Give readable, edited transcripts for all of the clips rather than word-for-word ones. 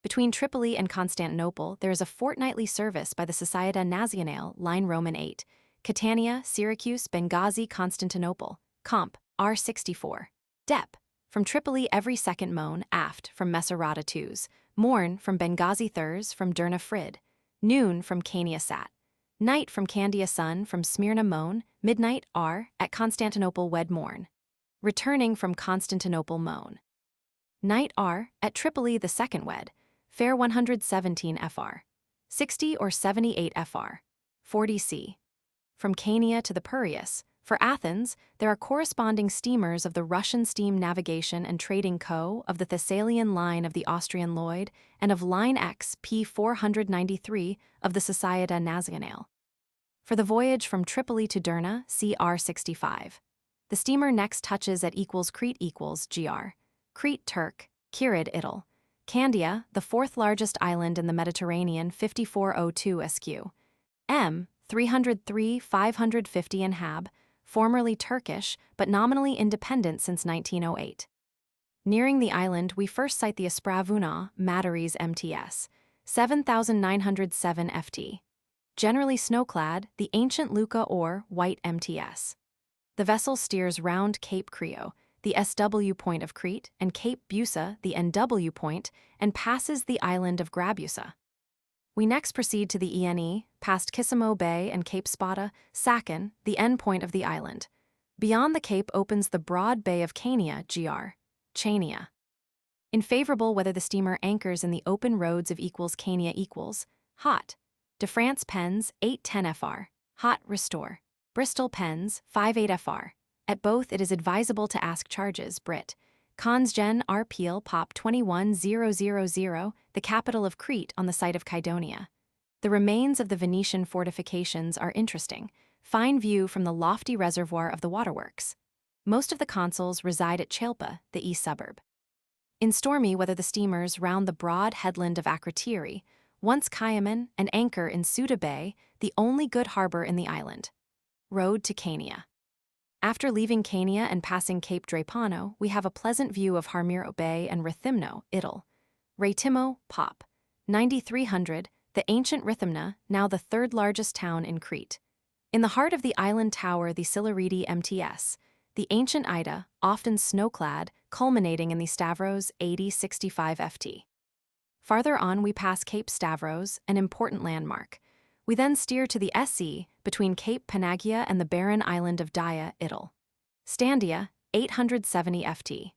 Between Tripoli and Constantinople, there is a fortnightly service by the Società Nazionale, line Roman 8, Catania, Syracuse, Benghazi, Constantinople, Comp. R64. Dep. From Tripoli every second moan, aft, from Meserata 2s, morn, from Benghazi Thurs, from Derna Frid, noon, from Cania Sat, night, from Candia Sun, from Smyrna Moan, midnight, R, at Constantinople Wed Morn. Returning from Constantinople Moan. Night, R, at Tripoli the second Wed, fair 117 fr. 60 or 78 fr. 40 c. From Cania to the Piraeus. For Athens, there are corresponding steamers of the Russian Steam Navigation and Trading Co., of the Thessalian line of the Austrian Lloyd, and of Line X P 493 of the Società Nazionale. For the voyage from Tripoli to Derna, see R65. The steamer next touches at Crete gr. Crete Turk, Kirid Ital. Candia, the fourth largest island in the Mediterranean, 5402 sq. m. 303 550 in Hab, formerly Turkish, but nominally independent since 1908. Nearing the island, we first sight the Ispravuna, Madeira's MTS, 7,907 ft. Generally snow-clad, the ancient Lucca or White MTS. The vessel steers round Cape Creo, the SW point of Crete, and Cape Busa, the NW point, and passes the island of Grabusa. We next proceed to the ENE, past Kissamo Bay and Cape Spada, Sakin, the end point of the island. Beyond the cape opens the broad bay of Cania gr. Chania. In favorable weather, the steamer anchors in the open roads of Cania hot. De France Pens 810 fr. Hot restore. Bristol Pens 58 fr. At both it is advisable to ask charges Brit. Cons Gen R. Peel Pop 21000, the capital of Crete on the site of Kydonia. The remains of the Venetian fortifications are interesting. Fine view from the lofty reservoir of the waterworks. Most of the consuls reside at Chalpa, the east suburb. In stormy weather, the steamers round the broad headland of Akrotiri, once Kyaman, and anchor in Suda Bay, the only good harbor in the island. Road to Cania. After leaving Cania and passing Cape Drepano, we have a pleasant view of Harmiro Bay and Rethymno, Ital. Rethymno, Pop. 9300, the ancient Rethymna, now the third largest town in Crete. In the heart of the island tower the Silaridi MTS, the ancient Ida, often snow-clad, culminating in the Stavros 8065 ft. Farther on we pass Cape Stavros, an important landmark. We then steer to the SE, between Cape Panagia and the barren island of Dia, Ital. Standia, 870 ft.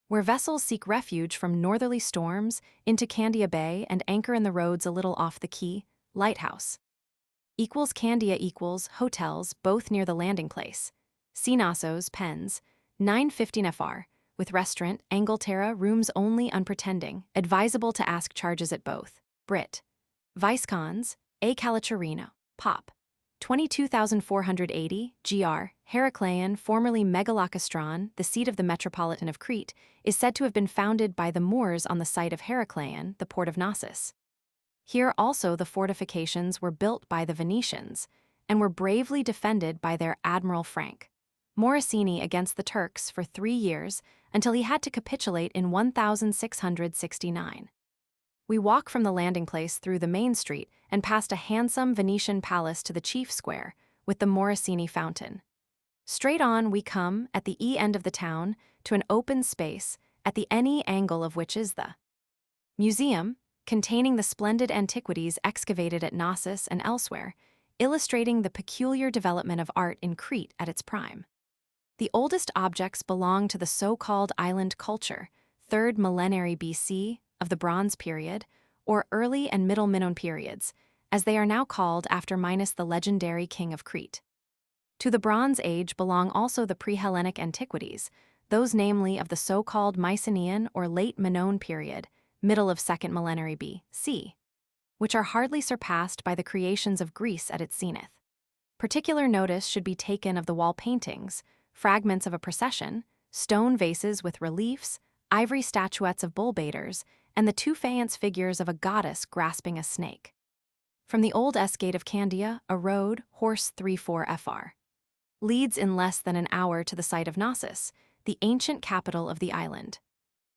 Where vessels seek refuge from northerly storms, into Candia Bay and anchor in the roads a little off the quay, lighthouse. Candia hotels, both near the landing place. Sinassos, Pens, 915 fr. With restaurant, Angleterra, rooms only unpretending, advisable to ask charges at both. Brit. Viscons, A. Calacherino, Pop. 22,480, gr. Heracleion, formerly Megalakastron, the seat of the Metropolitan of Crete, is said to have been founded by the Moors on the site of Heracleion, the port of Knossos. Here also the fortifications were built by the Venetians, and were bravely defended by their Admiral Frank Morosini against the Turks for 3 years, until he had to capitulate in 1669. We walk from the landing place through the main street and past a handsome Venetian palace to the chief square, with the Morosini fountain. Straight on we come, at the E end of the town, to an open space, at the NE angle of which is the museum, containing the splendid antiquities excavated at Knossos and elsewhere, illustrating the peculiar development of art in Crete at its prime. The oldest objects belong to the so-called island culture, 3rd millenary BC, of the Bronze period, or early and middle Minoan periods, as they are now called after Minos the legendary king of Crete. To the Bronze Age belong also the pre-Hellenic antiquities, those namely of the so-called Mycenaean or late Minoan period, middle of 2nd millenary BC, which are hardly surpassed by the creations of Greece at its zenith. Particular notice should be taken of the wall paintings, fragments of a procession, stone vases with reliefs, ivory statuettes of bull baiters, and the 2 faience figures of a goddess grasping a snake. From the old S-gate of Candia, a road, horse 34 fr. leads in less than an hour to the site of Knossos, the ancient capital of the island.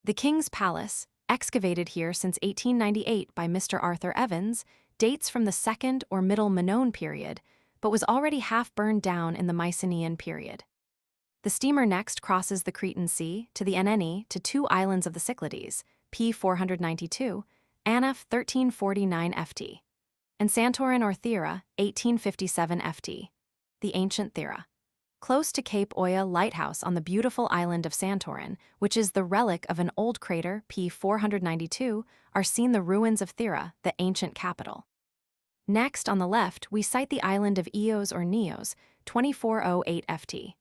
The king's palace, excavated here since 1898 by Mr. Arthur Evans, dates from the Second or Middle Minoan period, but was already half burned down in the Mycenaean period. The steamer next crosses the Cretan Sea to the Enene to two islands of the Cyclades, p. 492, Anaph 1349 ft, and Santorin or Thera, 1857 ft, the ancient Thera. Close to Cape Oya lighthouse on the beautiful island of Santorin, which is the relic of an old crater, p. 492, are seen the ruins of Thera, the ancient capital. Next, on the left, we sight the island of Eos or Neos, 2408 ft.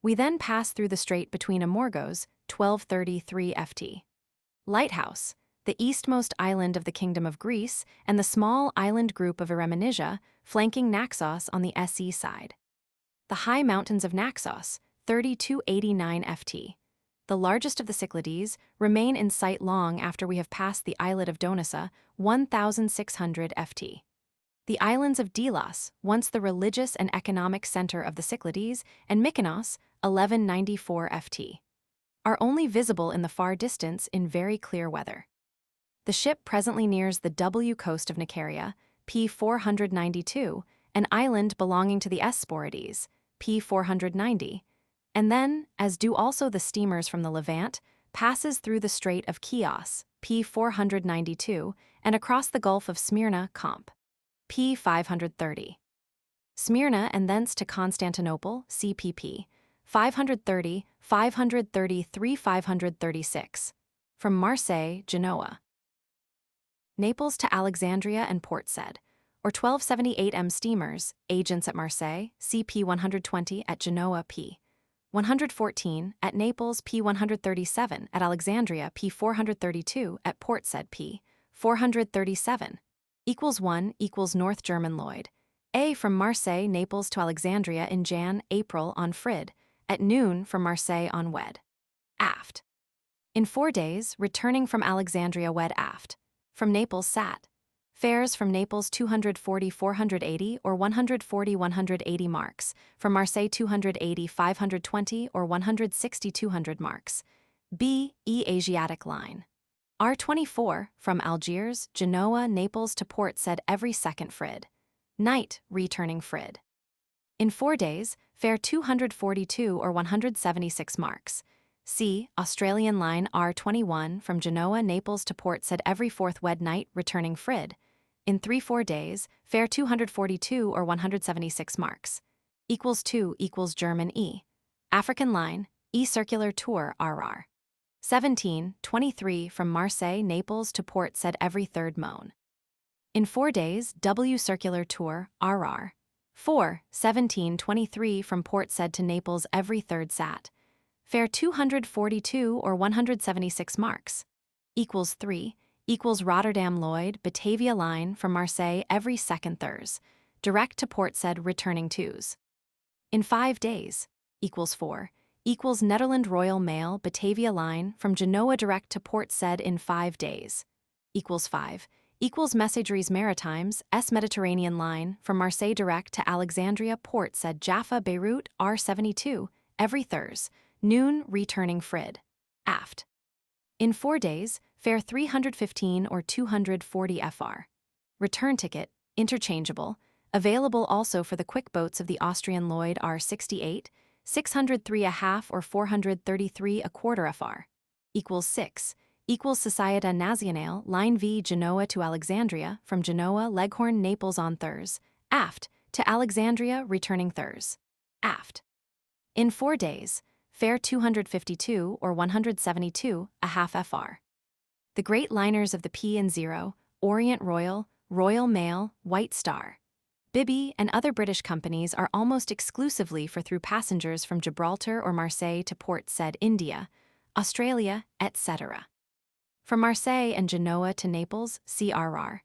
We then pass through the strait between Amorgos, 1233 ft. Lighthouse, the eastmost island of the Kingdom of Greece, and the small island group of Eremenisia, flanking Naxos on the SE side. The high mountains of Naxos, 3289 ft, the largest of the Cyclades, remain in sight long after we have passed the islet of Donosa, 1600 ft. The islands of Delos, once the religious and economic center of the Cyclades, and Mykonos, 1194 ft, are only visible in the far distance in very clear weather. The ship presently nears the W coast of Nicaria, p. 492, an island belonging to the Hesporides, p. 490, and then, as do also the steamers from the Levant, passes through the Strait of Chios, p. 492, and across the Gulf of Smyrna, comp. p. 530. Smyrna and thence to Constantinople, cpp. 530, 533, 536. From Marseille, Genoa. Naples to Alexandria and Port Said, or 1278 m steamers, agents at Marseille, cp 120 at Genoa p. 114, at Naples p. 137, at Alexandria p. 432, at Port Said p. 437. Equals 1 equals North German Lloyd. A from Marseille, Naples to Alexandria in April on Frid, at noon from Marseille on Wed. Aft. In 4 days, returning from Alexandria Wed aft. From Naples Sat. Fares from Naples 240-480 or 140-180 marks, from Marseille 280-520 or 160-200 marks. B. E. Asiatic Line. R24, from Algiers, Genoa, Naples to Port Said every second Frid. Night, returning Frid. In 4 days, fare 242 or 176 marks. C. Australian Line R21, from Genoa, Naples to Port Said every fourth Wed night, returning Frid. In 3-4 days, fare 242 or 176 marks. Equals 2 equals German E. African Line, E Circular Tour RR. 1723, from Marseille, Naples to Port Said every third Mon. In 4 days, W Circular Tour RR. 4, 1723, from Port Said to Naples every third Sat. Fare 242 or 176 marks. Equals 3, equals Rotterdam Lloyd, Batavia Line, from Marseille every second Thurs. Direct to Port Said returning twos. In 5 days. Equals 4, equals Netherland Royal Mail, Batavia Line, from Genoa direct to Port Said in 5 days. Equals 5, equals Messageries Maritimes, S Mediterranean Line, from Marseille direct to Alexandria Port Said Jaffa Beirut R72, every Thurs. Noon, returning Frid. Aft. In 4 days, fare 315 or 240 fr. Return ticket, interchangeable, available also for the quick boats of the Austrian Lloyd R68, 603 a half or 433 a quarter fr. Equals 6, equals Società Nazionale, Line V Genoa to Alexandria, from Genoa, Leghorn, Naples on Thurs. Aft, to Alexandria, returning Thurs. Aft. In 4 days, fare 252 or 172 a half fr. The great liners of the P and Zero, Orient Royal, Royal Mail, White Star, Bibby, and other British companies are almost exclusively for through passengers from Gibraltar or Marseille to Port Said, India, Australia, etc. From Marseille and Genoa to Naples, CRR.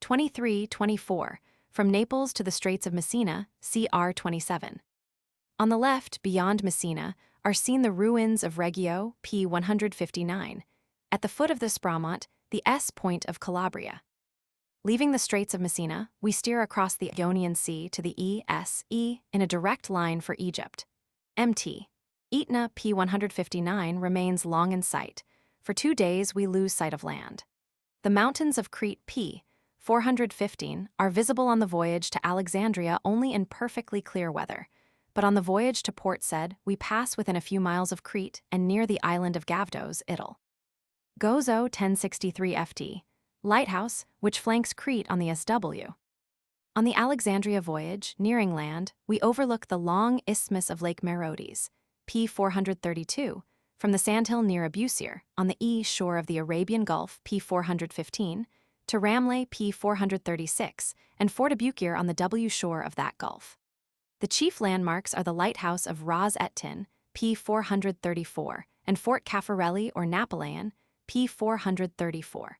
23-24, from Naples to the Straits of Messina, CR 27. On the left, beyond Messina, are seen the ruins of Reggio, p. 159. At the foot of the Spramont, the S point of Calabria. Leaving the Straits of Messina, we steer across the Ionian Sea to the ESE in a direct line for Egypt. MT. Etna p. 159 remains long in sight. For 2 days we lose sight of land. The mountains of Crete p. 415 are visible on the voyage to Alexandria only in perfectly clear weather, but on the voyage to Port Said we pass within a few miles of Crete and near the island of Gavdos, Italy. Gozo 1063 ft. Lighthouse, which flanks Crete on the SW. On the Alexandria voyage, nearing land, we overlook the long isthmus of Lake Merodes, p. 432, from the sandhill near Abusir, on the E shore of the Arabian Gulf, p. 415, to Ramleh, p. 436, and Fort Abukir on the W shore of that gulf. The chief landmarks are the lighthouse of Ras et Tin, p. 434, and Fort Caffarelli or Napoleon, p. 434.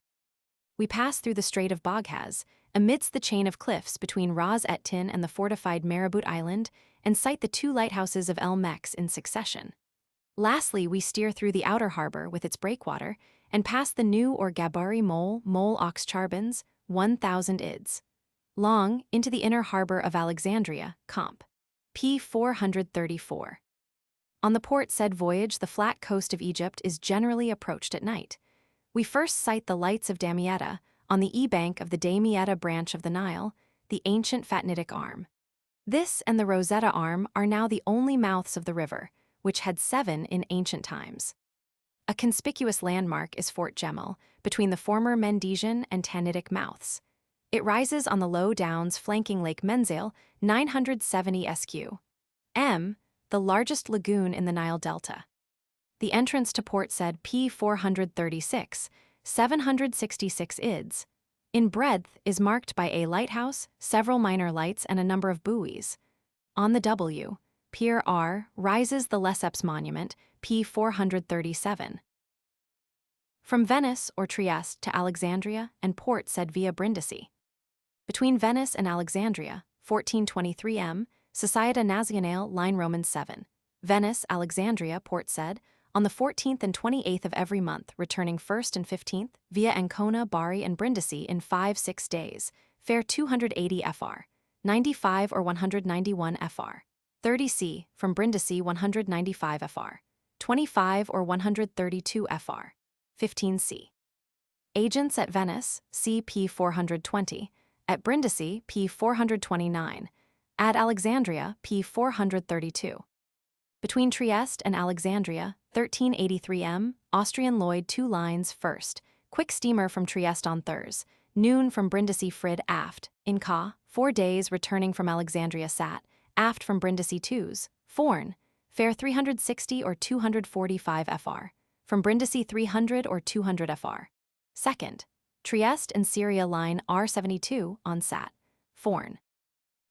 We pass through the Strait of Boghaz, amidst the chain of cliffs between Ras et Tin and the fortified Marabut Island, and sight the 2 lighthouses of El Mex in succession. Lastly, we steer through the outer harbor with its breakwater, and pass the new or Gabari Mole Ox Charbons, 1,000 ids long, into the inner harbor of Alexandria, comp. p. 434. On the Port Said voyage, the flat coast of Egypt is generally approached at night. We first sight the lights of Damietta, on the e-bank of the Damietta branch of the Nile, the ancient Fatnitic arm. This and the Rosetta arm are now the only mouths of the river, which had 7 in ancient times. A conspicuous landmark is Fort Gemal, between the former Mendesian and Tannitic mouths. It rises on the low downs flanking Lake Menzail, 970 sq. m, the largest lagoon in the Nile Delta. The entrance to Port Said p. 436, 766 ids, in breadth is marked by a lighthouse, several minor lights, and a number of buoys. On the W, Pier R, rises the Lesseps Monument, p. 437. From Venice or Trieste to Alexandria and Port Said via Brindisi. Between Venice and Alexandria, 1423 m, Società Nazionale line Roman 7. Venice, Alexandria, Port Said, on the 14th and 28th of every month, returning 1st and 15th, via Ancona, Bari, and Brindisi in 5-6 days, fare 280 fr, 95 or 191 fr. 30 c, from Brindisi 195 fr, 25 or 132 fr. 15 c. Agents at Venice, CP 420, at Brindisi, p. 429, at Alexandria, p. 432. Between Trieste and Alexandria, 1383 m, Austrian Lloyd 2 lines first, quick steamer from Trieste on Thurs, noon from Brindisi Frid aft, in Ca, 4 days returning from Alexandria Sat, aft from Brindisi 2s, Forn, fare 360 or 245 fr, from Brindisi 300 or 200 fr. Second, Trieste and Syria line R72 on Sat, Forn.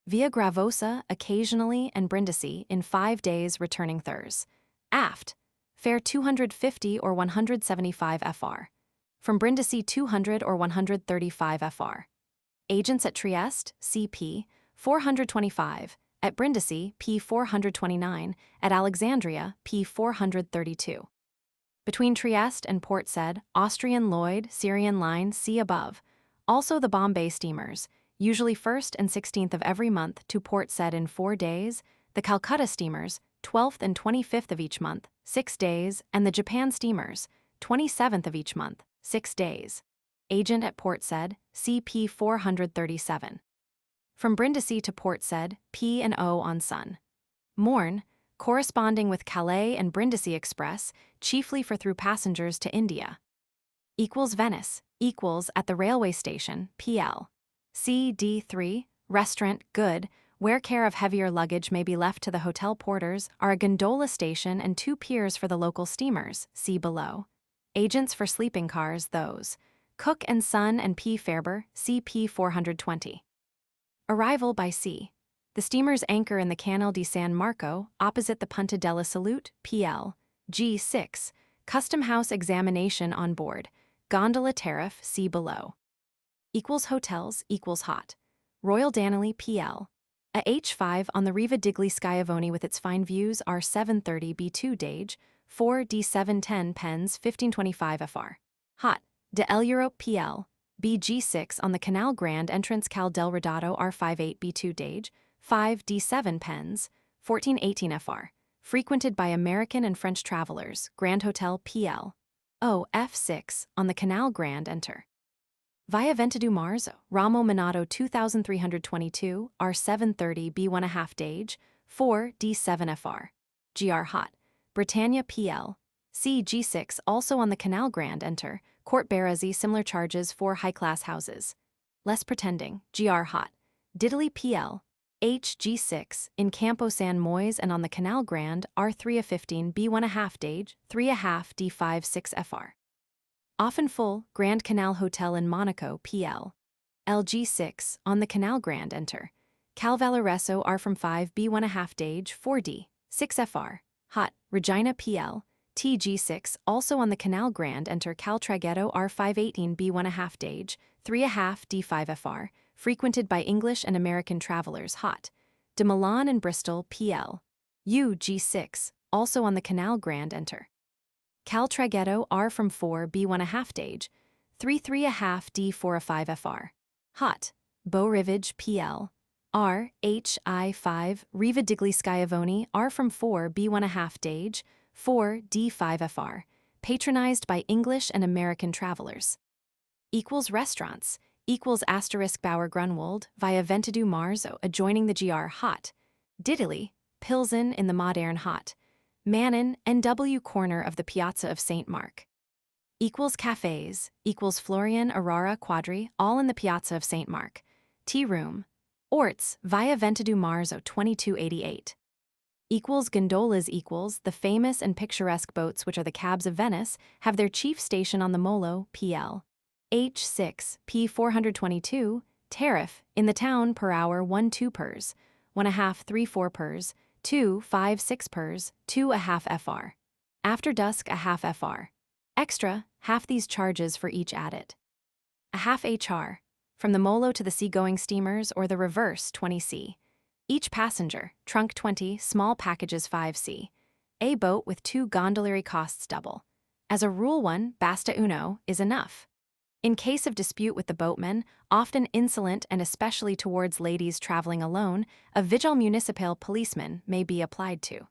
Via Gravosa occasionally and Brindisi in 5 days returning Thurs. Aft, fare 250 or 175 fr. From Brindisi 200 or 135 fr. Agents at Trieste, CP, 425, at Brindisi, p. 429, at Alexandria, p. 432. Between Trieste and Port Said, Austrian Lloyd, Syrian line, see above. Also the Bombay steamers, usually 1st and 16th of every month to Port Said in 4 days, the Calcutta steamers, 12th and 25th of each month, 6 days, and the Japan steamers, 27th of each month, 6 days. Agent at Port Said, CP 437. From Brindisi to Port Said, P and O on Sun. Morn, corresponding with Calais and Brindisi Express, chiefly for through passengers to India. Equals Venice, equals at the railway station, PL. CD3, restaurant, good, where care of heavier luggage may be left to the hotel porters, are a gondola station and 2 piers for the local steamers, see below. Agents for sleeping cars, those. Cook and Son and P. Fairber, CP 420. Arrival by sea. The steamers anchor in the Canal di San Marco, opposite the Punta della Salute, PL. G6, Custom House examination on board. Gondola tariff, see below. Equals hotels, equals hot. Royal Daneley, PL. A H5 on the Riva digli Schiavoni with its fine views are 730 B2 Dage, 4 D710 Pens 1525 FR. Hot. De El Europe PL. BG6 on the Canal Grand entrance Cal del Redato R58 B2 Dage, 5 D7 Pens, 1418 FR. Frequented by American and French travelers, Grand Hotel PL. F6 on the Canal Grand enter. Via Ventadu Marzo, Ramo Minato 2322, R730 B1.5 Dage, 4 D7 FR. GR Hot. Britannia PL. C G6 also on the Canal Grand enter. Court Barrazi similar charges for high-class houses. Less pretending, GR Hot. Diddley PL. HG6 in Campo San Moise and on the Canal Grand R3 of 15 B1.5 Dage, 3.5 D5 6 FR. Often full, Grand Canal Hotel in Monaco, PL. LG6, on the Canal Grand enter. Cal Valereso R from 5 B1.5 Dage, 4D, 6 FR. Hot, Regina PL. TG6, also on the Canal Grand enter. Cal Traghetto R518 B1.5 Dage, 3.5 D5 FR, frequented by English and American travelers. Hot. De Milan and Bristol, PL. UG6, also on the Canal Grand enter. Cal Traghetto R from 4 B1.5 Dage, 3.5 D4.5 FR. Hot. Beau Rivage PL. R HI5 Riva digli Schiavoni R from 4 B1.5 Dage, 4 D5 FR. Patronized by English and American travelers. Equals restaurants. Equals asterisk Bauer Grunwald via Ventadu Marzo adjoining the GR Hot. Diddley, Pilsen in the Modern Hot. Manon, NW corner of the Piazza of St. Mark. Equals cafes, equals Florian Aurora Quadri, all in the Piazza of St. Mark. Tea room. Orts, via Ventadu Marzo 2288. Equals gondolas equals the famous and picturesque boats which are the cabs of Venice, have their chief station on the Molo, PL. H6, P422, tariff, in the town per hour 1 2 pers, 1.5 3 4 pers, 2 5 6 pers, 2.5 FR. After dusk a half FR. Extra, half these charges for each added. A half HR. From the Molo to the seagoing steamers or the reverse 20C. Each passenger, trunk 20, small packages 5C. A boat with 2 gondolary costs double. As a rule 1, basta uno, is enough. In case of dispute with the boatmen, often insolent and especially towards ladies traveling alone, a vigile municipal policeman may be applied to.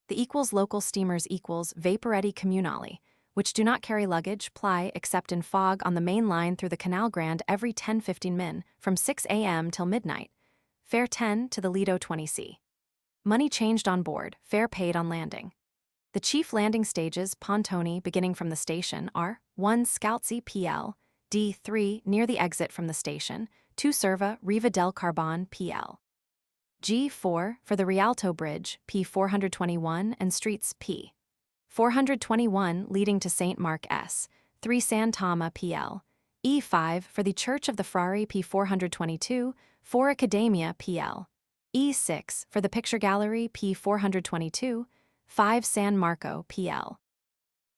The equals local steamers equals vaporetti comunali, which do not carry luggage, ply except in fog on the main line through the Canal Grand every 10-15 min, from 6 a.m. till midnight. Fare 10 to the Lido 20C. Money changed on board, fare paid on landing. The chief landing stages, pontoni, beginning from the station, are 1 Scalzi PL, D3 near the exit from the station, 2 Serva, Riva del Carbon PL. G4 for the Rialto Bridge, P421 and streets P. 421 leading to St. Mark S, 3 San Tama PL. E5 for the Church of the Frari P422, 4 Academia PL. E6 for the Picture Gallery P422, 5 San Marco PL.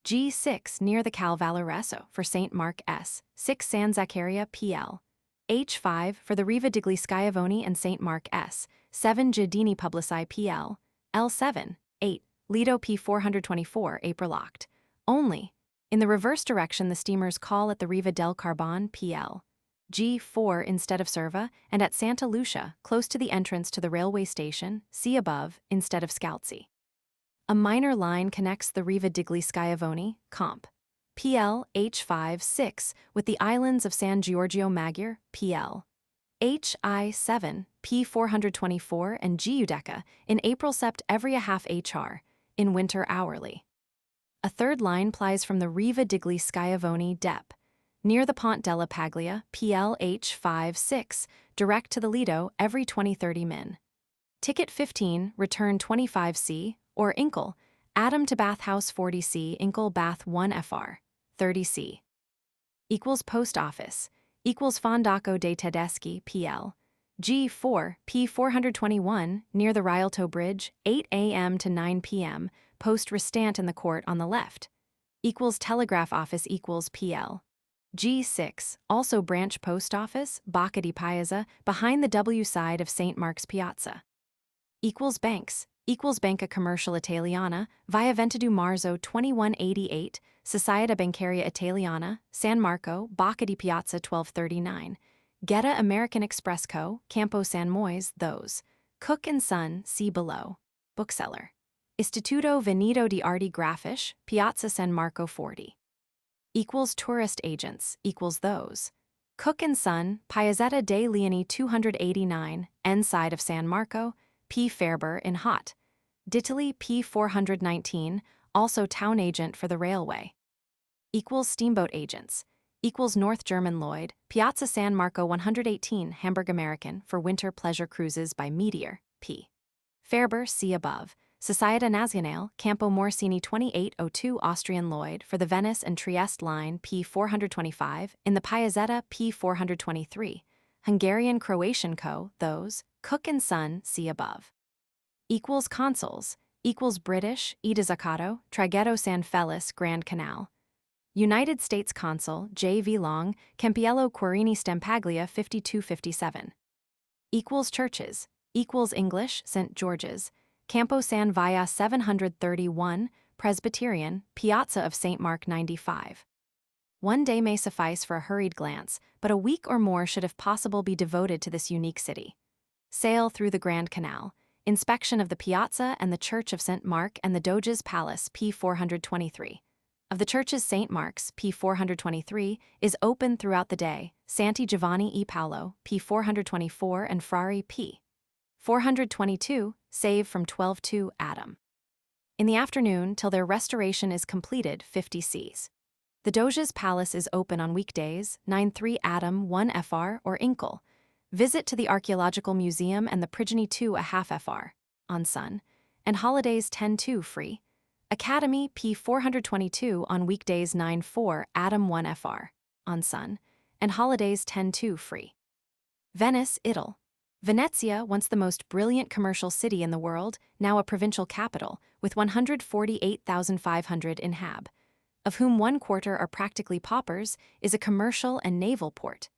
G6 near the Cal Valereso for St. Mark S, 6 San Zaccaria PL. H5 for the Riva digli Schiavoni and St. Mark S, 7 Giardini Publici PL. L7, 8, Lido P424 April locked. Only. In the reverse direction the steamers call at the Riva del Carbon PL. G4 instead of Serva, and at Santa Lucia, close to the entrance to the railway station, see above, instead of Scalzi. A minor line connects the Riva digli Schiavoni, Comp. PL H5-6 with the islands of San Giorgio Maggiore, PL. HI7, P424 and Giudecca in April sept every a half HR, in winter hourly. A third line plies from the Riva digli Schiavoni Dep. Near the Pont della Paglia, PL H5-6, direct to the Lido every 20-30 min. Ticket 15, return 25C, or Inkel, Adam to Bathhouse 40C, Inkel Bath 1 FR, 30C. Equals Post Office, equals Fondaco dei Tedeschi, PL. G4, P421, near the Rialto Bridge, 8 a.m. to 9 p.m., post restant in the court on the left. Equals Telegraph Office equals PL. G6, also branch post office, Bacca di Piazza, behind the W side of St. Mark's Piazza. Equals Banks, equals Banca Commercial Italiana, via Ventadu Marzo 2188, Società Bancaria Italiana, San Marco, Bacca di Piazza 1239. Getta American Express Co., Campo San Moise, those. Cook & Son, see below. Bookseller. Istituto Veneto di Arti Grafiche, Piazza San Marco 40. equals tourist agents equals those. Cook and Son, Piazzetta dei Leoni 289, N side of San Marco, P. Ferber in Hot. D'Italy P. 419, also town agent for the railway. Equals steamboat agents. Equals North German Lloyd, Piazza San Marco 118, Hamburg American, for winter pleasure cruises by Meteor, P. Ferber, see above. Società Nazionale, Campo Morsini 2802 Austrian Lloyd for the Venice and Trieste line P 425, in the Piazzetta P 423. Hungarian-Croatian Co., those, Cook and Son, see above. Equals consuls, equals British, E. Zaccato, Traghetto San Felice, Grand Canal. United States Consul, J. V. Long, Campiello Querini Stampaglia 5257. Equals churches, equals English, St. George's, Campo San Via 731, Presbyterian, Piazza of St. Mark 95. One day may suffice for a hurried glance, but a week or more should if possible be devoted to this unique city. Sail through the Grand Canal, inspection of the Piazza and the Church of St. Mark and the Doge's Palace P 423. Of the churches St. Mark's P 423 is open throughout the day, Santi Giovanni e Paolo P 424 and Frari P. 422, save from 12-2 Adam. In the afternoon, till their restoration is completed, 50 Cs. The Doge's Palace is open on weekdays, 9-3 Adam 1 FR or Inkle. Visit to the Archaeological Museum and the Prigeny 2 a half FR, on Sun, and holidays 10-2 free. Academy P 422 on weekdays 9-4 Adam 1 FR, on Sun, and holidays 10-2 free. Venice, Italy. Venezia, once the most brilliant commercial city in the world, now a provincial capital, with 148,500 inhab, of whom 1/4 are practically paupers, is a commercial and naval port.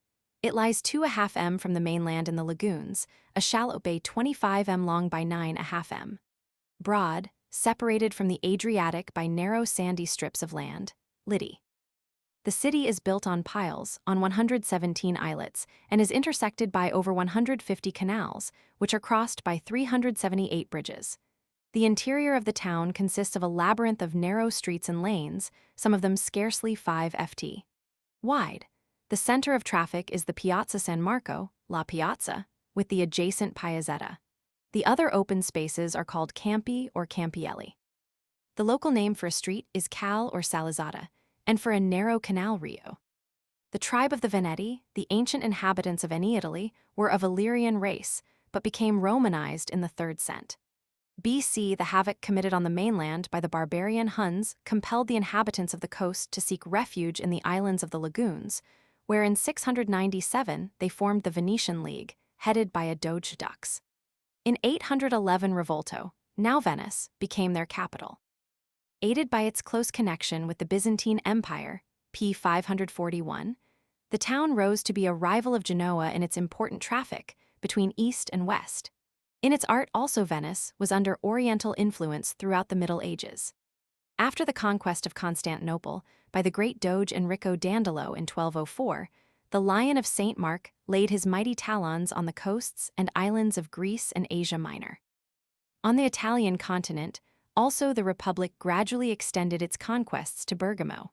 It lies 2.5 m from the mainland in the lagoons, a shallow bay 25 m long by 9.5 m broad, separated from the Adriatic by narrow sandy strips of land, Liddy. The city is built on piles, on 117 islets, and is intersected by over 150 canals, which are crossed by 378 bridges. The interior of the town consists of a labyrinth of narrow streets and lanes, some of them scarcely 5 ft wide. The center of traffic is the Piazza San Marco, La Piazza, with the adjacent Piazzetta. The other open spaces are called Campi or Campielli. The local name for a street is Cal or Salizzata, and for a narrow canal Rio. The tribe of the Veneti, the ancient inhabitants of Italy, were of Illyrian race, but became Romanized in the 3rd cent. BC, the havoc committed on the mainland by the barbarian Huns compelled the inhabitants of the coast to seek refuge in the islands of the lagoons, where in 697 they formed the Venetian League, headed by a Doge Dux. In 811 Rivolto, now Venice, became their capital. Aided by its close connection with the Byzantine Empire, p. 541, the town rose to be a rival of Genoa in its important traffic between east and west. In its art also Venice was under Oriental influence throughout the Middle Ages. After the conquest of Constantinople by the great Doge Enrico Dandolo in 1204, the Lion of St. Mark laid his mighty talons on the coasts and islands of Greece and Asia Minor. On the Italian continent, also the Republic gradually extended its conquests to Bergamo.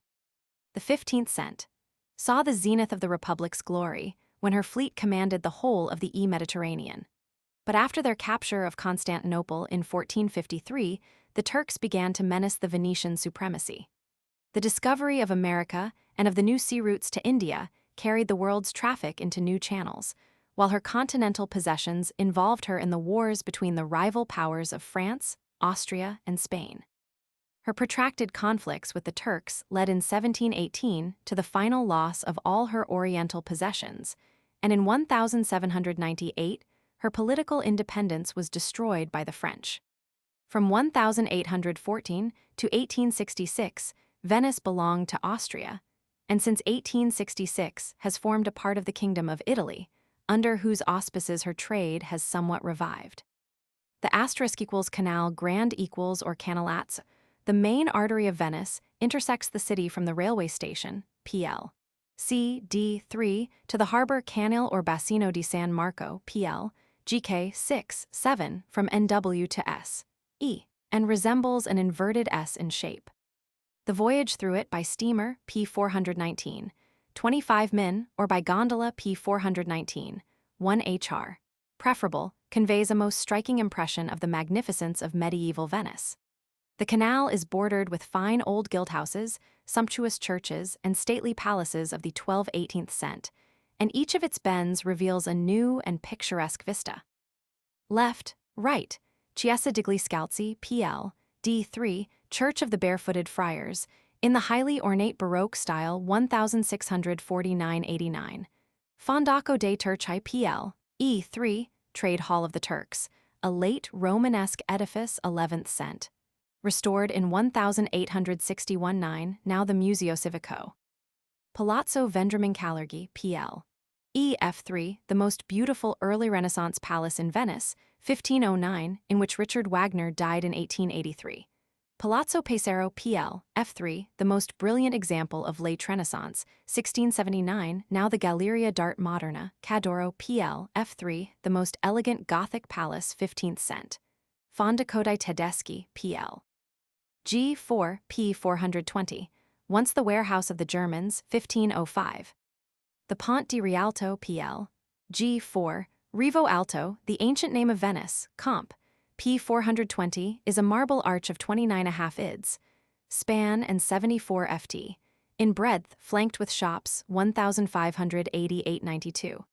The 15th cent saw the zenith of the Republic's glory when her fleet commanded the whole of the Mediterranean. But after their capture of Constantinople in 1453, the Turks began to menace the Venetian supremacy. The discovery of America and of the new sea routes to India carried the world's traffic into new channels, while her continental possessions involved her in the wars between the rival powers of France, Austria, and Spain. Her protracted conflicts with the Turks led in 1718 to the final loss of all her Oriental possessions, and in 1798, her political independence was destroyed by the French. From 1814 to 1866, Venice belonged to Austria, and since 1866 has formed a part of the Kingdom of Italy, under whose auspices her trade has somewhat revived. The asterisk equals canal grand equals or canalazzo. The main artery of Venice intersects the city from the railway station, PL. C, D3, to the harbor Canale or Bacino di San Marco, PL, GK 6, 7, from NW to S, E, and resembles an inverted S in shape. The voyage through it by steamer P 419, 25 min, or by gondola P 419, 1 HR. Preferable, conveys a most striking impression of the magnificence of medieval Venice. The canal is bordered with fine old guildhouses, sumptuous churches, and stately palaces of the 12th–18th century, and each of its bends reveals a new and picturesque vista. Left, right, Chiesa degli Scalzi, PL, D3, Church of the Barefooted Friars, in the highly ornate Baroque style 1649–89. Fondaco dei Turchi, PL, E3, Trade Hall of the Turks, a late Romanesque edifice 11th century. Restored in 1861–9, now the Museo Civico. Palazzo Vendramin-Calergi, PL. EF3, the most beautiful early Renaissance palace in Venice, 1509, in which Richard Wagner died in 1883. Palazzo Pesaro, PL. F3, the most brilliant example of late Renaissance, 1679, now the Galleria d'Arte Moderna, Cadoro, PL. F3, the most elegant Gothic palace, 15th century. Fonda Codai Tedeschi, PL. G4, P 420, once the warehouse of the Germans, 1505. The Ponte di Rialto, PL. G4, Rivo Alto, the ancient name of Venice, Comp. P 420, is a marble arch of 29.5 ids, span and 74 ft, in breadth, flanked with shops, 1,588–92.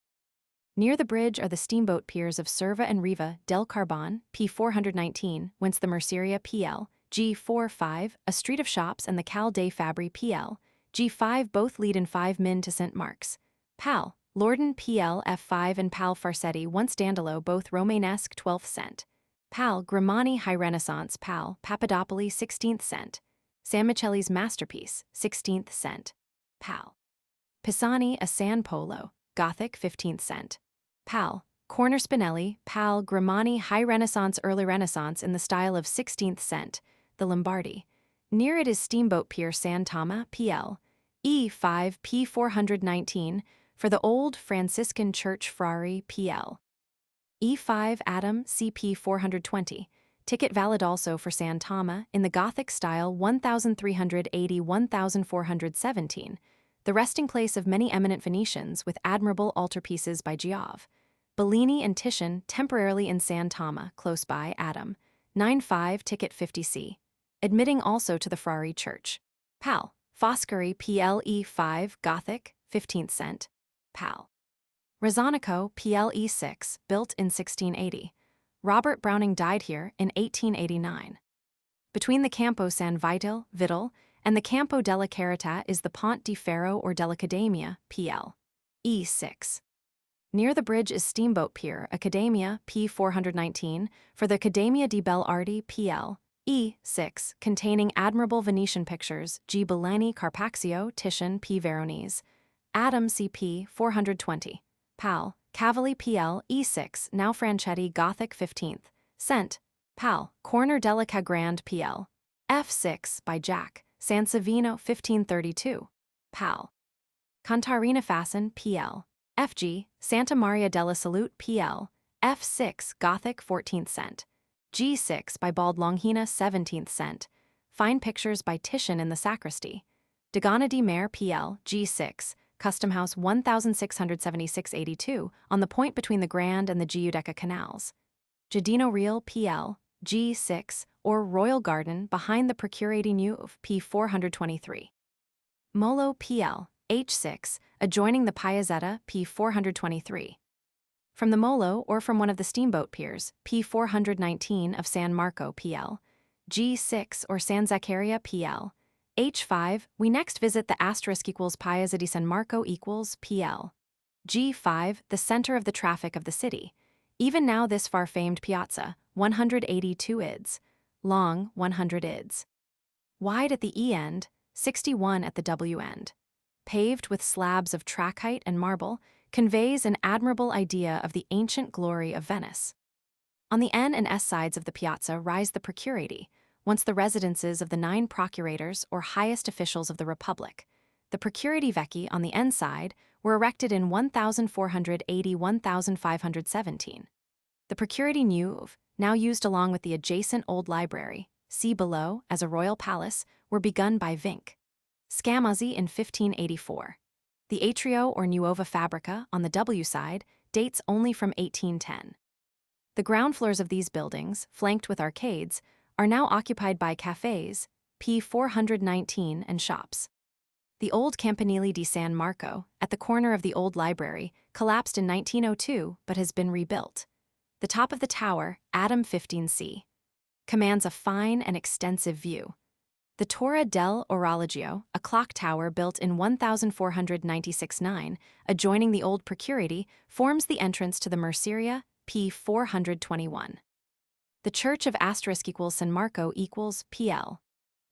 Near the bridge are the steamboat piers of Cerva and Riva del Carbon, P 419, whence the Merceria, PL. G45, a street of shops, and the Cal dei Fabbri, PL. G5 both lead in 5 min to St. Mark's. Pal, Lorden, PL. F5 and Pal Farsetti, once Dandolo, both Romanesque 12th century. Pal Grimani High Renaissance, Pal Papadopoli 16th century. San Michele's masterpiece, 16th century. Pal Pisani a San Polo, Gothic 15th century. Pal Corner Spinelli, Pal Grimani High Renaissance, Early Renaissance in the style of 16th century, the Lombardy. Near it is Steamboat Pier San Tama, PL. E5 P 419, for the Old Franciscan Church Frari, PL. E5 Adam CP 420, ticket valid also for San Tama, in the Gothic style 1380–1417, the resting place of many eminent Venetians with admirable altarpieces by Giove. Bellini and Titian temporarily in San Tama, close by, Adam. 95 ticket 50C. Admitting also to the Frari Church. Pal. Foscari PLE 5 Gothic, 15th century. Pal. Rezzonico PLE 6, built in 1680. Robert Browning died here in 1889. Between the Campo San Vital, and the Campo della Carità is the Ponte di Ferro or dell'Accademia, PL. E6. Near the bridge is Steamboat Pier, Accademia, P 419, for the Accademia di Belle Arti, PL. E6, containing admirable Venetian pictures, G. Bellini, Carpaccio, Titian, P. Veronese. Adam CP 420. Pal, Cavalli, PL. E6, now Franchetti, Gothic 15th. Cent. Pal, Corner della Cagrande, PL. F6, by Jack, San Savino 1532. Pal. Cantarina Fasten, PL. FG, Santa Maria della Salute, PL. F6, Gothic 14th century. G6 by Bald Longhina 17th century. Fine pictures by Titian in the sacristy. Dogana di Mare, PL. G6, Custom House 1676–82, on the point between the Grand and the Giudecca canals. Giardino Real, PL. G6, or Royal Garden behind the Procuratie Neuve, P 423. Molo, PL. H6, adjoining the Piazzetta, P 423. From the Molo or from one of the steamboat piers, P 419 of San Marco, PL. G6 or San Zaccaria, PL. H5, we next visit the *= Piazza di San Marco = PL. G5, the center of the traffic of the city. Even now this far-famed piazza, 182 ids. Long, 100 ids. Wide at the E end, 61 at the W end. Paved with slabs of trachyte and marble, conveys an admirable idea of the ancient glory of Venice. On the N and S sides of the piazza rise the Procuratie, once the residences of the 9 procurators or highest officials of the Republic. The Procuratie Vecchi on the N side were erected in 1480–1517. The Procuratie Neuve, now used along with the adjacent old library, see below, as a royal palace, were begun by Vinc. Scamozzi in 1584. The Atrio or Nuova Fabrica, on the W side, dates only from 1810. The ground floors of these buildings, flanked with arcades, are now occupied by cafes, p. 419, and shops. The old Campanile di San Marco, at the corner of the old library, collapsed in 1902 but has been rebuilt. The top of the tower, Adam 15C, commands a fine and extensive view. The Torre del Orologio, a clock tower built in 1496-9, adjoining the old Procuratie, forms the entrance to the Merceria, p. 421. The Church of San Marco equals PL.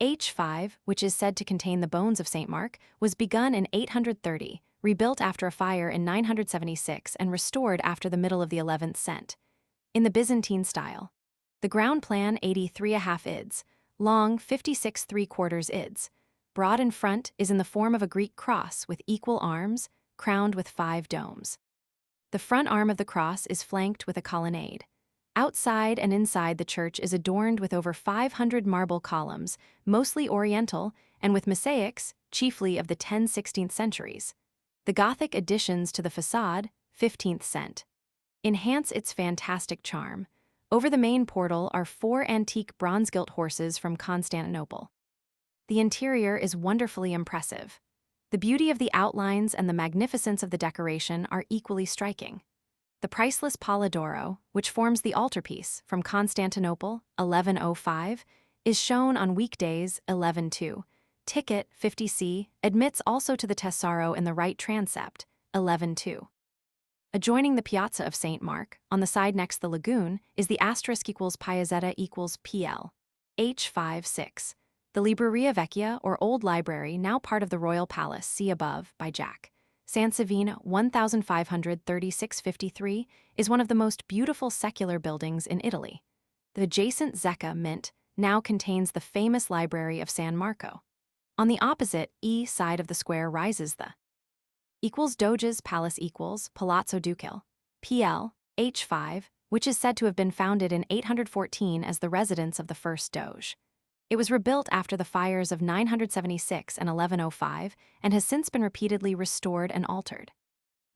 H5, which is said to contain the bones of St. Mark, was begun in 830, rebuilt after a fire in 976 and restored after the middle of the 11th cent. In the Byzantine style. The ground plan 83½ ids, long 56¾ ids, broad in front, is in the form of a Greek cross with equal arms, crowned with 5 domes. The front arm of the cross is flanked with a colonnade. Outside and inside the church is adorned with over 500 marble columns, mostly Oriental, and with mosaics, chiefly of the 10th–16th centuries. The Gothic additions to the façade, 15th cent, enhance its fantastic charm. Over the main portal are 4 antique bronze-gilt horses from Constantinople. The interior is wonderfully impressive. The beauty of the outlines and the magnificence of the decoration are equally striking. The priceless Palla d'Oro, which forms the altarpiece from Constantinople, 1105, is shown on weekdays, 11/2. Ticket, 50C, admits also to the Tesoro in the right transept, 11/2. Adjoining the Piazza of St. Mark, on the side next the lagoon, is the *Piazzetta equals PL. H56. The Libreria Vecchia, or Old Library, now part of the Royal Palace, see above, by Jack. Sansevino, 1536–53, is one of the most beautiful secular buildings in Italy. The adjacent Zecca Mint now contains the famous library of San Marco. On the opposite E side of the square rises the Doge's Palace equals Palazzo Ducale, PL, H5, which is said to have been founded in 814 as the residence of the first Doge. It was rebuilt after the fires of 976 and 1105 and has since been repeatedly restored and altered.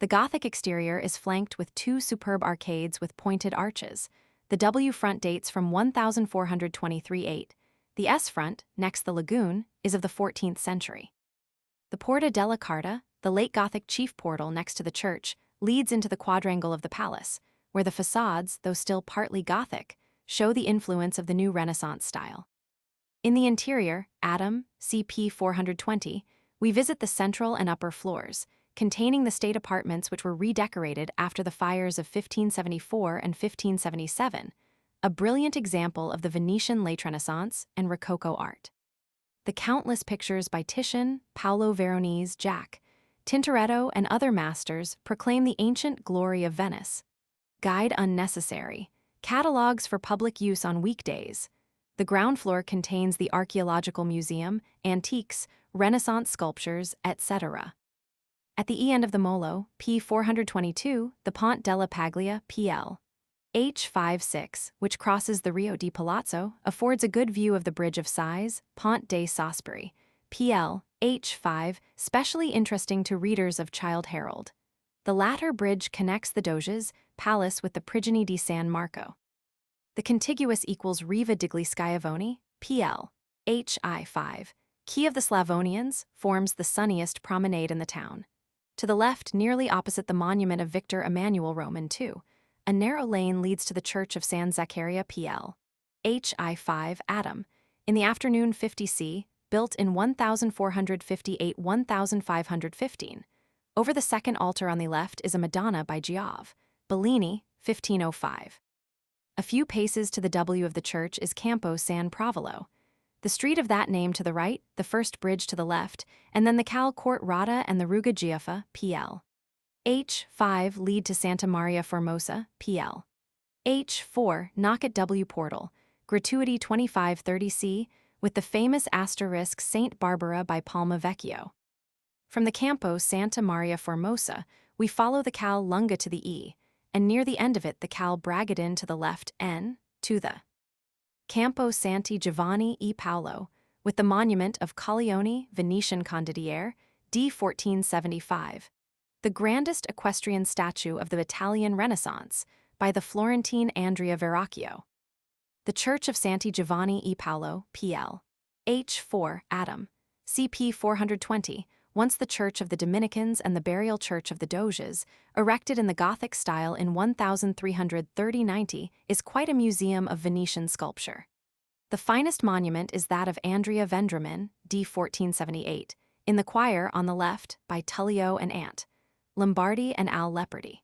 The Gothic exterior is flanked with 2 superb arcades with pointed arches. The W front dates from 1423–8. The S front, next the lagoon, is of the 14th century. The Porta della Carta, the late Gothic chief portal next to the church, leads into the quadrangle of the palace, where the facades, though still partly Gothic, show the influence of the new Renaissance style. In the interior, Adam, CP 420, we visit the central and upper floors, containing the state apartments which were redecorated after the fires of 1574 and 1577, a brilliant example of the Venetian late Renaissance and Rococo art. The countless pictures by Titian, Paolo Veronese, Jack, Tintoretto, and other masters proclaim the ancient glory of Venice. Guide unnecessary. Catalogues for public use on weekdays. The ground floor contains the Archaeological Museum, antiques, Renaissance sculptures, etc. At the end of the Molo, p. 422, the Ponte della Paglia, PL. H56, which crosses the Rio di Palazzo, affords a good view of the Bridge of Sighs, Ponte dei Sospiri, PL. H5, specially interesting to readers of Childe Harold. The latter bridge connects the Doge's palace with the Prigioni di San Marco. The contiguous equals Riva degli Schiavoni, PL. HI5, Quay of the Slavonians, forms the sunniest promenade in the town. To the left, nearly opposite the monument of Victor Emmanuel Roman II, a narrow lane leads to the Church of San Zaccaria, PL. HI5 Adam, in the afternoon 50C, built in 1458–1515. Over the second altar on the left is a Madonna by Giove, Bellini, 1505. A few paces to the W of the church is Campo San Provolo, the street of that name to the right, the first bridge to the left, and then the Cal Court Rada and the Ruga Giaffa, PL. H5 lead to Santa Maria Formosa, PL. H4 knock at W portal, gratuity 2530C, with the famous asterisk Saint Barbara by Palma Vecchio. From the Campo Santa Maria Formosa, we follow the Cal Lunga to the E, and near the end of it the Cal Bragadin to the left N, to the Campo Santi Giovanni e Paolo, with the monument of Colleoni Venetian Condottiere, d. 1475. The grandest equestrian statue of the Italian Renaissance, by the Florentine Andrea Verrocchio. The Church of Santi Giovanni e Paolo, PL. H4, Adam. CP 420, once the Church of the Dominicans and the Burial Church of the Doges, erected in the Gothic style in 1330-90, is quite a museum of Venetian sculpture. The finest monument is that of Andrea Vendramin, d. 1478, in the choir on the left by Tullio and Ant, Lombardi and Al Leopardi.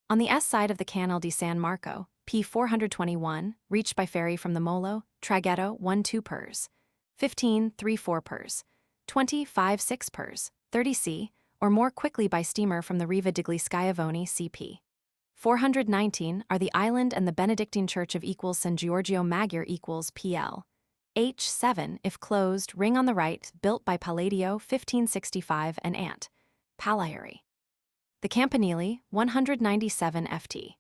On the S side of the Canal di San Marco, p. 421, reached by ferry from the Molo, traghetto 1-2 pers, 15-3-4 pers, 20-5-6 pers, 30 c, or more quickly by steamer from the Riva degli Schiavoni CP. 419 are the island and the Benedictine Church of San Giorgio Maggiore PL. H7, if closed, ring on the right, built by Palladio 1565 and Ant, Palaieri. The Campanile, 197 ft.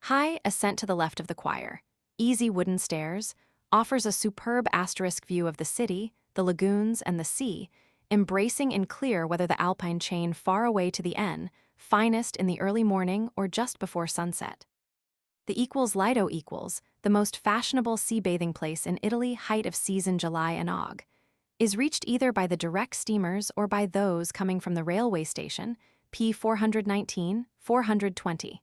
High, ascent to the left of the choir, easy wooden stairs, offers a superb asterisk view of the city, the lagoons, and the sea, embracing in clear weather the Alpine chain far away to the N, finest in the early morning or just before sunset. The Lido the most fashionable sea bathing place in Italy, height of season July and Aug, is reached either by the direct steamers or by those coming from the railway station, P 419, 420.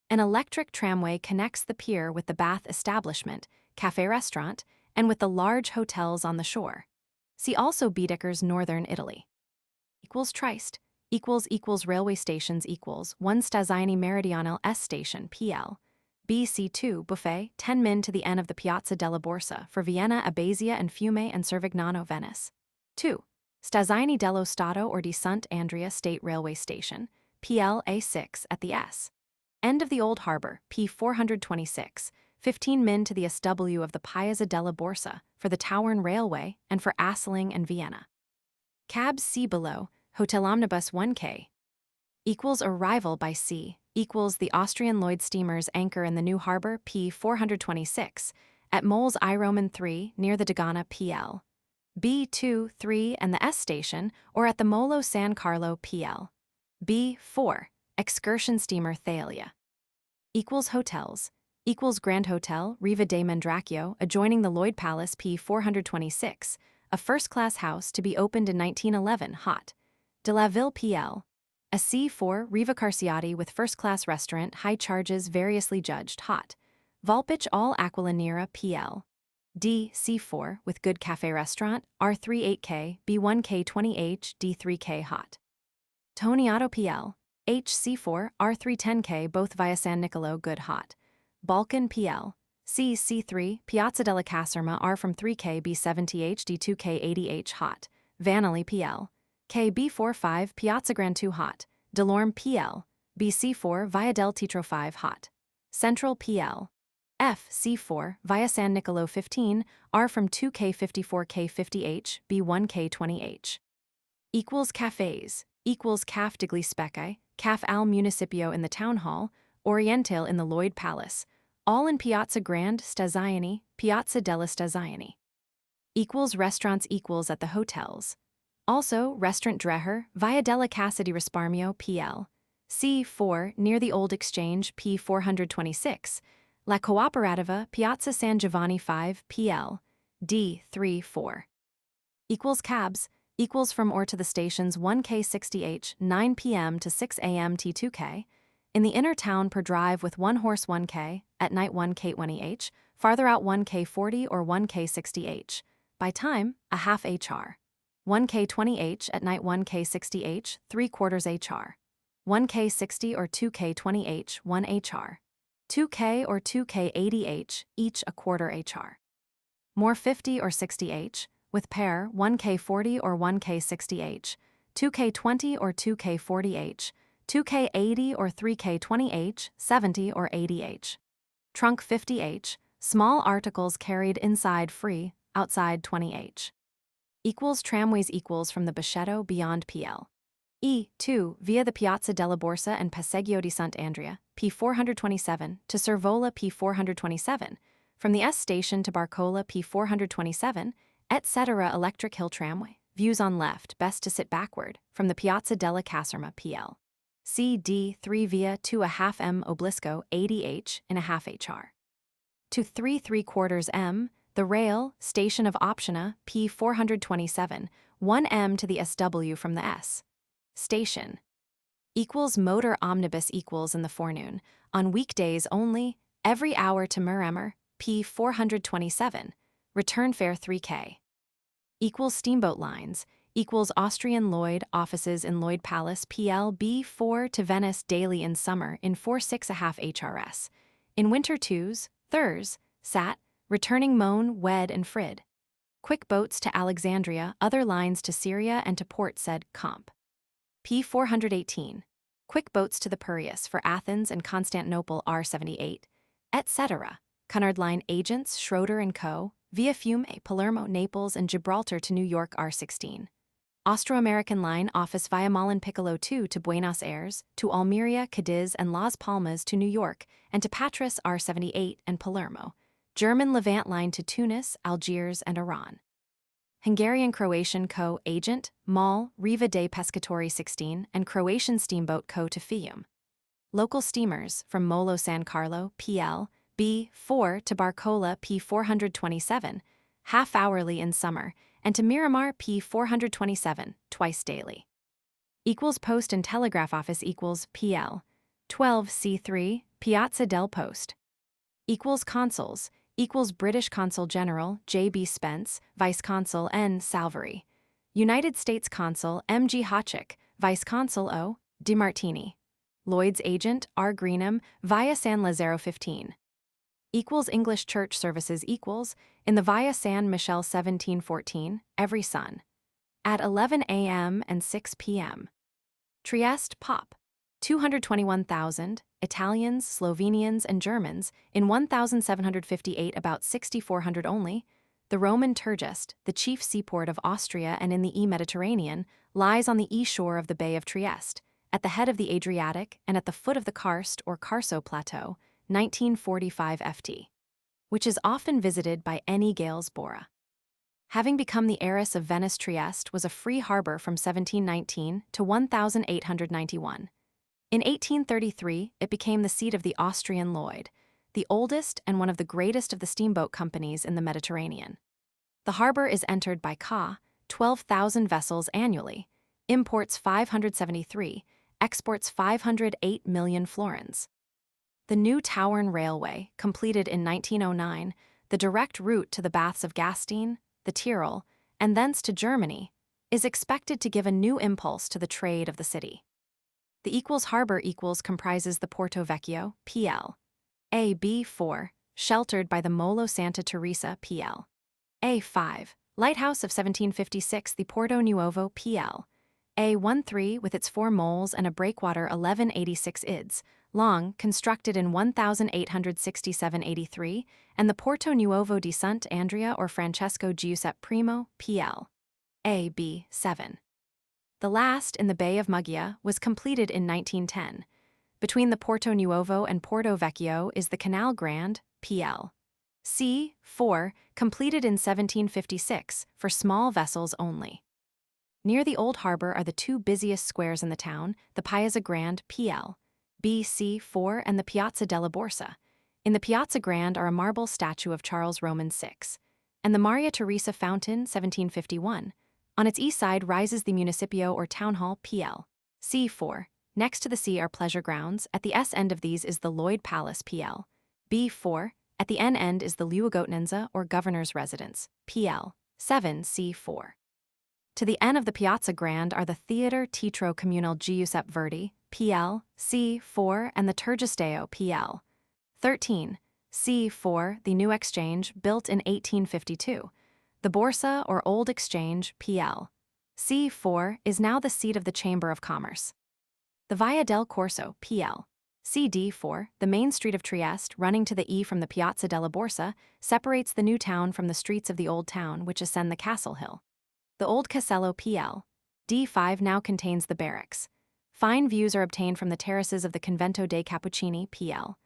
An electric tramway connects the pier with the bath establishment, cafe-restaurant, and with the large hotels on the shore. See also Baedeker's Northern Italy. Trieste, railway stations 1 Stazioni Meridionale S station PL. BC2 Buffet 10 min to the N of the Piazza della Borsa for Vienna, Abbazia and Fiume and Cervignano, Venice. 2. Stazioni dello Stato or di Sant'Andrea State Railway Station, PL A6 at the S. End of the Old Harbor, P 426, 15 min to the SW of the Piazza della Borsa for the Tauern Railway and for Asseling and Vienna. Cabs see below, Hotel Omnibus 1K. Arrival by sea, the Austrian Lloyd steamers anchor in the New Harbor, P 426, at Moles I Roman 3 near the Dogana PL. B2, 3 and the S station, or at the Molo San Carlo PL. B4, excursion steamer Thalia. Hotels. Grand Hotel, Riva de Mandracchio, adjoining the Lloyd Palace P 426, a first-class house to be opened in 1911, hot. De la Ville PL. A C4, Riva Carciati with first-class restaurant, high charges variously judged, hot. Volpich all Aquila Nera PL. D, C4, with good cafe restaurant, R3 8K, B1K 20H, D3K hot. Toniato PL. HC4, R3 10K, both via San Nicolo, good hot. Balkan PL. C3, Piazza della Caserma, R from 3K, B70H, D2K 80H hot. Vanali PL. KB45, Piazza Grand 2 hot. Delorme PL. BC4, Via del Tetro 5 hot. Central PL. FC4, Via San Nicolo 15, R from 2K 54K 50H, B1K 20H. Cafes. Caf degli Specchi, Caf al Municipio in the Town Hall, Orientale in the Lloyd Palace, all in Piazza Grand Stazioni, Piazza della Stazioni. Restaurants at the hotels. Also, Restaurant Dreher, Via della Casa di Risparmio PL. C4, near the Old Exchange, P 426. La Cooperativa, Piazza San Giovanni 5 PL. D34. Cabs. From or to the stations 1K60H, 9 p.m. to 6 a.m. T2K. In the inner town per drive with 1 horse 1K, at night 1K20H, farther out 1K40 or 1K60H. By time, a half HR. 1K20H at night 1K60H, 3/4 HR. 1K60 or 2K20H, 1 HR. 2K or 2K80H, each a quarter HR. More 50 or 60H, with pair 1K40 or 1K60H, 2K20 or 2K40H, 2K80 or 3K20H, 70 or 80H. Trunk 50H, small articles carried inside free, outside 20H. Tramways from the Buscetto beyond PL. E2 via the Piazza della Borsa and Passeggio di Sant'Andrea, P 427, to Servola P 427, from the S station to Barcola P427, etc. Electric Hill Tramway. Views on left, best to sit backward, from the Piazza della Caserma PL. CD 3 via 2.5 m oblisco 80h in a half HR. To 3¾ m, the rail, station of Optiona, P427, 1 m to the SW from the S. Station. Equals motor omnibus equals in the forenoon, on weekdays only, every hour to Muremmer, P427, return fare 3K. Equals steamboat lines, equals Austrian Lloyd offices in Lloyd Palace PL B4 to Venice daily in summer in 4.6½ HRS. In winter 2s, 3s, Sat, returning Moan, Wed and Frid. Quick boats to Alexandria, other lines to Syria and to Port said Comp. P418. Quick boats to the Piraeus for Athens and Constantinople R78, etc. Cunard Line agents Schroeder & Co., via Fiume, Palermo, Naples and Gibraltar to New York R16. Austro-American Line office via Malin Piccolo 2 to Buenos Aires, to Almeria, Cadiz and Las Palmas to New York, and to Patras R78 and Palermo. German Levant Line to Tunis, Algiers and Iran. Hungarian-Croatian Co. agent, Mal, Riva dei Pescatori 16 and Croatian Steamboat Co. to Fiume. Local steamers from Molo San Carlo, PL, B4 to Barcola P427, half-hourly in summer, and to Miramar P427, twice daily. Equals Post and Telegraph Office equals PL, 12C3, Piazza del Post. Equals Consuls, equals British Consul General J.B. Spence, Vice Consul N. Salvary. United States Consul M.G. Hotchick, Vice Consul O. DiMartini. Lloyd's Agent R. Greenham, via San Lazzaro 15. Equals English Church Services equals, in the via San Michele 1714, every Sun. At 11 a.m. and 6 p.m. Trieste Pop. 221,000, Italians, Slovenians, and Germans, in 1,758 about 6,400 only. The Roman Tergest, the chief seaport of Austria and in the E-Mediterranean, lies on the e-shore of the Bay of Trieste, at the head of the Adriatic and at the foot of the Karst or Carso Plateau, 1945 ft, which is often visited by any Gales Bora. Having become the heiress of Venice, Trieste was a free harbor from 1719 to 1891. In 1833, it became the seat of the Austrian Lloyd, the oldest and one of the greatest of the steamboat companies in the Mediterranean. The harbor is entered by ca. 12,000 vessels annually, imports 573, exports 508 million florins. The new Tauern Railway, completed in 1909, the direct route to the Baths of Gastein, the Tyrol, and thence to Germany, is expected to give a new impulse to the trade of the city. The equals harbor equals comprises the Porto Vecchio, PL. A.B.4, sheltered by the Molo Santa Teresa, PL. A.5, lighthouse of 1756, the Porto Nuovo, PL. A.13 with its 4 moles and a breakwater 1186 ids, long, constructed in 1867-83, and the Porto Nuovo di Sant'Andrea or Francesco Giuseppe Primo, PL. A.B.7. The last, in the Bay of Muggia, was completed in 1910. Between the Porto Nuovo and Porto Vecchio is the Canal Grande, PL. C.4, completed in 1756, for small vessels only. Near the old harbor are the 2 busiest squares in the town, the Piazza Grande, PL. BC4 and the Piazza della Borsa. In the Piazza Grande are a marble statue of Charles Roman VI, and the Maria Teresa Fountain, 1751. On its east side rises the Municipio or Town Hall, PL. C4. Next to the sea are pleasure grounds. At the S end of these is the Lloyd Palace, PL. B4. At the N end is the Luogotenenza or Governor's Residence, PL. 7C4. To the N of the Piazza Grande are the Theatre Teatro Comunale Giuseppe Verdi, PL. C4, and the Tergesteo, PL. 13. C4, the new exchange, built in 1852. The Borsa or Old Exchange, PL. C4, is now the seat of the Chamber of Commerce. The Via del Corso, PL. CD4, the main street of Trieste, running to the E from the Piazza della Borsa, separates the new town from the streets of the old town which ascend the castle hill. The old Casello, PL. D5 now contains the barracks. Fine views are obtained from the terraces of the Convento dei Cappuccini, PL.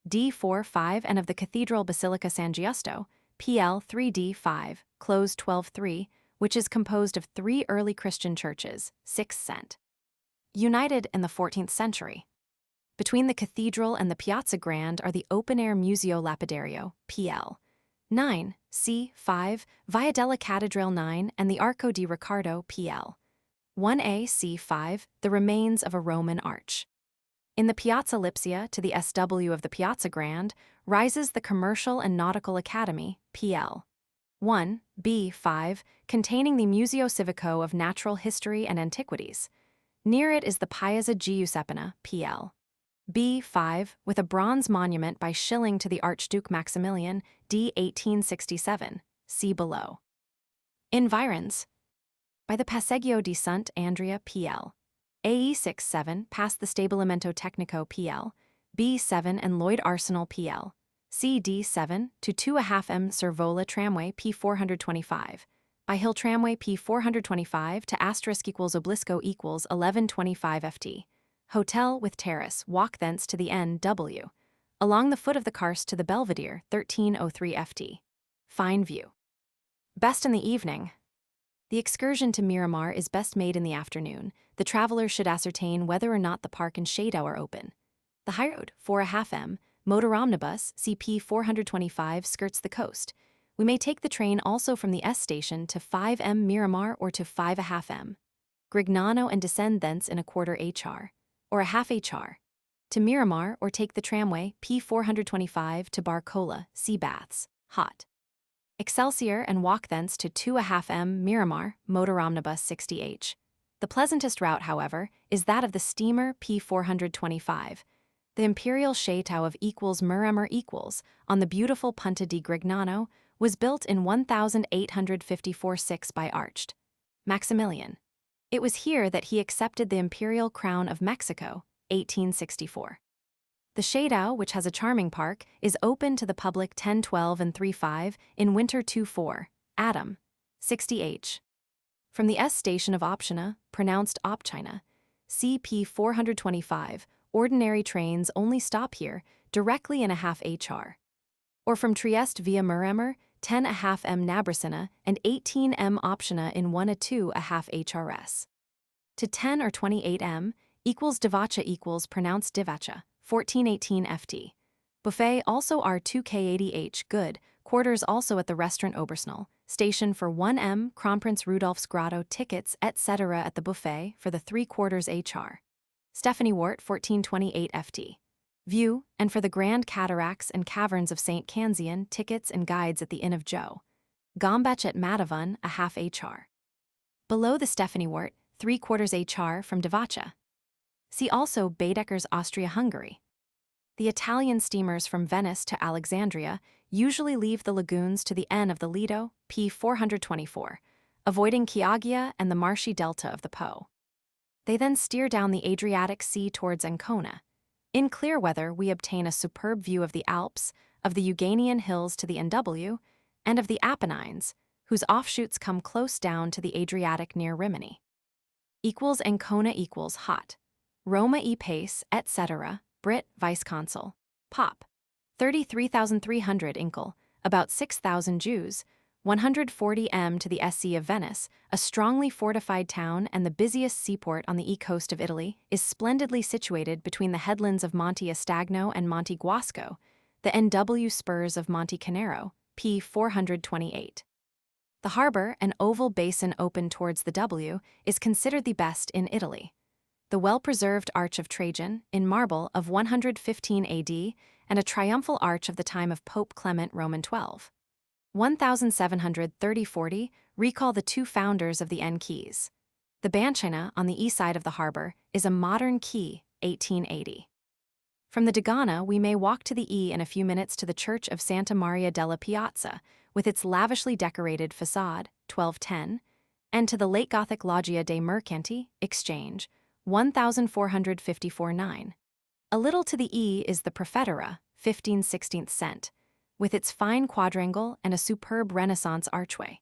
D4-5 and of the Cathedral Basilica San Giusto, PL 3D5, close 12-3, which is composed of 3 early Christian churches, 6th cent. United in the 14th century. Between the cathedral and the Piazza Grande are the open-air Museo Lapidario, PL 9, C5, Via della Cattedrale 9, and the Arco di Riccardo, PL 1A C5, the remains of a Roman arch. In the Piazza Lipsia to the SW of the Piazza Grande rises the Commercial and Nautical Academy, PL 1, B5, containing the Museo Civico of Natural History and Antiquities. Near it is the Piazza Giuseppina, PL B5, with a bronze monument by Schilling to the Archduke Maximilian, D 1867, see below. Environs. By the Passeggio di Sant'Andrea, PL AE 67, past the Stabilimento Tecnico, PL B7 and Lloyd Arsenal, PL CD7 to 2.5 m Servola Tramway P425. By Hill Tramway P425 to *=Oblisco equals 1125 ft. Hotel with terrace, walk thence to the NW. Along the foot of the Karst to the Belvedere, 1303 ft. Fine view. Best in the evening. The excursion to Miramar is best made in the afternoon. The traveler should ascertain whether or not the park and shade are open. The high road, 4.5 m, motor omnibus, CP 425, skirts the coast. We may take the train also from the S station to 5 m Miramar or to 5.5 m Grignano and descend thence in a quarter HR, or a half HR, to Miramar, or take the tramway P425 to Barcola, sea baths, hot. Excelsior and walk thence to 2.5 m Miramar, motor omnibus 60H. The pleasantest route, however, is that of the steamer P425. The imperial chateau of Miramar on the beautiful Punta di Grignano was built in 1854-6 by Arched Maximilian. It was here that he accepted the imperial crown of Mexico, 1864. The chateau, which has a charming park, is open to the public 10-12 and 3-5, in winter 2-4, Adam, 60H. From the S station of Opchina, pronounced Opchina, CP 425, ordinary trains only stop here, directly in a half HR. Or from Trieste via Muremmer, 10.5 m Nabracina and 18 m Opchina in 1-2.5 HRS. To 10 or 28 m equals Divacha equals pronounced Divacha, 1418 FT. Buffet also are 2K80H good, quarters also at the restaurant Obersnell, station for 1 m Kronprinz Rudolf's Grotto tickets etc. at the buffet for the 3/4 HR. Stephanie Wart 1428 FT. View, and for the Grand Cataracts and Caverns of St. Canzian, tickets and guides at the Inn of Joe. Gombech at Madavun, a half HR. Below the Stephanie Wart, 3/4 HR from Divacha. See also Baedeker's Austria-Hungary. The Italian steamers from Venice to Alexandria usually leave the lagoons to the N of the Lido, P424, avoiding Chioggia and the marshy delta of the Po. They then steer down the Adriatic Sea towards Ancona. In clear weather, we obtain a superb view of the Alps, of the Euganean hills to the NW, and of the Apennines, whose offshoots come close down to the Adriatic near Rimini. Ancona equals hot. Roma e pace, etc., Brit, vice consul. Pop. 33,300 Inkel, about 6,000 Jews, 140 m to the SC of Venice, a strongly fortified town and the busiest seaport on the coast of Italy, is splendidly situated between the headlands of Monte Estagno and Monte Guasco, the NW spurs of Monte Canero, P 428. The harbor, an oval basin open towards the W, is considered the best in Italy. The well-preserved Arch of Trajan, in marble, of 115 AD, and a triumphal arch of the time of Pope Clement Roman XII. 1730-40 recall the two founders of the N Keys. The Banchina, on the east side of the harbor, is a modern quay, 1880. From the Dogana, we may walk to the E in a few minutes to the Church of Santa Maria della Piazza, with its lavishly decorated façade, 1210, and to the late Gothic Loggia dei Mercanti, Exchange, 1454-9. A little to the E is the Prefettura, 15/16 cent, with its fine quadrangle and a superb Renaissance archway.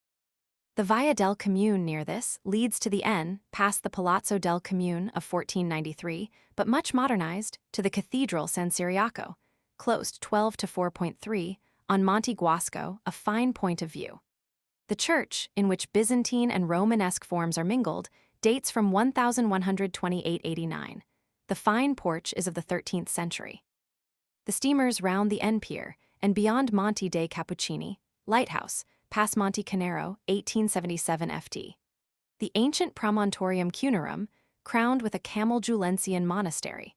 The Via del Comune near this leads to the N, past the Palazzo del Comune of 1493, but much modernized, to the Cathedral San Ciriaco, closed 12 to 4.3, on Monte Guasco, a fine point of view. The church, in which Byzantine and Romanesque forms are mingled, dates from 1128–89. The fine porch is of the 13th century. The steamers round the end pier, and beyond Monte dei Cappuccini, lighthouse, past Monte Canero, 1877 FT. The ancient Promontorium Cunerum, crowned with a Camel-Julensian monastery.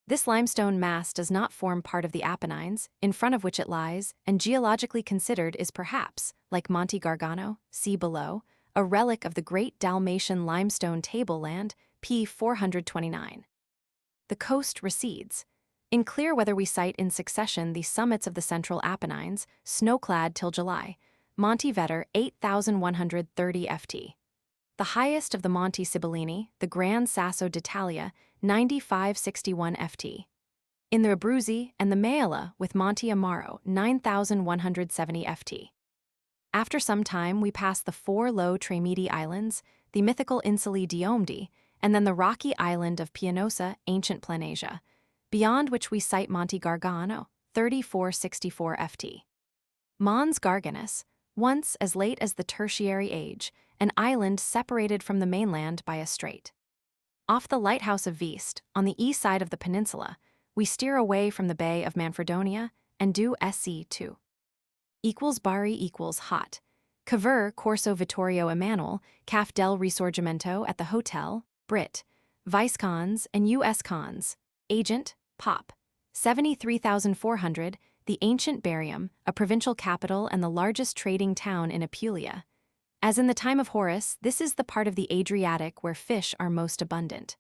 This limestone mass does not form part of the Apennines, in front of which it lies, and geologically considered is perhaps, like Monte Gargano, see below, a relic of the great Dalmatian limestone tableland, p. 429. The coast recedes. In clear weather we sight in succession the summits of the central Apennines, snow-clad till July, Monte Vetter 8,130 ft. The highest of the Monte Sibillini, the Gran Sasso d'Italia, 9561 ft. In the Abruzzi and the Maeola with Monte Amaro, 9170 ft. After some time we pass the four low Tremiti Islands, the mythical Insulae Diomedi, and then the rocky island of Pianosa, ancient Planasia, beyond which we sight Monte Gargano, 3464 ft. Mons Garganus, once as late as the Tertiary Age, an island separated from the mainland by a strait. Off the lighthouse of Viste, on the east side of the peninsula, we steer away from the Bay of Manfredonia and do SC2. Bari equals hot. Caver Corso Vittorio Emanuele, Caf del Risorgimento at the Hotel, Brit, Vice Cons and US Cons, Agent, Pop, 73,400, the ancient Barium, a provincial capital and the largest trading town in Apulia. As in the time of Horace, this is the part of the Adriatic where fish are most abundant.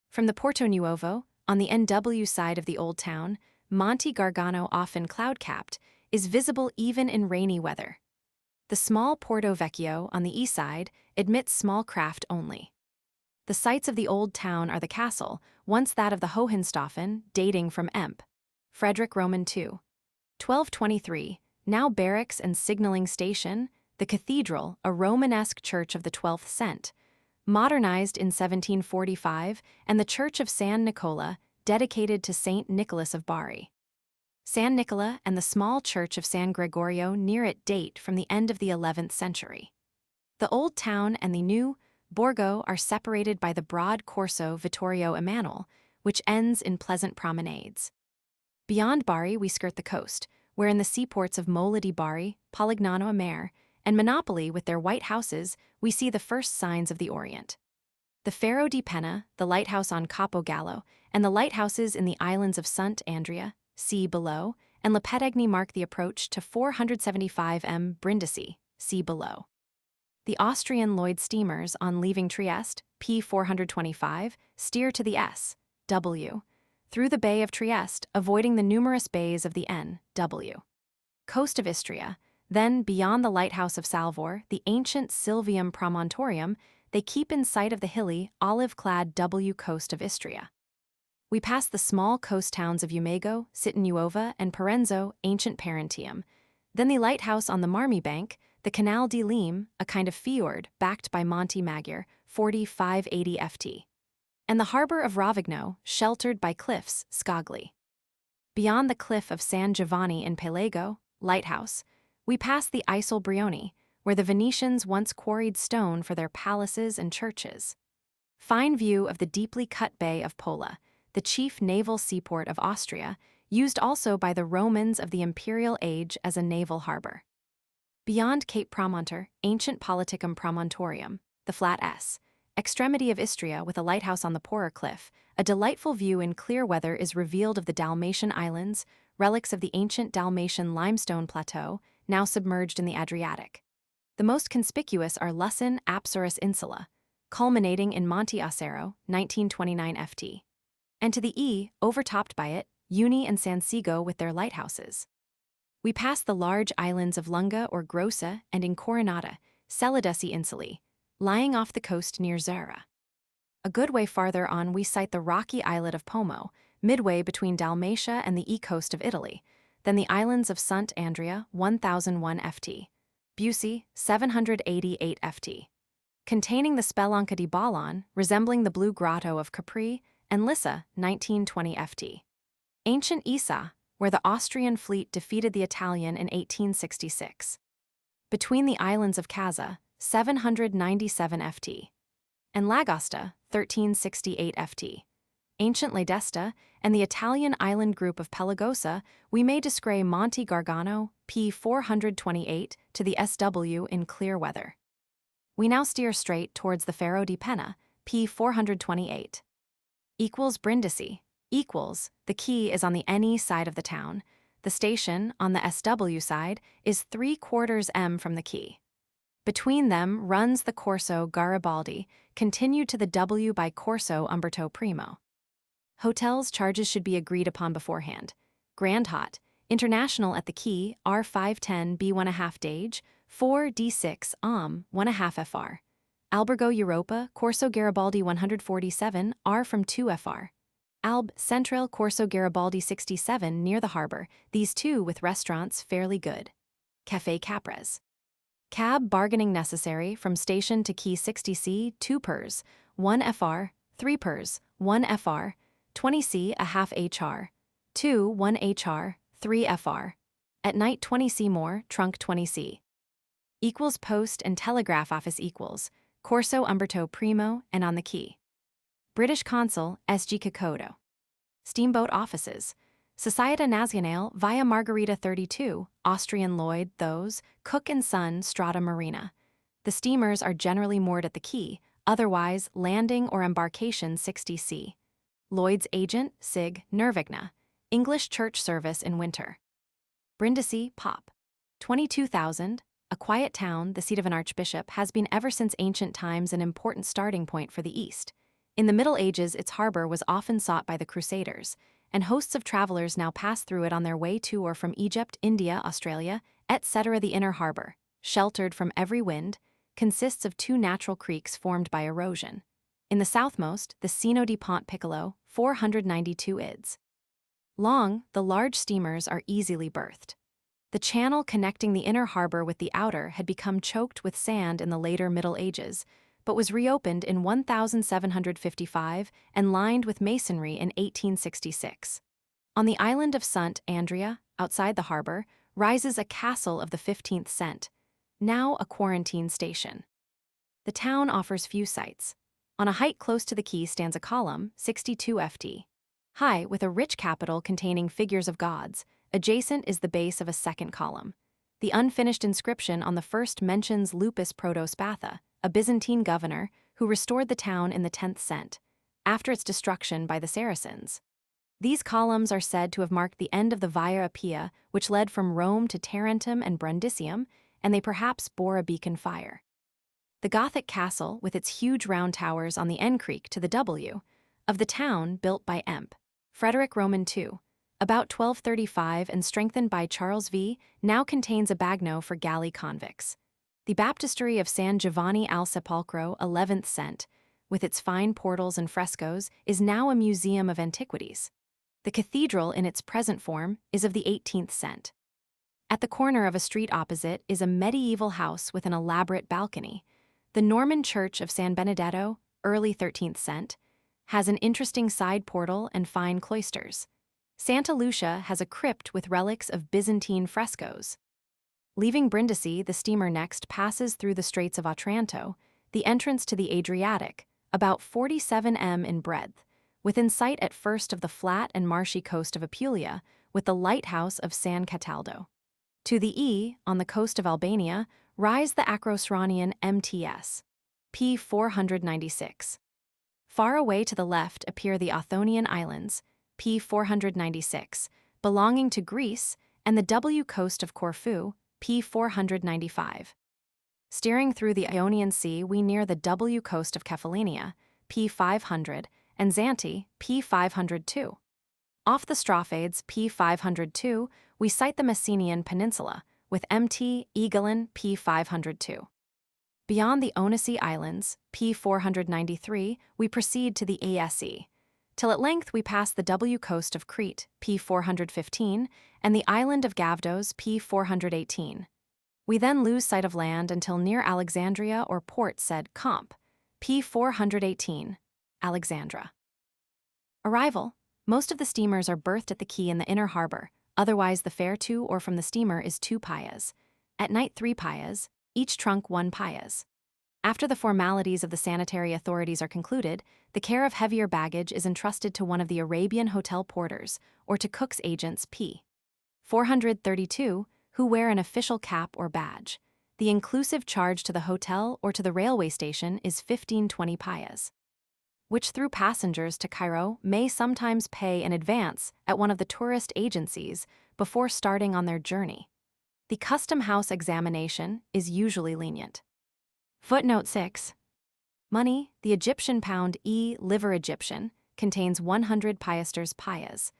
From the Porto Nuovo, on the NW side of the old town, Monte Gargano, often cloud-capped, is visible even in rainy weather. The small Porto Vecchio on the east side admits small craft only. The sites of the old town are the castle, once that of the Hohenstaufen, dating from Emp. Frederick Roman II. 1223, now barracks and signaling station, the cathedral, a Romanesque church of the 12th cent, modernized in 1745, and the church of San Nicola, dedicated to Saint Nicholas of Bari. San Nicola and the small church of San Gregorio near it date from the end of the 11th century. The old town and the new Borgo are separated by the broad Corso Vittorio Emanuele, which ends in pleasant promenades. Beyond Bari we skirt the coast, where in the seaports of Mola di Bari, Polignano a Mare, and Monopoli with their white houses, we see the first signs of the Orient. The Faro di Penna, the lighthouse on Capo Gallo, and the lighthouses in the islands of Sant Andrea, see below, and Lepedagni mark the approach to 475 m Brindisi, see below. The Austrian Lloyd steamers on leaving Trieste, P 425, steer to the S, W, through the Bay of Trieste, avoiding the numerous bays of the N, W. Coast of Istria, then beyond the lighthouse of Salvor, the ancient Silvium Promontorium, they keep in sight of the hilly, olive-clad W coast of Istria. We pass the small coast towns of Umego, Sittinuova, and Parenzo, ancient Parentium, then the lighthouse on the Marmi bank, the Canal di Lim, a kind of fjord backed by Monte Maggiore, 4580 ft, and the harbor of Rovigno, sheltered by cliffs, Scogli. Beyond the cliff of San Giovanni in Pelego, lighthouse, we pass the Isole Brioni, where the Venetians once quarried stone for their palaces and churches. Fine view of the deeply cut Bay of Pola, the chief naval seaport of Austria, used also by the Romans of the imperial age as a naval harbor. Beyond Cape Promontor, ancient Politicum Promontorium, the flat S, extremity of Istria with a lighthouse on the Poorer Cliff, a delightful view in clear weather is revealed of the Dalmatian Islands, relics of the ancient Dalmatian limestone plateau, now submerged in the Adriatic. The most conspicuous are Lussan Apsaris Insula, culminating in Monte Acero, 1929 ft. And to the E, overtopped by it, Uni and San Sigo with their lighthouses. We pass the large islands of Lunga or Grossa and in Coronata, Celadesi Insulae, lying off the coast near Zara. A good way farther on we sight the rocky islet of Como, midway between Dalmatia and the e-coast of Italy, then the islands of Sant Andrea, 1001 ft, Busi, 788 ft, containing the Spelonca di Ballon, resembling the Blue Grotto of Capri, and Lissa, 1920 ft. Ancient Isa, where the Austrian fleet defeated the Italian in 1866. Between the islands of Casa, 797 ft, and Lagosta, 1368 ft, ancient Ledesta, and the Italian island group of Pelagosa, we may descry Monte Gargano, p. 428, to the SW in clear weather. We now steer straight towards the Faro di Pena, p. 428. Equals Brindisi. Equals, the quay is on the NE side of the town. The station, on the SW side, is 3/4 m from the quay. Between them runs the Corso Garibaldi, continued to the W by Corso Umberto Primo. Hotels charges should be agreed upon beforehand. Grand Hot, International at the quay, R510 B1.5 Dage, 4D6 1.5 FR. Albergo Europa, Corso Garibaldi 147, R from 2 FR. Alb Central Corso Garibaldi 67 near the harbor, these two with restaurants fairly good. Café Capres. Cab bargaining necessary from station to quay 60C, 2 pers, 1 FR, 3 pers, 1 FR, 20C a half HR, 2 1 HR, 3 FR. At night 20C more, trunk 20C. Equals post and telegraph office equals, Corso Umberto Primo and on the quay. British Consul, SG Kokoto. Steamboat offices. Società Nazionale via Margherita 32, Austrian Lloyd, those, Cook & Son, Strada Marina. The steamers are generally moored at the quay, otherwise landing or embarkation 60C. Lloyd's agent, Sig, Nervigna. English church service in winter. Brindisi, Pop. 22,000, a quiet town, the seat of an archbishop, has been ever since ancient times an important starting point for the East. In the Middle Ages, its harbor was often sought by the Crusaders, and hosts of travelers now pass through it on their way to or from Egypt, India, Australia, etc. The inner harbor, sheltered from every wind, consists of 2 natural creeks formed by erosion. In the southmost, the Sino di Pont Piccolo, 492 ids. Long, the large steamers are easily berthed. The channel connecting the inner harbor with the outer had become choked with sand in the later Middle Ages, but was reopened in 1755 and lined with masonry in 1866. On the island of St. Andrea, outside the harbor, rises a castle of the 15th cent, now a quarantine station. The town offers few sights. On a height close to the quay stands a column, 62 ft. high, with a rich capital containing figures of gods. Adjacent is the base of a second column. The unfinished inscription on the first mentions Lupus Protospatha, a Byzantine governor who restored the town in the 10th cent, after its destruction by the Saracens. These columns are said to have marked the end of the Via Appia, which led from Rome to Tarentum and Brundisium, and they perhaps bore a beacon fire. The Gothic castle, with its huge round towers on the N Creek to the W, of the town built by Emp. Frederick Roman II, about 1235 and strengthened by Charles V, now contains a bagno for galley convicts. The baptistery of San Giovanni al Sepolcro, 11th cent, with its fine portals and frescoes, is now a museum of antiquities. The cathedral in its present form is of the 18th cent. At the corner of a street opposite is a medieval house with an elaborate balcony. The Norman church of San Benedetto, early 13th cent, has an interesting side portal and fine cloisters. Santa Lucia has a crypt with relics of Byzantine frescoes. Leaving Brindisi, the steamer next passes through the Straits of Otranto, the entrance to the Adriatic, about 47 m in breadth, within sight at first of the flat and marshy coast of Apulia, with the lighthouse of San Cataldo. To the E, on the coast of Albania, rise the Acrosranian MTS, p. 496. Far away to the left appear the Othonian Islands, p. 496, belonging to Greece, and the W coast of Corfu, p. 495. Steering through the Ionian Sea, we near the W coast of Cephallenia, p. 500, and Zante, p. 502. Off the Strophades, p. 502, we sight the Messenian Peninsula, with Mt. Egalon, p. 502. Beyond the Onissi Islands, p. 493, we proceed to the ASE, till at length we pass the W coast of Crete, p. 415, and the island of Gavdos, p. 418. We then lose sight of land until near Alexandria or port said Comp, p. 418, Alexandra. Arrival. Most of the steamers are berthed at the quay in the inner harbor, Otherwise, the fare to or from the steamer is 2 payas. At night, 3 payas, each trunk 1 payas. After the formalities of the sanitary authorities are concluded, the care of heavier baggage is entrusted to one of the Arabian hotel porters or to cook's agents p. 432, who wear an official cap or badge. The inclusive charge to the hotel or to the railway station is 15-20 payas, which through passengers to Cairo may sometimes pay in advance at one of the tourist agencies before starting on their journey. The custom house examination is usually lenient. Footnote 6. Money, the Egyptian pound liver Egyptian, contains 100 piasters payas,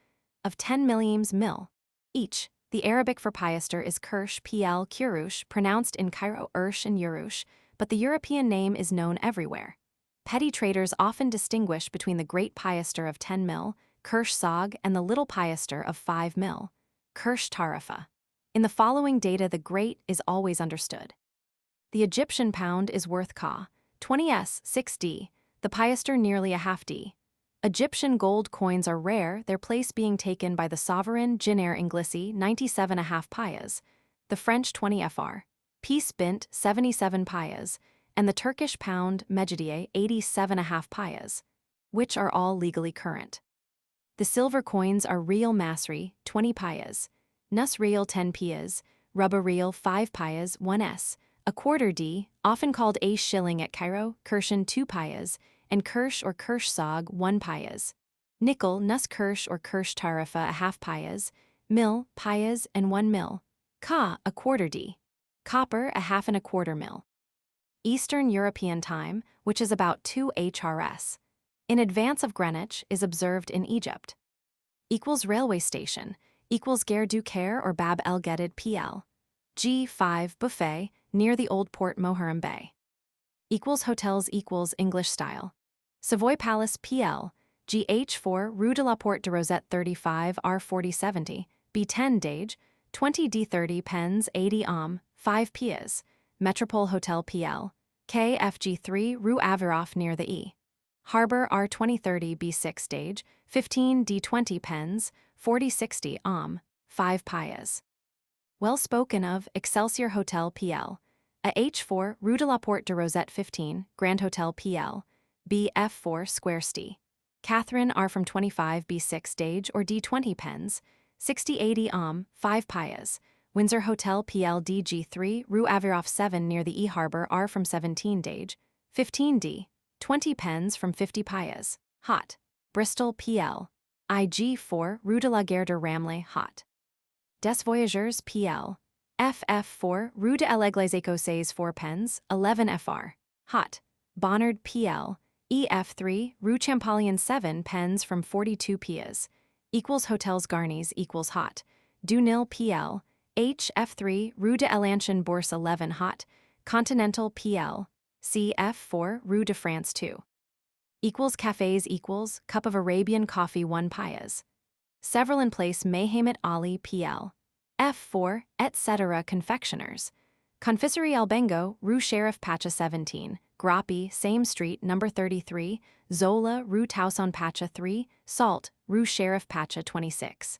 of 10 millimes mil, each. The Arabic for piaster is kirsh kurush, pronounced in Cairo ursh and yurush, but the European name is known everywhere. Petty traders often distinguish between the great piaster of 10 mil, kirsh sag, and the little piaster of 5 mil, kirsh tarifa. In the following data, the great is always understood. The Egyptian pound is worth ka, 20s, 6d, the piaster nearly a half d. Egyptian gold coins are rare, their place being taken by the sovereign Dinair Inglisi 97.5 payas, the French 20 fr, piece bint 77 payas, and the Turkish pound mecidiye 87.5 payas, which are all legally current. The silver coins are real Masri 20 payas, Nus real 10 piyas, Rubba real 5 payas 1s, a quarter d, often called a shilling at Cairo, Kirshen 2 payas, and kirsh or kirsh sag 1 payas. Nickel, nus kirsh or kirsh tarifa a half payas, mil, payas and 1 mil. Ka, a quarter d. Copper, a half and a quarter mil. Eastern European time, which is about 2 HRS. In advance of Greenwich, is observed in Egypt. Equals railway station, equals Gare du Caire or Bab el Gedid PL. G5 buffet, near the old port Moharram Bay. Equals hotels equals English style. Savoy Palace PL, GH4 Rue de la Porte de Rosette 35 R4070, B10 Dage, 20 D30 Pens 80 5 Pias, Metropole Hotel PL, KFG3 Rue Aviroff near the E. Harbor R2030 B6 Dage, 15 D20 Pens, 4060 5 Pias. Well spoken of, Excelsior Hotel PL, a H4 Rue de la Porte de Rosette 15, Grand Hotel PL, BF4 Square St. Catherine R from 25 B6 Dage or D20 Pens, 6080 5 Payas, Windsor Hotel PL DG3 Rue Aviroff 7 near the E Harbor R from 17 Dage, 15D, 20 Pens from 50 Payas, Hot, Bristol PL, IG4 Rue de la Gare de Ramley Hot. Des Voyageurs PL, FF4 Rue de l'Église Écossaise 4 Pens, 11 FR, Hot, Bonnard PL, EF3 Rue Champollion 7 Pens from 42 Pias, equals Hotels Garnies equals Hot, Dunil PL, HF3 Rue de l'Ancien Bourse 11 Hot, Continental PL, CF4 Rue de France 2. Equals Cafés equals Cup of Arabian Coffee 1 Payas. Several in place Mayhamet Ali PL, F4, etc. Confectioners. Confiserie Albengo, Rue Sheriff Pacha 17, Grappi, same street, number 33, Zola, Rue Tausson Pacha 3, Salt, Rue Sheriff Pacha 26.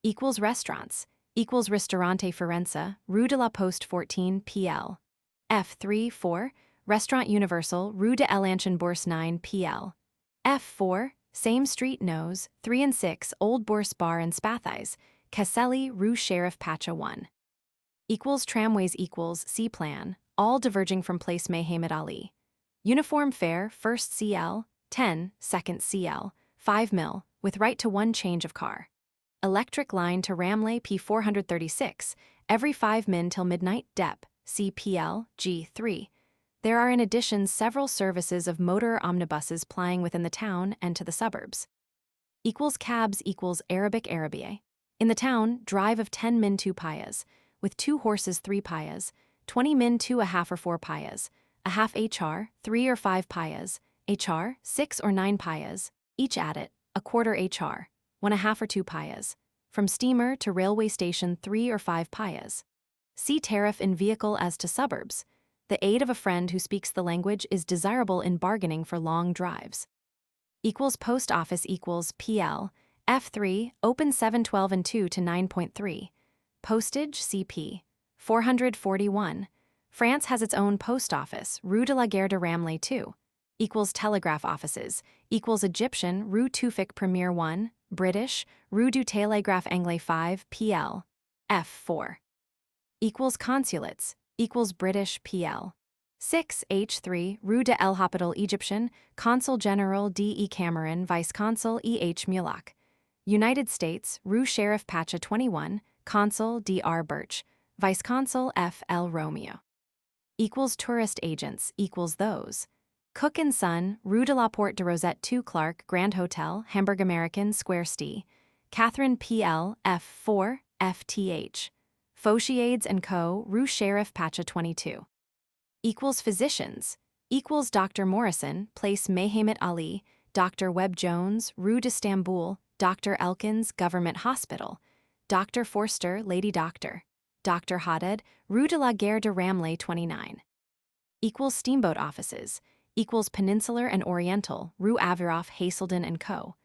Equals restaurants, equals Ristorante Firenze, Rue de la Poste 14 PL. F3, 4, Restaurant Universal, Rue de l'Ancien Bourse 9 PL. F4, same street nose, 3 and 6, Old Bourse Bar and Spathis, Caselli, Rue Sheriff Pacha 1. Equals tramways equals C-plan, all diverging from Place Mayhamet Ali. Uniform fare, first CL, 10, second CL, 5 mil, with right to 1 change of car. Electric line to Ramley P436, every 5 min till midnight, Dep, CPL, G3. There are in addition several services of motor omnibuses plying within the town and to the suburbs. Equals cabs equals Arabic Arabiye. In the town, drive of 10 min 2 payas, with 2 horses 3 payas, 20 min 2 a half or 4 payas, a half HR, 3 or 5 payas, HR, 6 or 9 payas, each at it, a quarter HR, 1 a half or 2 payas. From steamer to railway station 3 or 5 payas. See tariff in vehicle as to suburbs. The aid of a friend who speaks the language is desirable in bargaining for long drives. Equals post office equals PL, F3, open 712 and 2 to 9.3. Postage, CP. 441. France has its own post office, Rue de la Gare de Ramley 2. Equals telegraph offices, equals Egyptian, Rue Tufik Premier 1, British, Rue du Télégraphe Anglais 5, PL. F4. Equals consulates, equals British, PL. 6 H3, Rue de El Hospital Egyptian, Consul General D. E. Cameron, Vice Consul E. H. Mulak. United States, Rue Sheriff Pacha 21, Consul D. R. Birch, Vice Consul F. L. Romeo. Equals tourist agents, equals those. Cook & Son, Rue de la Porte de Rosette 2 Clark, Grand Hotel, Hamburg American, Square St. Catherine P.L. F4, FTH. Fauchiades & Co., Rue Sheriff Pacha 22. Equals physicians, equals Dr. Morrison, Place Mehemet Ali, Dr. Webb Jones, Rue d'Istanbul, Dr. Elkins, Government Hospital, Dr. Forster, Lady Doctor, Dr. Haddad, Rue de la Gare de Ramley 29. Equals steamboat offices, equals Peninsular and Oriental, Rue Aviroff, Hazelden & Co.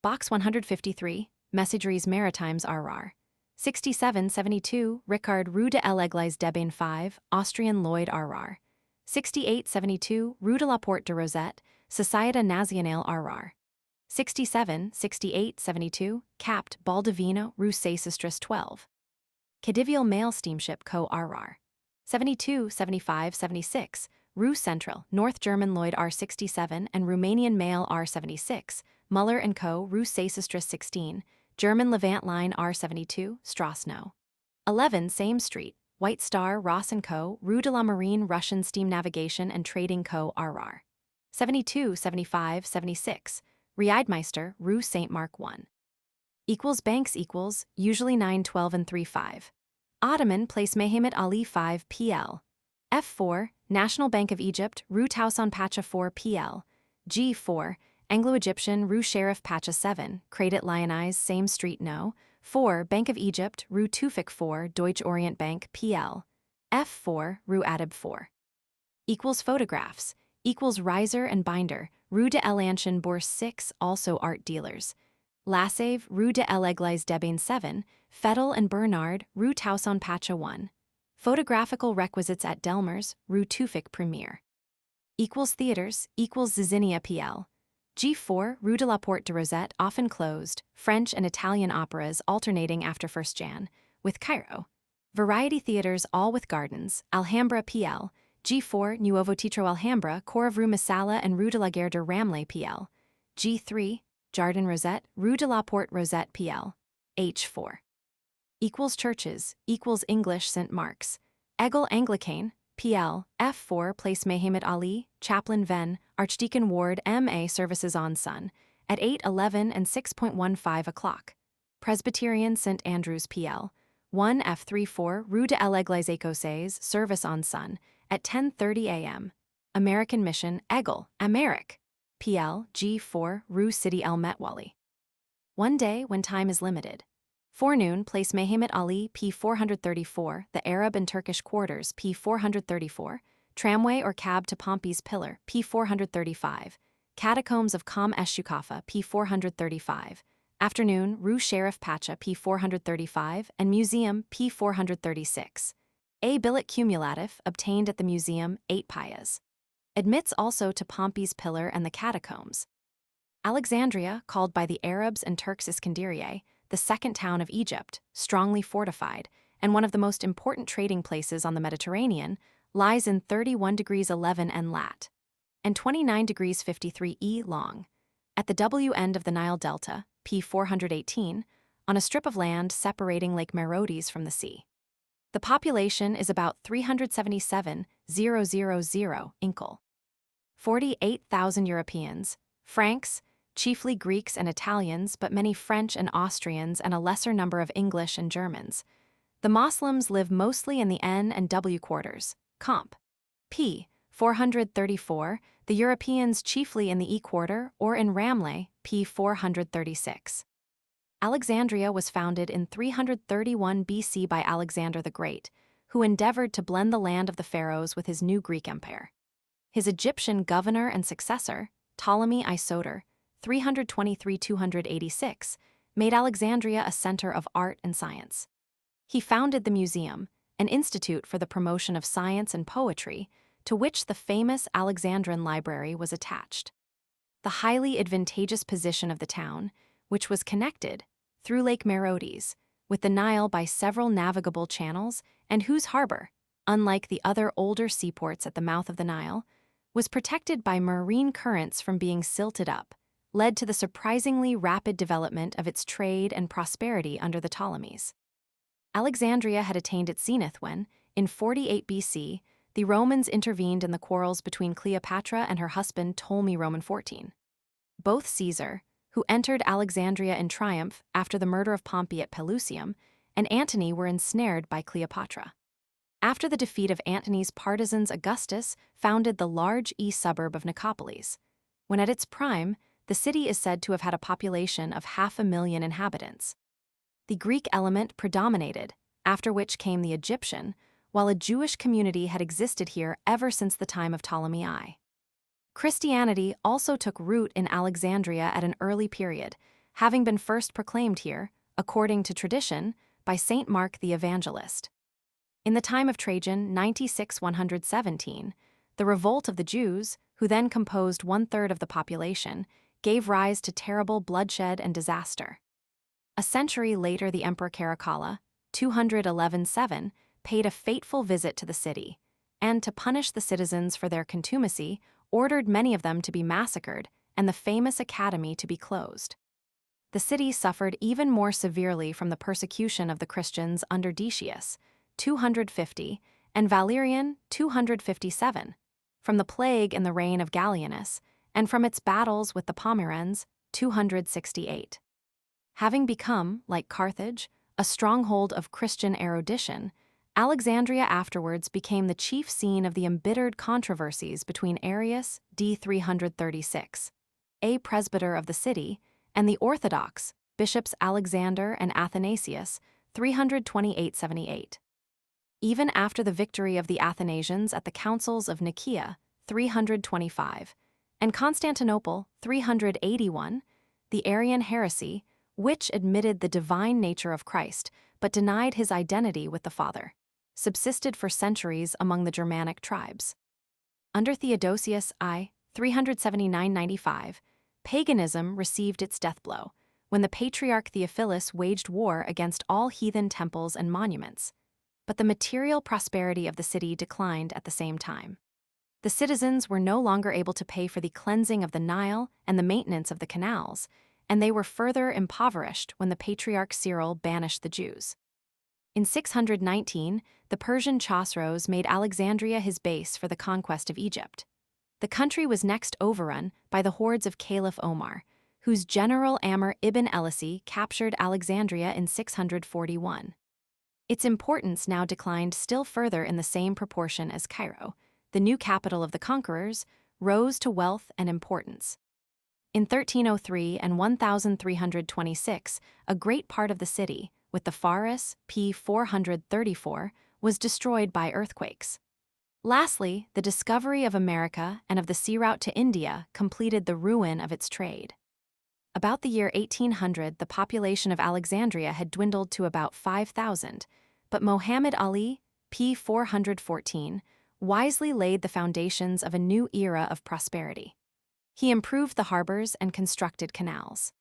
Box 153, Messageries Maritimes RR. 6772, Ricard, Rue de l'Église d'Ebain 5, Austrian Lloyd RR. 6872, Rue de la Porte de Rosette, Société Nationale RR. 6872, Capt. Baldovino, Rue Seyssestris 12. Khedivial Mail Steamship Co. RR. 76, Rue Central, North German Lloyd R67 and Romanian Mail R76, Muller & Co. Rue Seyssestris 16, German Levant Line R72, Strasno. 11 Same Street, White Star Ross & Co., Rue de la Marine Russian Steam Navigation and Trading Co. RR. 72, 75, 76, Riedmeister, Rue St. Mark 1. Equals banks equals, usually 9, 12 and 3, 5. Ottoman Place Mehemet Ali 5 PL. F4, National Bank of Egypt, Rue Tauson Pacha 4 PL. G4, Anglo-Egyptian, Rue Sheriff Pacha 7, Credit Lyonnais, same street no. 4, Bank of Egypt, Rue Tufik 4, Deutsche Orient Bank, PL. F4, Rue Adab 4. Equals photographs, equals riser and binder, Rue de l'Ancien Bourse 6, also art dealers. Lassave, Rue de l'Église d'Ebain 7, Fettel and Bernard, Rue Tauson Pacha 1. Photographical requisites at Delmers, Rue Tufik Premier. Equals theaters, equals Zizinia PL. G4, Rue de la Porte de Rosette, often closed, French and Italian operas alternating after 1 Jan, with Cairo. Variety theaters all with gardens, Alhambra PL. G4, Nuovo Teatro Alhambra, core of Rue Masala and Rue de la Gare de Ramley PL. G3, Jardin Rosette, Rue de la Porte Rosette PL. H4. Equals churches, equals English St. Mark's. Egel Anglican, PL, F4 Place Mehemet Ali, Chaplain Venn, Archdeacon Ward MA Services on Sun, at 8:11 and 6.15 o'clock. Presbyterian St. Andrews PL, 1 F34 Rue de l'Église Écossaise Service on Sun, at 10:30 a.m. American Mission Egel, Amérique, PL, G4 Rue City El Metwali. One day when time is limited. Forenoon, Place Mehemet Ali, P434, the Arab and Turkish quarters, P434, tramway or cab to Pompey's Pillar, P435, catacombs of Qam Eshukafa, P435, afternoon, Rue Sheriff Pacha, P435, and museum, P436. A billet cumulative, obtained at the museum, 8 payas. Admits also to Pompey's Pillar and the catacombs. Alexandria, called by the Arabs and Turks Iskandariye, the second town of Egypt, strongly fortified, and one of the most important trading places on the Mediterranean, lies in 31 degrees 11 N lat. and 29 degrees 53 E long, at the W end of the Nile Delta, P418, on a strip of land separating Lake Merodes from the sea. The population is about 377,000 Inkle. 48,000 Europeans, Franks, chiefly Greeks and Italians, but many French and Austrians and a lesser number of English and Germans. The Moslems live mostly in the N and W quarters, Comp. P. 434, the Europeans chiefly in the E quarter or in Ramleh, P. 436. Alexandria was founded in 331 BC by Alexander the Great, who endeavored to blend the land of the pharaohs with his new Greek empire. His Egyptian governor and successor, Ptolemy Isoter, 323–286, made Alexandria a center of art and science. He founded the museum, an institute for the promotion of science and poetry, to which the famous Alexandrian Library was attached. The highly advantageous position of the town, which was connected, through Lake Merodes, with the Nile by several navigable channels, and whose harbor, unlike the other older seaports at the mouth of the Nile, was protected by marine currents from being silted up, led to the surprisingly rapid development of its trade and prosperity under the Ptolemies. Alexandria had attained its zenith when, in 48 BC, the Romans intervened in the quarrels between Cleopatra and her husband Ptolemy XIV. Both Caesar, who entered Alexandria in triumph after the murder of Pompey at Pelusium, and Antony were ensnared by Cleopatra. After the defeat of Antony's partisans, Augustus founded the large east suburb of Nicopolis. When at its prime, the city is said to have had a population of 500,000 inhabitants. The Greek element predominated, after which came the Egyptian, while a Jewish community had existed here ever since the time of Ptolemy I. Christianity also took root in Alexandria at an early period, having been first proclaimed here, according to tradition, by Saint Mark the Evangelist. In the time of Trajan, 96–117, the revolt of the Jews, who then composed 1/3 of the population, gave rise to terrible bloodshed and disaster. A century later, the Emperor Caracalla, 211–7, paid a fateful visit to the city, and to punish the citizens for their contumacy, ordered many of them to be massacred and the famous academy to be closed. The city suffered even more severely from the persecution of the Christians under Decius, 250, and Valerian, 257, from the plague in the reign of Gallienus, and from its battles with the Pomerans, 268. Having become, like Carthage, a stronghold of Christian erudition, Alexandria afterwards became the chief scene of the embittered controversies between Arius, d. 336, a presbyter of the city, and the Orthodox, bishops Alexander and Athanasius, 328–78. Even after the victory of the Athanasians at the councils of Nicaea, 325, and Constantinople, 381, the Arian heresy, which admitted the divine nature of Christ but denied his identity with the Father, subsisted for centuries among the Germanic tribes. Under Theodosius I, 379–95, paganism received its deathblow when the Patriarch Theophilus waged war against all heathen temples and monuments, but the material prosperity of the city declined at the same time. The citizens were no longer able to pay for the cleansing of the Nile and the maintenance of the canals, and they were further impoverished when the Patriarch Cyril banished the Jews. In 619, the Persian Chosroes made Alexandria his base for the conquest of Egypt. The country was next overrun by the hordes of Caliph Omar, whose general Amr ibn Elisi captured Alexandria in 641. Its importance now declined still further in the same proportion as Cairo, the new capital of the conquerors, rose to wealth and importance. In 1303 and 1326, a great part of the city, with the Pharos, p. 434, was destroyed by earthquakes. Lastly, the discovery of America and of the sea route to India completed the ruin of its trade. About the year 1800, the population of Alexandria had dwindled to about 5,000, but Muhammad Ali, p. 414, wisely laid the foundations of a new era of prosperity. He improved the harbors and constructed canals.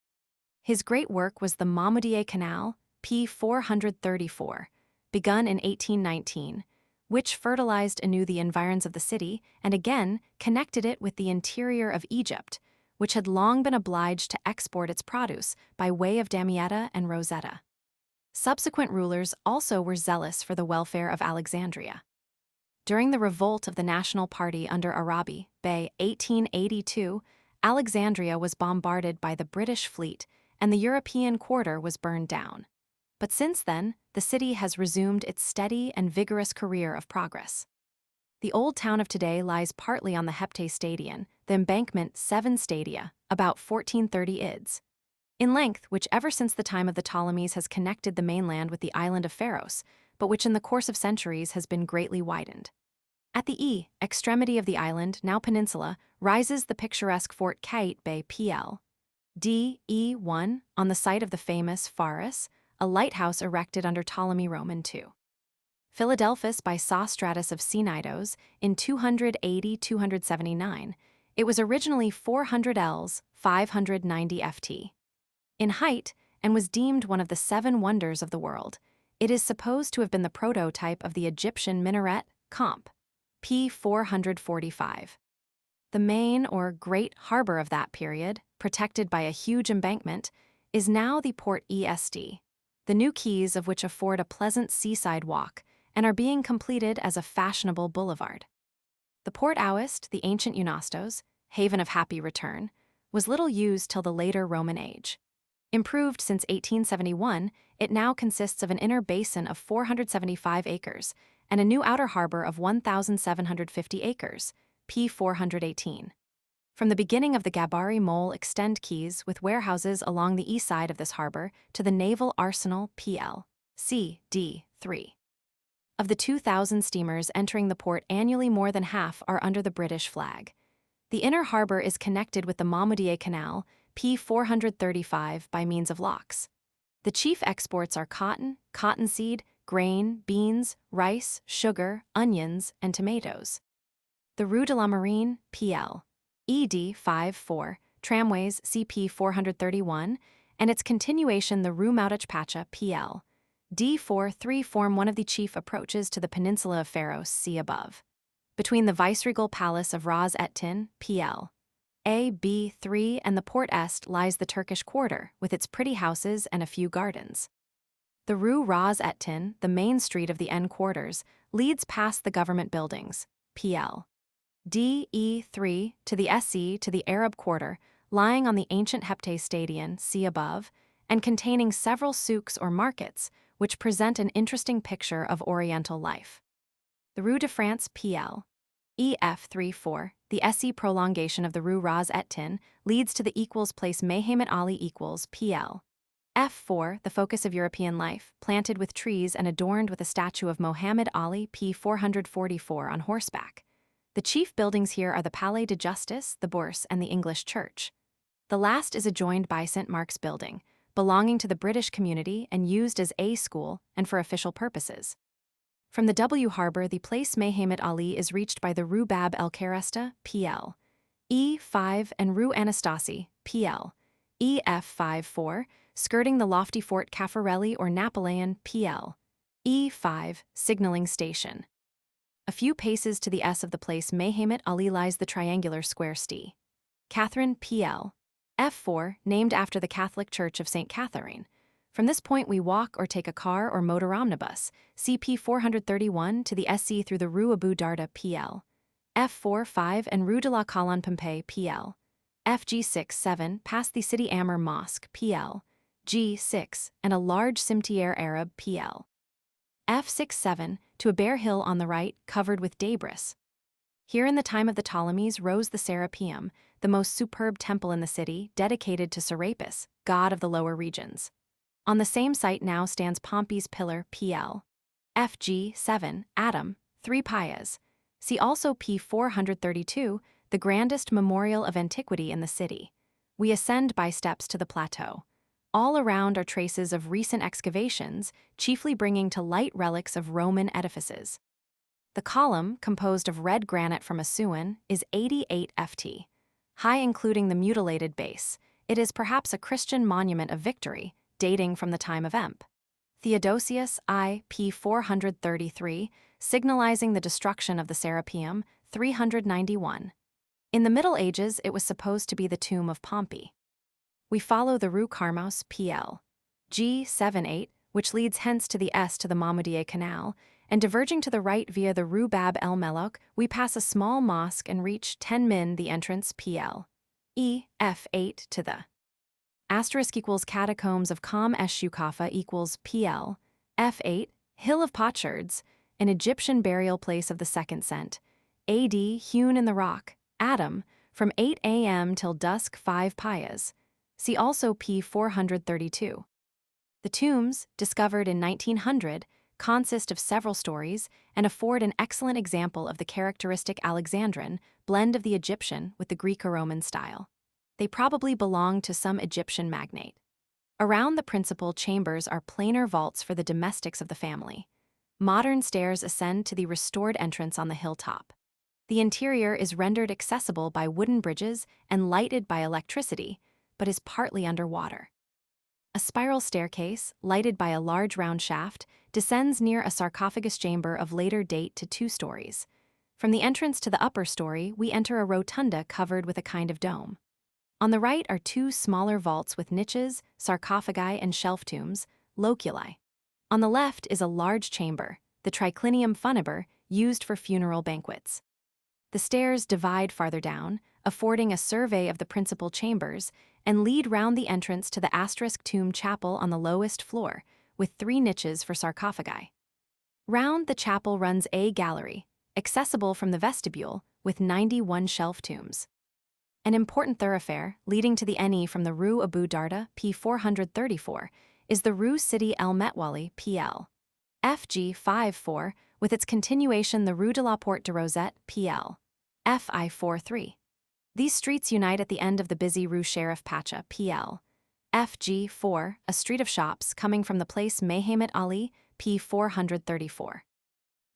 His great work was the Mahmudiye Canal, p. 434, begun in 1819, which fertilized anew the environs of the city and again connected it with the interior of Egypt, which had long been obliged to export its produce by way of Damietta and Rosetta. Subsequent rulers also were zealous for the welfare of Alexandria. During the revolt of the National Party under Arabi Bey, 1882, Alexandria was bombarded by the British fleet and the European quarter was burned down. But since then, the city has resumed its steady and vigorous career of progress. The old town of today lies partly on the Hepte Stadion, the embankment 7 stadia, about 1430 ids. In length, which ever since the time of the Ptolemies has connected the mainland with the island of Pharos, but which in the course of centuries has been greatly widened. At the extremity of the island, now peninsula, rises the picturesque Fort Kait Bey PL. DE1, on the site of the famous Pharos, a lighthouse erected under Ptolemy Roman II. Philadelphus by Sostratus of Cnidus in 280–279. It was originally 400 ells, 590 ft. In height, and was deemed one of the 7 wonders of the world. It is supposed to have been the prototype of the Egyptian minaret, Comp. p. 445. The main or great harbor of that period, protected by a huge embankment, is now the Port Est, the new quays of which afford a pleasant seaside walk and are being completed as a fashionable boulevard. The Port Aust, the ancient Eusnostos, haven of happy return, was little used till the later Roman age. Improved since 1871, it now consists of an inner basin of 475 acres and a new outer harbor of 1,750 acres, p. 418. From the beginning of the Gabari Mole extend quays with warehouses along the east side of this harbor to the Naval Arsenal PL. C. D. 3. Of the 2,000 steamers entering the port annually, more than half are under the British flag. The inner harbor is connected with the Madeira Canal, p. 435, by means of locks. The chief exports are cotton, cottonseed, grain, beans, rice, sugar, onions, and tomatoes. The Rue de la Marine, PL. ED 54, tramways, CP 431, and its continuation the Rue Mautic Pacha, PL. D43 form one of the chief approaches to the peninsula of Pharos, see above. Between the Viceregal Palace of Ras et Tin, PL. AB3 and the Port Est lies the Turkish Quarter, with its pretty houses and a few gardens. The Rue Ras et Tin, the main street of the N quarters, leads past the government buildings, PL. DE3 to the SE to the Arab Quarter, lying on the ancient Hepte Stadion, see above, and containing several souks or markets, which present an interesting picture of Oriental life. The Rue de France, PL. EF34, the SE prolongation of the Rue Ras et Tin, leads to the equals place Mehemet Ali equals PL. F4, the focus of European life, planted with trees and adorned with a statue of Mohammed Ali, p. 444, on horseback. The chief buildings here are the Palais de Justice, the Bourse, and the English Church. The last is adjoined by St. Mark's Building, belonging to the British community and used as a school and for official purposes. From the W Harbor, the place Mehemet Ali is reached by the Rue Bab el Kharesta, PL. E5 and Rue Anastasi, PL. EF54, skirting the lofty Fort Caffarelli or Napoleon, PL. E5, signaling station. A few paces to the S of the place Mehemet Ali lies the triangular square St. Catherine, PL. F4, named after the Catholic Church of St. Catherine. From this point we walk or take a car or motor omnibus, CP 431 to the SC through the Rue Abu Darda, PL. F45 and Rue de la Colonne Pompey, PL. FG67 past the City Amr Mosque, PL. G6 and a large cimetière Arab, PL. F67 to a bare hill on the right covered with debris. Here in the time of the Ptolemies rose the Serapeum, the most superb temple in the city, dedicated to Serapis, god of the lower regions. On the same site now stands Pompey's Pillar, PL. FG7, Adam, 3 Paias. See also P 432, the grandest memorial of antiquity in the city. We ascend by steps to the plateau. All around are traces of recent excavations, chiefly bringing to light relics of Roman edifices. The column, composed of red granite from Assuan, is 88 ft. High, including the mutilated base. It is perhaps a Christian monument of victory, dating from the time of Emp. Theodosius I. p. 433, signalizing the destruction of the Serapeum, 391. In the Middle Ages, it was supposed to be the tomb of Pompey. We follow the Rue Carmos, PL. G78, which leads hence to the S to the Mamudiye Canal, and diverging to the right via the Rue Bab el Melok, we pass a small mosque and reach 10 Min, the entrance, PL. E. F8 to the asterisk equals catacombs of Qam esh-Shukafa equals PL. F8, Hill of Potsherds, an Egyptian burial place of the 2nd cent. AD, hewn in the rock, Adam, from 8 a.m. till dusk 5 Paias. See also P 432. The tombs, discovered in 1900, consist of several stories and afford an excellent example of the characteristic Alexandrian blend of the Egyptian with the Greco-Roman style. They probably belonged to some Egyptian magnate. Around the principal chambers are plainer vaults for the domestics of the family. Modern stairs ascend to the restored entrance on the hilltop. The interior is rendered accessible by wooden bridges and lighted by electricity, but is partly underwater. A spiral staircase, lighted by a large round shaft, descends near a sarcophagus chamber of later date to 2 stories. From the entrance to the upper story, we enter a rotunda covered with a kind of dome. On the right are 2 smaller vaults with niches, sarcophagi, and shelf tombs, loculi. On the left is a large chamber, the triclinium funebre, used for funeral banquets. The stairs divide farther down, affording a survey of the principal chambers, and lead round the entrance to the asterisk tomb chapel on the lowest floor, with 3 niches for sarcophagi. Round the chapel runs a gallery, accessible from the vestibule, with 91 shelf tombs. An important thoroughfare, leading to the Eni from the Rue Abu Darda, p. 434, is the Rue Sidi El Metwali, pl. FG 54, with its continuation the Rue de la Porte de Rosette, pl. FI 43. These streets unite at the end of the busy Rue Sheriff Pacha, pl. FG 4, a street of shops coming from the place Mehemet Ali, p. 434.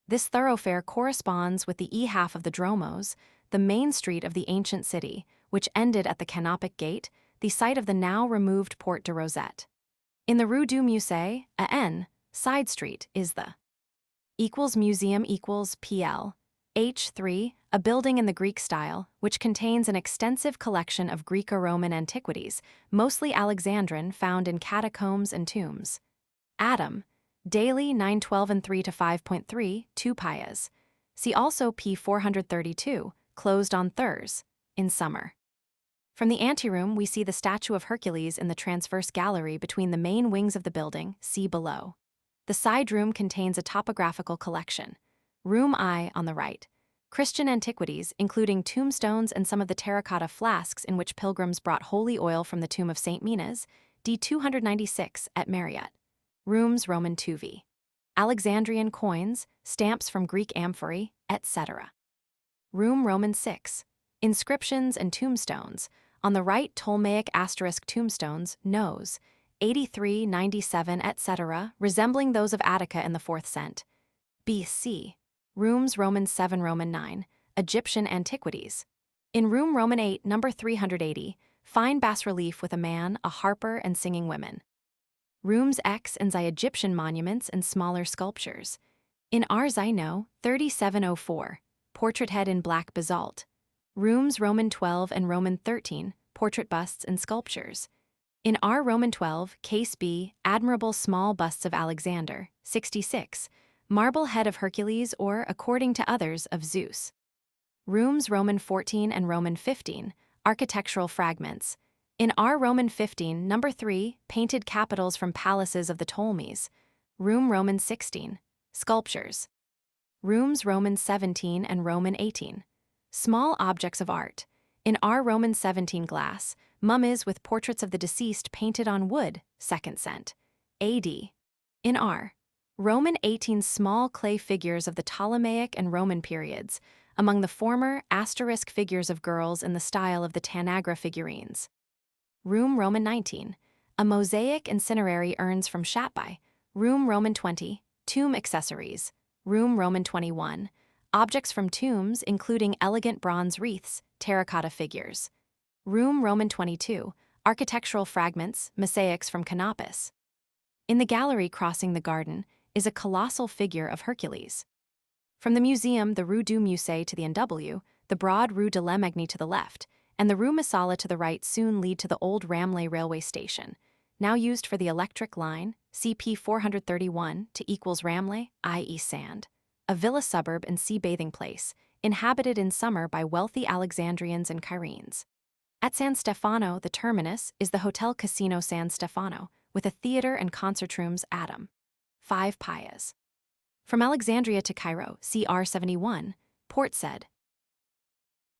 This thoroughfare corresponds with the E-half of the Dromos, the main street of the ancient city, which ended at the Canopic Gate, the site of the now-removed Porte de Rosette. In the Rue du Musée, a N, side street, is the Museum pl. H3, a building in the Greek style, which contains an extensive collection of Greco-Roman antiquities, mostly Alexandrian, found in catacombs and tombs. Adam, daily 912 and 3 to 5.3, 2 pias. See also p. 432, closed on Thurs, in summer. From the anteroom, we see the statue of Hercules in the transverse gallery between the main wings of the building, see below. The side room contains a topographical collection. Room I on the right. Christian antiquities, including tombstones and some of the terracotta flasks in which pilgrims brought holy oil from the tomb of St. Minas, D 296 at Marriott. Rooms Roman 2v. Alexandrian coins, stamps from Greek amphorae, etc. Room Roman 6. Inscriptions and tombstones. On the right, Ptolemaic asterisk tombstones, nose, 83, 97, etc., resembling those of Attica in the 4th cent. BC. Rooms Roman 7, Roman 9. Egyptian antiquities. In room Roman 8, number 380, fine bas-relief with a man, a harper, and singing women. Rooms X and Y Egyptian monuments and smaller sculptures. In R Zino, 3704, portrait head in black basalt. Rooms Roman 12 and Roman 13, portrait busts and sculptures. In R Roman 12, case B, admirable small busts of Alexander, 66, marble head of Hercules or, according to others, of Zeus. Rooms Roman 14 and Roman 15, architectural fragments. In R Roman 15, number 3, painted capitals from palaces of the Ptolemies. Room Roman 16, sculptures. Rooms Roman 17 and Roman 18, small objects of art. In R Roman 17 glass, mummies with portraits of the deceased painted on wood, 2nd cent. AD. In R Roman 18 small clay figures of the Ptolemaic and Roman periods, among the former asterisk figures of girls in the style of the Tanagra figurines. Room Roman 19, a mosaic and cinerary urns from Shatbai. Room Roman 20, tomb accessories. Room Roman 21, objects from tombs including elegant bronze wreaths, terracotta figures. Room Roman 22, architectural fragments, mosaics from Canopus. In the gallery crossing the garden is a colossal figure of Hercules. From the museum, the Rue du Musée to the NW, the broad Rue de la Magnie to the left, and the Rue Massala to the right soon lead to the old Ramleh railway station, now used for the electric line, CP 431 to equals Ramleh, i.e. sand, a villa suburb and sea bathing place, inhabited in summer by wealthy Alexandrians and Cairenes. At San Stefano, the terminus, is the Hotel Casino San Stefano, with a theater and concert rooms. Adam. 5 pias. From Alexandria to Cairo, CR 71, Port said.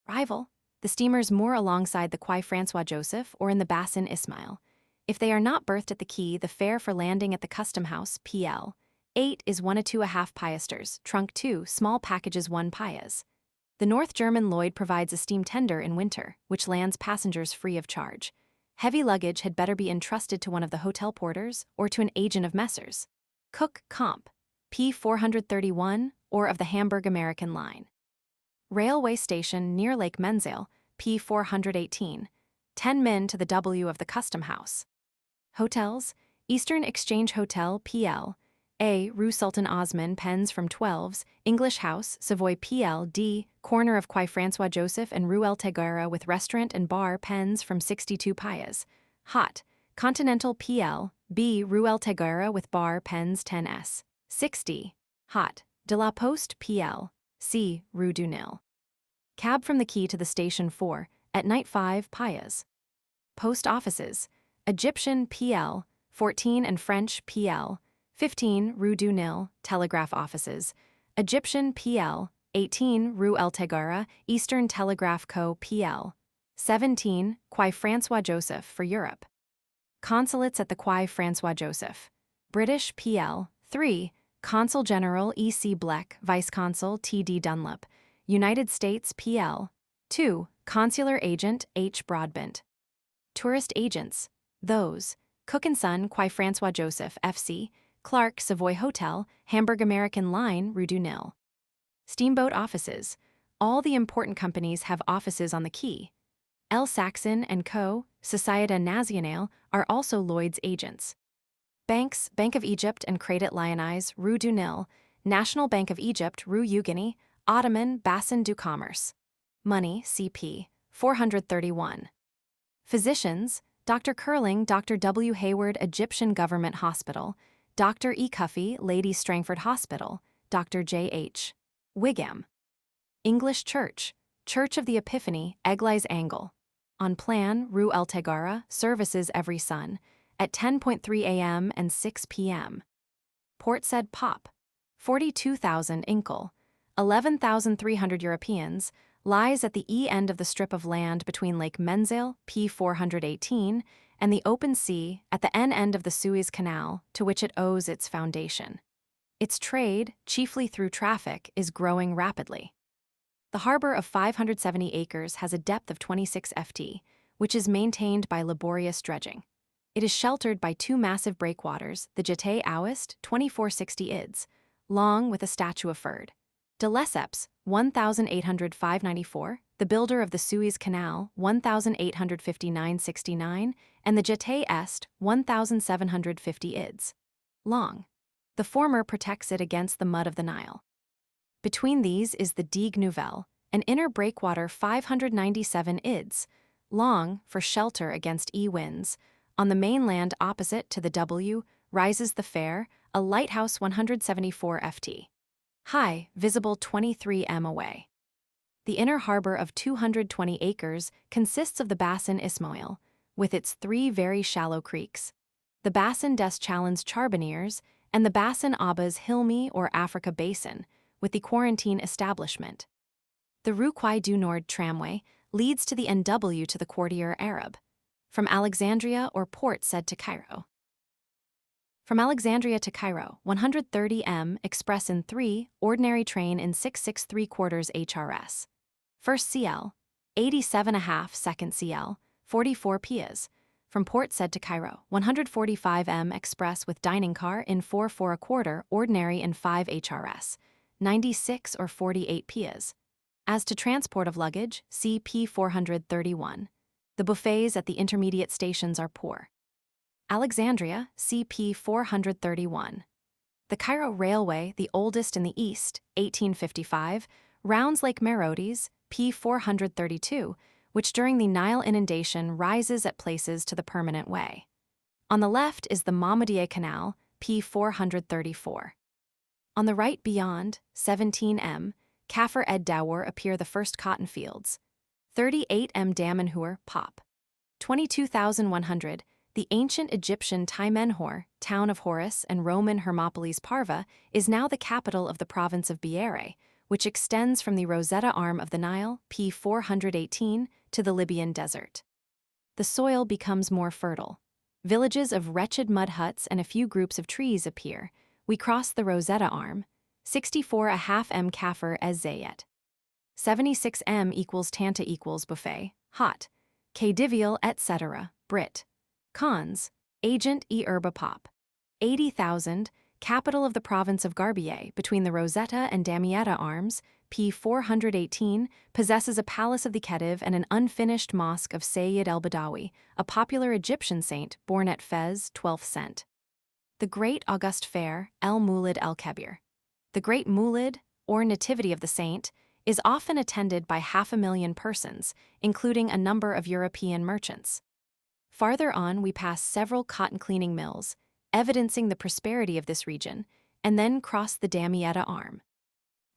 Rival. The steamers moor alongside the Quai François Joseph or in the Bassin Ismail. If they are not berthed at the quay, the fare for landing at the custom house, PL. 8 is 1 to 2.5 piasters, trunk 2, small packages 1 pias. The North German Lloyd provides a steam tender in winter, which lands passengers free of charge. Heavy luggage had better be entrusted to one of the hotel porters or to an agent of Messrs. Cook Comp. P 431 or of the Hamburg American Line. Railway station near Lake Menzel, P 418. 10 min to the W of the Custom House. Hotels: Eastern Exchange Hotel, PL. A. Rue Sultan Osman, pens from 12s, English House, Savoy, PL. D. Corner of Quai Francois Joseph and Rue El Tagara with restaurant and bar, pens from 62 payas. Hot: Continental, PL. B. Rue El Tagara with bar, pens 10s. 60. Hot: De La Poste, PL. C. Rue du Nil. Cab from the quay to the station 4, at night 5 payas. Post offices: Egyptian, PL. 14 and French, PL. 15 Rue du Nil, telegraph offices. Egyptian, PL. 18 Rue El Tagara, Eastern Telegraph Co., PL. 17 Quai Francois Joseph for Europe. Consulates at the Quai Francois Joseph. British, PL. 3 Consul General E.C. Bleck, Vice Consul T.D. Dunlop. United States, PL. 2 Consular Agent H. Broadbent. Tourist agents: those Cook & Son, Quai Francois Joseph, F.C., Clark, Savoy Hotel, Hamburg American Line, Rue du Nil. Steamboat offices: all the important companies have offices on the quay. L. Saxon & Co., Societe Nationale, are also Lloyd's agents. Banks: Bank of Egypt and Crédit Lyonnais, Rue du Nil, National Bank of Egypt, Rue Eugénie, Ottoman, Bassin du Commerce. Money, CP. 431. Physicians: Dr. Curling, Dr. W. Hayward, Egyptian Government Hospital, Dr. E. Cuffey, Lady Strangford Hospital, Dr. J. H. Wigham. English Church: Church of the Epiphany, Église Angle. On plan, Rue El Tagara, services every Sun, at 10:3 a.m. and 6 p.m. Port Said Pop: 42,000 Inkel, 11,300 Europeans, lies at the end of the strip of land between Lake Menzel, P 418, and the open sea at the end of the Suez Canal, to which it owes its foundation. Its trade, chiefly through traffic, is growing rapidly. The harbor of 570 acres has a depth of 26 ft, which is maintained by laborious dredging. It is sheltered by 2 massive breakwaters, the Jetée Aoust, 2460 ids, long with a statue of Ferd. De Lesseps, 1,805-94, the builder of the Suez Canal, 1,859-69, and the Jetée Est, 1,750 ids. Long. The former protects it against the mud of the Nile. Between these is the Digue Nouvelle, an inner breakwater 597 ids, long for shelter against winds. On the mainland opposite to the W rises the Fair, a lighthouse 174 ft. High, visible 23 m away. The inner harbor of 220 acres consists of the Bassin Ismail, with its 3 very shallow creeks, the Bassin des Chalons Charbonniers, and the Bassin Abbas Hilmi or Africa Basin, with the quarantine establishment. The Rue Quai du Nord tramway leads to the NW to the Quartier Arab, from Alexandria or Port Said to Cairo. From Alexandria to Cairo, 130 m express in 3, ordinary train in 6 HRS. First CL, 87.5 second CL, 44 pias. From Port Said to Cairo, 145 m express with dining car in 4 4/4, ordinary in 5 HRS, 96 or 48 pias. As to transport of luggage, CP 431. The buffets at the intermediate stations are poor. Alexandria, CP 431. The Cairo Railway, the oldest in the East, 1855, rounds Lake Merodes, P 432, which during the Nile inundation rises at places to the permanent way. On the left is the Mamoudieh Canal, P 434. On the right beyond, 17 m, Kafr ed Dawar appear the first cotton fields. 38 m Damanhur, Pop. 22,100, the ancient Egyptian Taimenhor, town of Horus and Roman Hermopolis Parva, is now the capital of the province of Beirut, which extends from the Rosetta arm of the Nile, P 418, to the Libyan desert. The soil becomes more fertile. Villages of wretched mud huts and a few groups of trees appear. We cross the Rosetta arm, 64.5 m Kafr ez Zayet. 76m equals Tanta equals buffet, hot. Que divial etc. Brit. Cons. Agent e herba pop. 80,000, capital of the province of Garbier, between the Rosetta and Damietta arms, p. 418, possesses a palace of the Khedive and an unfinished mosque of Sayyid el-Badawi, a popular Egyptian saint born at Fez, 12th cent. The Great August Fair, el-Mulid el-Kebir. The Great Mulid, or Nativity of the Saint, is often attended by 500,000 persons, including a number of European merchants. Farther on, we pass several cotton cleaning mills, evidencing the prosperity of this region, and then cross the Damietta arm.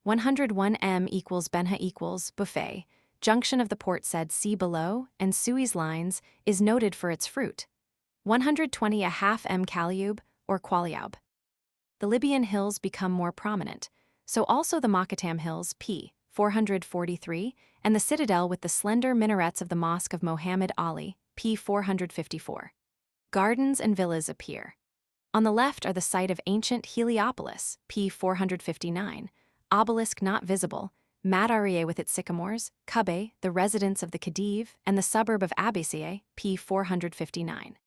101m equals Benha equals buffet, junction of the port said see below, and Suez lines, is noted for its fruit. 120 a half m Caliub, or Qualiaub. The Libyan hills become more prominent, so also the Makatam hills p. 443, and the citadel with the slender minarets of the Mosque of Mohammed Ali, p. 454. Gardens and villas appear. On the left are the site of ancient Heliopolis, p. 459, obelisk not visible, Madeira with its sycamores, Kube, the residence of the Khedive, and the suburb of Abyssieh, p. 459.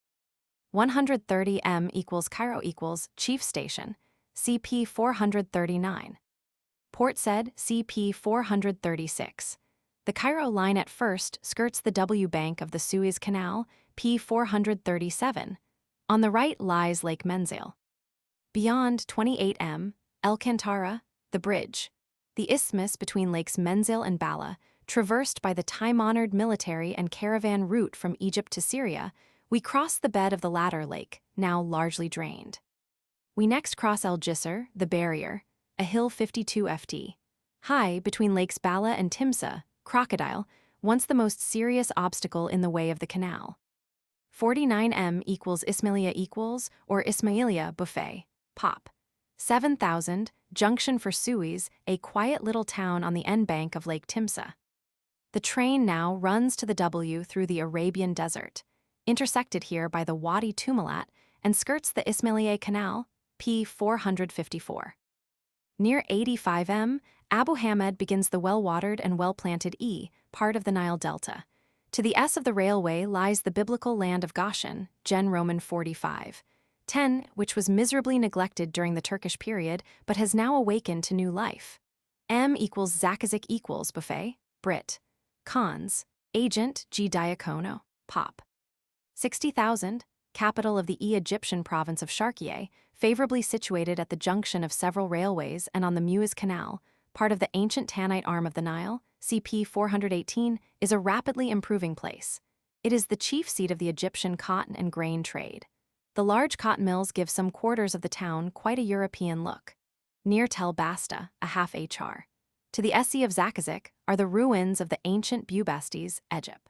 130m equals Cairo equals Chief Station, CP 439. Port said, CP 436. The Cairo line at first skirts the W bank of the Suez Canal, p. 437. On the right lies Lake Menzail. Beyond 28m, El Kantara, the bridge. The isthmus between Lakes Menzail and Bala, traversed by the time-honored military and caravan route from Egypt to Syria, we cross the bed of the latter lake, now largely drained. We next cross El Jisr, the barrier, a hill 52 ft. high between Lakes Bala and Timsah, Crocodile, once the most serious obstacle in the way of the canal. 49m equals Ismailia equals, or Ismailia buffet, pop. 7,000, junction for Suez, a quiet little town on the end bank of Lake Timsah. The train now runs to the W through the Arabian Desert, intersected here by the Wadi Tumilat, and skirts the Ismailia Canal, p. 454. Near 85m, Abu Hamed begins the well-watered and well-planted E, part of the Nile Delta. To the S of the railway lies the biblical land of Goshen, Gen Roman 45. 10, which was miserably neglected during the Turkish period, but has now awakened to new life. M equals Zakazik equals buffet, Brit. Cons. Agent G. Diacono, pop. 60,000, capital of the Egyptian province of Sharqieh, favorably situated at the junction of several railways and on the Muiz Canal, part of the ancient Tanite arm of the Nile, CP 418, is a rapidly improving place. It is the chief seat of the Egyptian cotton and grain trade. The large cotton mills give some quarters of the town quite a European look. Near Tel Basta, a half hr. To the SE of Zakazik are the ruins of the ancient Bubastis, Egypt.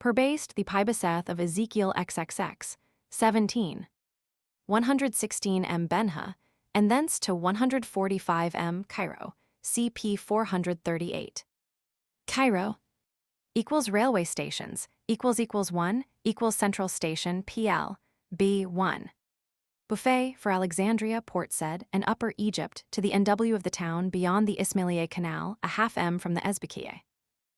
Perbased the Pibaseth of Ezekiel XXX, 17. 116m Benha, and thence to 145m Cairo, CP 438. Cairo equals railway stations, equals 1, equals central station PL, B1. Buffet for Alexandria, Port Said, and Upper Egypt to the NW of the town beyond the Ismailia Canal, a half m from the Esbekieh.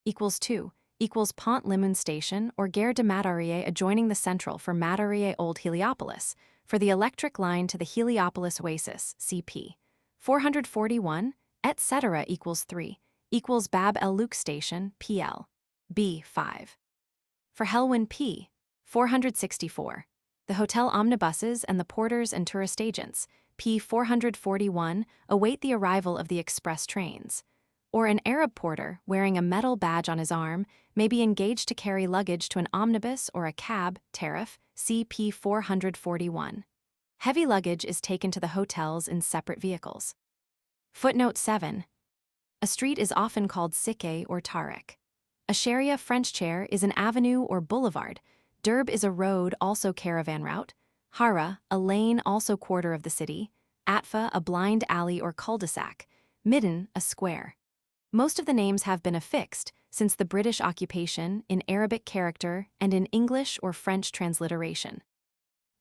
Equals 2, equals Pont Limon Station or Gare de Madeira adjoining the central for Madeira Old Heliopolis, for the electric line to the Heliopolis Oasis, CP. 441, etc. equals 3, equals Bab el Luke Station, PL. B5. For Helwan P. 464. The hotel omnibuses and the porters and tourist agents, P. 441, await the arrival of the express trains. Or an Arab porter, wearing a metal badge on his arm, may be engaged to carry luggage to an omnibus or a cab, tariff, CP 441. Heavy luggage is taken to the hotels in separate vehicles. Footnote 7. A street is often called Sikke or Tariq. A Sharia French chair is an avenue or boulevard. Derb is a road, also caravan route. Hara, a lane, also quarter of the city. Atfa, a blind alley or cul-de-sac. Midden, a square. Most of the names have been affixed since the British occupation in Arabic character and in English or French transliteration.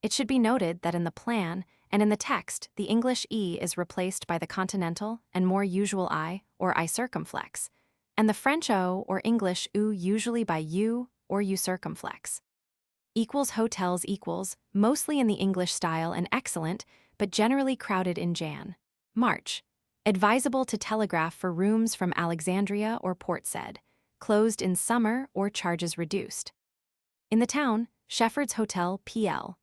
It should be noted that in the plan and in the text, the English E is replaced by the continental and more usual I or I circumflex, and the French O or English U usually by U or U circumflex. Equals hotels equals, mostly in the English style and excellent, but generally crowded in Jan. March. Advisable to telegraph for rooms from Alexandria or Port Said. Closed in summer or charges reduced. In the town, Shepherd's Hotel PL.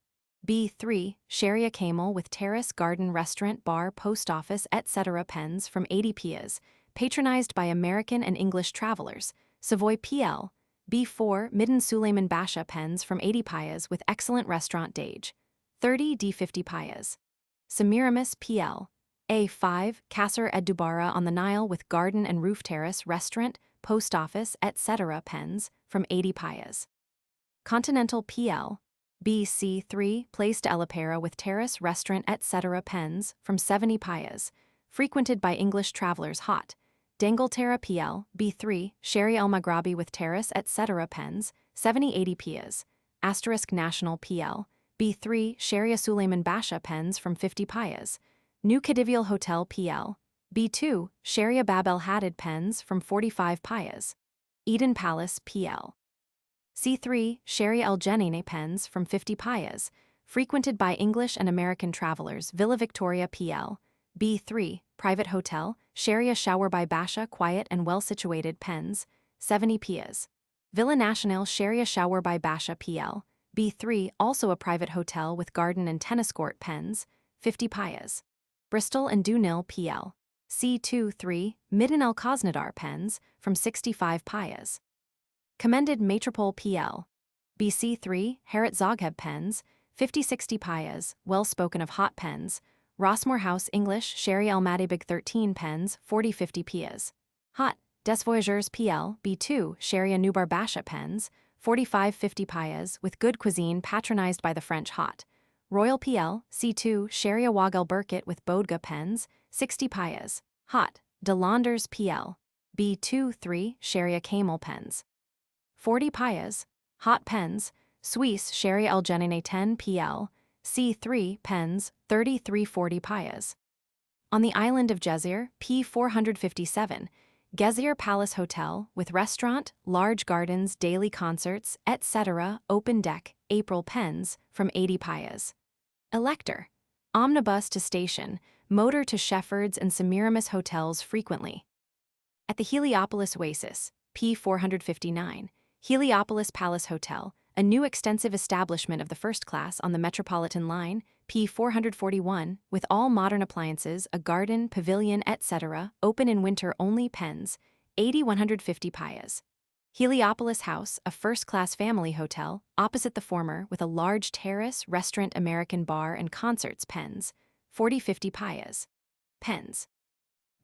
B3, Sharia Camel with terrace, garden, restaurant, bar, post office, etc. pens from 80 pias, patronized by American and English travelers. Savoy PL. B4, Midden Suleiman Basha pens from 80 pias with excellent restaurant dage. 30 D50 pias. Semiramis PL. A5, Kasser ed Dubara on the Nile with garden and roof terrace, restaurant, post office, etc. pens from 80 pias. Continental PL. BC3, Place de Elapera with terrace, restaurant, etc. pens from 70 pias, frequented by English travelers hot. Dangletera PL. B3, Sherry El Maghrabi with terrace, etc. pens, 70-80 pias. Asterisk National PL. B3, Sharia Suleiman Basha pens from 50 pias. New Khedivial Hotel PL. B2, Sharia Bab el Haddad pens from 45 pias. Eden Palace PL. C3, Sharia El Jenine pens from 50 pias, frequented by English and American travelers. Villa Victoria PL. B3, Private Hotel, Sharia Shower by Basha quiet and well-situated pens, 70 pias. Villa Nationale Sharia Shower by Basha PL. B3, also a private hotel with garden and tennis court pens, 50 pias. Bristol and Dunil PL. C2-3, Midden El Kosnadar pens, from 65 pias. Commended Metropole PL. BC3, Harat Zogheb pens, 50-60 pias, well-spoken of hot pens. Rossmore House English Sherry El Madibig 13 pens, 40-50 pias. Hot, Des Voyageurs PL. B2, Sharia Nubar Basha pens, 45-50 pias, with good cuisine patronized by the French hot. Royal PL. C2, Sharia Wagel Burkett with Bodga pens, 60 pias. Hot, De Landers PL. B2-3, Sharia Camel pens. 40 pias. Hot pens, Suisse Sharia El Jenine 10 PL. C3 pens, 33-40 pias. On the island of Gezir, P457, Gezir Palace Hotel with restaurant, large gardens, daily concerts, etc. Open deck, April pens, from 80 pias. Elector. Omnibus to station, motor to Shepherds and Semiramis hotels frequently. At the Heliopolis Oasis, P459, Heliopolis Palace Hotel, a new extensive establishment of the first class on the Metropolitan Line, P441, with all modern appliances, a garden, pavilion, etc., open in winter only pens, 80-150 pias. Heliopolis House, a first-class family hotel, opposite the former with a large terrace, restaurant, American bar, and concerts pens, 40-50 pias. Pens.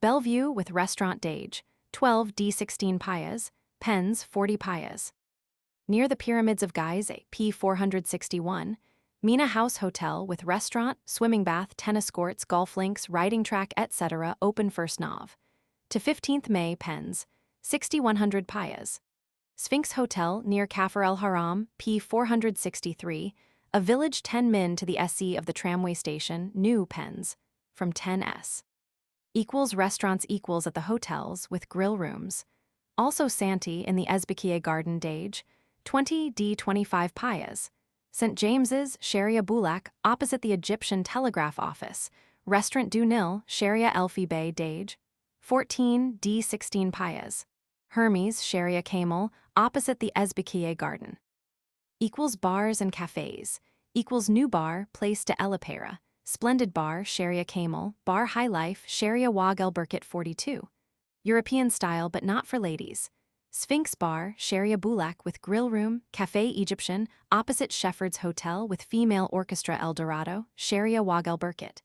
Bellevue with restaurant dage, 12 D16 pias, pens 40 pias. Near the Pyramids of Gizeh, P461, Mina House Hotel with restaurant, swimming bath, tennis courts, golf links, riding track, etc. open first Nov. To 15th May pens, 60-100 pias. Sphinx Hotel near Kafr el Haram, P463, a village 10 min to the SE of the tramway station, new pens, from 10s. Equals restaurants equals at the hotels with grill rooms. Also Santee in the Ezbekieh Garden Dage, 20 D25 pias. St. James's, Sharia Bulak, opposite the Egyptian Telegraph Office. Restaurant Du Nil, Sharia Elfi Bay Dage, 14 D16 pias. Hermes, Sharia Camel, opposite the Ezbekieh Garden. Equals bars and cafes. Equals new bar, Place de Elapera. Splendid bar, Sharia Camel, bar High Life, Sharia Wag El Burkett 42. European style but not for ladies. Sphinx Bar, Sharia Bulak with grill room, Café Egyptian, opposite Shepherds Hotel with female orchestra El Dorado, Sharia Wag El Burkett.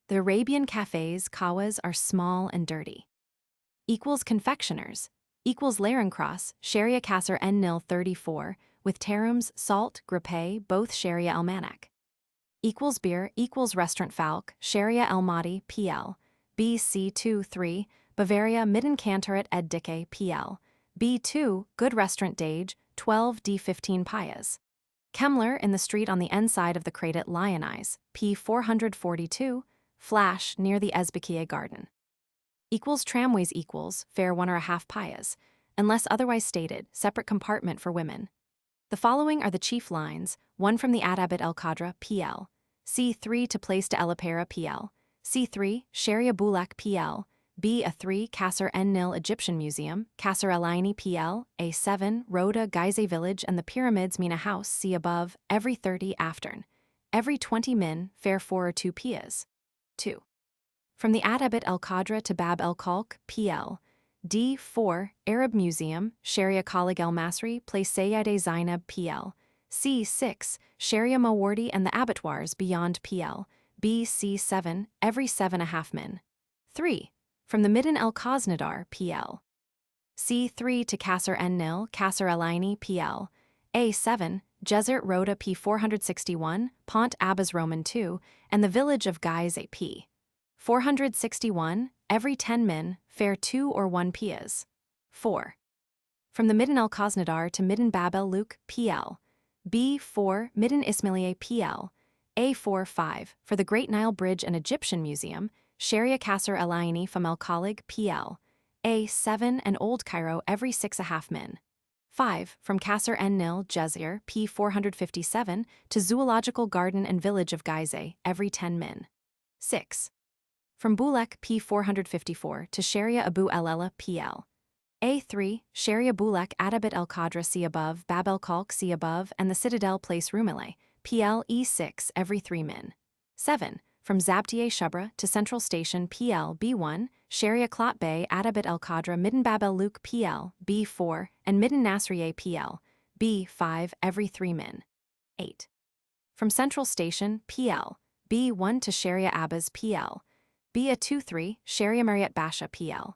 The Arabian cafes, kawas, are small and dirty. Equals confectioners. Equals Larencross, Sharia Kasser En Nil 34, with Terums, Salt, Grippe, both Sharia Almanac. Equals beer, equals Restaurant Falk, Sharia El Mahdi, PL. BC23, Bavaria Midden Cantoret Ed Dicke, PL. B2, Good Restaurant Dage, 12 D15 pias. Kemmler in the street on the end side of the Credit Lionize, P442, Flash near the Ezbekieh Garden. Equals tramways equals, fare 1.5 pias. unless otherwise stated, separate compartment for women. The following are the chief lines, one from the Adabit el-Qadra, PL. C3 to place to Elapera, PL. C3, Sharia Bulak, PL. B3, Qasr en-Nil Egyptian Museum, Qasr el-Aini, PL. A7, Rhoda, Gizeh Village and the Pyramids, Mina House, see above, every 30 aftern. Every 20 min, fair 4 or 2 pias. 2. From the Adabit el-Qadra to Bab el-Khalq, PL. D4, Arab Museum, Sharia Khalig el-Masri, Place Sayyideh Zainab, PL. C6, Sharia Mawardi and the abattoirs beyond, PL. BC7, every 7.5 min. 3. From the Midden el-Khosnadar, PL. C3 to Qasr en-Nil, Qasr el-Aini, PL. A7, Jezert Rhoda P461, Pont Abbas Roman 2, and the village of Gizeh P. 461, every 10 min, fair 2 or 1 pias. 4. From the Midden el-Khosnadar to Midden Bab el-Luq, PL. B4, Midden Ismailia, PL. A45, for the Great Nile Bridge and Egyptian Museum, Sharia Qasr el-Aini from el-Khalig, PL. A7 and Old Cairo every 6.5 min. 5. From Qasr en-Nil, Jezir, P457, to Zoological Garden and Village of Gizeh, every 10 min. 6. From Bulak, P454, to Sharia Abu el-Ela, PL. A3, Sharia Bulak Adabit el-Qadra, see above, Bab el-Khalq, see above, and the Citadel Place Rumele, PL E6, every 3 min. 7. From Zabtieh Shubra to Central Station, PL B1, Sharia Klat Bay Adabit el-Qadra, Midden Bab el-Luq, PL B4, and Midden Nasrieh, PL B5, every 3 min. 8. From Central Station, PL B1 to Sharia Abbas, PL B2-3, Sharia Mariat Basha, PL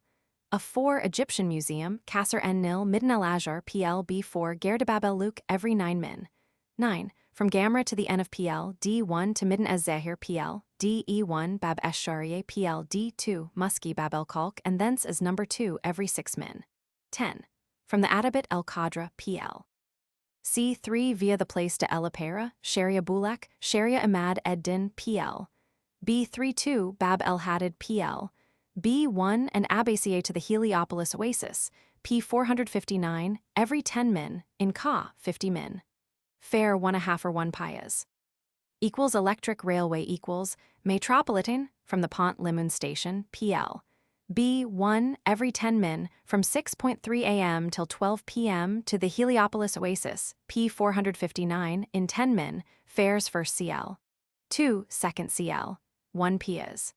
A4, Egyptian Museum, Qasr en-Nil, Midden el-Azhar, PL B4, Gerdabab el-Luq, every 9 min. 9. From Gamra to the N of PL D1 to Midden ez-Zahir, PL DE1, Bab esh-Sharieh, PL D2, Muski Bab el-Khalq, and thence as number 2 every 6 min. 10. From the Adabit el-Qadra, PL. C3 via the place to Elapera, Sharia Bulak, Sharia Imad ed-Din, PL. B32, Bab el-Hadid, PL. B1 and Abbasieh to the Heliopolis Oasis, P459, every 10 min, in Ka, 50 min. Fair 1.5 or 1 pias. Equals electric railway equals Metropolitan, from the Pont Limon Station, PL. B1, every 10 min, from 6.3 am till 12 pm to the Heliopolis Oasis, P459, in 10 min, fares first CL. 2, second CL. 1 pias.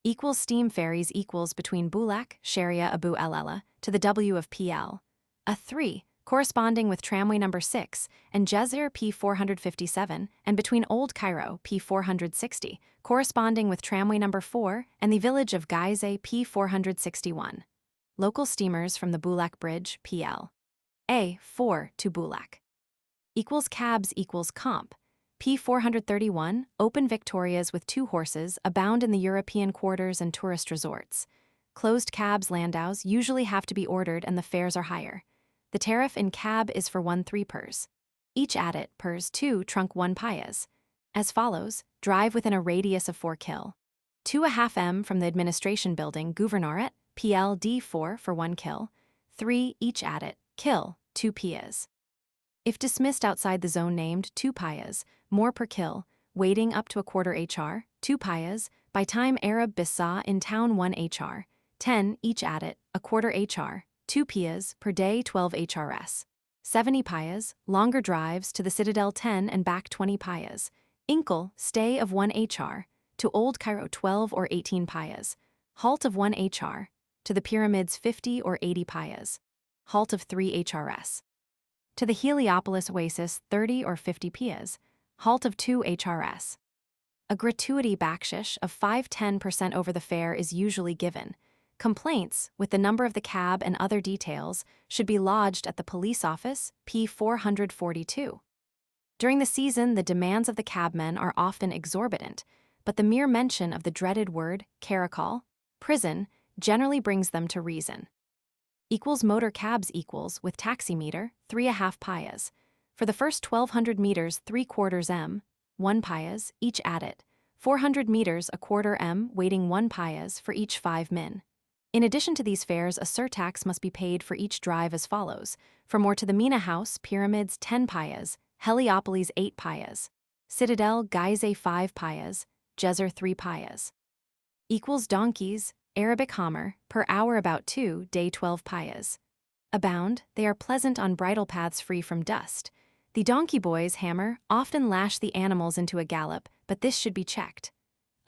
Equals steam ferries equals between Bulak, Sharia Abu el-Ela, to the W of PL. A3, corresponding with tramway number 6, and Jezir P457, and between Old Cairo P460, corresponding with tramway number 4, and the village of Gizeh P461. Local steamers from the Bulak Bridge, PL. A4 to Bulak. Equals cabs equals comp. P431, open Victorias with 2 horses abound in the European quarters and tourist resorts. Closed cabs landaus usually have to be ordered and the fares are higher. The tariff in cab is for 1 3 pers. Each adit pers 2 trunk 1 pias. As follows, drive within a radius of 4 kil. 2.5 m from the administration building Gouvernorat, PL D4 for 1 kil. 3 each adit, kil, 2 pias. If dismissed outside the zone named, 2 pias, more per kil, waiting up to a quarter HR, 2 pias, by time Arab Bisa in town 1 HR, 10 each adit, a quarter HR, 2 pias per day 12 HRS. 70 pias, longer drives to the Citadel 10 and back 20 pias. Inkle, stay of 1 HR, to Old Cairo 12 or 18 pias. Halt of 1 HR, to the Pyramids 50 or 80 pias. Halt of 3 HRS. To the Heliopolis Oasis 30 or 50 pias. Halt of 2 HRS. A gratuity backshish of 5–10% over the fare is usually given. Complaints, with the number of the cab and other details, should be lodged at the police office, P442. During the season, the demands of the cabmen are often exorbitant, but the mere mention of the dreaded word, caracol, prison, generally brings them to reason. Equals motor cabs equals, with taximeter, 3.5 pias. For the first 1,200 meters 3/4 m, 1 pias, each adit. 400 meters 1/4 m, waiting 1 pias for each 5 min. In addition to these fares, a surtax must be paid for each drive as follows. For more to the Mina House, Pyramids 10 payas, Heliopolis 8 payas, Citadel Gizeh 5 payas, Gezer 3 payas. Equals donkeys, Arabic hammer, per hour about 2, day 12 payas. Abound, they are pleasant on bridle paths free from dust. The donkey boys hammer often lash the animals into a gallop, but this should be checked.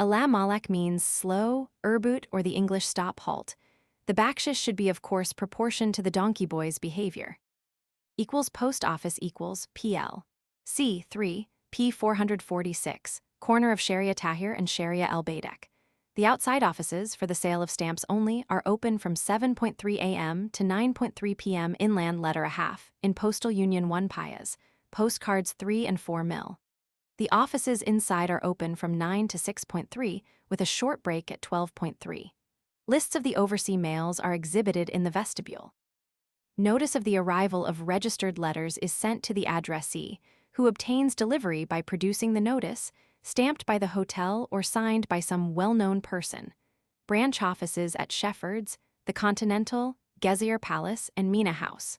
Ala malak means slow, erbut, or the English stop halt. The bakshish should be of course proportioned to the donkey boy's behavior. Equals post office equals PL. C3, P446, corner of Sharia Tahir and Sharia El Baedeker. The outside offices, for the sale of stamps only, are open from 7:3 a.m. to 9:3 p.m. Inland letter a half, in Postal Union 1 payas, postcards 3 and 4 mil. The offices inside are open from 9 to 6:3, with a short break at 12:3. Lists of the overseas mails are exhibited in the vestibule. Notice of the arrival of registered letters is sent to the addressee, who obtains delivery by producing the notice, stamped by the hotel or signed by some well-known person. Branch offices at Shepherds, the Continental, Gezier Palace, and Mina House.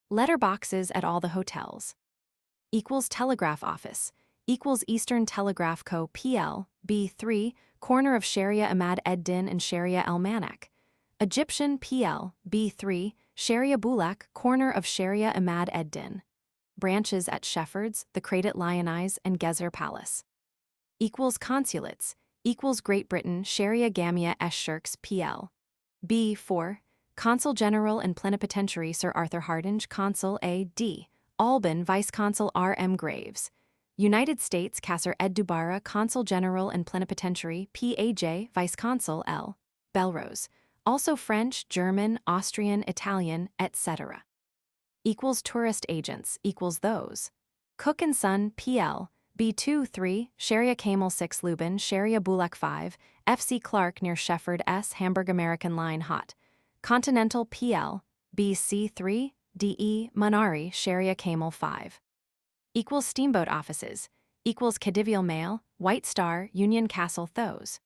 Letter boxes at all the hotels. Equals telegraph office. Equals Eastern Telegraph Co. PL, B3, corner of Sharia Ahmad Eddin and Sharia El Manak. Egyptian PL, B3, Sharia Bulak, corner of Sharia Ahmad Eddin. Branches at Shepherds, the Credit Lyonnais, and Gezer Palace. Equals consulates. Equals Great Britain Sharia Gamia Eschirks PL. B4, Consul General and Plenipotentiary Sir Arthur Hardinge, Consul A.D. Alban, Vice-Consul R.M. Graves. United States Kasser Ed Dubara, Consul General and Plenipotentiary P.A.J. Vice-Consul L. Belrose. Also French, German, Austrian, Italian, etc. Equals tourist agents. Equals those. Cook & Son P.L. B2 3, Sharia Camel 6 Lubin, Sharia Bulak 5, F.C. Clark near Shefford S. Hamburg American Line Hot. Continental PL, BC 3, DE, Manari, Sharia Camel 5. Equals steamboat offices. Equals Khedivial Mail, White Star, Union Castle Thos.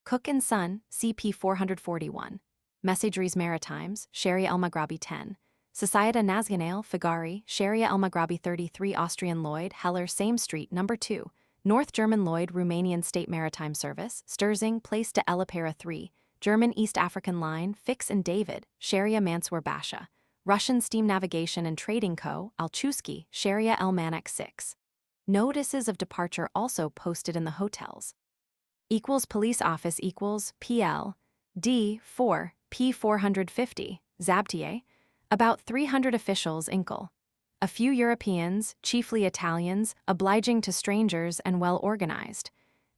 Cook & Son, CP 441. Messageries Maritimes, Sharia El Maghrabi 10. Societa Nacional, Figari, Sharia El Maghrabi 33 Austrian Lloyd, Heller Same Street, No. 2. North German Lloyd Romanian State Maritime Service, Sturzing, Place de Elipera 3. German East African Line, Fix and David, Sharia Mansour Basha. Russian Steam Navigation and Trading Co., Alchusky, Sharia El Manak 6. Notices of departure also posted in the hotels. Equals police office equals PL, D4, P450, Zabtier. About 300 officials Inkle. A few Europeans, chiefly Italians, obliging to strangers and well organized.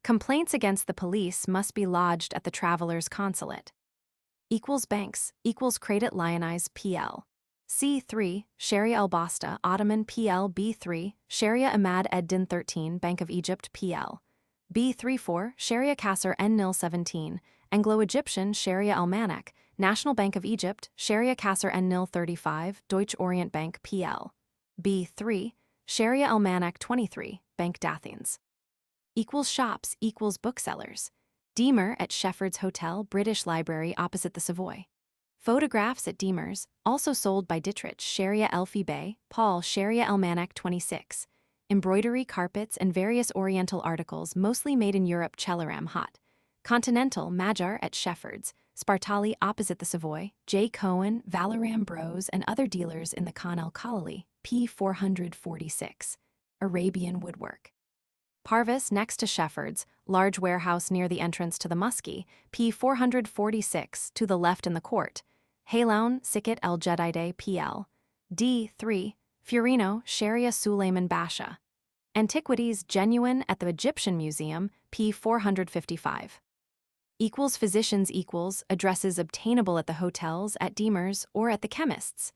Complaints against the police must be lodged at the traveler's consulate. Equals banks, equals Credit Lyonnais PL. C3, Sharia El Basta, Ottoman PL B3, Sharia Ahmad Eddin 13, Bank of Egypt PL. B34, Sharia Kasser N-Nil 17, Anglo-Egyptian Sharia El Manak, National Bank of Egypt, Sharia Kasser N-Nil 35, Deutsche Orient Bank PL. B3, Sharia El Manak 23, Bank d'Athens. Equals shops equals booksellers. Deemer at Shefford's Hotel, British Library opposite the Savoy. Photographs at Deemer's, also sold by Dittrich, Sharia Elfie Bay, Paul, Sharia El Manak 26. Embroidery, carpets, and various oriental articles mostly made in Europe, Chelaram Hot. Continental, Magyar at Shefford's, Spartali opposite the Savoy, J. Cohen, Valaram Bros, and other dealers in the Khan el-Khalili, P446. Arabian woodwork. Parvis next to Shefford's, large warehouse near the entrance to the Muskie, P446 to the left in the court. Halaun, Sikit el Jedide PL. D3, Furino, Sharia Suleiman Basha. Antiquities genuine at the Egyptian Museum, P455. Equals physicians equals addresses obtainable at the hotels, at Deemer's, or at the chemists.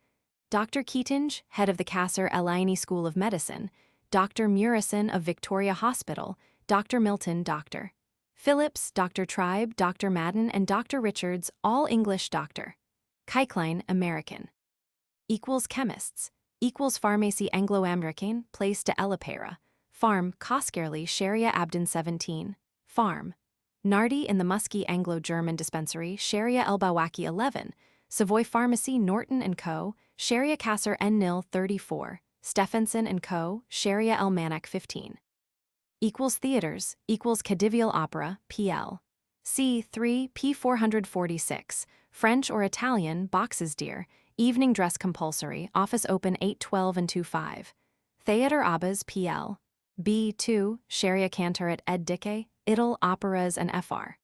Dr. Keatinge, head of the Kasser El Aini School of Medicine, Dr. Murison of Victoria Hospital, Dr. Milton, Dr. Phillips, Dr. Tribe, Dr. Madden, and Dr. Richards, all English Dr. Kykline, American. Equals chemists. Equals pharmacy Anglo-American, Place de Elipera. Farm, Koskerli, Sharia Abdin 17. Farm. Nardi in the Musky Anglo-German Dispensary, Sharia El Bawaki 11, Savoy Pharmacy, Norton & Co., Sharia Kasser N. Nil 34, Stephenson & Co., Sharia El Manak 15. Theaters, Khedivial Opera, PL. C3, P446, French or Italian, boxes dear, evening dress compulsory, office open 8:12 and 2:5. Theater Abbas, PL. B2, Sharia Cantor at Ed Dicke, Idle Operas and FR.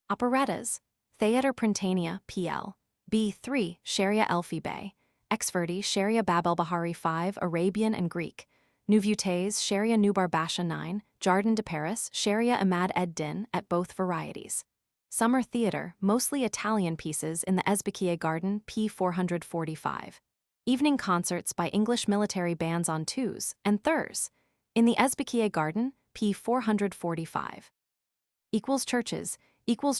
Operettas, Theater Printania, PL. B3, Sharia Elfi Bey, Exverdi, Sharia Bab el Bahari 5, Arabian and Greek. Nouveautés, Sharia Nubar Basha 9, Jardin de Paris, Sharia Ahmad Ed Din at both varieties. Summer Theater, mostly Italian pieces in the Ezbekieh Garden, P445. Evening concerts by English military bands on twos and thurs, in the Ezbekieh Garden, P445. Churches,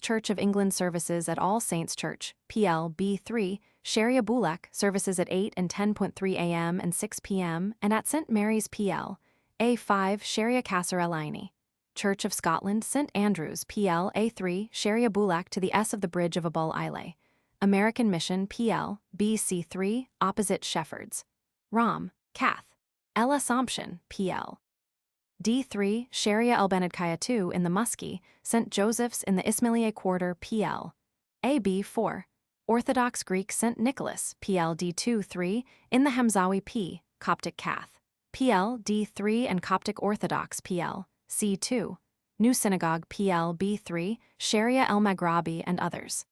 Church of England services at All Saints Church, PL B3, Sharia Bulak services at 8 and 10.3 a.m. and 6 p.m. and at St. Mary's PL, A5 Sharia Kasser El Aini. Church of Scotland, St. Andrews PL A3 Sharia Bulak to the S of the Bridge of Abul Ile. American Mission PL BC3 opposite Shepherds. Ram, Cath. El Assumption PL. D3 Sharia El Benedkaya 2 in the Musky, St. Joseph's in the Ismailia Quarter PL. AB4 Orthodox Greek St. Nicholas PL D2-3 in the Hamzawi P, Coptic Cath. PL D3 and Coptic Orthodox PL C2 New Synagogue PL B3 Sharia El Maghrabi and others.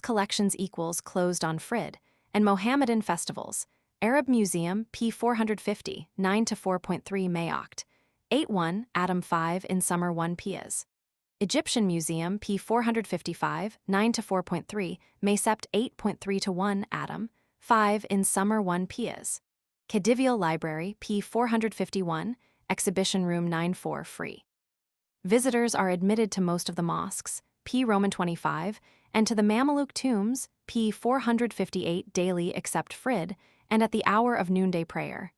Collections closed on Frid and Mohammedan festivals. Arab Museum P450 9 to 4.3 Mayoct. 8-1 Adam 5 in summer 1 Pias. Egyptian Museum P455 9 to 4.3 Maysept 8.3 to 1 Adam 5 in summer 1 Pias. Khedivial Library P451 Exhibition Room 94 free. Visitors are admitted to most of the mosques P Roman 25 and to the Mameluke tombs P458 daily except Frid and at the hour of noonday prayer.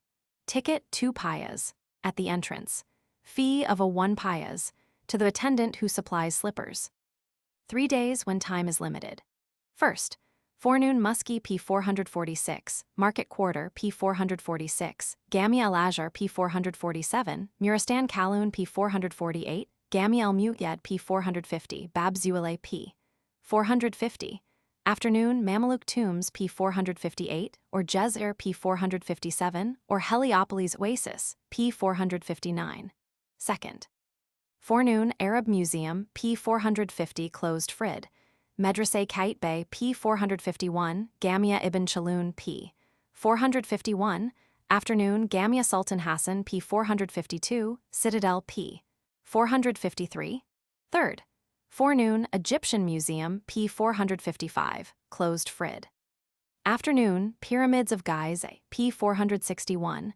Ticket 2 payas at the entrance. Fee of a 1 payas to the attendant who supplies slippers. 3 days when time is limited. First, forenoon Musky P446, Market Quarter P446, Gami El Azhar P447, Muristan Kaloun P448, Gami El Muqyed P450, Bab Zuele P450. Afternoon Mameluke Tombs P458 or Jezir P457 or Heliopolis Oasis P459. Second. Forenoon Arab Museum P450 closed Frid. Medrese Kait Bey P451, Gamia Ibn Chaloun P451. Afternoon Gamia Sultan Hassan P452, Citadel P453. Third. Forenoon Egyptian Museum P455, closed Frid. Afternoon Pyramids of Gizeh P461.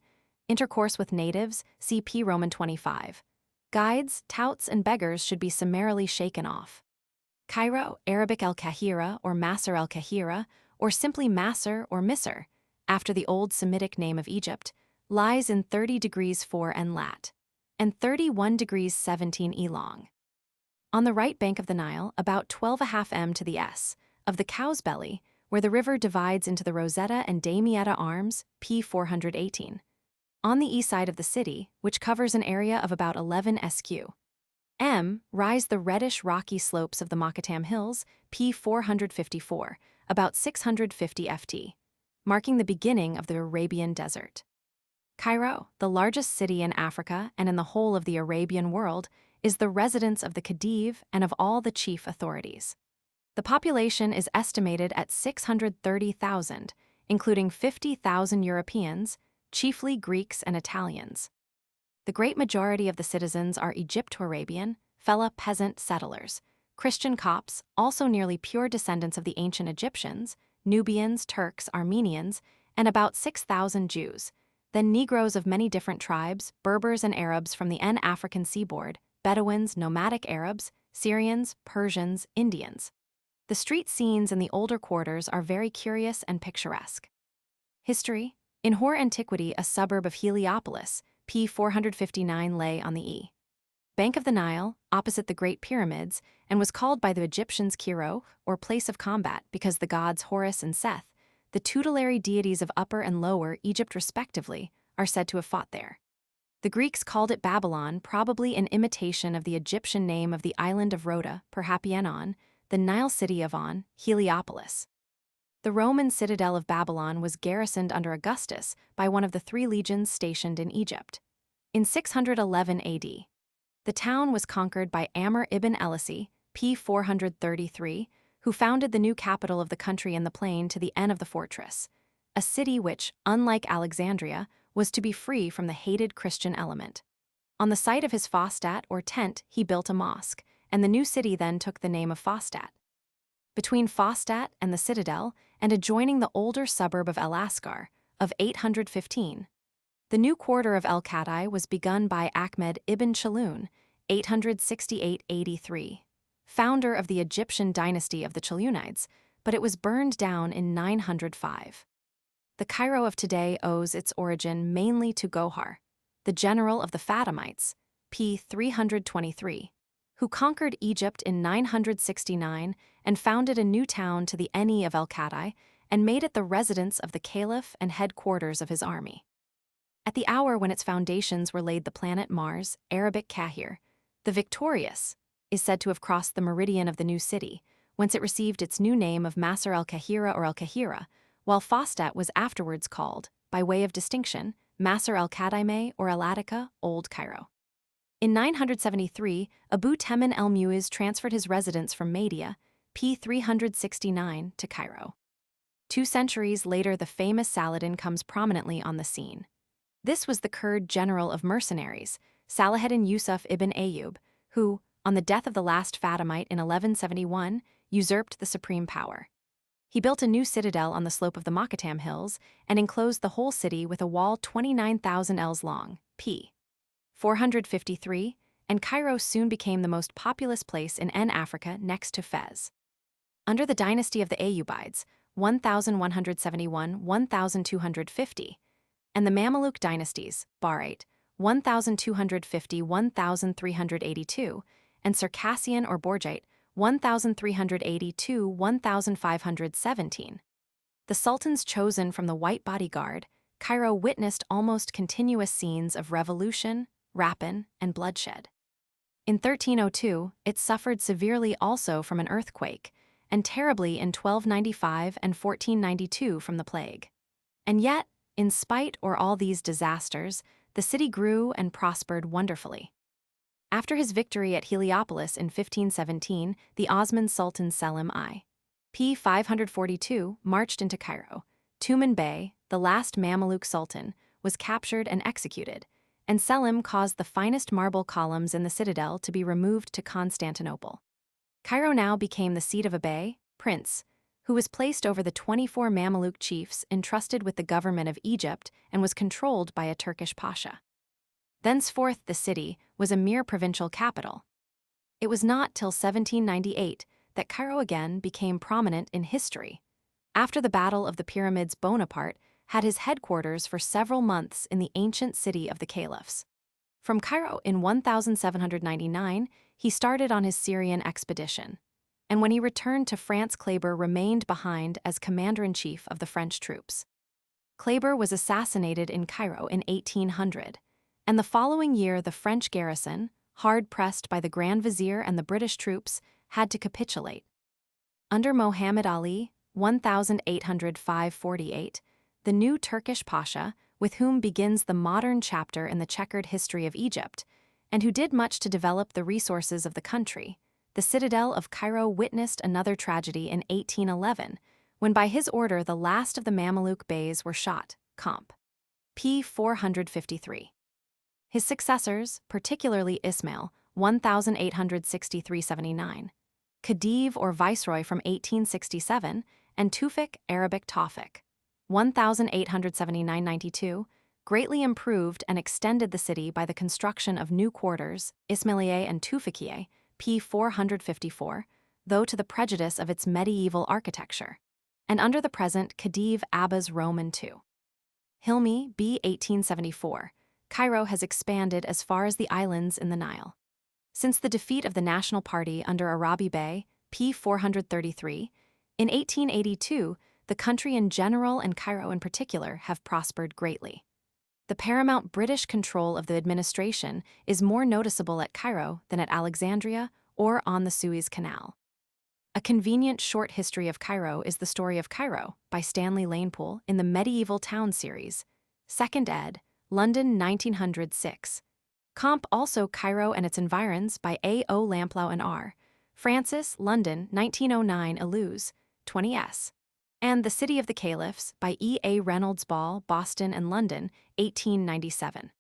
Intercourse with natives CP Roman 25. Guides, touts, and beggars should be summarily shaken off. Cairo, Arabic El-Kahira or Masr el-Kahira, or simply Masr or Misr, after the old Semitic name of Egypt, lies in 30 degrees 4 en lat, and 31 degrees 17 e long. On the right bank of the Nile, about 12.5 m to the s, of the Cow's Belly, where the river divides into the Rosetta and Damietta Arms, P418. On the east side of the city, which covers an area of about 11 sq.m., rise the reddish rocky slopes of the Makatam Hills, P454, about 650 ft, marking the beginning of the Arabian Desert. Cairo, the largest city in Africa and in the whole of the Arabian world, is the residence of the Khedive and of all the chief authorities. The population is estimated at 630,000, including 50,000 Europeans, chiefly Greeks and Italians. The great majority of the citizens are Egypto-Arabian, fellah peasant settlers, Christian Copts, also nearly pure descendants of the ancient Egyptians, Nubians, Turks, Armenians, and about 6,000 Jews, then Negroes of many different tribes, Berbers and Arabs from the African seaboard, Bedouins, nomadic Arabs, Syrians, Persians, Indians. The street scenes in the older quarters are very curious and picturesque. History. In hoar antiquity, a suburb of Heliopolis, P459 lay on the bank of the Nile, opposite the Great Pyramids, and was called by the Egyptians Cairo, or place of combat, because the gods Horus and Seth, the tutelary deities of Upper and Lower Egypt respectively, are said to have fought there. The Greeks called it Babylon, probably in imitation of the Egyptian name of the island of Rhoda, Perhapienon, the Nile city of On, Heliopolis. The Roman citadel of Babylon was garrisoned under Augustus by one of the 3 legions stationed in Egypt. In 611 AD, the town was conquered by Amr ibn Elisi, p. 433, who founded the new capital of the country in the plain to the end of the fortress, a city which, unlike Alexandria, was to be free from the hated Christian element. On the site of his fostat or tent, he built a mosque, and the new city then took the name of Fostat. Between Fostat and the citadel, and adjoining the older suburb of El Ascar, of 815, the new quarter of El Khaddai was begun by Ahmed ibn Chaloun, 868–83, founder of the Egyptian dynasty of the Chalounides, but it was burned down in 905. The Cairo of today owes its origin mainly to Gohar, the general of the Fatimites, p. 323, who conquered Egypt in 969 and founded a new town to the Eni of El Khaddai and made it the residence of the caliph and headquarters of his army. At the hour when its foundations were laid, the planet Mars, Arabic Kahir, the victorious, is said to have crossed the meridian of the new city, whence it received its new name of Masr el-Kahira or el-Kahira, while Fostat was afterwards called, by way of distinction, Masr el-Kadaime or el-Attica, Old Cairo. In 973, Abu Temin el-Muiz transferred his residence from Madeira, p. 369, to Cairo. 2 centuries later, the famous Saladin comes prominently on the scene. This was the Kurd general of mercenaries, Salaheddin Yusuf ibn Ayyub, who, on the death of the last Fatimite in 1171, usurped the supreme power. He built a new citadel on the slope of the Makatam Hills and enclosed the whole city with a wall 29,000 ells long, p. 453, and Cairo soon became the most populous place in Africa next to Fez. Under the dynasty of the Ayyubides, 1171–1250, and the Mamluk dynasties, Barate, 1250–1382, and Circassian or Borjait, 1380–1517. The sultans chosen from the White Bodyguard, Cairo witnessed almost continuous scenes of revolution, rapine, and bloodshed. In 1302, it suffered severely also from an earthquake, and terribly in 1295 and 1492 from the plague. And yet, in spite or all these disasters, the city grew and prospered wonderfully. After his victory at Heliopolis in 1517, the Osman Sultan Selim I, p. 542, marched into Cairo. Tuman Bey, the last Mamluk sultan, was captured and executed, and Selim caused the finest marble columns in the citadel to be removed to Constantinople. Cairo now became the seat of a bey, prince, who was placed over the 24 Mamluk chiefs entrusted with the government of Egypt and was controlled by a Turkish pasha. Thenceforth the city was a mere provincial capital. It was not till 1798 that Cairo again became prominent in history. After the Battle of the Pyramids, Bonaparte had his headquarters for several months in the ancient city of the caliphs. From Cairo in 1799, he started on his Syrian expedition, and when he returned to France, Kleber remained behind as commander-in-chief of the French troops. Kleber was assassinated in Cairo in 1800, and the following year the French garrison, hard-pressed by the Grand Vizier and the British troops, had to capitulate. Under Mohammed Ali, 1805–48, the new Turkish pasha, with whom begins the modern chapter in the checkered history of Egypt, and who did much to develop the resources of the country, the citadel of Cairo witnessed another tragedy in 1811, when by his order the last of the Mamluk beys were shot, comp. p. 453. His successors, particularly Ismail, 1863–79, Khedive or Viceroy from 1867, and Tufik, Arabic Tawfik, 1879–92, greatly improved and extended the city by the construction of new quarters, Ismailiyeh and Tufikiyeh, p. 454, though to the prejudice of its medieval architecture, and under the present Khedive Abbas Roman II. Hilmi, b. 1874, Cairo has expanded as far as the islands in the Nile. Since the defeat of the National Party under Arabi Bey, p. 433, in 1882, the country in general and Cairo in particular have prospered greatly. The paramount British control of the administration is more noticeable at Cairo than at Alexandria or on the Suez Canal. A convenient short history of Cairo is The Story of Cairo by Stanley Lanepool in the Medieval Town series, 2nd ed., London 1906. Comp. Also Cairo and Its Environs by A. O. Lamplough and R. Francis, London 1909 Illouz, 20s. And The City of the Caliphs by E. A. Reynolds Ball, Boston and London, 1897.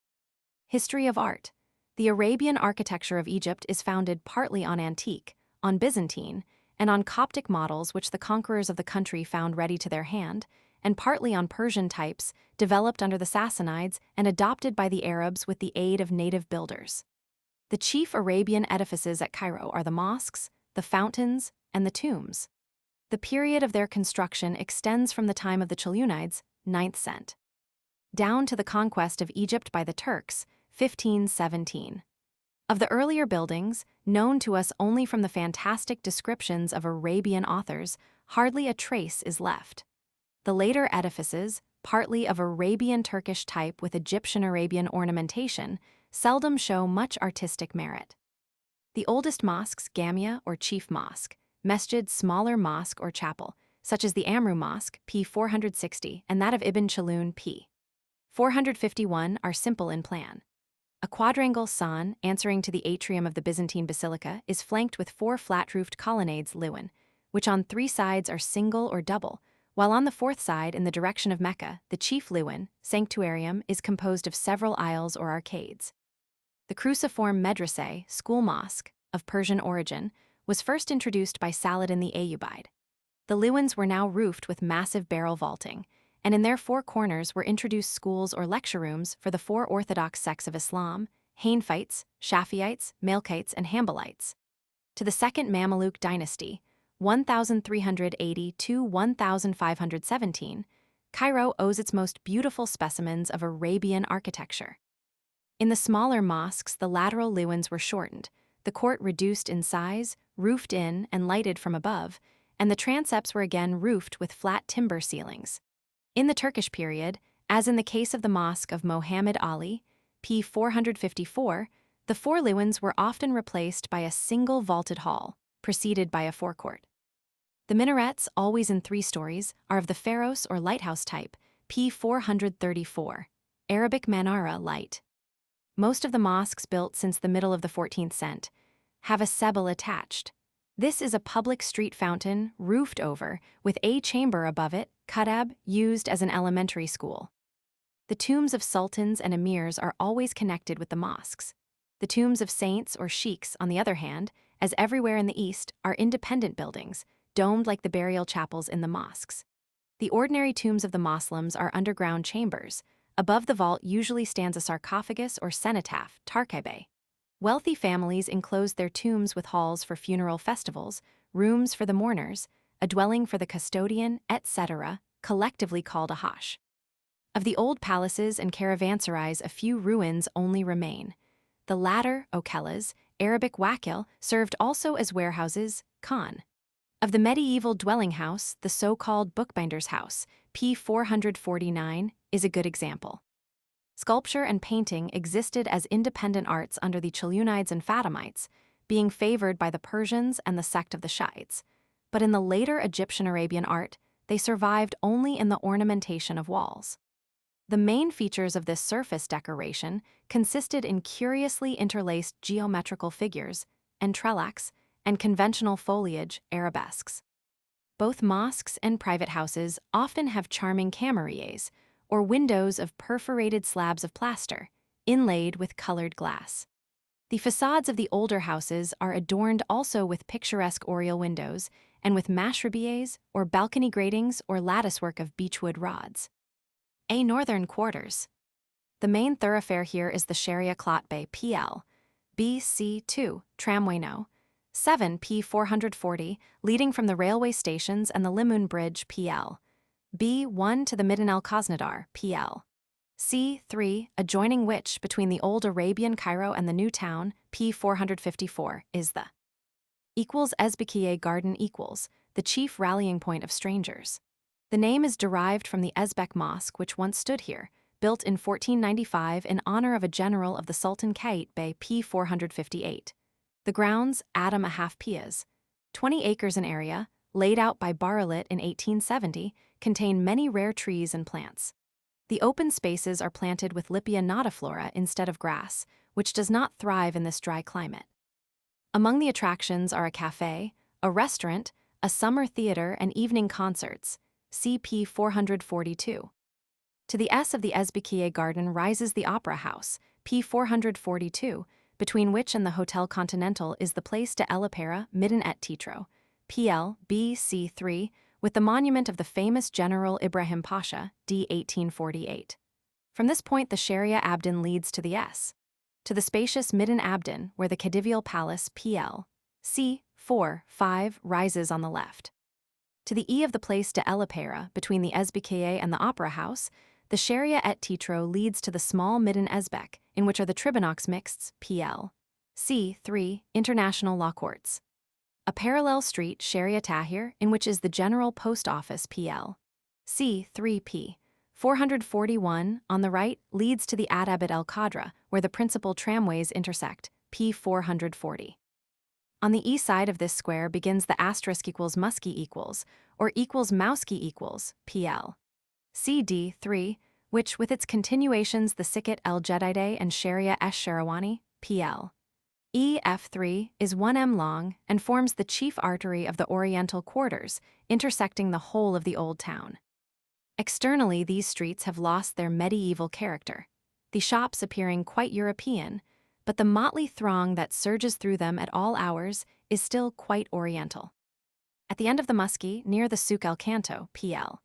History of Art. The Arabian architecture of Egypt is founded partly on antique, on Byzantine, and on Coptic models which the conquerors of the country found ready to their hand, and partly on Persian types developed under the Sassanids and adopted by the Arabs with the aid of native builders. The chief Arabian edifices at Cairo are the mosques, the fountains, and the tombs. The period of their construction extends from the time of the Chelunides, 9th cent, down to the conquest of Egypt by the Turks, 1517. Of the earlier buildings, known to us only from the fantastic descriptions of Arabian authors, hardly a trace is left. The later edifices, partly of Arabian Turkish type with Egyptian-Arabian ornamentation, seldom show much artistic merit. The oldest mosques, Gamia or Chief Mosque, Mesjid, smaller mosque or chapel, such as the Amru Mosque, p. 460, and that of Ibn Chaloun, p. 451, are simple in plan. A quadrangle san, answering to the atrium of the Byzantine basilica, is flanked with 4 flat-roofed colonnades liwan, which on 3 sides are single or double, while on the 4th side, in the direction of Mecca, the chief liwan, sanctuarium, is composed of several aisles or arcades. The cruciform medrese, school mosque, of Persian origin, was first introduced by Saladin the Ayyubide. The liwans were now roofed with massive barrel vaulting, and in their 4 corners were introduced schools or lecture rooms for the 4 orthodox sects of Islam, Hanafites, Shafi'ites, Malikites, and Hanbalites. To the Second Mamluk dynasty, 1380 to 1517, Cairo owes its most beautiful specimens of Arabian architecture. In the smaller mosques, the lateral liwans were shortened, the court reduced in size, roofed in and lighted from above, and the transepts were again roofed with flat timber ceilings. In the Turkish period, as in the case of the Mosque of Mohammed Ali, p. 454, the 4 liwans were often replaced by a single vaulted hall, preceded by a forecourt. The minarets, always in 3 stories, are of the pharos or lighthouse type, p. 434, Arabic manara light. Most of the mosques built since the middle of the 14th cent have a sebel attached. This is a public street fountain, roofed over, with a chamber above it, kuttab, used as an elementary school. The tombs of sultans and emirs are always connected with the mosques. The tombs of saints or sheikhs, on the other hand, as everywhere in the East, are independent buildings, domed like the burial chapels in the mosques. The ordinary tombs of the Moslems are underground chambers. Above the vault usually stands a sarcophagus or cenotaph, tarkebe. Wealthy families enclosed their tombs with halls for funeral festivals, rooms for the mourners, a dwelling for the custodian, etc., collectively called a hash. Of the old palaces and caravanserais, a few ruins only remain. The latter, okelas, Arabic wakil, served also as warehouses, khan. Of the medieval dwelling house, the so-called bookbinder's house, p. 449, is a good example. Sculpture and painting existed as independent arts under the Chelunides and Fatimites, being favored by the Persians and the sect of the Shiites, but in the later Egyptian-Arabian art, they survived only in the ornamentation of walls. The main features of this surface decoration consisted in curiously interlaced geometrical figures, entrelacs, and conventional foliage, arabesques. Both mosques and private houses often have charming camariers, or windows of perforated slabs of plaster, inlaid with colored glass. The facades of the older houses are adorned also with picturesque oriel windows and with mashrabiehs or balcony gratings or latticework of beechwood rods. A northern quarters. The main thoroughfare here is the Sharia Clot Bay PL, BC2, Tramway No. 7 P 440, leading from the railway stations and the Limoon Bridge PL. B1 to the Midden El Kosnadar PL. C3, adjoining which, between the old Arabian Cairo and the new town, p. 454, is the Ezbekiye Garden the chief rallying point of strangers. The name is derived from the Ezbek Mosque which once stood here, built in 1495 in honor of a general of the Sultan Kayet Bey p. 458. The grounds, Adam a half pias, 20 acres in area, laid out by Baralit in 1870, contain many rare trees and plants. The open spaces are planted with Lipia nodiflora instead of grass, which does not thrive in this dry climate. Among the attractions are a cafe, a restaurant, a summer theater, and evening concerts, CP 442. To the S of the Ezbekiye Garden rises the Opera House, p. 442, between which and the Hotel Continental is the Place de l'Opéra Midden et Titro, PL BC3, with the monument of the famous General Ibrahim Pasha, d. 1848. From this point the Sharia Abdin leads to the S. To the spacious Midden Abdin, where the Khedivial Palace, PL C4-5, rises on the left. To the E of the Place de l'Opéra, between the Ezbekiye and the Opera House, the Sharia et Titro leads to the small Midden Ezbek, in which are the Tribanox mixts, PL C3, International Law Courts. A parallel street, Sharia Tahir, in which is the General Post Office, PL C3P 441, on the right, leads to the Adabid el-Qadra, where the principal tramways intersect, p. 440. On the east side of this square begins the asterisk equals musky equals, or equals mousky equals, PL CD3, which, with its continuations the Sikit el-Jedide and Sharia esh-Sharawani, PL EF3, is 1m long and forms the chief artery of the Oriental quarters, intersecting the whole of the Old Town. Externally, these streets have lost their medieval character, the shops appearing quite European, but the motley throng that surges through them at all hours is still quite Oriental. At the end of the Musky, near the Souk el Canto, PL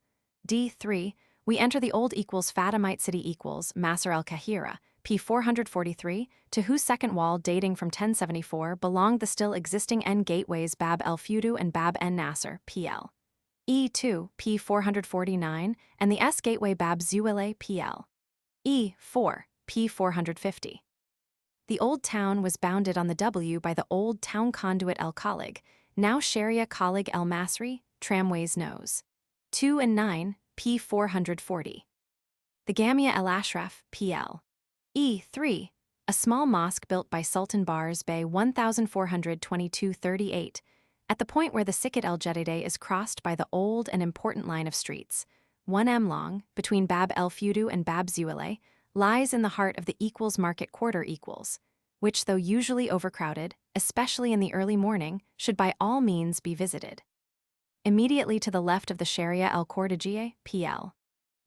D3, we enter the old Fatimite city Masr el-Kahira, p. 443, to whose second wall dating from 1074 belonged the still existing N gateways Bab el-Fudu and Bab en-Nasr, PL E2, p. 449, and the S gateway Bab Zuwele, PL E4, p. 450. The Old Town was bounded on the W by the Old Town Conduit el-Khalig, now Sharia Khalig el-Masri, tramways Nos. 2 and 9, p. 440. The Gamia el-Ashraf, PL E3, a small mosque built by Sultan Bars Bey 1422-38, at the point where the Sikit el-Jedide is crossed by the old and important line of streets, 1m long, between Bab el-Fudu and Bab Zuwele, lies in the heart of the Market Quarter which, though usually overcrowded, especially in the early morning, should by all means be visited. Immediately to the left of the Sharia el-Kordajieh, PL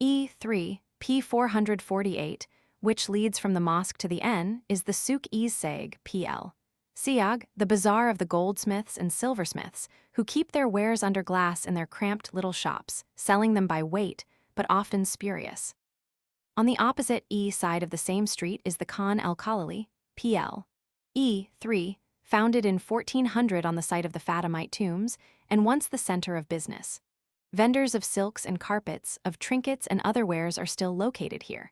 E3, p. 448, which leads from the mosque to the N, is the Souk Seg, PL Siag, the bazaar of the goldsmiths and silversmiths, who keep their wares under glass in their cramped little shops, selling them by weight, but often spurious. On the opposite E side of the same street is the Khan el-Khalili, PL E3, founded in 1400 on the site of the Fatimite tombs, and once the center of business. Vendors of silks and carpets, of trinkets and other wares are still located here.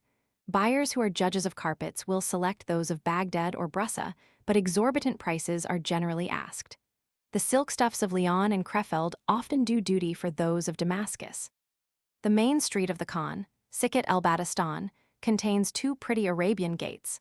Buyers who are judges of carpets will select those of Baghdad or Brussa, but exorbitant prices are generally asked. The silk stuffs of Lyon and Krefeld often do duty for those of Damascus. The main street of the Khan, Sikit el-Badistan, contains two pretty Arabian gates.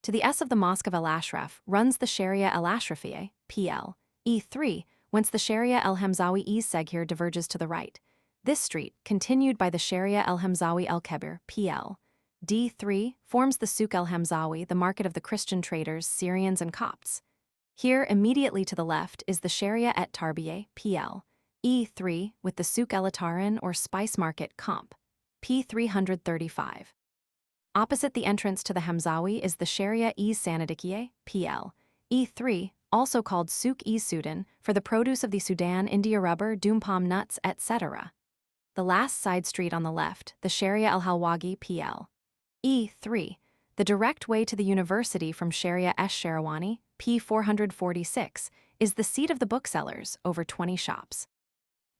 To the S of the Mosque of El-Ashraf runs the Sharia el-Ashrafiyeh, PL E3, whence the Sharia el-Hamzawi Seghir diverges to the right. This street, continued by the Sharia el-Hamzawi el-Kebir, PL D3, forms the Souk el-Hamzawi, the market of the Christian traders, Syrians and Copts. Here, immediately to the left, is the Sharia et Tarbiyeh, PL E3, with the Souk el-Atarin or Spice Market, Comp. P. 335. Opposite the entrance to the Hamzawi is the Sharia Sanadikiye, PL E3, also called Souk Sudan, for the produce of the Sudan, India rubber, doom palm nuts, etc. The last side street on the left, the Sharia el-Halwagi, PL E3, the direct way to the university from Sharia esh-Sharawani, p. 446, is the seat of the booksellers, over 20 shops.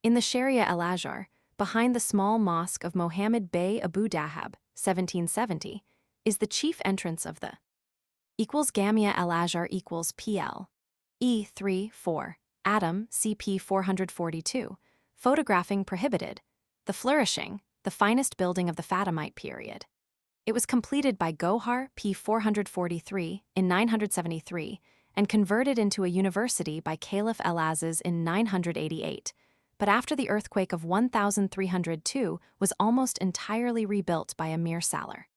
In the Sharia el-Azhar, behind the small mosque of Mohammed Bey Abu Dahab, 1770, is the chief entrance of the equals Gamia El Azhar equals PL. E3-4, Adam, CP 442, photographing prohibited, the flourishing, the finest building of the Fatimite period. It was completed by Gohar P 443 in 973 and converted into a university by Caliph El-Aziz in 988, but after the earthquake of 1302 was almost entirely rebuilt by Emir Salar.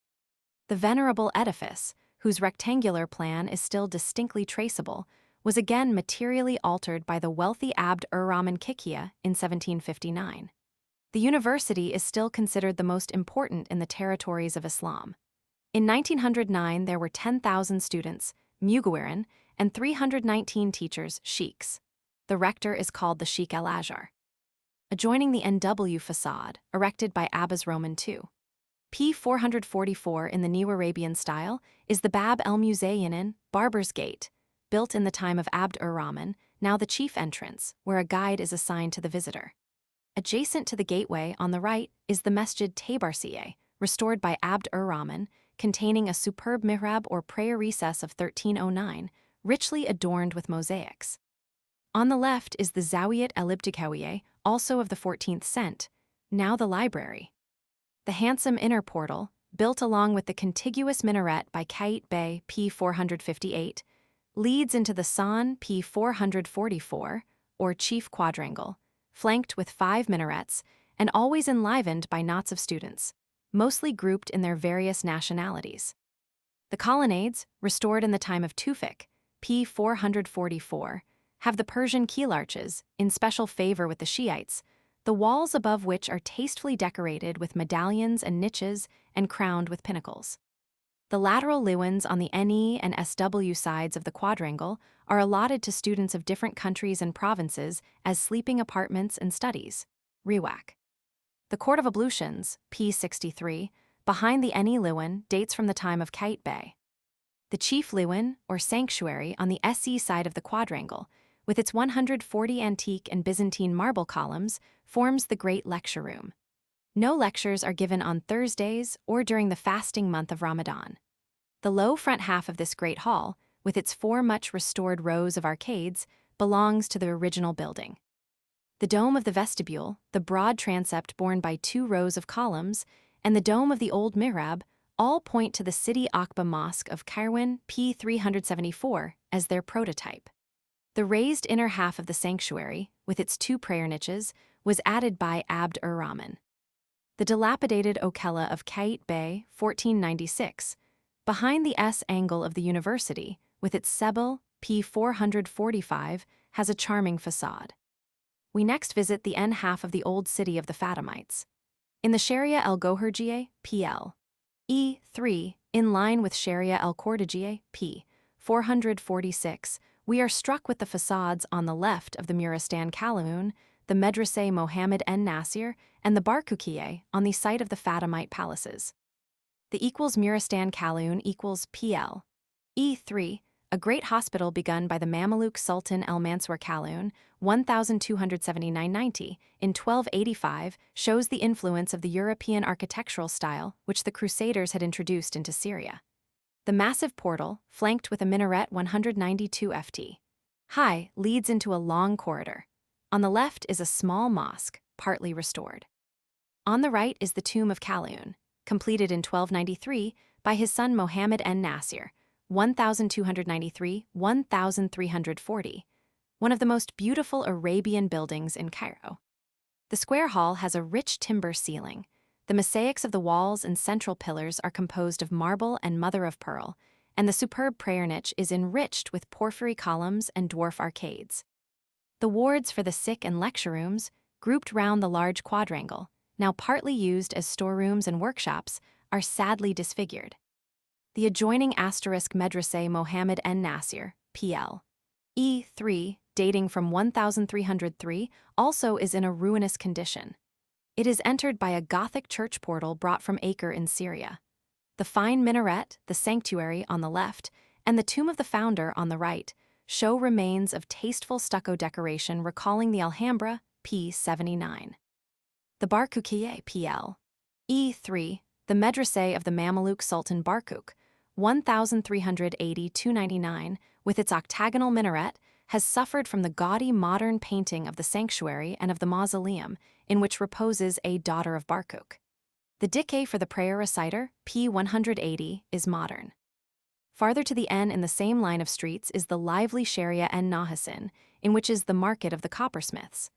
The venerable edifice, whose rectangular plan is still distinctly traceable, was again materially altered by the wealthy Abd ur-Rahman Kikia in 1759. The university is still considered the most important in the territories of Islam. In 1909, there were 10,000 students, mugawirin, and 319 teachers, sheikhs. The rector is called the Sheikh El-Azhar. Adjoining the NW facade, erected by Abbas Roman II. P 444 in the New Arabian style, is the Bab el-Muzayyin, Barber's Gate, built in the time of Abd ur-Rahman, now the chief entrance, where a guide is assigned to the visitor. Adjacent to the gateway on the right is the Mesjid Tabarsiye, restored by Abd ur-Rahman, containing a superb mihrab or prayer recess of 1309, richly adorned with mosaics. On the left is the Zawiyat el-Ibtikawiye, also of the 14th cent, now the library. The handsome inner portal, built along with the contiguous minaret by Kait Bey P 458, leads into the San P 444, or chief quadrangle, flanked with 5 minarets and always enlivened by knots of students, mostly grouped in their various nationalities. The colonnades, restored in the time of Tufik, P 444, have the Persian keel arches, in special favor with the Shiites, the walls above which are tastefully decorated with medallions and niches and crowned with pinnacles. The lateral liwans on the NE and SW sides of the quadrangle are allotted to students of different countries and provinces as sleeping apartments and studies. Riwak. The Court of Ablutions, P 63, behind the NE liwan dates from the time of Kait Bey. The chief liwan, or sanctuary, on the SE side of the quadrangle, with its 140 antique and Byzantine marble columns, forms the Great Lecture Room. No lectures are given on Thursdays or during the fasting month of Ramadan. The low front half of this great hall, with its 4 much restored rows of arcades, belongs to the original building. The dome of the vestibule, the broad transept borne by 2 rows of columns, and the dome of the old mihrab all point to the Sidi Akba Mosque of Kairouan P 374 as their prototype. The raised inner half of the sanctuary, with its 2 prayer niches, was added by Abd ur-Rahman. The dilapidated Okella of Kait Bey, 1496, behind the S angle of the university, with its Sebel, P 445, has a charming facade. We next visit the N half of the old city of the Fatimites. In the Sharia el-Gohurjiye, PL. E3, in line with Sharia el-Kordajiye, P 446, we are struck with the facades on the left of the Muristan Kalaun, the Medrese Mohammed en Nasir, and the Barkukiye on the site of the Fatimite palaces. The equals Muristan Kalaun equals PL. E3, a great hospital begun by the Mameluke Sultan el-Mansur Kalaun, 1279-90, in 1285, shows the influence of the European architectural style which the Crusaders had introduced into Syria. The massive portal, flanked with a minaret 192 ft high, leads into a long corridor. On the left is a small mosque, partly restored. On the right is the tomb of Kalaun, completed in 1293 by his son Mohammed en Nasir, 1293-1340, one of the most beautiful Arabian buildings in Cairo. The square hall has a rich timber ceiling. The mosaics of the walls and central pillars are composed of marble and mother-of-pearl, and the superb prayer niche is enriched with porphyry columns and dwarf arcades. The wards for the sick and lecture rooms, grouped round the large quadrangle, now partly used as storerooms and workshops, are sadly disfigured. The adjoining asterisk Medrese Mohammed en Nasir, PL. E3, dating from 1303, also is in a ruinous condition. It is entered by a Gothic church portal brought from Acre in Syria. The fine minaret, the sanctuary on the left, and the tomb of the founder on the right show remains of tasteful stucco decoration recalling the Alhambra, P 79. The Barkukiye, PL. E3, the Madrasah of the Mameluke Sultan Barkuk, 1380–299, with its octagonal minaret, has suffered from the gaudy modern painting of the sanctuary and of the mausoleum, in which reposes a daughter of Barkuk. The dike for the prayer reciter, p. 180, is modern. Farther to the N in the same line of streets is the lively Sharia en Nahasin, in which is the market of the coppersmiths.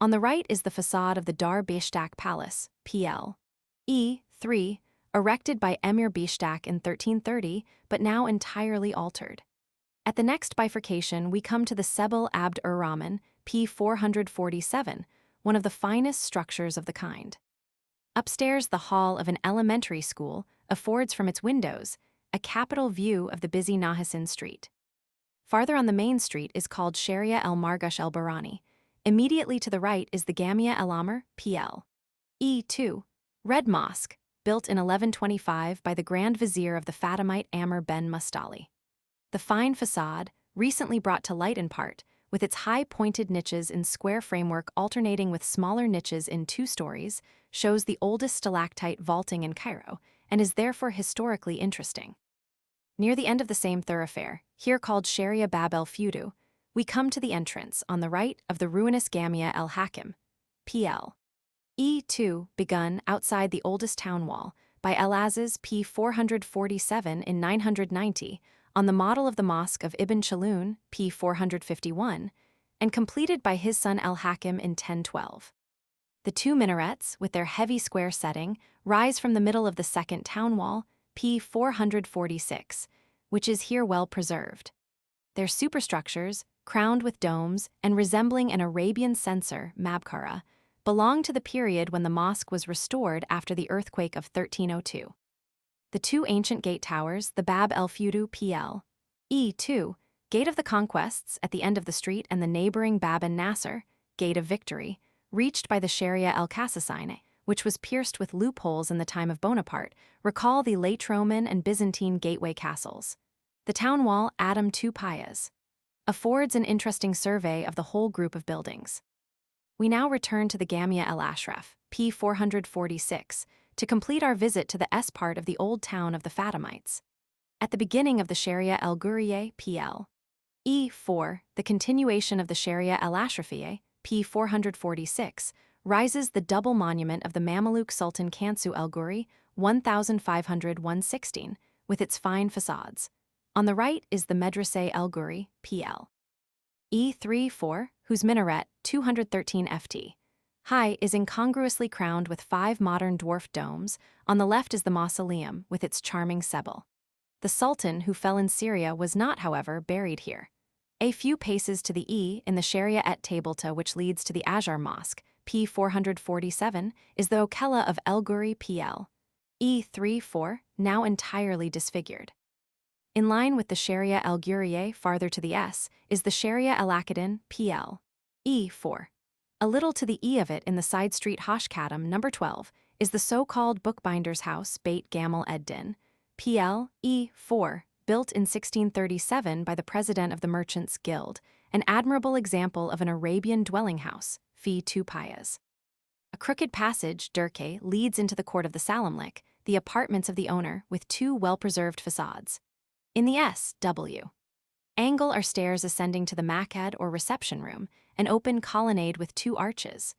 On the right is the facade of the Dar Bishtak Palace, pl. E3, erected by Emir Bishtak in 1330, but now entirely altered. At the next bifurcation, we come to the Sebel Abd Rahman, p. 447, one of the finest structures of the kind. Upstairs, the hall of an elementary school affords from its windows a capital view of the busy Nahasin street. Farther on the main street is called Sharia el Margush el Barani. Immediately to the right is the Gamia el Amr, pl. E2, Red Mosque, built in 1125 by the Grand Vizier of the Fatimite Amr ben Mustali. The fine facade, recently brought to light in part, with its high-pointed niches in square framework alternating with smaller niches in 2 stories, shows the oldest stalactite vaulting in Cairo, and is therefore historically interesting. Near the end of the same thoroughfare, here called Sharia Bab el Fudu, we come to the entrance, on the right, of the ruinous Gamia el Hakim, pl. E2, begun outside the oldest town wall, by El-Aziz p. 447 in 990, on the model of the Mosque of Ibn Chaloun, p. 451, and completed by his son El-Hakim in 1012. The 2 minarets, with their heavy square setting, rise from the middle of the second town wall, p. 446, which is here well preserved. Their superstructures, crowned with domes and resembling an Arabian censer, Mabkara, belong to the period when the mosque was restored after the earthquake of 1302. The 2 ancient gate towers, the Bab el Fudu pl. E2, Gate of the Conquests at the end of the street, and the neighboring Bab en Nasser, Gate of Victory, reached by the Sharia el Kassassine, which was pierced with loopholes in the time of Bonaparte, recall the late Roman and Byzantine gateway castles. The town wall, Adam II Payas, affords an interesting survey of the whole group of buildings. We now return to the Gamia el Ashraf, p. 446, to complete our visit to the S part of the old town of the Fatimites. At the beginning of the Sharia el Ghuriye, pl. E4, the continuation of the Sharia el Ashrafiye, p. 446, rises the double monument of the Mameluke Sultan Kansu el Ghuri, 1500–116, with its fine facades. On the right is the Madrasah el Ghuri, pl. E3-4, whose minaret, 213 ft. high, is incongruously crowned with 5 modern dwarf domes. On the left is the mausoleum, with its charming Sebel. The Sultan who fell in Syria was not, however, buried here. A few paces to the E, in the Sharia et Tableta which leads to the Azhar Mosque, p. 447, is the Okella of El Ghuri pl. E3-4, now entirely disfigured. In line with the Sharia el Ghuriye farther to the S is the Sharia el Akadin, pl. E4. A little to the E of it in the side street Hoshkadam, number 12, is the so-called bookbinder's house Beit Gamal ed-Din, pl. E4, built in 1637 by the president of the Merchants' Guild, an admirable example of an Arabian dwelling house, fee 2 payas. A crooked passage, Durke, leads into the court of the Salamlik, the apartments of the owner, with 2 well-preserved facades. In the S.W. angle are stairs ascending to the Makad or reception room, an open colonnade with 2 arches.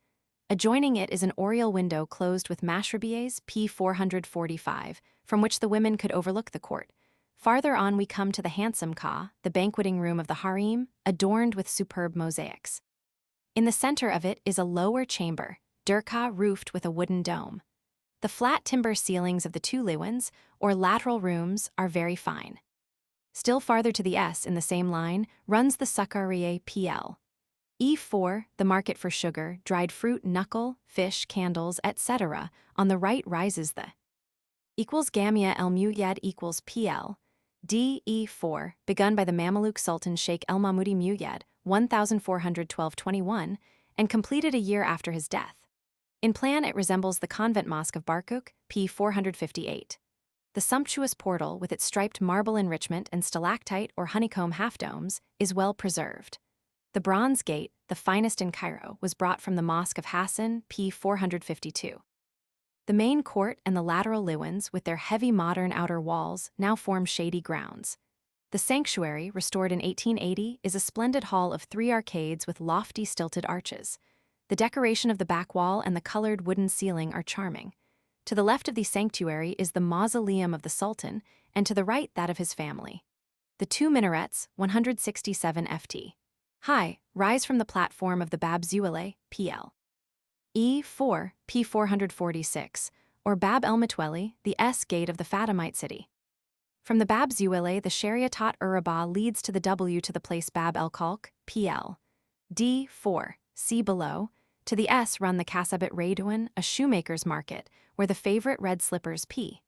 Adjoining it is an oriel window closed with mashrabiehs, p. 445, from which the women could overlook the court. Farther on we come to the handsome ka, the banqueting room of the harem, adorned with superb mosaics. In the center of it is a lower chamber, durka, roofed with a wooden dome. The flat timber ceilings of the 2 liwans, or lateral rooms, are very fine. Still farther to the S in the same line runs the Sakariye pl. E4, the market for sugar, dried fruit, knuckle, fish, candles, etc. On the right rises the equals Gamia el Muyadd equals pl. DE4, begun by the Mameluke Sultan Sheikh El Mahmoudi Muyadd, 1412–21, and completed a year after his death. In plan it resembles the convent mosque of Barkuk, p. 458. The sumptuous portal, with its striped marble enrichment and stalactite or honeycomb half-domes, is well preserved. The bronze gate, the finest in Cairo, was brought from the Mosque of Hassan, p. 452. The main court and the lateral liwans, with their heavy modern outer walls, now form shady grounds. The sanctuary, restored in 1880, is a splendid hall of 3 arcades with lofty stilted arches. The decoration of the back wall and the colored wooden ceiling are charming. To the left of the sanctuary is the mausoleum of the Sultan, and to the right that of his family. The 2 minarets, 167 ft high, rise from the platform of the Bab Zuwele, PL. E4, P446, or Bab el Metweli, the S gate of the Fatimite city. From the Bab Zuwele, the Shariatat Uraba leads to the W to the place Bab el Kalk, PL. D4, see below. To the S run the Kasabit Raiduan, a shoemaker's market, where the favorite red slippers P.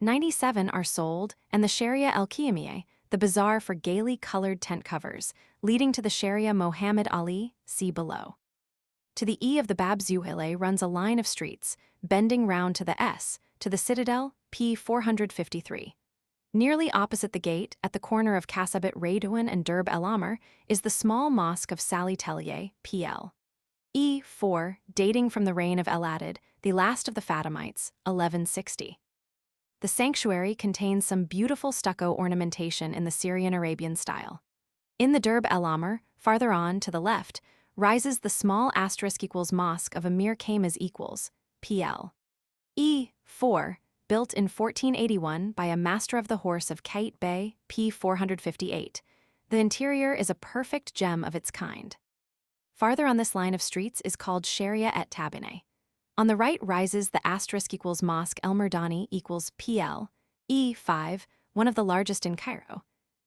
97 are sold, and the Sharia el Qiyamiyeh, the bazaar for gaily colored tent covers, leading to the Sharia Mohammed Ali, see below. To the E of the Bab Zuwele runs a line of streets, bending round to the S, to the citadel, P453. Nearly opposite the gate, at the corner of Kasabit Raiduan and Derb el Amr, is the small mosque of Sali Tellier, PL. E4, dating from the reign of El-Adid, the last of the Fatimites, 1160. The sanctuary contains some beautiful stucco ornamentation in the Syrian-Arabian style. In the Derb el Amr, farther on, to the left, rises the small *= mosque of Emir Kaymas PL. E4, built in 1481 by a master of the horse of Kait Bey, P458. The interior is a perfect gem of its kind. Farther on this line of streets is called Sharia et Tabine. On the right rises the * mosque El Merdani PL. E5, one of the largest in Cairo.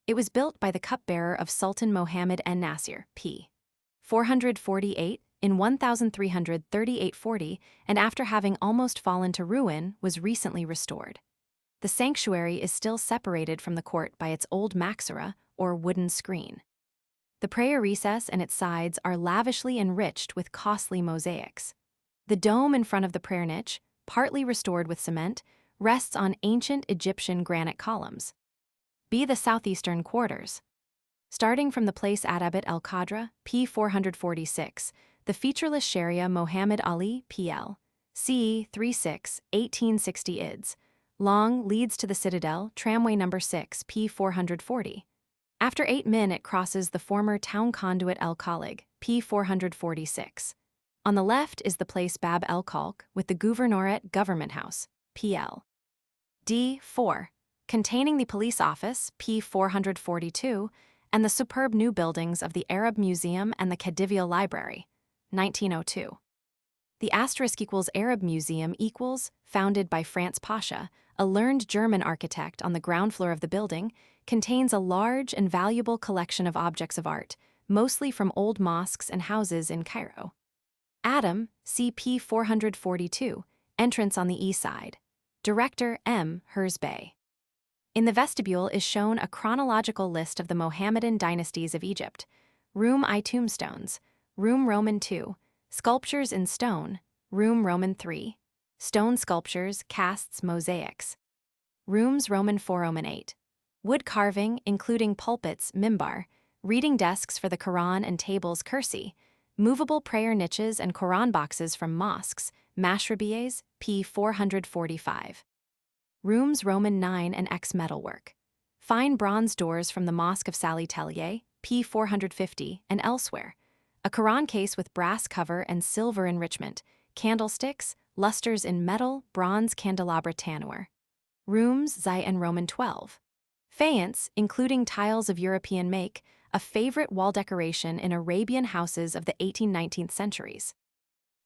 It was built by the cupbearer of Sultan Mohammed en Nasir, p. 448, in 1338-40, and after having almost fallen to ruin, was recently restored. The sanctuary is still separated from the court by its old maxara, or wooden screen. The prayer recess and its sides are lavishly enriched with costly mosaics. The dome in front of the prayer niche, partly restored with cement, rests on ancient Egyptian granite columns. B. The southeastern quarters. Starting from the place Adabit el-Qadra, P446, the featureless Sharia Mohammed Ali, PL. CE 36, 1860 IDS. Long leads to the citadel, tramway number 6, P440. After 8 min it crosses the former town conduit el-Khalig, P446. On the left is the place Bab el-Kalk with the Gouvernorat Government House, PL. D4, containing the police office, P442, and the superb new buildings of the Arab Museum and the Khedivial Library, 1902. The * Arab Museum founded by Franz Pasha, a learned German architect, on the ground floor of the building, contains a large and valuable collection of objects of art, mostly from old mosques and houses in Cairo. Adam, CP 442, entrance on the east side. Director M. Hers Bey. In the vestibule is shown a chronological list of the Mohammedan dynasties of Egypt. Room I tombstones, Room Roman II, sculptures in stone, Room Roman III, stone sculptures, casts, mosaics. Rooms Roman IV, Roman VIII. Wood carving, including pulpits, mimbar, reading desks for the Quran and tables, kursi, movable prayer niches and Quran boxes from mosques, mashrabiyehs, p. 445. Rooms Roman IX and X metalwork. Fine bronze doors from the Mosque of Sali Tellier, p. 450, and elsewhere. A Quran case with brass cover and silver enrichment, candlesticks, lusters in metal, bronze candelabra tannour. Rooms Zai and Roman XII. Faience, including tiles of European make, a favorite wall decoration in Arabian houses of the 18th-19th centuries.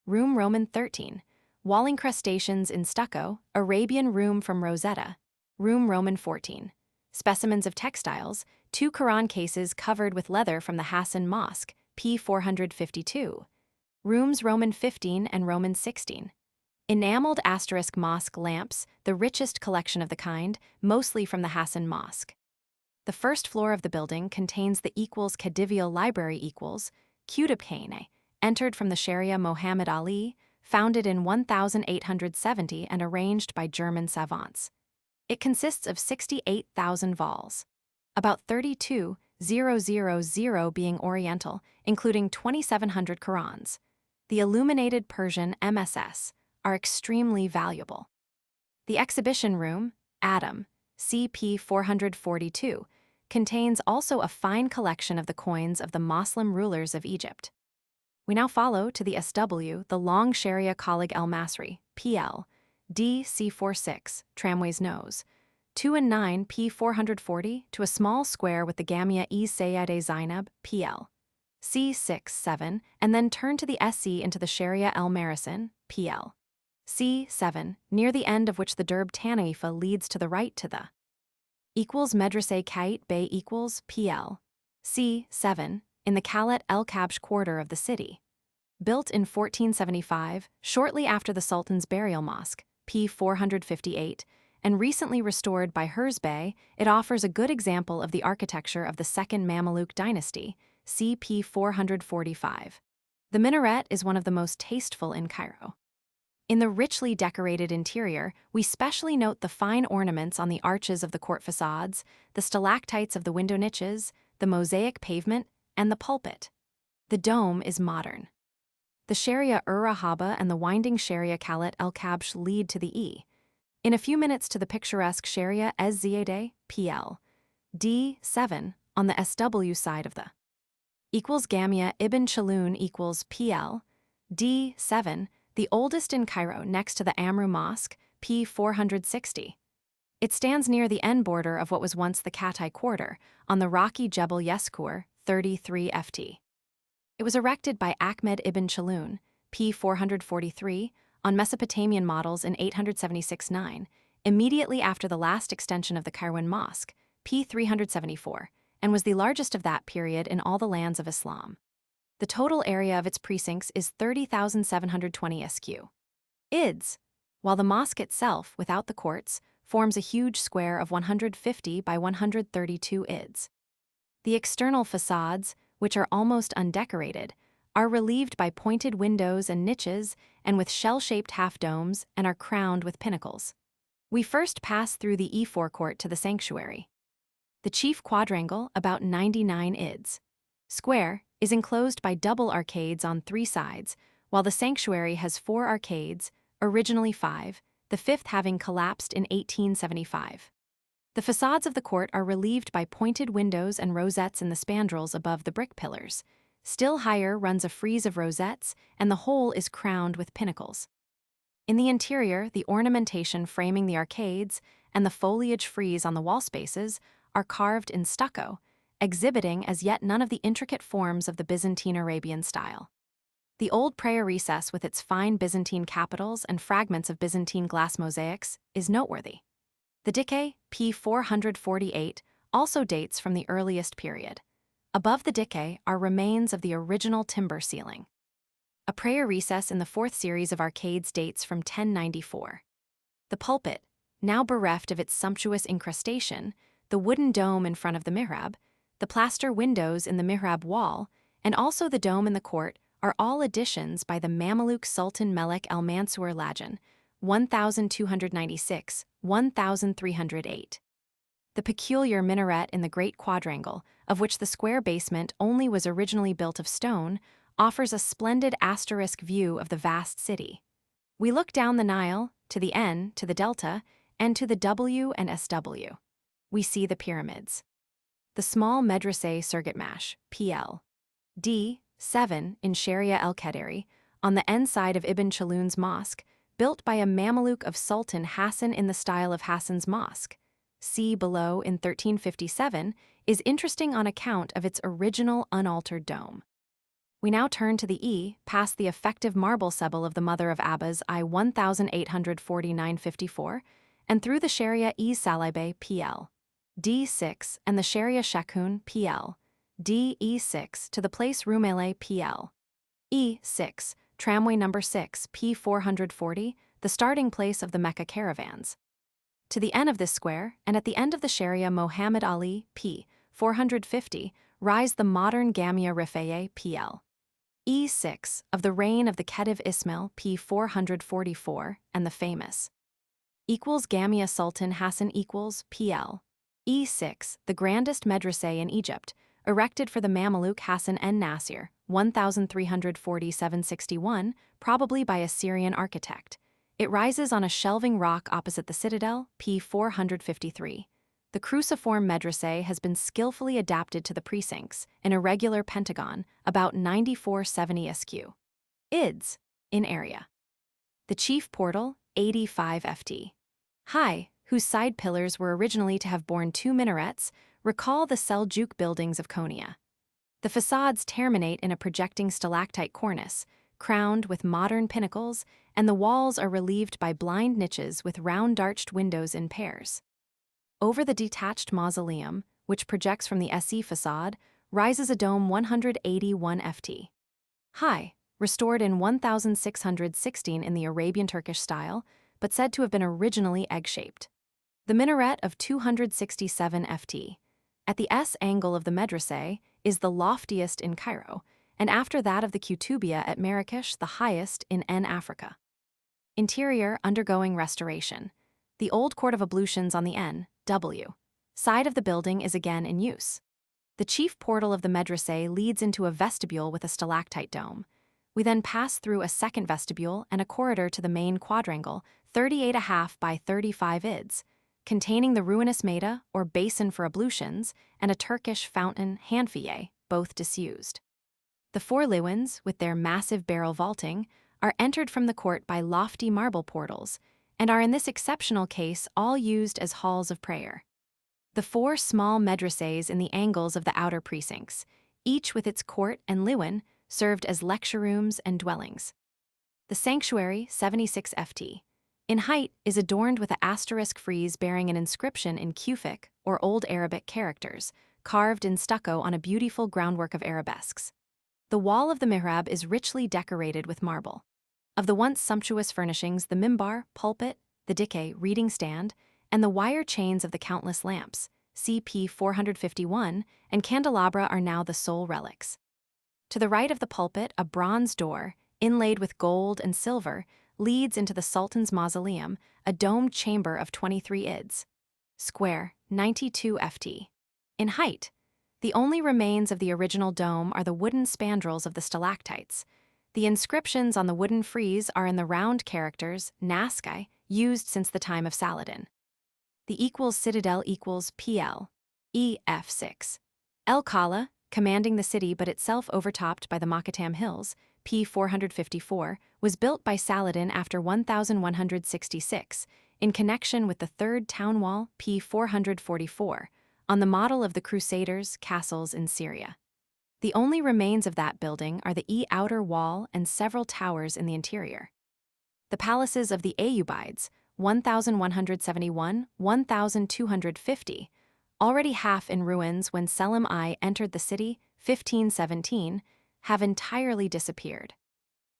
Room Roman XIII. Wall incrustations in stucco, Arabian room from Rosetta. Room Roman XIV. Specimens of textiles, 2 Quran cases covered with leather from the Hassan Mosque, p. 452. Rooms Roman XV and Roman XVI. Enameled * mosque lamps, the richest collection of the kind, mostly from the Hassan Mosque. The first floor of the building contains the Khedivial Library Qutb-Khane, entered from the Sharia Mohammed Ali, founded in 1870 and arranged by German savants. It consists of 68,000 vols, about 32,000 being Oriental, including 2,700 Qurans. The illuminated Persian MSS, are extremely valuable. The exhibition room, Adam, CP 442, contains also a fine collection of the coins of the Moslem rulers of Egypt. We now follow to the SW, the Long Sharia Khalig El Masri, PL, DC46, Tramway's Nose, 2 and 9 P440 to a small square with the Gamia E Sayyade Zainab, PL, C6-7, and then turn to the SE into the Sharia El Marisin, PL, C7, near the end of which the Derb Tanaifa leads to the right to the equals Medrese Kait Bay equals PL, C7, in the Khalat El Kabsh quarter of the city. Built in 1475, shortly after the Sultan's burial mosque, P 458, and recently restored by Herzbey, it offers a good example of the architecture of the Second Mamluk dynasty, CP 445. The minaret is one of the most tasteful in Cairo. In the richly decorated interior, we specially note the fine ornaments on the arches of the court facades, the stalactites of the window niches, the mosaic pavement, and the pulpit. The dome is modern. The Sharia Rahaba and the winding Sharia Khalat El Kabsh lead to the E. In a few minutes to the picturesque Sharia Ez Ziyadeh, PL, D7, on the SW side of the equals Gamia Ibn Chaloun equals PL, D7, the oldest in Cairo next to the Amru Mosque, P 460. It stands near the end border of what was once the Katai Quarter, on the rocky Jebel Yeskur, 33 ft. It was erected by Ahmed ibn Chaloun, P 443, on Mesopotamian models in 876-9, immediately after the last extension of the Kairouan Mosque, P 374, and was the largest of that period in all the lands of Islam. The total area of its precincts is 30,720 sq. Ids, while the mosque itself, without the courts, forms a huge square of 150 by 132 ids. The external facades, which are almost undecorated, are relieved by pointed windows and niches and with shell-shaped half-domes and are crowned with pinnacles. We first pass through the E forecourt to the sanctuary. The chief quadrangle, about 99 ids. Square, is enclosed by double arcades on 3 sides, while the sanctuary has 4 arcades, originally 5, the 5th having collapsed in 1875. The facades of the court are relieved by pointed windows and rosettes in the spandrels above the brick pillars. Still higher runs a frieze of rosettes, and the whole is crowned with pinnacles. In the interior, the ornamentation framing the arcades and the foliage frieze on the wall spaces are carved in stucco, exhibiting as yet none of the intricate forms of the Byzantine Arabian style. The old prayer recess with its fine Byzantine capitals and fragments of Byzantine glass mosaics is noteworthy. The dike, P 448, also dates from the earliest period. Above the dike are remains of the original timber ceiling. A prayer recess in the 4th series of arcades dates from 1094. The pulpit, now bereft of its sumptuous incrustation, the wooden dome in front of the mihrab, the plaster windows in the mihrab wall, and also the dome in the court are all additions by the Mamluk Sultan Melek El Mansur Lajan, 1296-1308. The peculiar minaret in the Great Quadrangle, of which the square basement only was originally built of stone, offers a splendid asterisk view of the vast city. We look down the Nile, to the N, to the Delta, and to the W and SW. We see the pyramids. The small Medrese Surgutmash, PL, D7 in Sharia el-Kederi, on the N side of Ibn Chaloun's mosque, built by a Mameluke of Sultan Hassan in the style of Hassan's mosque, see below in 1357, is interesting on account of its original unaltered dome. We now turn to the E, past the effective marble sebel of the mother of Abbas I 1849-54, and through the Sharia E Salibeh PL, D6, and the Sharia Shekhoun PL, DE6 to the place Rumele PL, E6, tramway number 6 P 440, the starting place of the Mecca caravans. To the end of this square, and at the end of the Sharia Mohammed Ali P 450, rise the modern Gamia Rifeye PL, E6 of the reign of the Khedive Ismail P 444, and the famous equals Gamia Sultan Hassan equals PL, E6, the grandest medrese in Egypt, erected for the Mameluke Hassan en Nasir, 1347-61, probably by a Syrian architect, It rises on a shelving rock opposite the citadel, p. 453. The cruciform medrese has been skillfully adapted to the precincts, an irregular pentagon, about 9470 sq. Ids. In area. The chief portal, 85 ft. high, whose side pillars were originally to have borne 2 minarets, recall the Seljuk buildings of Konya. The facades terminate in a projecting stalactite cornice, crowned with modern pinnacles, and the walls are relieved by blind niches with round-arched windows in pairs. Over the detached mausoleum, which projects from the SE facade, rises a dome 181 ft. high, restored in 1616 in the Arabian Turkish style, but said to have been originally egg-shaped. The minaret of 267 ft. At the S angle of the medrese is the loftiest in Cairo, and after that of the Kutubia at Marrakesh the highest in N Africa. Interior undergoing restoration. The old court of ablutions on the N, W, side of the building is again in use. The chief portal of the medrese leads into a vestibule with a stalactite dome. We then pass through a second vestibule and a corridor to the main quadrangle, 38.5 by 35 ids, containing the ruinous maida, or basin for ablutions, and a Turkish fountain, handfiye, both disused. The 4 liwans, with their massive barrel vaulting, are entered from the court by lofty marble portals, and are in this exceptional case all used as halls of prayer. The 4 small medreses in the angles of the outer precincts, each with its court and liwan, served as lecture rooms and dwellings. The sanctuary, 76 ft. in height, is adorned with an asterisk frieze bearing an inscription in Kufic, or Old Arabic characters, carved in stucco on a beautiful groundwork of arabesques. The wall of the mihrab is richly decorated with marble. Of the once sumptuous furnishings, the mimbar, pulpit, the dikke, reading stand, and the wire chains of the countless lamps, CP 451, and candelabra are now the sole relics. To the right of the pulpit, a bronze door, inlaid with gold and silver, leads into the Sultan's mausoleum, a domed chamber of 23 ids. Square, 92 ft. In height. The only remains of the original dome are the wooden spandrels of the stalactites. The inscriptions on the wooden frieze are in the round characters, Naskai, used since the time of Saladin. The equals citadel equals PL. EF6. El Kala, commanding the city but itself overtopped by the Makatam Hills, p. 454, was built by Saladin after 1166, in connection with the third town wall, p. 444, on the model of the Crusaders' castles in Syria. The only remains of that building are the outer wall and several towers in the interior. The palaces of the Ayyubides, 1171, 1250, already half in ruins when Selim I entered the city, 1517, have entirely disappeared.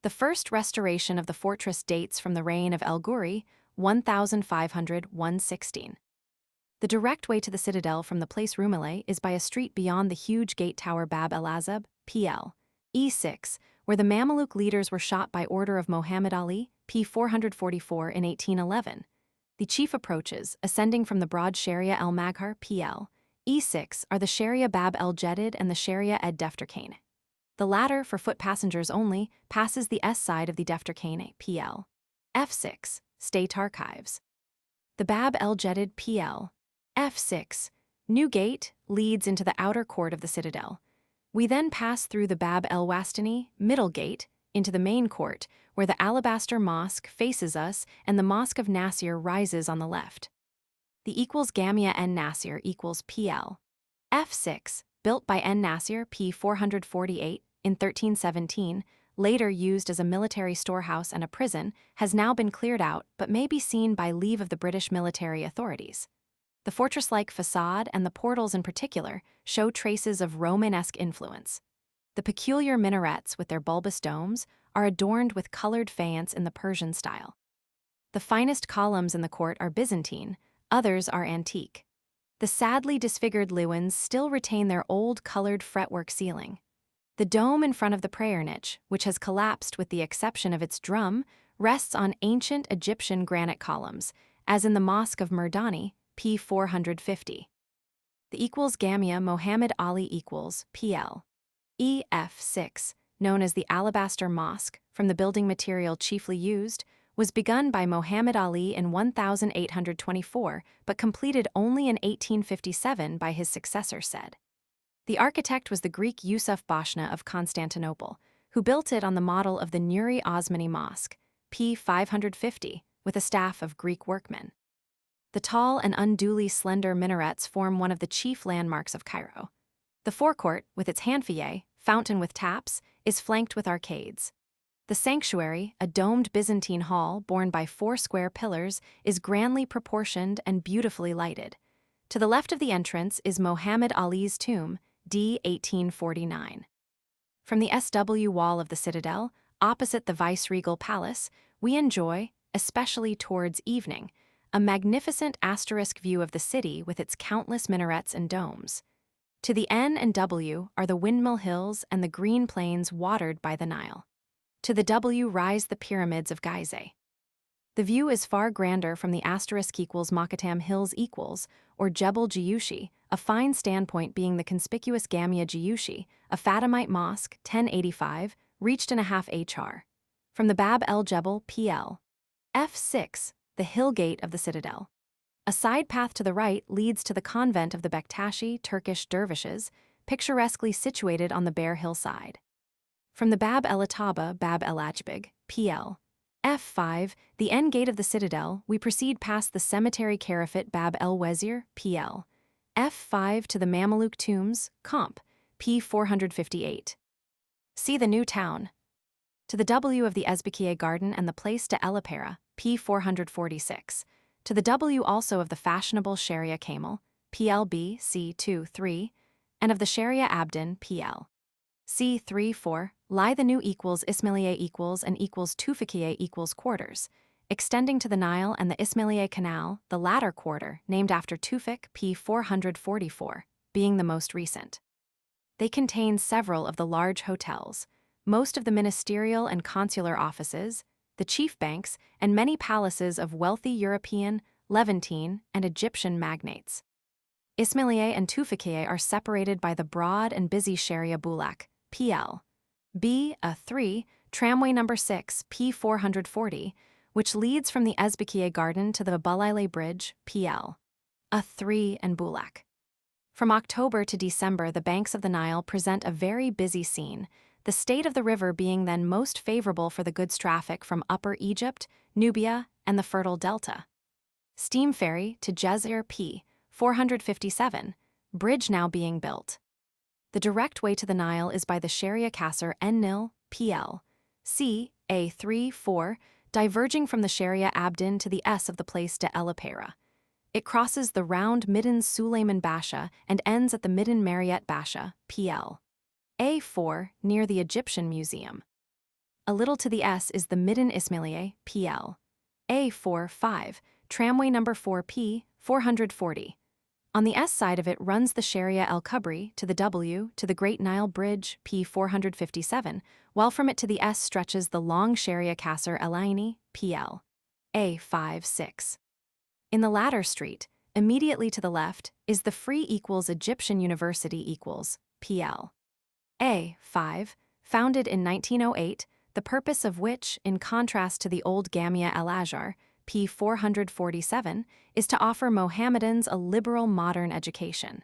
The first restoration of the fortress dates from the reign of El Ghuri, 1500-116. The direct way to the citadel from the place Rumileh is by a street beyond the huge gate tower Bab el Azab, PL. E6, where the Mamluk leaders were shot by order of Muhammad Ali, p. 444 in 1811. The chief approaches, ascending from the broad Sharia el Maghar, PL. E6, are the Sharia Bab el Jedid and the Sharia ed Defterkane. The latter, for foot passengers only, passes the S side of the Defterkane, PL. F6, State Archives. The Bab el Jedid, PL. F6, New Gate, leads into the outer court of the citadel. We then pass through the Bab el Wastani, Middle Gate, into the main court, where the Alabaster Mosque faces us and the Mosque of Nasir rises on the left. The equals Gamia N Nasir equals PL. F6, built by N Nasir p. 448 in 1317, later used as a military storehouse and a prison, has now been cleared out but may be seen by leave of the British military authorities. The fortress-like facade and the portals in particular show traces of Romanesque influence. The peculiar minarets with their bulbous domes are adorned with colored faience in the Persian style. The finest columns in the court are Byzantine, others are antique. The sadly disfigured liwans still retain their old colored fretwork ceiling. The dome in front of the prayer niche, which has collapsed with the exception of its drum, rests on ancient Egyptian granite columns, as in the Mosque of Murdani, p. 450. The equals Gamia Mohammed Ali equals PL. EF6, known as the Alabaster Mosque, from the building material chiefly used, was begun by Muhammad Ali in 1824 but completed only in 1857 by his successor said. The architect was the Greek Yusuf Boshna of Constantinople, who built it on the model of the Nuri Osmani Mosque, p. 550, with a staff of Greek workmen. The tall and unduly slender minarets form one of the chief landmarks of Cairo. The forecourt, with its hanfiyeh, fountain with taps, is flanked with arcades. The sanctuary, a domed Byzantine hall borne by 4 square pillars, is grandly proportioned and beautifully lighted. To the left of the entrance is Muhammad Ali's tomb, d. 1849. From the SW wall of the citadel, opposite the viceregal palace, we enjoy, especially towards evening, a magnificent asterisk view of the city with its countless minarets and domes. To the N and W are the Windmill Hills and the green plains watered by the Nile. To the W rise the pyramids of Gizeh. The view is far grander from the asterisk equals Makatam Hills equals, or Jebel Jiyushi, a fine standpoint being the conspicuous Gamia Jiyushi, a Fatimite mosque, 1085, reached in a half HR. From the Bab el Jebel PL. F6, the hill gate of the citadel. A side path to the right leads to the convent of the Bektashi Turkish dervishes, picturesquely situated on the bare hillside. From the Bab el Ataba Bab el Ajbig, PL. F5, the end gate of the citadel, we proceed past the cemetery Karafit Bab el Wazir, PL. F5 to the Mameluke tombs, Comp. P 458. See the new town. To the W of the Ezbekieh Garden and the Place de Elipera, P 446. To the W also of the fashionable Sharia Camel, PLB C23, and of the Sharia Abdin, PL. C34, lie the new equals Ismailieh equals and equals Tufekiyeh equals quarters, extending to the Nile and the Ismailieh Canal, the latter quarter, named after Tufek, P 444, being the most recent. They contain several of the large hotels, most of the ministerial and consular offices, the chief banks, and many palaces of wealthy European, Levantine, and Egyptian magnates. Ismailieh and Tufekiyeh are separated by the broad and busy Sharia Bulak, PL. B. A 3, tramway number 6, P 440, which leads from the Ezbekieh Garden to the Balaile Bridge, PL. A 3 and Bulak. From October to December, the banks of the Nile present a very busy scene, the state of the river being then most favorable for the goods traffic from Upper Egypt, Nubia, and the fertile delta. Steam ferry to Jezir P. 457, bridge now being built. The direct way to the Nile is by the Sharia Kasr En-Nil, PL. C. A34, diverging from the Sharia Abdin to the S of the Place de Elipera. It crosses the round Midden Suleiman Basha and ends at the Midden Mariette Basha, PL. A4, near the Egyptian Museum. A little to the S is the Midden Ismailieh, PL. A45, tramway number 4P, 440. On the S side of it runs the Sharia El Kubri to the W to the Great Nile Bridge, P 457, while from it to the S stretches the long Sharia Kasr El Aini, PL. A56. In the latter street, immediately to the left, is the Free equals Egyptian University equals, PL. A5, founded in 1908, the purpose of which, in contrast to the old Gamia El Azhar, P 447, is to offer Mohammedans a liberal modern education.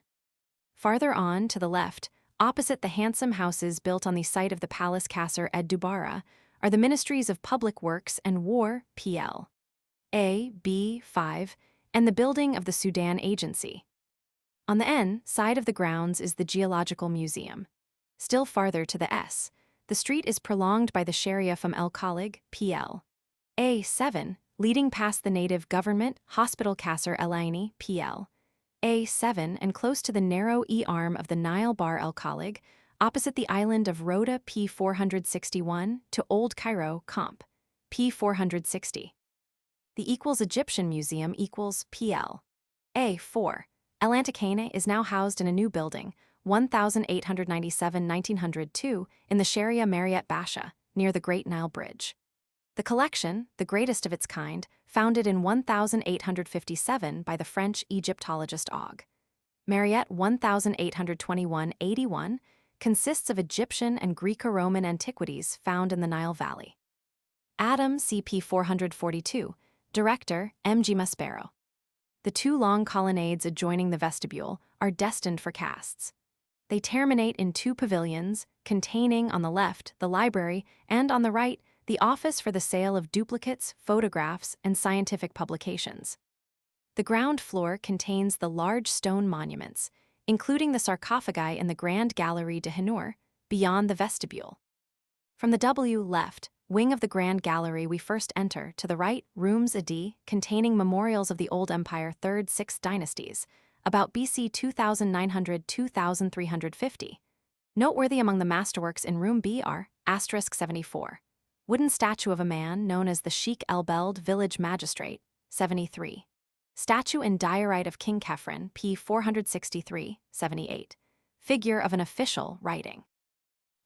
Farther on, to the left, opposite the handsome houses built on the site of the Palace Kasr Ed Dubara, are the Ministries of Public Works and War, PL. A.B.5, and the building of the Sudan Agency. On the N side of the grounds is the Geological Museum. Still farther to the S, the street is prolonged by the Sharia from El Khalig, PL. A7, leading past the native government Hospital Kasr El Aini, PL. A7 and close to the narrow E-arm of the Nile Bar El Khalig, opposite the island of Rhoda, P 461, to Old Cairo, Comp. P 460. The equals Egyptian Museum equals PL. A4. El Antikane is now housed in a new building, 1897-1902, in the Sharia Mariette Basha, near the Great Nile Bridge. The collection, the greatest of its kind, founded in 1857 by the French Egyptologist Aug. Mariette 1821-81, consists of Egyptian and Greco-Roman antiquities found in the Nile Valley. Adam CP 442, Director M.G. Maspero. The two long colonnades adjoining the vestibule are destined for casts. They terminate in two pavilions, containing on the left the library and on the right the office for the sale of duplicates, photographs, and scientific publications. The ground floor contains the large stone monuments, including the sarcophagi in the Grand Gallery de Hinur, beyond the vestibule. From the W left wing of the Grand Gallery we first enter, to the right, rooms AD containing memorials of the Old Empire 3rd 6th dynasties, about BC 2900–2350. Noteworthy among the masterworks in room B are *74, wooden statue of a man known as the Sheikh el-Beld village magistrate, 73. Statue in diorite of King Khephren, p. 463, 78. Figure of an official writing.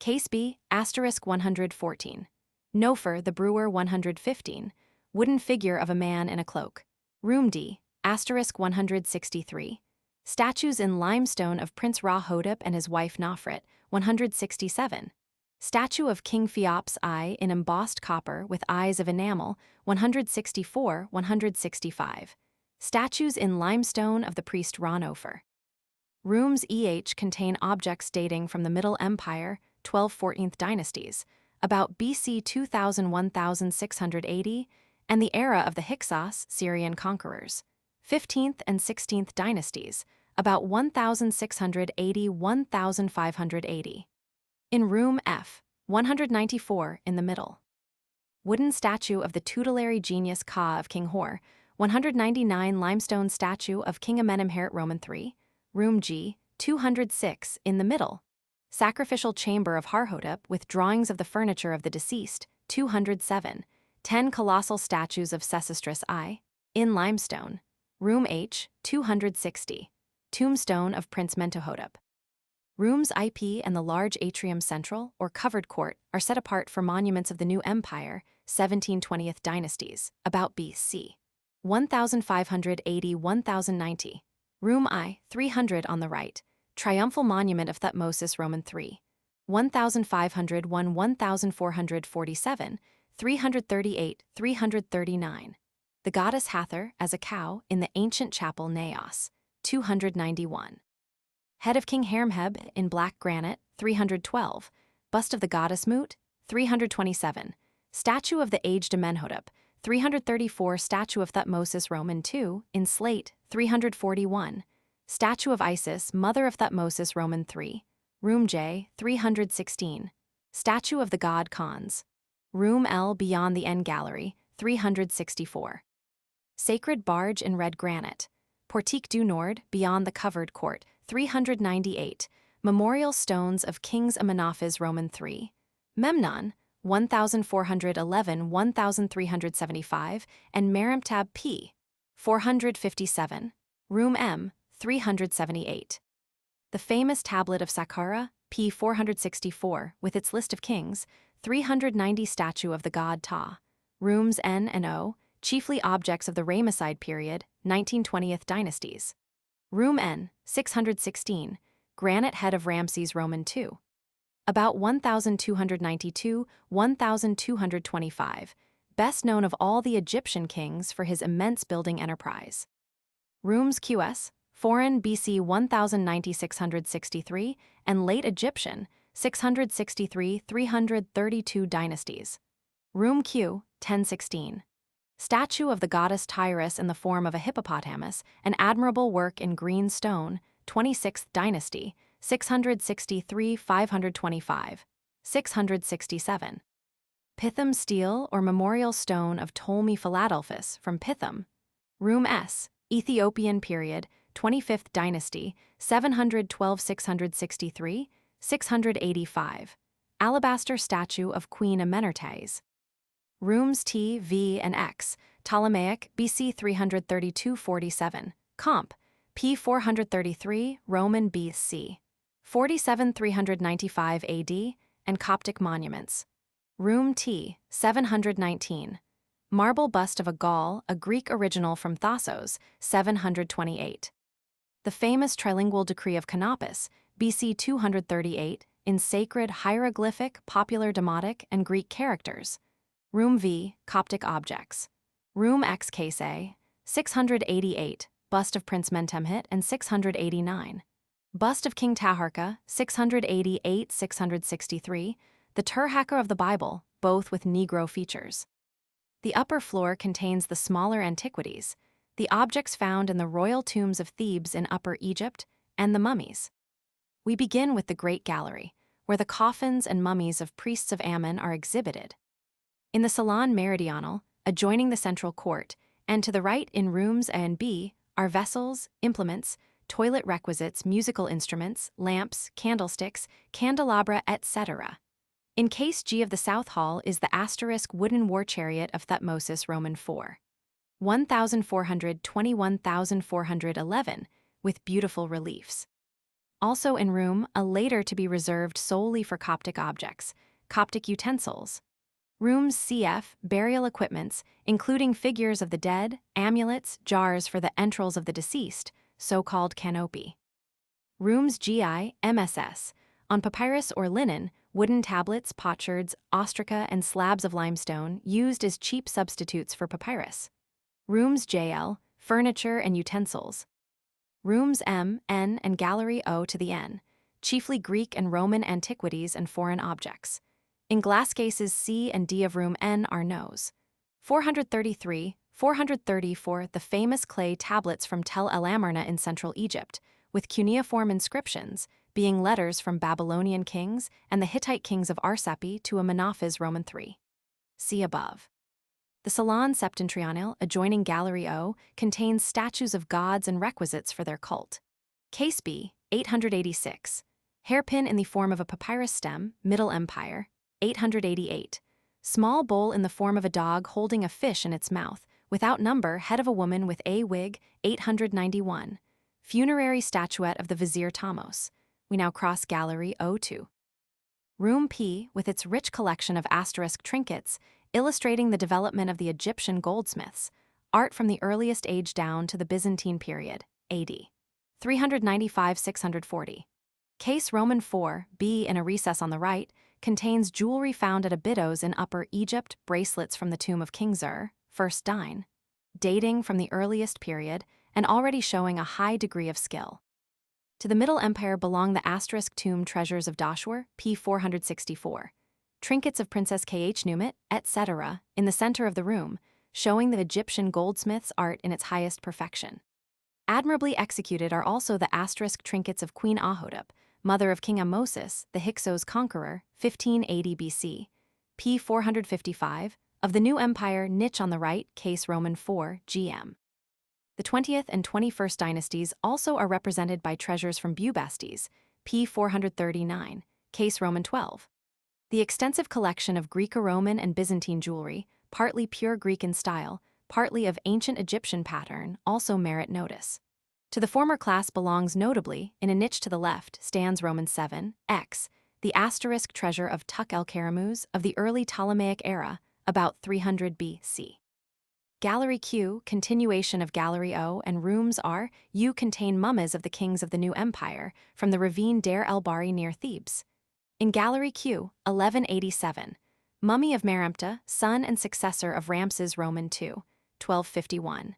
Case B, *114. Nofer the brewer 115, wooden figure of a man in a cloak. Room D, *163. Statues in limestone of Prince Ra-Hodep and his wife Nofret, 167. Statue of King Cheops I in embossed copper with eyes of enamel, 164, 165. Statues in limestone of the priest Ra-Nofer. Rooms EH contain objects dating from the Middle Empire, 12th–14th dynasties, about BC 2000–1680, and the era of the Hyksos, Syrian conquerors, 15th and 16th dynasties, about 1680–1580. In room F, 194 in the middle. Wooden statue of the tutelary genius Ka of King Hor, 199 limestone statue of King Amenemhert Roman III, room G, 206 in the middle. Sacrificial chamber of Harhodep with drawings of the furniture of the deceased, 207. 10 colossal statues of Sesostris I, in limestone. Room H, 260. Tombstone of Prince Mentuhotep. Rooms IP and the large atrium central, or covered court, are set apart for monuments of the New Empire, 17th–20th dynasties, about BC 1580–1090. Room I, 300 on the right. Triumphal monument of Thutmosis Roman III, 1501–1447, 338–339. The goddess Hathor as a cow in the ancient chapel Naos, 291. Head of King Hermheb in black granite, 312. Bust of the goddess Mut, 327. Statue of the aged Amenhotep, 334. Statue of Thutmosis Roman II in slate, 341. Statue of Isis, mother of Thutmosis Roman III, room J, 316. Statue of the god Khans, room L beyond the N gallery, 364. Sacred barge in red granite, Portique du Nord beyond the covered court, 398. Memorial stones of Kings Amenophes Roman III, Memnon, 1411–1375, and Merimtab P, 457. Room M, 378. The famous tablet of Saqqara, p. 464, with its list of kings, 390. Statue of the god Ta. Rooms N and O, chiefly objects of the Ramesside period, 19th–20th dynasties. Room N, 616. Granite head of Ramses Roman II. About 1292–1225, best known of all the Egyptian kings for his immense building enterprise. Rooms QS, foreign BC 1090–663, and late Egyptian, 663–332 dynasties. Room Q, 1016. Statue of the goddess Tyrus in the form of a hippopotamus, an admirable work in green stone, 26th dynasty, 663–525, 667. Pithom stele or memorial stone of Ptolemy Philadelphus from Pithom. Room S, Ethiopian period, 25th dynasty, 712–663, 685. Alabaster statue of Queen Amenartes. Rooms T, V, and X, Ptolemaic, BC 332–47, Comp, p. 433, Roman BC 47–395 AD, and Coptic monuments. Room T, 719. Marble bust of a Gaul, a Greek original from Thassos, 728. The famous trilingual decree of Canopus, BC 238, in sacred hieroglyphic, popular Demotic, and Greek characters. Room V, Coptic objects. Room X Case A, 688, Bust of Prince Mentemhit and 689. Bust of King Taharqa, 688-663, the Turhacker of the Bible, both with Negro features. The upper floor contains the smaller antiquities, the objects found in the royal tombs of Thebes in Upper Egypt, and the mummies. We begin with the Great Gallery, where the coffins and mummies of priests of Ammon are exhibited. In the Salon Meridional, adjoining the central court, and to the right in rooms A and B, are vessels, implements, toilet requisites, musical instruments, lamps, candlesticks, candelabra, etc. In Case G of the South Hall is the asterisk wooden war chariot of Thutmose Roman IV, 1420-1411, with beautiful reliefs. Also in room A later to be reserved solely for Coptic objects, Coptic utensils. Rooms CF, burial equipments, including figures of the dead, amulets, jars for the entrails of the deceased, so-called canopy. Rooms GI, MSS, on papyrus or linen, wooden tablets, potsherds, ostraca, and slabs of limestone used as cheap substitutes for papyrus. Rooms JL, furniture and utensils. Rooms M, N, and Gallery O to the N, chiefly Greek and Roman antiquities and foreign objects. In glass cases C and D of room N are nos. 433, 434 the famous clay tablets from Tel El Amarna in central Egypt, with cuneiform inscriptions, being letters from Babylonian kings and the Hittite kings of Arsapi to Amenophes Roman III. See above. The Salon Septentrional, adjoining Gallery O, contains statues of gods and requisites for their cult. Case B, 886. Hairpin in the form of a papyrus stem, Middle Empire, 888. Small bowl in the form of a dog holding a fish in its mouth, without number, head of a woman with a wig, 891. Funerary statuette of the Vizier Thamos. We now cross Gallery O2. Room P, with its rich collection of asterisk trinkets, illustrating the development of the Egyptian goldsmiths, art from the earliest age down to the Byzantine period, AD. 395-640. Case Roman IV, B in a recess on the right, contains jewelry found at Abydos in Upper Egypt, bracelets from the tomb of King Zur, first Dine, dating from the earliest period and already showing a high degree of skill. To the Middle Empire belong the asterisk tomb treasures of Dashur, p. 464, trinkets of Princess Khnumit, etc., in the center of the room, showing the Egyptian goldsmith's art in its highest perfection. Admirably executed are also the asterisk trinkets of Queen Ahotep, mother of King Ahmosis, the Hyksos conqueror, 1580 BC, p. 455, of the New Empire, niche on the right, case Roman IV, GM. The 20th and 21st dynasties also are represented by treasures from Bubastes, p. 439, case Roman XII. The extensive collection of Greco-Roman and Byzantine jewelry, partly pure Greek in style, partly of ancient Egyptian pattern, also merit notice. To the former class belongs notably, in a niche to the left, stands Roman VII, X, the asterisk treasure of Tuk el-Karamuz of the early Ptolemaic era, about 300 BC. Gallery Q, continuation of Gallery O, and rooms R, U contain mummies of the kings of the New Empire, from the ravine Deir el-Bahri near Thebes. In Gallery Q, 1187, mummy of Merempta, son and successor of Ramses Roman II, 1251.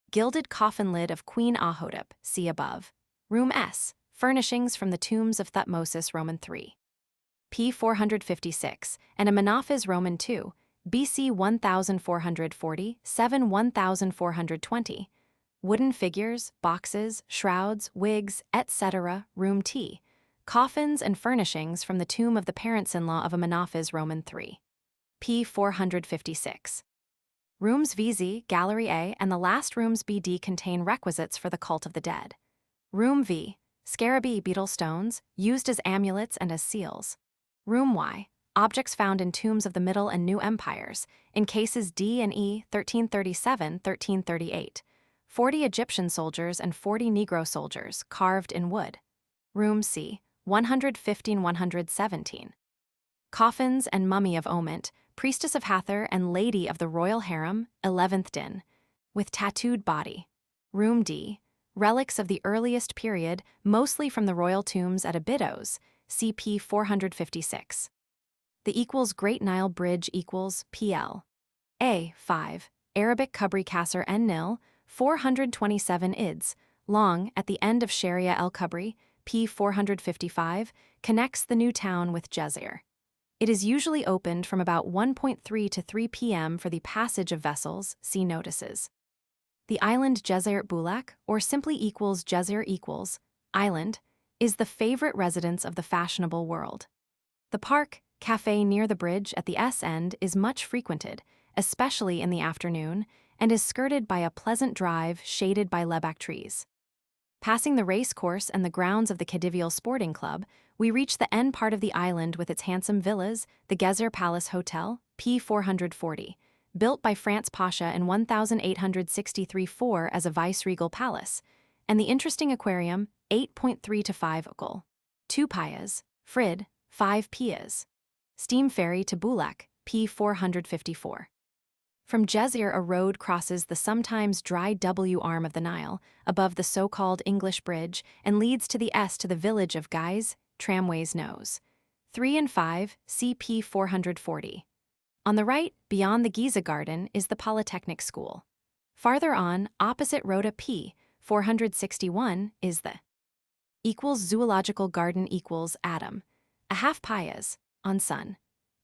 Gilded coffin lid of Queen Ahotep, see above. Room S, furnishings from the tombs of Thutmose Roman III. p. 456, and Amenophes Roman II, BC 1440, 1420. Wooden figures, boxes, shrouds, wigs, etc., room T. Coffins and furnishings from the tomb of the parents-in-law of Amenophes Roman III. p. 456. Rooms VZ, Gallery A, and the last rooms BD contain requisites for the cult of the dead. Room V, scarabee beetle stones, used as amulets and as seals. Room Y, objects found in tombs of the Middle and New Empires, in cases D and E, 1337-1338. 40 Egyptian soldiers and 40 Negro soldiers, carved in wood. Room C, 115-117. Coffins and mummy of Omint, priestess of Hathor and lady of the royal harem, 11th Din, with tattooed body. Room D, relics of the earliest period, mostly from the royal tombs at Abydos, CP 456. The Great Nile Bridge equals PL. A. 5. Arabic Kubri Kasr en Nil, 427 ids, long at the end of Sharia el Kubri, p. 455, connects the new town with Jezir. It is usually opened from about 1:3 to 3 p.m. for the passage of vessels, see notices. The island Jezir Bulak, or simply equals Jezir equals, island, is the favorite residence of the fashionable world. The park, cafe near the bridge at the S end is much frequented, especially in the afternoon, and is skirted by a pleasant drive shaded by lebbak trees. Passing the race course and the grounds of the Khedivial Sporting Club, we reach the end part of the island with its handsome villas, the Gezir Palace Hotel, p. 440, built by Franz Pasha in 1863-4 as a viceregal palace, and the interesting aquarium, 8.3 to 5 okol, 2 payas, Frid, 5 pias. Steam ferry to Bulak, p. 454. From Jezir a road crosses the sometimes dry W arm of the Nile, above the so-called English Bridge, and leads to the S to the village of Guys, Tramway's Nose. 3 and 5, CP 440. On the right, beyond the Giza Garden, is the Polytechnic School. Farther on, opposite Rota P. 461, is the Zoological Garden Adam, a half payas, on sun.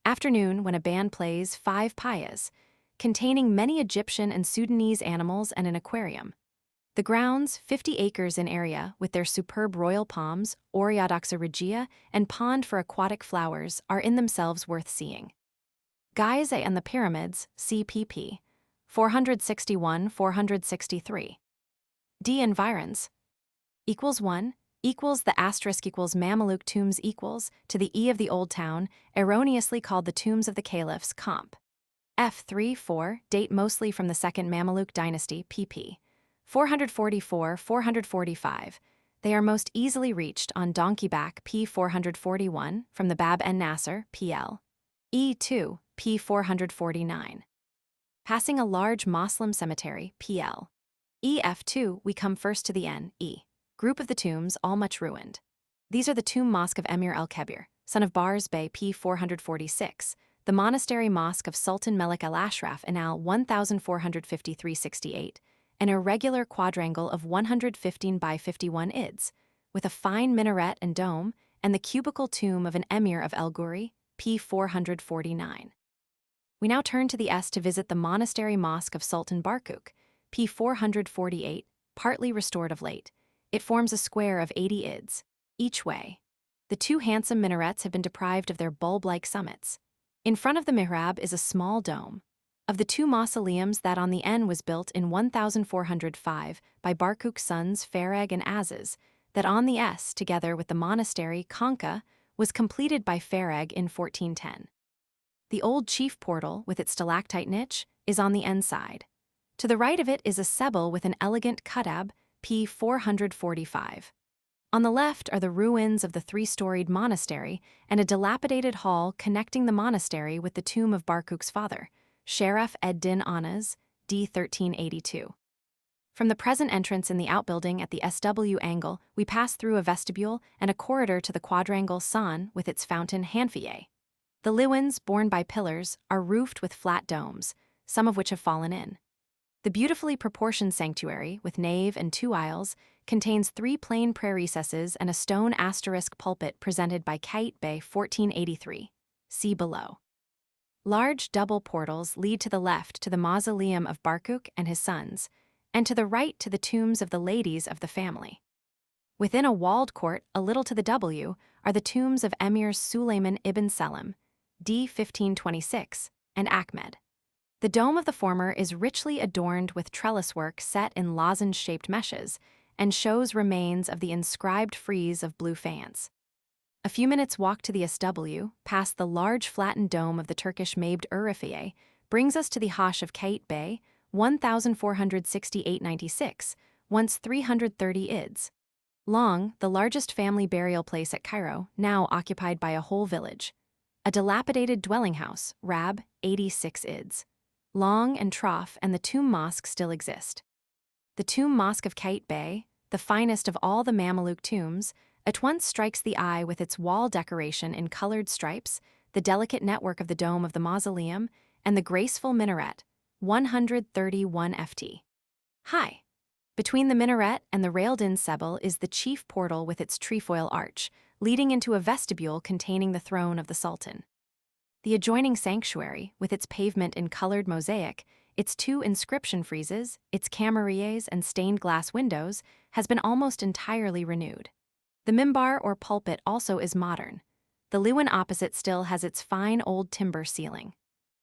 Afternoon when a band plays 5 payas, containing many Egyptian and Sudanese animals and an aquarium. The grounds, 50 acres in area, with their superb royal palms, Oreodoxa regia, and pond for aquatic flowers, are in themselves worth seeing. Gizeh and the Pyramids, CPP. 461-463. D. Environs. Equals 1, equals the asterisk equals Mameluke tombs equals, to the E of the Old Town, erroneously called the tombs of the caliphs, comp. F3-4, date mostly from the Second Mameluke dynasty, pp. 444-445. They are most easily reached on donkeyback p. 441 from the Bab en Nasser, pl. E2, p. 449. Passing a large Moslem cemetery, pl. EF2, we come first to the N.E. group of the tombs, all much ruined. These are the tomb mosque of Emir el-Kebir, son of Bars Bey, p. 446, the monastery mosque of Sultan Melik al-Ashraf in al. 1453-68, an irregular quadrangle of 115 by 51 ids, with a fine minaret and dome, and the cubical tomb of an emir of El Guri, p. 449. We now turn to the S to visit the monastery mosque of Sultan Barkuk, p. 448, partly restored of late. It forms a square of 80 ids, each way. The 2 handsome minarets have been deprived of their bulb-like summits. In front of the mihrab is a small dome. Of the 2 mausoleums, that on the N was built in 1405 by Barkuk's sons Farag and Aziz, that on the S, together with the monastery Kanka, was completed by Farag in 1410. The old chief portal, with its stalactite niche, is on the N side. To the right of it is a sebel with an elegant kutab, p. 445. On the left are the ruins of the 3-storied monastery and a dilapidated hall connecting the monastery with the tomb of Barkuk's father, Sharaf ed-Din Anas, d. 1382. From the present entrance in the outbuilding at the SW angle, we pass through a vestibule and a corridor to the quadrangle San with its fountain Hanfiye. The liwins, borne by pillars, are roofed with flat domes, some of which have fallen in. The beautifully proportioned sanctuary, with nave and 2 aisles, contains 3 plain prayer recesses and a stone asterisk pulpit presented by Kait Bey 1483. See below. Large double portals lead to the left to the mausoleum of Barkuk and his sons, and to the right to the tombs of the ladies of the family. Within a walled court, a little to the W, are the tombs of Emirs Sulayman ibn Selim, d. 1526, and Ahmed. The dome of the former is richly adorned with trellis work set in lozenge-shaped meshes, and shows remains of the inscribed frieze of blue faience. A few minutes' walk to the SW, past the large flattened dome of the Turkish Mabd Urifiye, brings us to the Hash of Kait Bey, 1468-96, once 330 ids. Long, the largest family burial place at Cairo, now occupied by a whole village. A dilapidated dwelling house, Rab, 86 ids. Long and trough, and the tomb mosque still exist. The tomb mosque of Kait Bey, the finest of all the Mameluke tombs, at once strikes the eye with its wall decoration in colored stripes, the delicate network of the dome of the mausoleum, and the graceful minaret, 131 ft. high. Between the minaret and the railed-in sebel is the chief portal with its trefoil arch, leading into a vestibule containing the throne of the Sultan. The adjoining sanctuary, with its pavement in colored mosaic, its 2 inscription friezes, its camariers and stained glass windows, has been almost entirely renewed. The mimbar or pulpit also is modern. The Lewan opposite still has its fine old timber ceiling.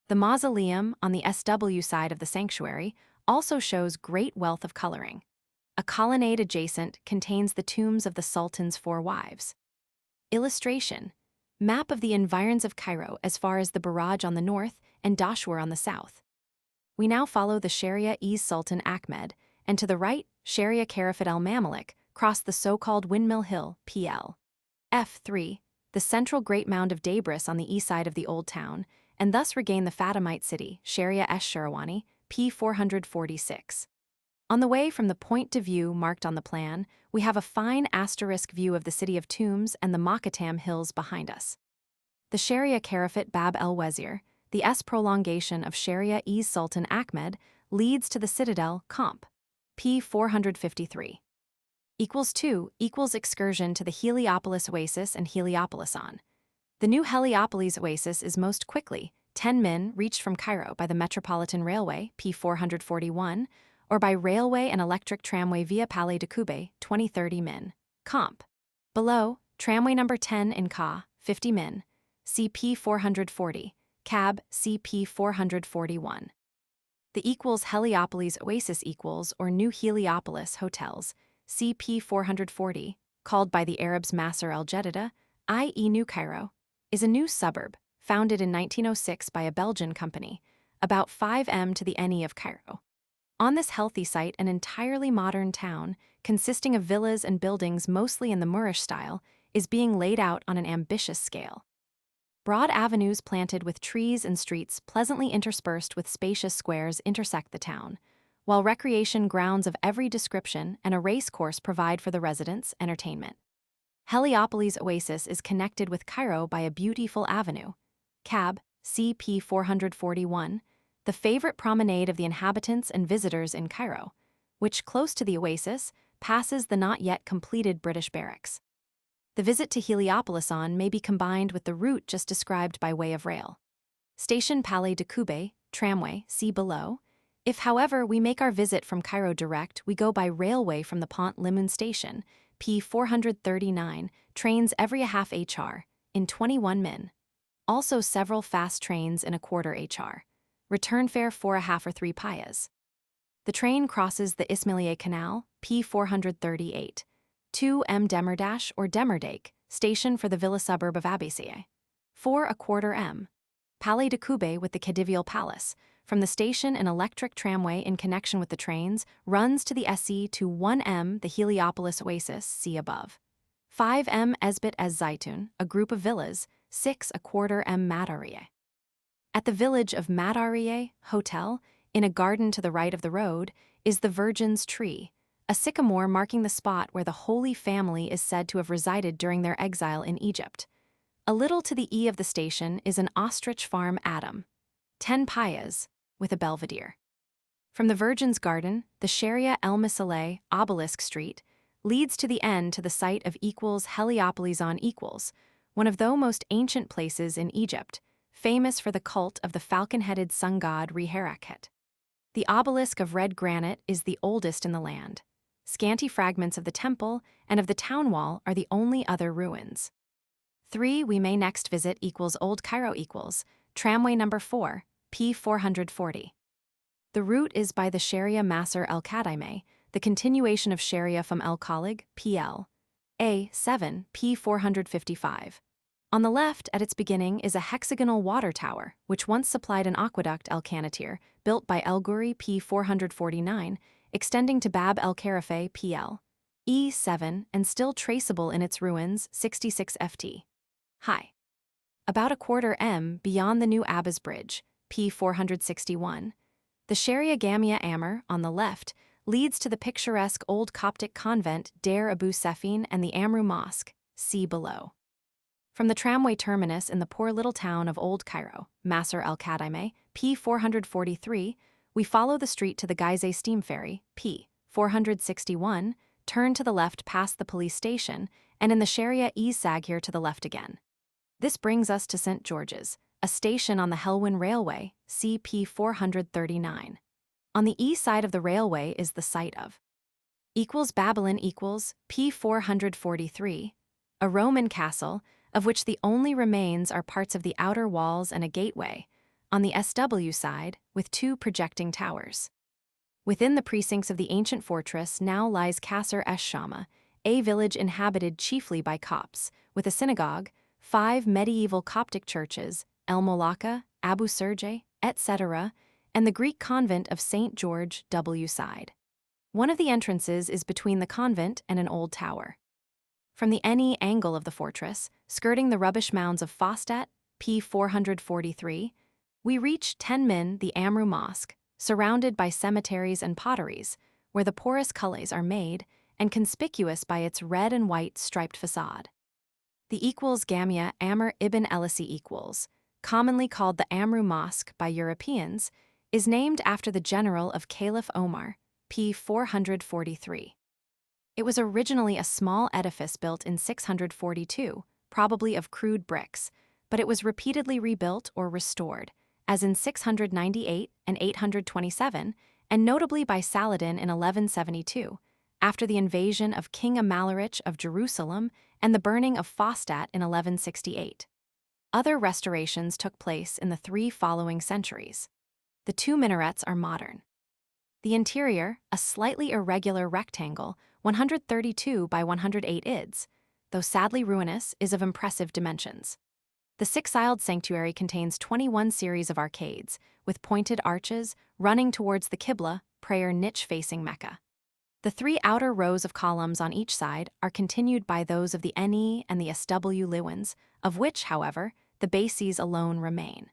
The mausoleum, on the SW side of the sanctuary, also shows great wealth of coloring. A colonnade adjacent contains the tombs of the Sultan's 4 wives. Illustration: map of the environs of Cairo as far as the barrage on the north and Dashur on the south. We now follow the Sharia-e Sultan Ahmed, and to the right, Sharia Caliphate al-Mamalik, cross the so-called Windmill Hill, PL. F3, the central Great Mound of Debris on the east side of the Old Town, and thus regain the Fatimite city, Sharia-esh-Sharawani, P446. On the way from the point de vue marked on the plan, we have a fine asterisk view of the city of Tombs and the Makatam Hills behind us. The Sharia Caliphate Bab el-Wazir, the prolongation of Sharia-e Sultan Ahmed, leads to the citadel Comp. P453. == excursion to the Heliopolis Oasis and Heliopolis on. The new Heliopolis Oasis is most quickly, 10 min, reached from Cairo by the Metropolitan Railway, P441, or by railway and electric tramway via Palais de Koubé, 20-30 min. Comp. Below, tramway number 10 in Ka, 50 min, CP 440, cab, CP 441. The Heliopolis Oasis or New Heliopolis hotels, CP 440, called by the Arabs Masr el-Jedida, i.e. New Cairo, is a new suburb, founded in 1906 by a Belgian company, about 5 m to the NE of Cairo. On this healthy site, an entirely modern town, consisting of villas and buildings mostly in the Moorish style, is being laid out on an ambitious scale. Broad avenues planted with trees and streets pleasantly interspersed with spacious squares intersect the town, while recreation grounds of every description and a race course provide for the residents' entertainment. Heliopolis Oasis is connected with Cairo by a beautiful avenue, Cab, CP 441, the favorite promenade of the inhabitants and visitors in Cairo, which, close to the oasis, passes the not yet completed British barracks. The visit to Heliopolis may be combined with the route just described by way of rail. Station Palais de Koubé, tramway, see below. If, however, we make our visit from Cairo direct, we go by railway from the Pont Limon station, P439, trains every ½ HR, in 21 min. Also several fast trains in a quarter HR. Return fare 4½ or 3 payas. The train crosses the Ismailier Canal, P438, 2 m Demerdash or Demerdake, station for the villa suburb of Abyssieh. 4¼ m. Palais de Koubé with the Khedivial Palace, from the station an electric tramway in connection with the trains runs to the SE to 1 m the Heliopolis Oasis, see above. 5 m Esbit ez Zaitun, a group of villas, 6¼ m Madeira. At the village of Madeira, Hotel, in a garden to the right of the road, is the Virgin's Tree, a sycamore marking the spot where the Holy Family is said to have resided during their exile in Egypt. A little to the E of the station is an ostrich farm Adam, 10 payas, with a belvedere. From the Virgin's Garden, the Sharia el-Misaleh, Obelisk Street, leads to the end to the site of Heliopolis on one of the most ancient places in Egypt, famous for the cult of the falcon-headed sun god Re-Herakhet. The obelisk of red granite is the oldest in the land. Scanty fragments of the temple and of the town wall are the only other ruins. 3. We may next visit Old Cairo tramway number 4, P440. The route is by the Sharia Masr el-Khadaimeh, the continuation of Sharia from el-Khalig, PL. A7, P455. On the left, at its beginning, is a hexagonal water tower, which once supplied an aqueduct el-Kanatir, built by El-Ghuri P449, extending to Bab el-Karafeh PL. E7, and still traceable in its ruins, 66 ft. high. About ¼ m beyond the new Abbas Bridge, P461, the Sharia Gamia Amr, on the left, leads to the picturesque old Coptic convent Deir Abu Sefin and the Amru Mosque, see below. From the tramway terminus in the poor little town of Old Cairo, Masr el-Kadaime, P 443, we follow the street to the Gizeh steam ferry, P 461, turn to the left past the police station, and in the Sharia Saghir to the left again. This brings us to St. George's, a station on the Helwan Railway, CP 439. On the east side of the railway is the site of Babylon P 443, a Roman castle, of which the only remains are parts of the outer walls and a gateway, on the SW side, with 2 projecting towers. Within the precincts of the ancient fortress now lies Kasr esh-Shama, a village inhabited chiefly by Copts, with a synagogue, 5 medieval Coptic churches, El Molaka, Abu Serge, etc., and the Greek convent of St. George W. side. One of the entrances is between the convent and an old tower. From the any angle of the fortress, skirting the rubbish mounds of Fostat, P 443, we reach Tenmin, the Amru Mosque, surrounded by cemeteries and potteries, where the porous culées are made, and conspicuous by its red and white striped facade. The Gamia Amr ibn Elisi commonly called the Amru Mosque by Europeans, is named after the general of Caliph Omar, P 443. It was originally a small edifice built in 642, probably of crude bricks, but it was repeatedly rebuilt or restored, as in 698 and 827, and notably by Saladin in 1172, after the invasion of King Amalric of Jerusalem and the burning of Fostat in 1168. Other restorations took place in the 3 following centuries. The 2 minarets are modern. The interior, a slightly irregular rectangle, 132 by 108 ids, though sadly ruinous, is of impressive dimensions. The 6-aisled sanctuary contains 21 series of arcades, with pointed arches, running towards the Qibla, prayer niche facing Mecca. The 3 outer rows of columns on each side are continued by those of the NE and the SW Liwans, of which, however, the bases alone remain.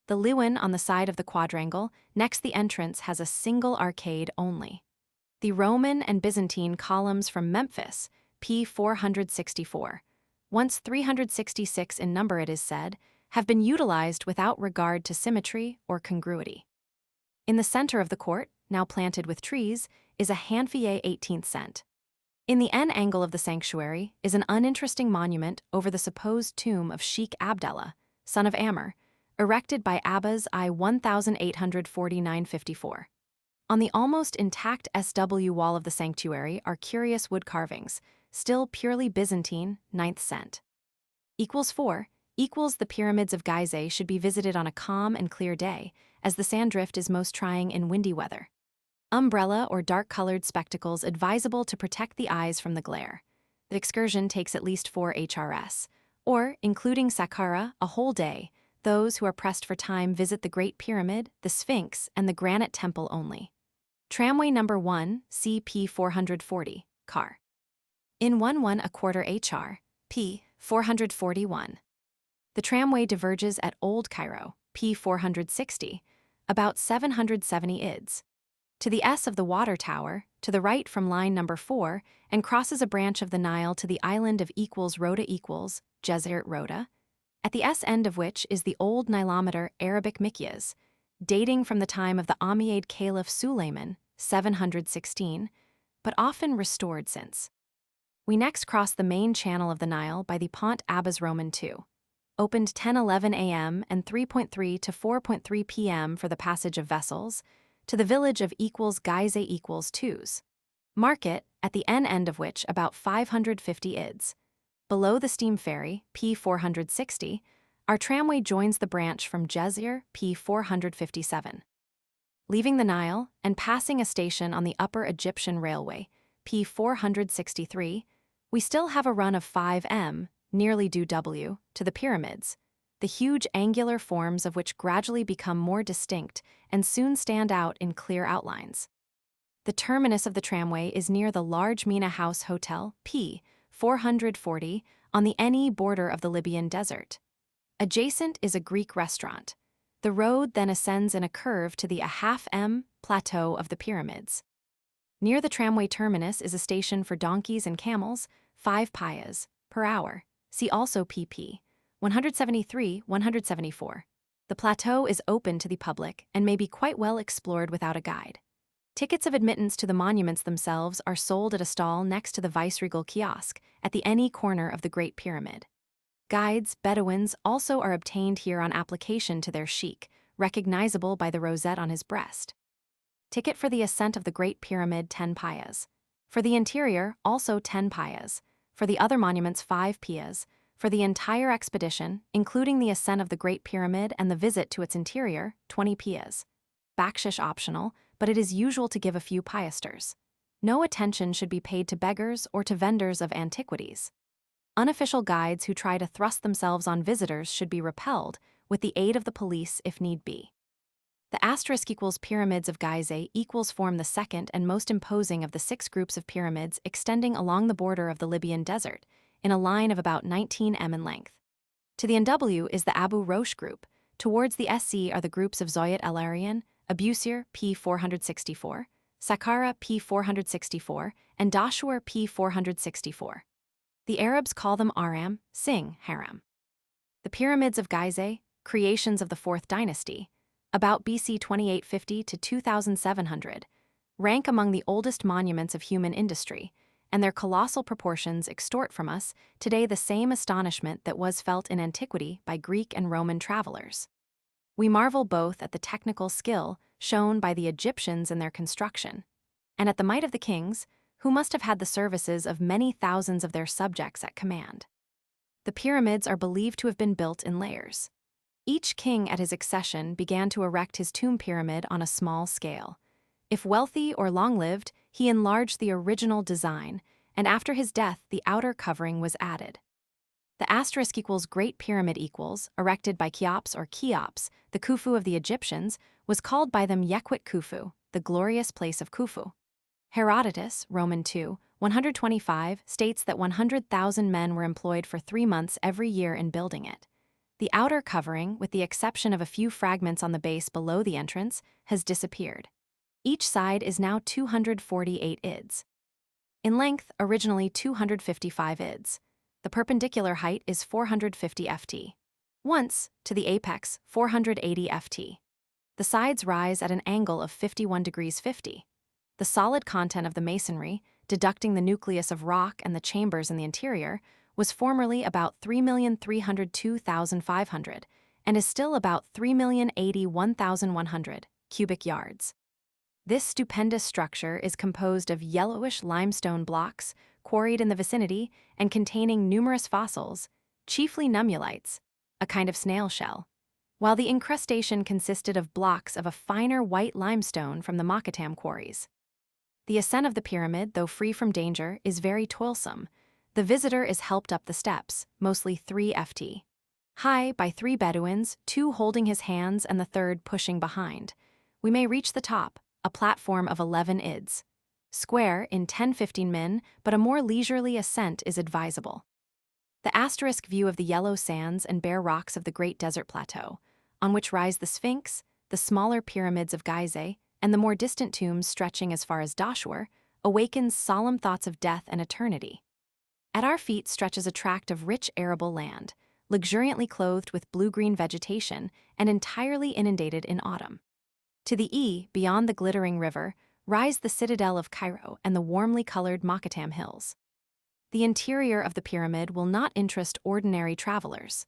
The Liwan on the side of the quadrangle, next the entrance, has a single arcade only. The Roman and Byzantine columns from Memphis, P 464, once 366 in number it is said, have been utilized without regard to symmetry or congruity. In the center of the court, now planted with trees, is a Hanfier 18th cent. In the N angle of the sanctuary is an uninteresting monument over the supposed tomb of Sheikh Abdallah, son of Amr, erected by Abbas I 1849-54. On the almost intact SW wall of the sanctuary are curious wood carvings, still purely Byzantine, 9th cent. =4 equals the pyramids of Gizeh should be visited on a calm and clear day, as the sand drift is most trying in windy weather. Umbrella or dark-colored spectacles advisable to protect the eyes from the glare. The excursion takes at least 4 HRS, or, including Saqqara, a whole day. Those who are pressed for time visit the Great Pyramid, the Sphinx, and the Granite Temple only. Tramway number 1, CP 440, car. In 11 a quarter HR, P 441. The tramway diverges at Old Cairo, P 460, about 770 ids. To the S of the water tower, to the right from line number 4, and crosses a branch of the Nile to the island of Rhoda Jezert Rhoda, at the S end of which is the old Nilometer Arabic Mikyas, dating from the time of the Umayyad Caliph Sulayman, 716, but often restored since. We next cross the main channel of the Nile by the Pont Abbas Roman II, opened 10:11 a.m. and 3:3 to 4:3 p.m. for the passage of vessels, to the village of Gizeh 2s. Market, at the N end of which about 550 ids. Below the steam ferry, P 460, our tramway joins the branch from Jezir, P 457. Leaving the Nile and passing a station on the Upper Egyptian Railway, P 463, we still have a run of 5m, nearly due W, to the pyramids, the huge angular forms of which gradually become more distinct and soon stand out in clear outlines. The terminus of the tramway is near the large Mina House Hotel, P 440, on the NE border of the Libyan desert. Adjacent is a Greek restaurant. The road then ascends in a curve to the ½ plateau of the pyramids. Near the tramway terminus is a station for donkeys and camels, 5 payas per hour, See also pp. 173-174. The plateau is open to the public and may be quite well explored without a guide. Tickets of admittance to the monuments themselves are sold at a stall next to the viceregal kiosk at the any corner of the Great Pyramid. Guides, Bedouins, also are obtained here on application to their sheikh, recognizable by the rosette on his breast. Ticket for the ascent of the Great Pyramid, 10 payas. For the interior, also 10 payas. For the other monuments, 5 payas. For the entire expedition, including the ascent of the Great Pyramid and the visit to its interior, 20 payas. Bakshish optional, but it is usual to give a few piasters. No attention should be paid to beggars or to vendors of antiquities. Unofficial guides who try to thrust themselves on visitors should be repelled, with the aid of the police if need be. The asterisk equals pyramids of Gizeh equals form the second and most imposing of the 6 groups of pyramids extending along the border of the Libyan desert, in a line of about 19 m in length. To the NW is the Abu Rosh group. Towards the SC are the groups of Zoyat El Arian, Abusir p. 464, Saqqara p. 464, and Dashur p. 464. The Arabs call them Aram, Singh, Haram. The pyramids of Gizeh, creations of the 4th dynasty, about BC 2850 to 2700, rank among the oldest monuments of human industry, and their colossal proportions extort from us today the same astonishment that was felt in antiquity by Greek and Roman travelers. We marvel both at the technical skill shown by the Egyptians in their construction, and at the might of the kings, who must have had the services of many thousands of their subjects at command. The pyramids are believed to have been built in layers. Each king at his accession began to erect his tomb pyramid on a small scale. If wealthy or long-lived, he enlarged the original design, and after his death the outer covering was added. The asterisk equals Great Pyramid equals, erected by Cheops or Cheops, the Khufu of the Egyptians, was called by them Yekwit Khufu, the glorious place of Khufu. Herodotus, Roman 2, 125, states that 100,000 men were employed for 3 months every year in building it. The outer covering, with the exception of a few fragments on the base below the entrance, has disappeared. Each side is now 248 ids. In length, originally 255 ids. The perpendicular height is 450 ft. Once, to the apex, 480 ft. The sides rise at an angle of 51 degrees 50. The solid content of the masonry, deducting the nucleus of rock and the chambers in the interior, was formerly about 3,302,500 and is still about 3,081,100 cubic yards. This stupendous structure is composed of yellowish limestone blocks quarried in the vicinity and containing numerous fossils, chiefly nummulites, a kind of snail shell, while the incrustation consisted of blocks of a finer white limestone from the Makatam quarries. The ascent of the pyramid, though free from danger, is very toilsome. The visitor is helped up the steps, mostly 3 ft. high, by 3 Bedouins, 2 holding his hands and the 3rd pushing behind. We may reach the top, a platform of 11 ids. Square in 10-15 min, but a more leisurely ascent is advisable. The asterisk view of the yellow sands and bare rocks of the Great Desert Plateau, on which rise the Sphinx, the smaller pyramids of Gizeh, and the more distant tombs stretching as far as Dashur, awakens solemn thoughts of death and eternity. At our feet stretches a tract of rich arable land, luxuriantly clothed with blue-green vegetation and entirely inundated in autumn. To the beyond the glittering river, rise the citadel of Cairo and the warmly colored Makatam Hills. The interior of the pyramid will not interest ordinary travelers.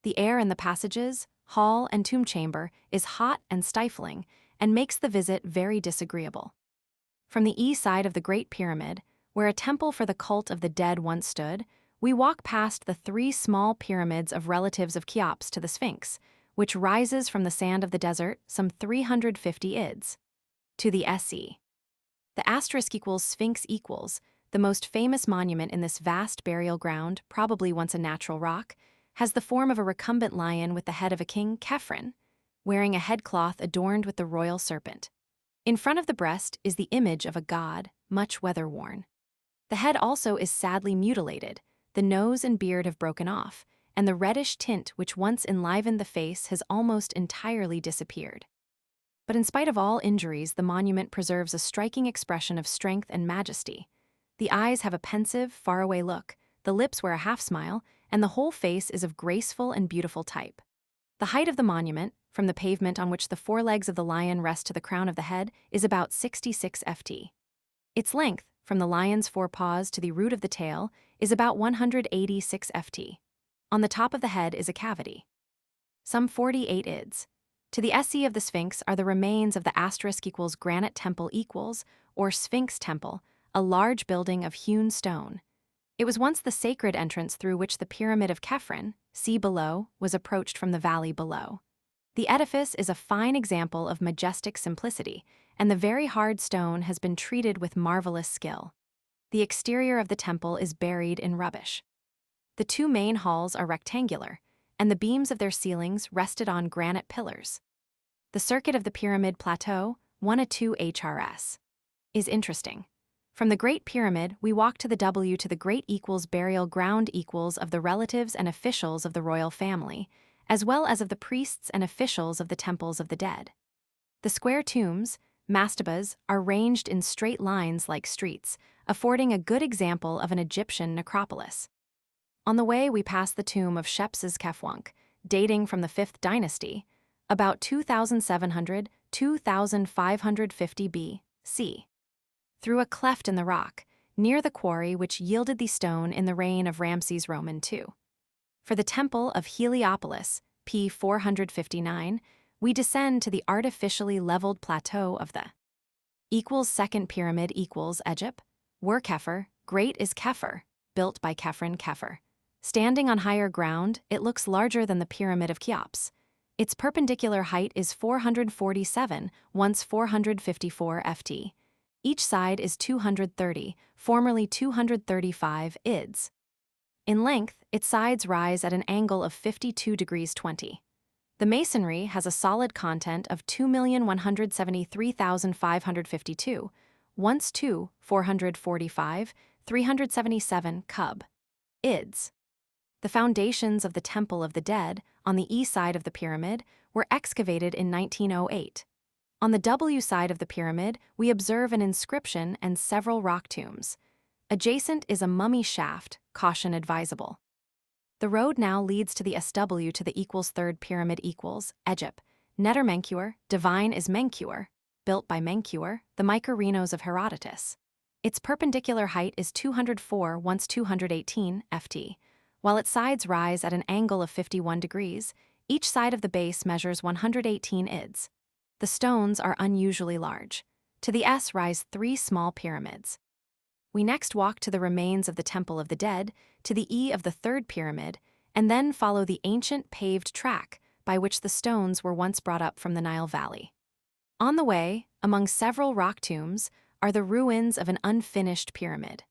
The air in the passages, hall, and tomb chamber is hot and stifling, and makes the visit very disagreeable. From the side of the Great Pyramid, where a temple for the cult of the dead once stood, we walk past the 3 small pyramids of relatives of Cheops to the Sphinx, which rises from the sand of the desert some 350 ids. To the SE. The asterisk equals Sphinx equals, the most famous monument in this vast burial ground, probably once a natural rock, has the form of a recumbent lion with the head of a king, Khephren, wearing a headcloth adorned with the royal serpent. In front of the breast is the image of a god, much weather-worn. The head also is sadly mutilated, the nose and beard have broken off, and the reddish tint which once enlivened the face has almost entirely disappeared. But in spite of all injuries, the monument preserves a striking expression of strength and majesty. The eyes have a pensive, faraway look, the lips wear a half-smile, and the whole face is of graceful and beautiful type. The height of the monument, from the pavement on which the forelegs of the lion rest to the crown of the head, is about 66 ft. Its length, from the lion's forepaws to the root of the tail, is about 186 ft. On the top of the head is a cavity. Some 48 ids. To the SE of the Sphinx are the remains of the *= granite temple or Sphinx temple, a large building of hewn stone. It was once the sacred entrance through which the pyramid of Khephren, see below, was approached from the valley below. The edifice is a fine example of majestic simplicity, and the very hard stone has been treated with marvelous skill. The exterior of the temple is buried in rubbish. The two main halls are rectangular, and the beams of their ceilings rested on granite pillars. The circuit of the pyramid plateau, 1-2 HRS, is interesting. From the Great Pyramid, we walk to the W to the Great burial ground of the relatives and officials of the royal family, as well as of the priests and officials of the temples of the dead. The square tombs, mastabas, are ranged in straight lines like streets, affording a good example of an Egyptian necropolis. On the way, we pass the tomb of Shepses-Khefwunk, dating from the 5th dynasty, about 2700–2550 B.C. Through a cleft in the rock, near the quarry which yielded the stone in the reign of Ramses Roman II. For the temple of Heliopolis, p. 459, we descend to the artificially leveled plateau of the second pyramid Egypt, Wer Khefer, great is Khefer, built by Khephren. Standing on higher ground, it looks larger than the pyramid of Cheops. Its perpendicular height is 447, once 454 ft. Each side is 230, formerly 235 ids. In length, its sides rise at an angle of 52 degrees 20. The masonry has a solid content of 2,173,552, once 445, 377 cub. Ids. The foundations of the Temple of the Dead, on the E side of the pyramid, were excavated in 1908. On the W side of the pyramid, we observe an inscription and several rock tombs. Adjacent is a mummy shaft, caution advisable. The road now leads to the SW to the third pyramid Egypt. Neter Menkaure, divine is Menkaure, built by Menkaure, the Mykarinos of Herodotus. Its perpendicular height is 204, once 218 ft. While its sides rise at an angle of 51 degrees, each side of the base measures 118 ids. The stones are unusually large. To the S rise 3 small pyramids. We next walk to the remains of the Temple of the Dead, to the E of the third pyramid, and then follow the ancient paved track by which the stones were once brought up from the Nile Valley. On the way, among several rock tombs, are the ruins of an unfinished pyramid.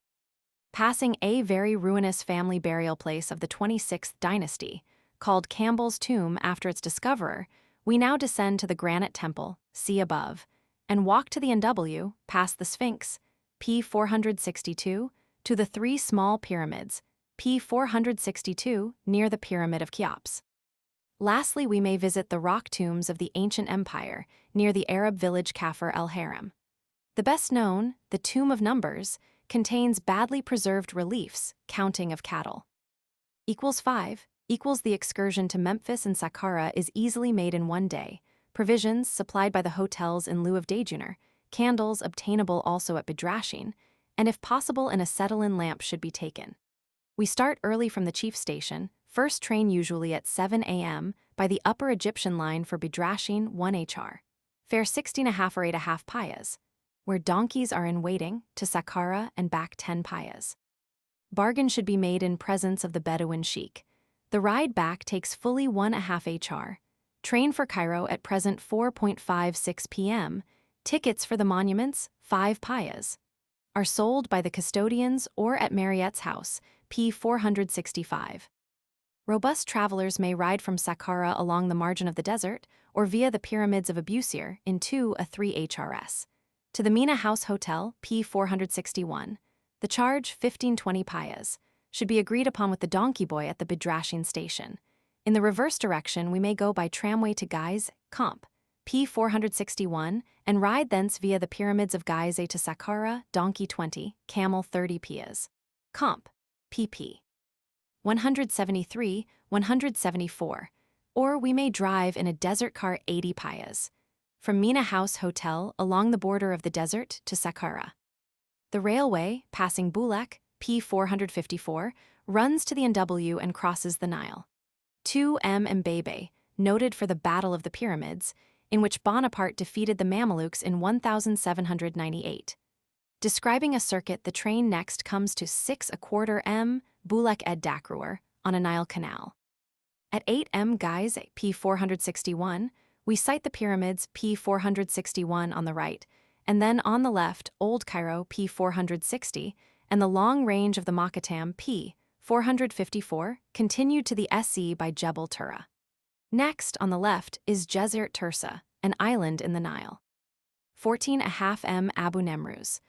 Passing a very ruinous family burial place of the 26th dynasty, called Campbell's Tomb after its discoverer, we now descend to the granite temple, see above, and walk to the NW, past the Sphinx, p. 462, to the 3 small pyramids, p. 462, near the Pyramid of Cheops. Lastly, we may visit the rock tombs of the ancient empire, near the Arab village Kafr el-Haram. The best known, the Tomb of Numbers, contains badly preserved reliefs, counting of cattle. = 5. The excursion to Memphis and Saqqara is easily made in one day. Provisions supplied by the hotels in lieu of dejeuner, candles obtainable also at Bidrashin, and if possible an acetylene lamp should be taken. We start early from the chief station, first train usually at 7 a.m. by the Upper Egyptian line for Bidrashin 1 hr. Fare 16.5 or 8.5 payas, where donkeys are in waiting, to Saqqara and back 10 payas. Bargain should be made in presence of the Bedouin sheikh. The ride back takes fully 1.5 hr. Train for Cairo at present 4.56 p.m. Tickets for the monuments, 5 payas, are sold by the custodians or at Marriott's house, p. 465. Robust travelers may ride from Saqqara along the margin of the desert or via the pyramids of Abusir in 2-3 HRS. To the Mina House Hotel, p. 461. The charge, 15-20 payas, should be agreed upon with the donkey boy at the Bidrashin station. In the reverse direction, we may go by tramway to Gaiz, Comp, p. 461, and ride thence via the pyramids of Gaize to Saqqara, donkey 20, camel 30 piyas. Comp, pp. 173, 174, or we may drive in a desert car 80 payas. From Mina House Hotel along the border of the desert to Saqqara. The railway, passing Bulak, P 454, runs to the NW and crosses the Nile. 2M Mbebe, noted for the Battle of the Pyramids, in which Bonaparte defeated the Mamelukes in 1798. Describing a circuit, the train next comes to 6¼ M Bulak ed Dakruar on a Nile canal. At 8M Guys, P 461, we sight the pyramids P 461 on the right, and then on the left, Old Cairo P 460, and the long range of the Makatam P 454 continued to the SE by Jebel Tura. Next, on the left, is Jezert Tursa, an island in the Nile. 14½ M Abu Nemruz.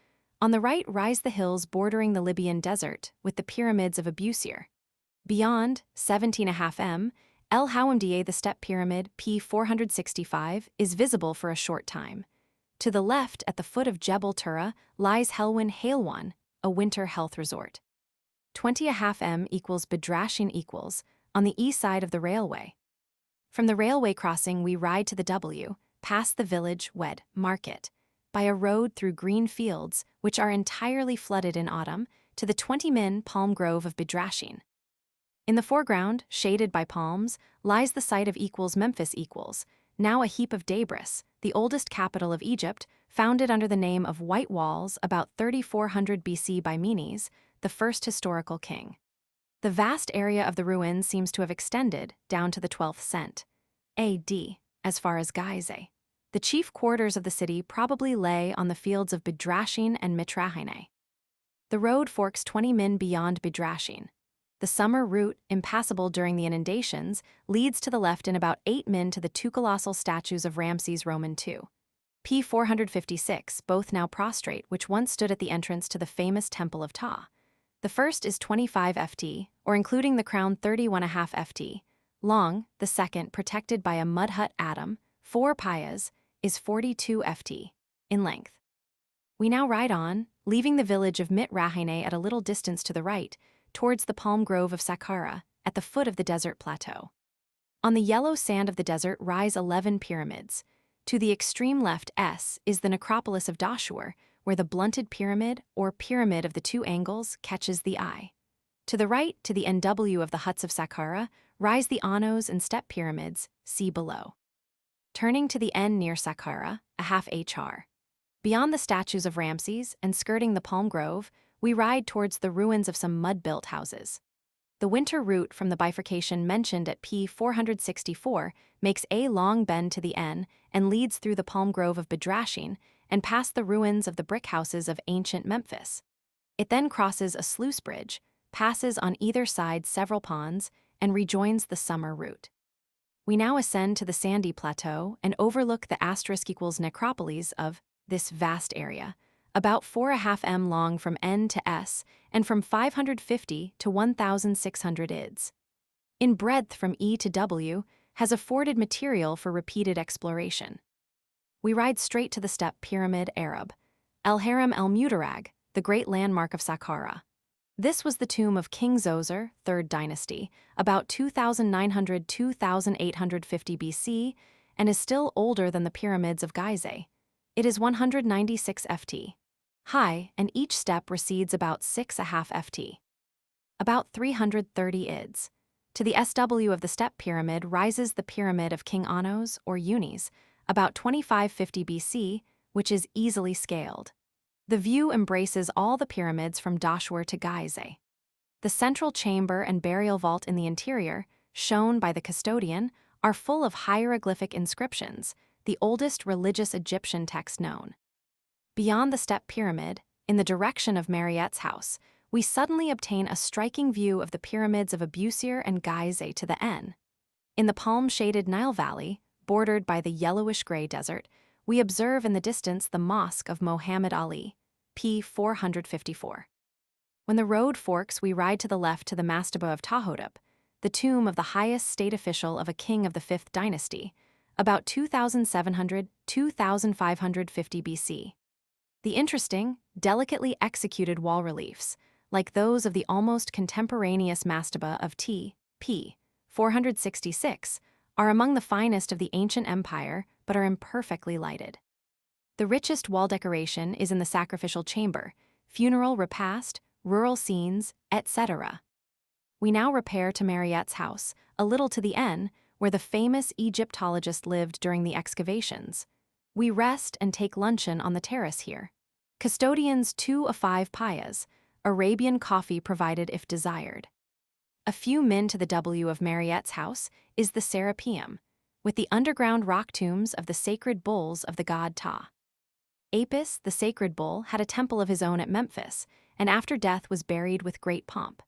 On the right rise the hills bordering the Libyan desert, with the pyramids of Abusir. Beyond, 17½ M, El Hawamdiye, the step pyramid, P 465, is visible for a short time. To the left, at the foot of Jebel Tura, lies Helwan Hailwan, a winter health resort. 20½ M equals Bedrashin equals, on the east side of the railway. From the railway crossing we ride to the W, past the village Wed Market, by a road through green fields, which are entirely flooded in autumn, to the 20-min palm grove of Bedrashin. In the foreground, shaded by palms, lies the site of Memphis, now a heap of debris, the oldest capital of Egypt, founded under the name of White Walls about 3400 BC by Menes, the first historical king. The vast area of the ruins seems to have extended down to the 12th cent. AD, as far as Gizeh. The chief quarters of the city probably lay on the fields of Bedrashin and Mitrahine. The road forks 20 min beyond Bedrashin. The summer route, impassable during the inundations, leads to the left in about 8 min to the two colossal statues of Ramses Roman II. P 456, both now prostrate, which once stood at the entrance to the famous Temple of Ptah. The first is 25 ft, or including the crown 31½ ft, long, the second, protected by a mud hut atom, 4 payas, is 42 ft, in length. We now ride on, leaving the village of Mitrahine at a little distance to the right, towards the palm grove of Saqqara, at the foot of the desert plateau. On the yellow sand of the desert rise 11 pyramids. To the extreme left S is the necropolis of Dashur, where the blunted pyramid, or pyramid of the two angles, catches the eye. To the right, to the NW of the huts of Saqqara, rise the Anos and step pyramids, see below. Turning to the N near Saqqara, a half HR. Beyond the statues of Ramses and skirting the palm grove, we ride towards the ruins of some mud-built houses. The winter route from the bifurcation mentioned at P 464 makes a long bend to the N and leads through the palm grove of Bedrashin and past the ruins of the brick houses of ancient Memphis. It then crosses a sluice bridge, passes on either side several ponds, and rejoins the summer route. We now ascend to the sandy plateau and overlook the *= necropolis of this vast area, about 4½ m long from N to S and from 550 to 1,600 ids. In breadth from E to W, has afforded material for repeated exploration. We ride straight to the step pyramid Arab, El Haram El Mudarag, the great landmark of Saqqara. This was the tomb of King Zoser, 3rd dynasty, about 2900–2850 BC, and is still older than the pyramids of Gizeh. It is 196 ft high, and each step recedes about 6½ ft, about 330 ids. To the SW of the step pyramid rises the pyramid of King Anos, or Unis, about 2550 BC, which is easily scaled. The view embraces all the pyramids from Dashur to Gizeh. The central chamber and burial vault in the interior, shown by the custodian, are full of hieroglyphic inscriptions, the oldest religious Egyptian text known. Beyond the step pyramid, in the direction of Mariette's house, we suddenly obtain a striking view of the pyramids of Abusir and Gizeh to the N. In the palm-shaded Nile Valley, bordered by the yellowish-gray desert, we observe in the distance the Mosque of Mohammed Ali, P 454. When the road forks, we ride to the left to the mastaba of Ptahhotep, the tomb of the highest state official of a king of the 5th dynasty, about 2700–2550 BC. The interesting, delicately executed wall reliefs, like those of the almost contemporaneous mastaba of p. 466, are among the finest of the ancient empire but are imperfectly lighted. The richest wall decoration is in the sacrificial chamber, funeral repast, rural scenes, etc. We now repair to Mariette's house, a little to the N, where the famous Egyptologist lived during the excavations. We rest and take luncheon on the terrace here. Custodians 2 of 5 payas, Arabian coffee provided if desired. A few min to the W of Mariette's house is the Serapeum, with the underground rock tombs of the sacred bulls of the god Ptah. Apis, the sacred bull, had a temple of his own at Memphis, and after death was buried with great pomp.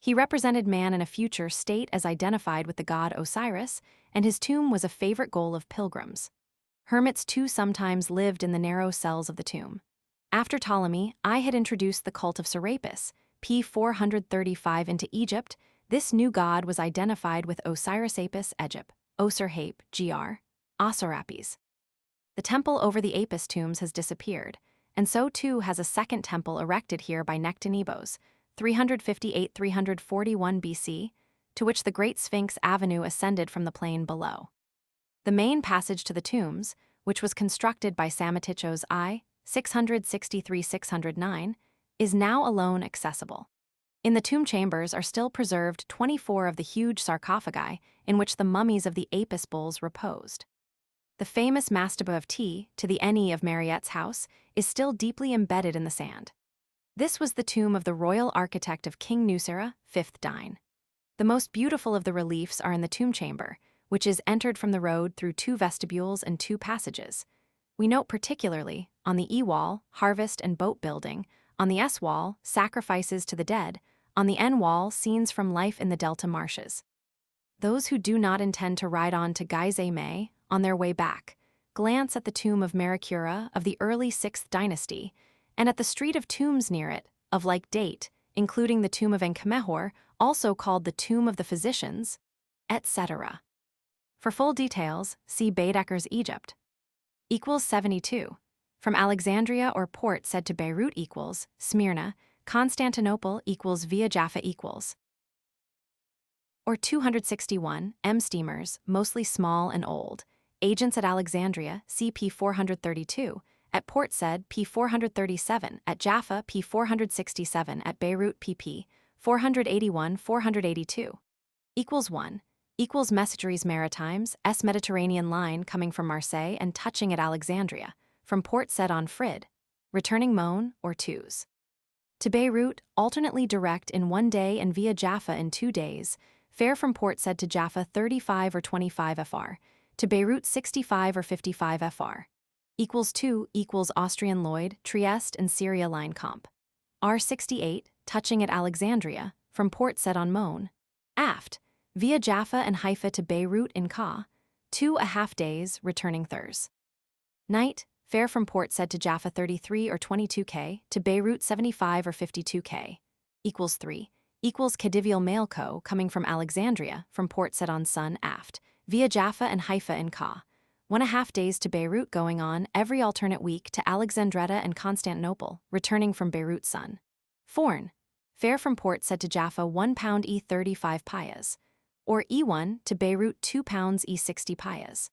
He represented man in a future state as identified with the god Osiris, and his tomb was a favorite goal of pilgrims. Hermits too sometimes lived in the narrow cells of the tomb. After Ptolemy, I had introduced the cult of Serapis, p. 435 into Egypt. This new god was identified with Osiris Apis Egypt, Osirhape, gr. Osirapis. The temple over the Apis tombs has disappeared, and so too has a second temple erected here by Nectanebos, 358–341 BC, to which the Great Sphinx Avenue ascended from the plain below. The main passage to the tombs, which was constructed by Psamatichos I, 663–609, is now alone accessible. In the tomb chambers are still preserved 24 of the huge sarcophagi in which the mummies of the Apis bulls reposed. The famous mastaba of T, to the NE of Mariette's house, is still deeply embedded in the sand. This was the tomb of the royal architect of King Nusera, 5th Dine. The most beautiful of the reliefs are in the tomb chamber, which is entered from the road through 2 vestibules and 2 passages. We note particularly, on the E wall, harvest and boat building, on the S wall, sacrifices to the dead, on the N wall, scenes from life in the delta marshes. Those who do not intend to ride on to Gizeh may, on their way back, glance at the tomb of Merikura of the early 6th dynasty, and at the street of tombs near it, of like date, including the tomb of Enkamehor, also called the tomb of the physicians, etc. For full details, see Baedeker's Egypt. 72. From Alexandria or port said to Beirut equals, Smyrna, Constantinople equals via Jaffa equals. Or 261, M steamers, mostly small and old. Agents at Alexandria, CP 432, at Port Said, P 437, at Jaffa, P 467, at Beirut, pp. 481–482. Equals 1. Equals Messageries Maritimes, S Mediterranean line coming from Marseille and touching at Alexandria, from Port Said on Frid, returning Mon, or 2s. To Beirut, alternately direct in 1 day and via Jaffa in 2 days, fare from Port Said to Jaffa 35 or 25 fr, to Beirut 65 or 55 fr. Equals 2 equals Austrian Lloyd, Trieste and Syria line comp. R68, touching at Alexandria, from Port Said on Mon. Aft, via Jaffa and Haifa to Beirut in Ka, 2½ days, returning Thurs. Night, fare from Port Said to Jaffa 33 or 22k, to Beirut 75 or 52k. Equals 3. Equals Khedivial Mail Co. coming from Alexandria, from Port Said on Sun aft, via Jaffa and Haifa in Ka. 1½ days to Beirut going on every alternate week to Alexandretta and Constantinople, returning from Beirut Sun. Forn, fare from Port Said to Jaffa £1 E35 payas, or E1 to Beirut £2 E60 payas.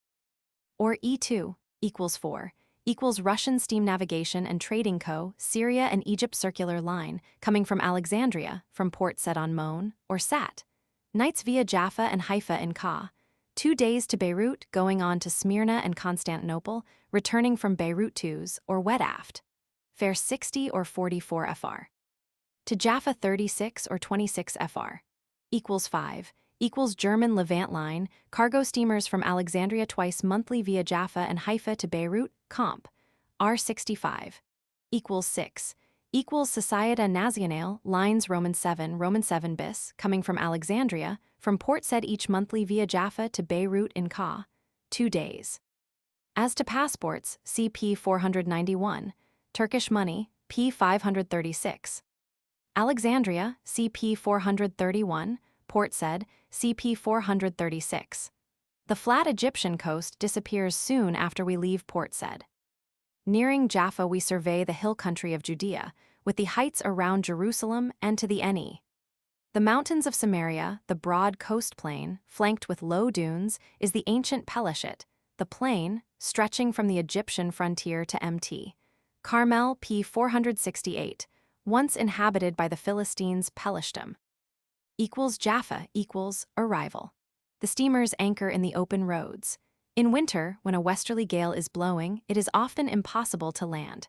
Or E2, equals 4, equals Russian Steam Navigation and Trading Co., Syria and Egypt Circular Line, coming from Alexandria, from Port Said on Mon, or SAT. Nights via Jaffa and Haifa in Ka. 2 days to Beirut, going on to Smyrna and Constantinople, returning from Beirut 2s, or wet aft. Fare 60 or 44 fr. To Jaffa 36 or 26 fr. Equals 5. Equals German Levant line, cargo steamers from Alexandria twice monthly via Jaffa and Haifa to Beirut, comp. R65. Equals 6. Equals Sociedad Nacional, lines Roman 7 bis, coming from Alexandria, from Port Said each monthly via Jaffa to Beirut in Ka, 2 days. As to passports, see P 491, Turkish money, P 536. Alexandria, CP 431, Port Said, CP 436. The flat Egyptian coast disappears soon after we leave Port Said. Nearing Jaffa we survey the hill country of Judea, with the heights around Jerusalem and to the Ne. The mountains of Samaria, the broad coast plain, flanked with low dunes, is the ancient Pelishit, the plain, stretching from the Egyptian frontier to Mt. Carmel p. 468, once inhabited by the Philistines Pelishtim. Jaffa equals arrival. The steamers anchor in the open roads. In winter, when a westerly gale is blowing, it is often impossible to land.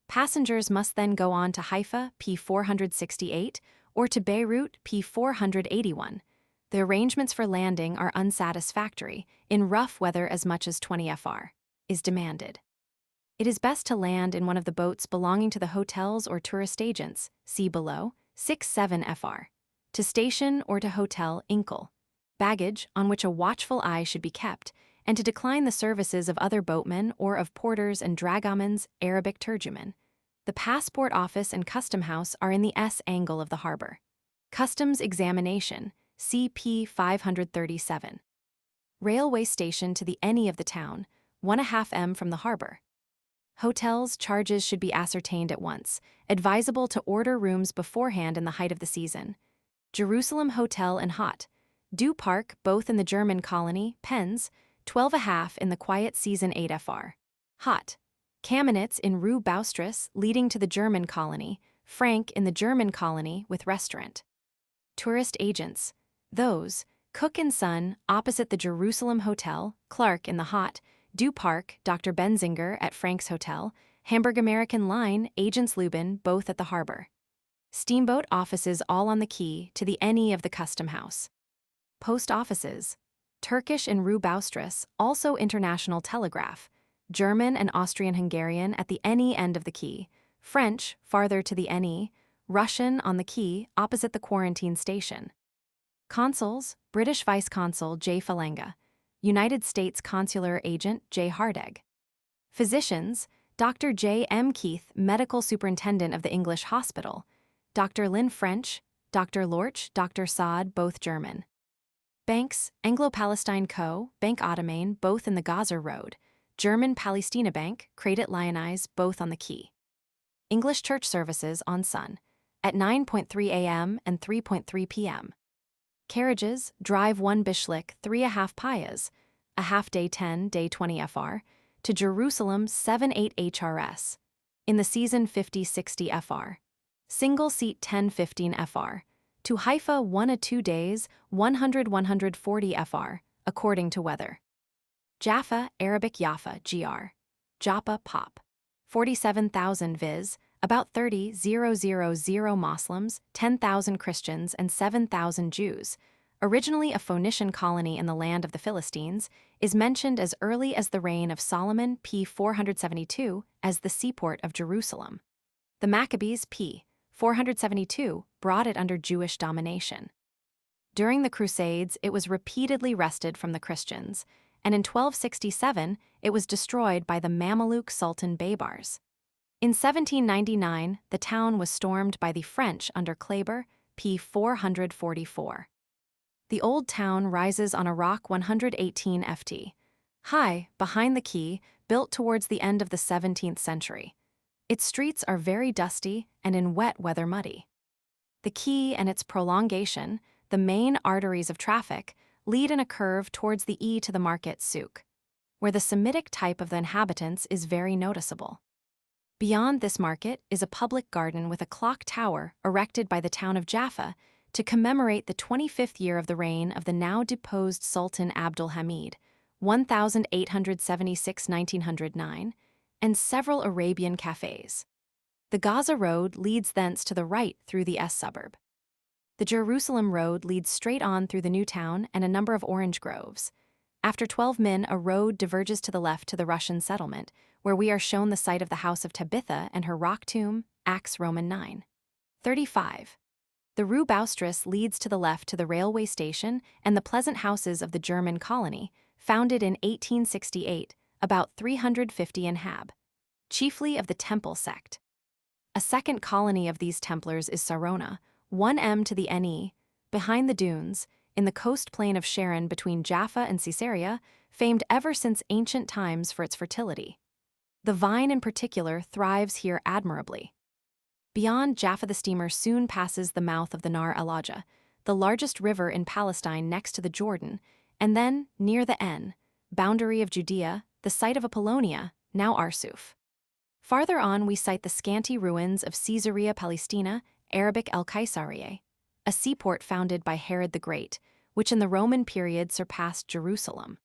Passengers must then go on to Haifa p. 468, or to Beirut p. 481. The arrangements for landing are unsatisfactory. In rough weather, as much as 20 fr. is demanded. It is best to land in one of the boats belonging to the hotels or tourist agents, see below, 6-7 fr. To station or to hotel Inkel. Baggage, on which a watchful eye should be kept, and to decline the services of other boatmen or of porters and dragomans, Arabic turjuman. The passport office and custom house are in the S angle of the harbor. Customs examination, CP 537. Railway station to the Ne of the town, 1.5 m from the harbor. Hotels' charges should be ascertained at once. Advisable to order rooms beforehand in the height of the season. Jerusalem Hotel and Hot. Du Park, both in the German colony, Pens, 12.5 in the quiet season 8 fr. Hot. Kamenitz in Rue Baustris, leading to the German colony, Frank in the German colony with restaurant. Tourist agents. Those, Cook & Son, opposite the Jerusalem Hotel, Clark in the Hot, Du Park, Dr. Benzinger at Frank's Hotel, Hamburg American Line, Agents Lubin, both at the harbor. Steamboat offices all on the quay to the Ne of the Custom House. Post offices. Turkish in Rue Baustris, also International Telegraph. German and Austrian-Hungarian at the Ne end of the quay. French, farther to the Ne. Russian on the quay, opposite the quarantine station. Consuls, British Vice-Consul J. Falanga. United States Consular Agent J. Hardegg. Physicians, Dr. J. M. Keith, Medical Superintendent of the English Hospital. Dr. Lynn French, Dr. Lorch, Dr. Saad, both German. Banks, Anglo-Palestine Co., Bank Ottoman, both in the Gaza Road. German Palestina Bank, Credit Lyonnais, both on the quay. English church services on Sun, at 9:3 a.m. and 3:3 p.m. Carriages, Drive 1 Bishlik, 3.5 payas, a half-day 10, day 20 fr, to Jerusalem 7-8 HRS. In the season 50-60 fr. Single-seat 10-15 fr. To Haifa 1-2 days, 100-140 fr, according to weather. Jaffa, Arabic Jaffa, gr. Joppa, Pop. 47,000 viz., about 30,000 Muslims, 10,000 Christians, and 7,000 Jews. Originally a Phoenician colony in the land of the Philistines, is mentioned as early as the reign of Solomon p. 472 as the seaport of Jerusalem. The Maccabees p. 472 brought it under Jewish domination. During the Crusades, it was repeatedly wrested from the Christians, and in 1267 it was destroyed by the Mameluke Sultan Baybars. In 1799, the town was stormed by the French under Kleber, p. 444. The old town rises on a rock 118 ft. high, behind the quay, built towards the end of the 17th century. Its streets are very dusty and in wet weather muddy. The quay and its prolongation, the main arteries of traffic, lead in a curve towards the to the market souk, where the Semitic type of the inhabitants is very noticeable. Beyond this market is a public garden with a clock tower erected by the town of Jaffa to commemorate the 25th year of the reign of the now deposed Sultan Abdul Hamid, 1876-1909, and several Arabian cafes. The Gaza Road leads thence to the right through the S suburb. The Jerusalem Road leads straight on through the new town and a number of orange groves. After 12 min, a road diverges to the left to the Russian settlement, where we are shown the site of the house of Tabitha and her rock tomb, Acts Roman 9. 35. The Rue Baustris leads to the left to the railway station and the pleasant houses of the German colony, founded in 1868, about 350 inhab, chiefly of the Temple sect. A second colony of these Templars is Sarona, 1 m to the Ne, behind the dunes, in the coast plain of Sharon between Jaffa and Caesarea, famed ever since ancient times for its fertility. The vine in particular thrives here admirably. Beyond Jaffa, the steamer soon passes the mouth of the Nahr el-Aja, the largest river in Palestine next to the Jordan, and then, near the boundary of Judea, the site of Apollonia, now Arsuf. Farther on we sight the scanty ruins of Caesarea Palestina, Arabic El-Kaisarieh, a seaport founded by Herod the Great, which in the Roman period surpassed Jerusalem.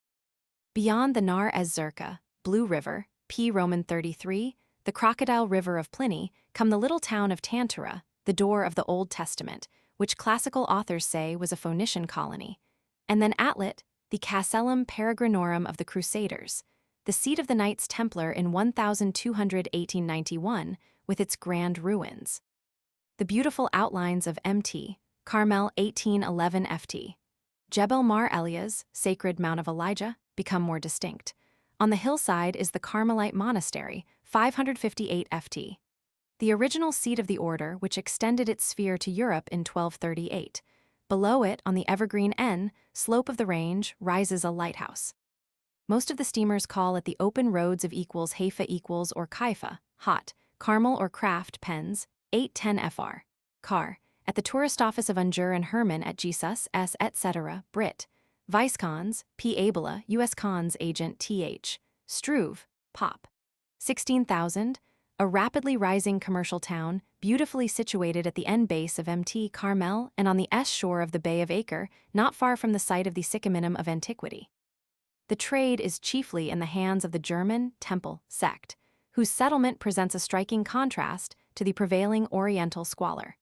Beyond the Nahr ez-Zerqa, Blue River, p. Roman 33, the Crocodile River of Pliny, come the little town of Tantura, the door of the Old Testament, which classical authors say was a Phoenician colony, and then Atlit, the Castellum Peregrinorum of the Crusaders, the seat of the Knights Templar in 1891, with its grand ruins. The beautiful outlines of Mt. Carmel 1811 Ft. Jebel Mar Elias, sacred Mount of Elijah, become more distinct. On the hillside is the Carmelite Monastery, 558 Ft. The original seat of the order, which extended its sphere to Europe in 1238. Below it, on the evergreen slope of the range, rises a lighthouse. Most of the steamers call at the open roads of Haifa or Kaifa, hot, Carmel or Craft pens, 810 fr. Car, at the tourist office of Unjur and Herman at Jesus S. etc. Brit. Vicecons, P. Abela, U.S. Cons Agent Th. Struve, Pop. 16,000, a rapidly rising commercial town, beautifully situated at the base of Mt. Carmel and on the shore of the Bay of Acre, not far from the site of the Sycaminum of antiquity. The trade is chiefly in the hands of the German Temple sect, whose settlement presents a striking contrast to the prevailing Oriental squalor.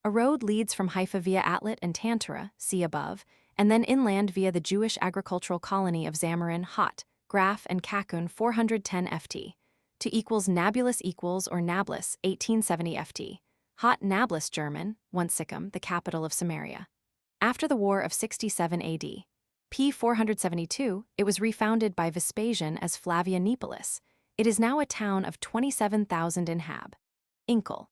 A road leads from Haifa via Atlit and Tantura, see above, and then inland via the Jewish agricultural colony of Zamarin, Hot, Graf and Kakun 410 Ft. to Nablus or Nablus 1870 Ft. Hot Nablus German, once Sikkim, the capital of Samaria. After the War of 67 AD, p. 472, it was refounded by Vespasian as Flavia Nepolis. It is now a town of 27,000 inhab. Inkel.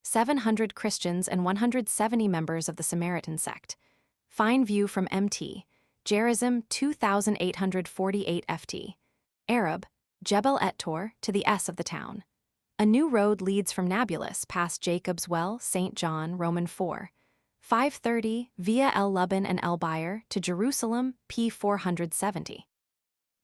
700 Christians and 170 members of the Samaritan sect. Fine view from Mt. Gerizim 2,848 Ft. Arab, Jebel et-Tor, to the of the town. A new road leads from Nablus past Jacob's Well, St. John, Roman 4. 530 via El Luban and El Bayer to Jerusalem, p. 470.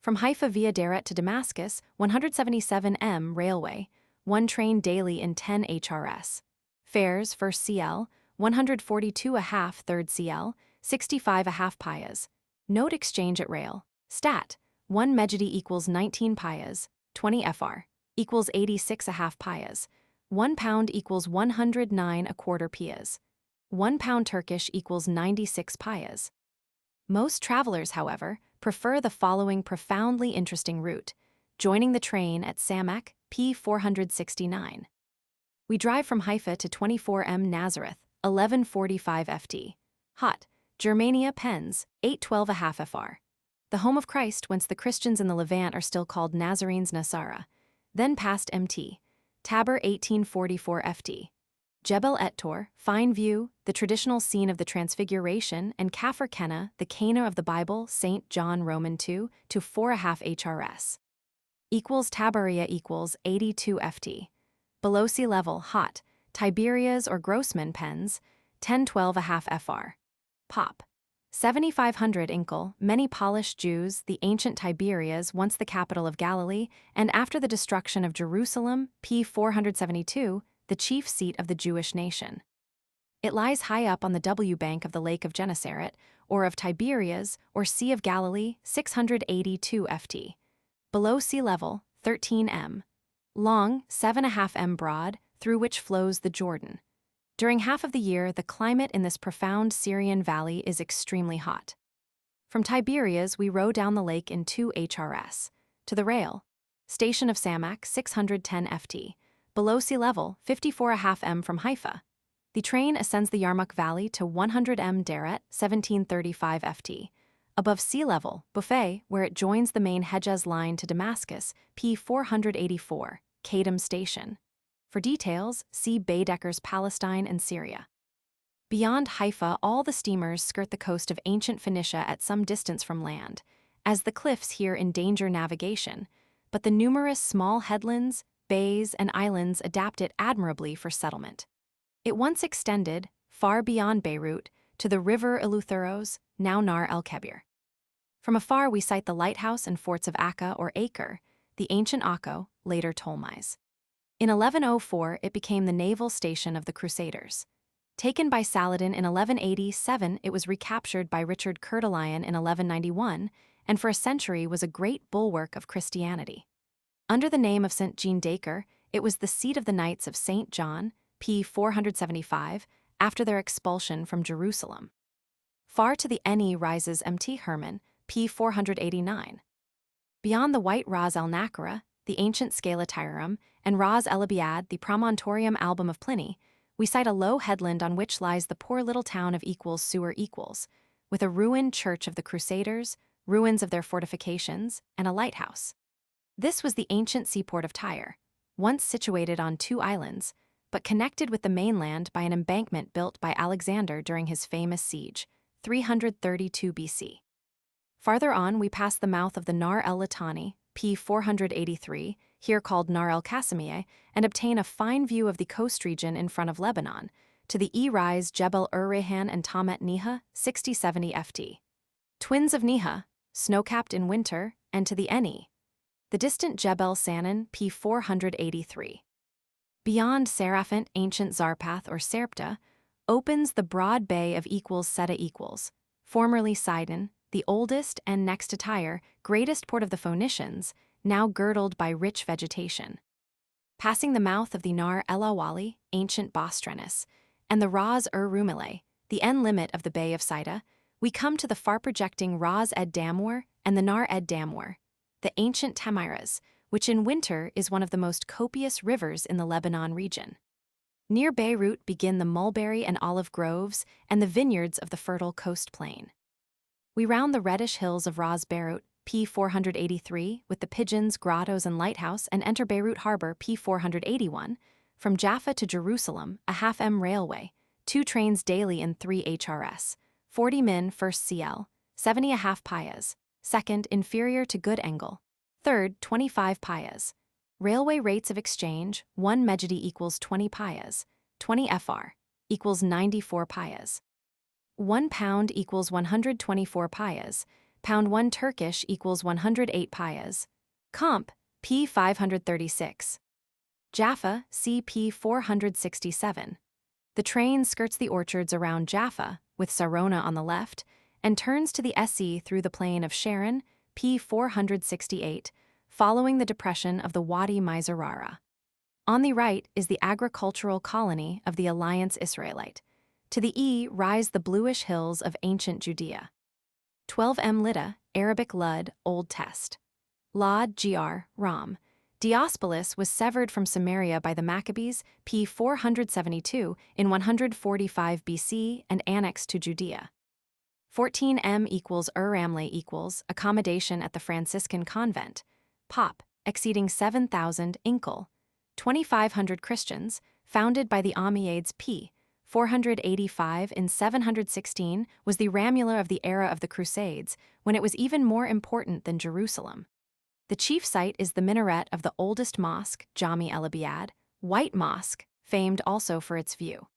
From Haifa via Deret to Damascus, 177 m railway, one train daily in 10 HRS. Fares, first CL, 142 a half, third CL, 65 a half payas. Note exchange at rail. Stat, 1 mejidi equals 19 payas, 20 FR, equals 86 a half payas. 1 pound equals 109 a quarter pias. 1 pound Turkish equals 96 payas. Most travelers, however, prefer the following profoundly interesting route, joining the train at Samak, p. 469. We drive from Haifa to 24 m Nazareth, 1145 Ft. Hot, Germania Pens, 812 a half FR. The home of Christ, whence the Christians in the Levant are still called Nazarenes Nasara. Then past Mt. Tabor 1844 Ft. Jebel et-Tor, fine view, the traditional scene of the Transfiguration, and Kafir Kenna, the Cana of the Bible, St. John Roman 2, to 4.5 HRS. Equals Tabaria equals 82 Ft. Below sea level, hot, Tiberias or Grossman pens, 1012 a half FR. Pop. 7,500 Inkel, many Polish Jews, the ancient Tiberias, once the capital of Galilee, and after the destruction of Jerusalem, p. 472, the chief seat of the Jewish nation. It lies high up on the W bank of the Lake of Gennesaret, or of Tiberias, or Sea of Galilee, 682 Ft. Below sea level, 13 m. Long, 7.5 m broad, through which flows the Jordan. During half of the year, the climate in this profound Syrian valley is extremely hot. From Tiberias, we row down the lake in 2 HRS. To the rail. Station of Samak, 610 Ft. Below sea level, 54.5 m from Haifa. The train ascends the Yarmouk Valley to 100 m Deret, 1735 Ft. Above sea level, Buffet, where it joins the main Hejaz line to Damascus, p. 484, Kadam Station. For details, see Baedeker's Palestine and Syria. Beyond Haifa, all the steamers skirt the coast of ancient Phoenicia at some distance from land, as the cliffs here endanger navigation, but the numerous small headlands, bays, and islands adapt it admirably for settlement. It once extended, far beyond Beirut, to the river Eleutheros, now Nahr el-Kebir. From afar we sight the lighthouse and forts of Akka or Acre, the ancient Akko, later Tolmais. In 1104 it became the naval station of the Crusaders. Taken by Saladin in 1187, it was recaptured by Richard Coeur de Lion in 1191, and for a century was a great bulwark of Christianity. Under the name of St. Jean d'Acre, it was the seat of the Knights of St. John, p. 475, after their expulsion from Jerusalem. Far to the Eni rises Mt. Hermon, p. 489. Beyond the white Ras el-Nakara, the ancient Scala Tyrum, and Ras el-Abiad, the Promontorium Album of Pliny, we sight a low headland on which lies the poor little town of Sewer, with a ruined church of the Crusaders, ruins of their fortifications, and a lighthouse. This was the ancient seaport of Tyre, once situated on 2 islands, but connected with the mainland by an embankment built by Alexander during his famous siege, 332 BC. Farther on we pass the mouth of the Nahr el-Litani, p. 483, here called Nahr el-Qasimieh, and obtain a fine view of the coast region in front of Lebanon, to the rise Jebel Rehan and Tamet Niha, 60-70 ft. Twins of Niha, snow-capped in winter, and to the Eni, the distant Jebel Sanan, p. 483. Beyond Seraphint, ancient Zarpath or Serpta, opens the broad bay of Seta, formerly Sidon, the oldest and next to Tyre, greatest port of the Phoenicians, now girdled by rich vegetation. Passing the mouth of the Nahr el-Awali, ancient Bostrenis, and the Ras Rumile, the end limit of the Bay of Saida, we come to the far-projecting Ras ed Damwar and the Nahr ed Damwar, the ancient Tamiras, which in winter is one of the most copious rivers in the Lebanon region. Near Beirut begin the mulberry and olive groves and the vineyards of the fertile coast plain. We round the reddish hills of Ras Beirut, p. 483, with the pigeons, grottos, and lighthouse, and enter Beirut Harbor, p. 481, from Jaffa to Jerusalem, a half-m railway, 2 trains daily in 3 HRS, 40 min first CL, 70 a half payas, second inferior to good angle, third 25 payas. Railway rates of exchange, 1 mejidi equals 20 payas, 20 FR equals 94 payas. 1 pound equals 124 payas, pound 1 Turkish equals 108 payas. Comp. p. 536. Jaffa, CP 467. The train skirts the orchards around Jaffa, with Sarona on the left, and turns to the SE through the plain of Sharon, p. 468, following the depression of the Wadi Mizrara. On the right is the agricultural colony of the Alliance Israelite. To the rise the bluish hills of ancient Judea. 12m Lydda, Arabic Lud, Old Test. Lod gr. Ram. Diospolis was severed from Samaria by the Maccabees, p. 472, in 145 BC and annexed to Judea. 14m equals Ramle equals accommodation at the Franciscan convent. Pop, exceeding 7,000 Inkel. 2,500 Christians, founded by the Umayyads p. 485 in 716, was the Ramula of the era of the Crusades, when it was even more important than Jerusalem. The chief site is the minaret of the oldest mosque, Jami el-Abiad, White Mosque, famed also for its view.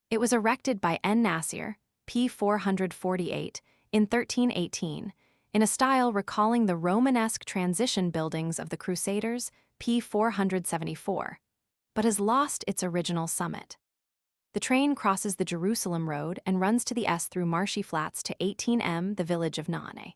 It was erected by Nasir, p. 448, in 1318, in a style recalling the Romanesque transition buildings of the Crusaders, p. 474, but has lost its original summit. The train crosses the Jerusalem Road and runs to the S through marshy flats to 18m, the village of Naane.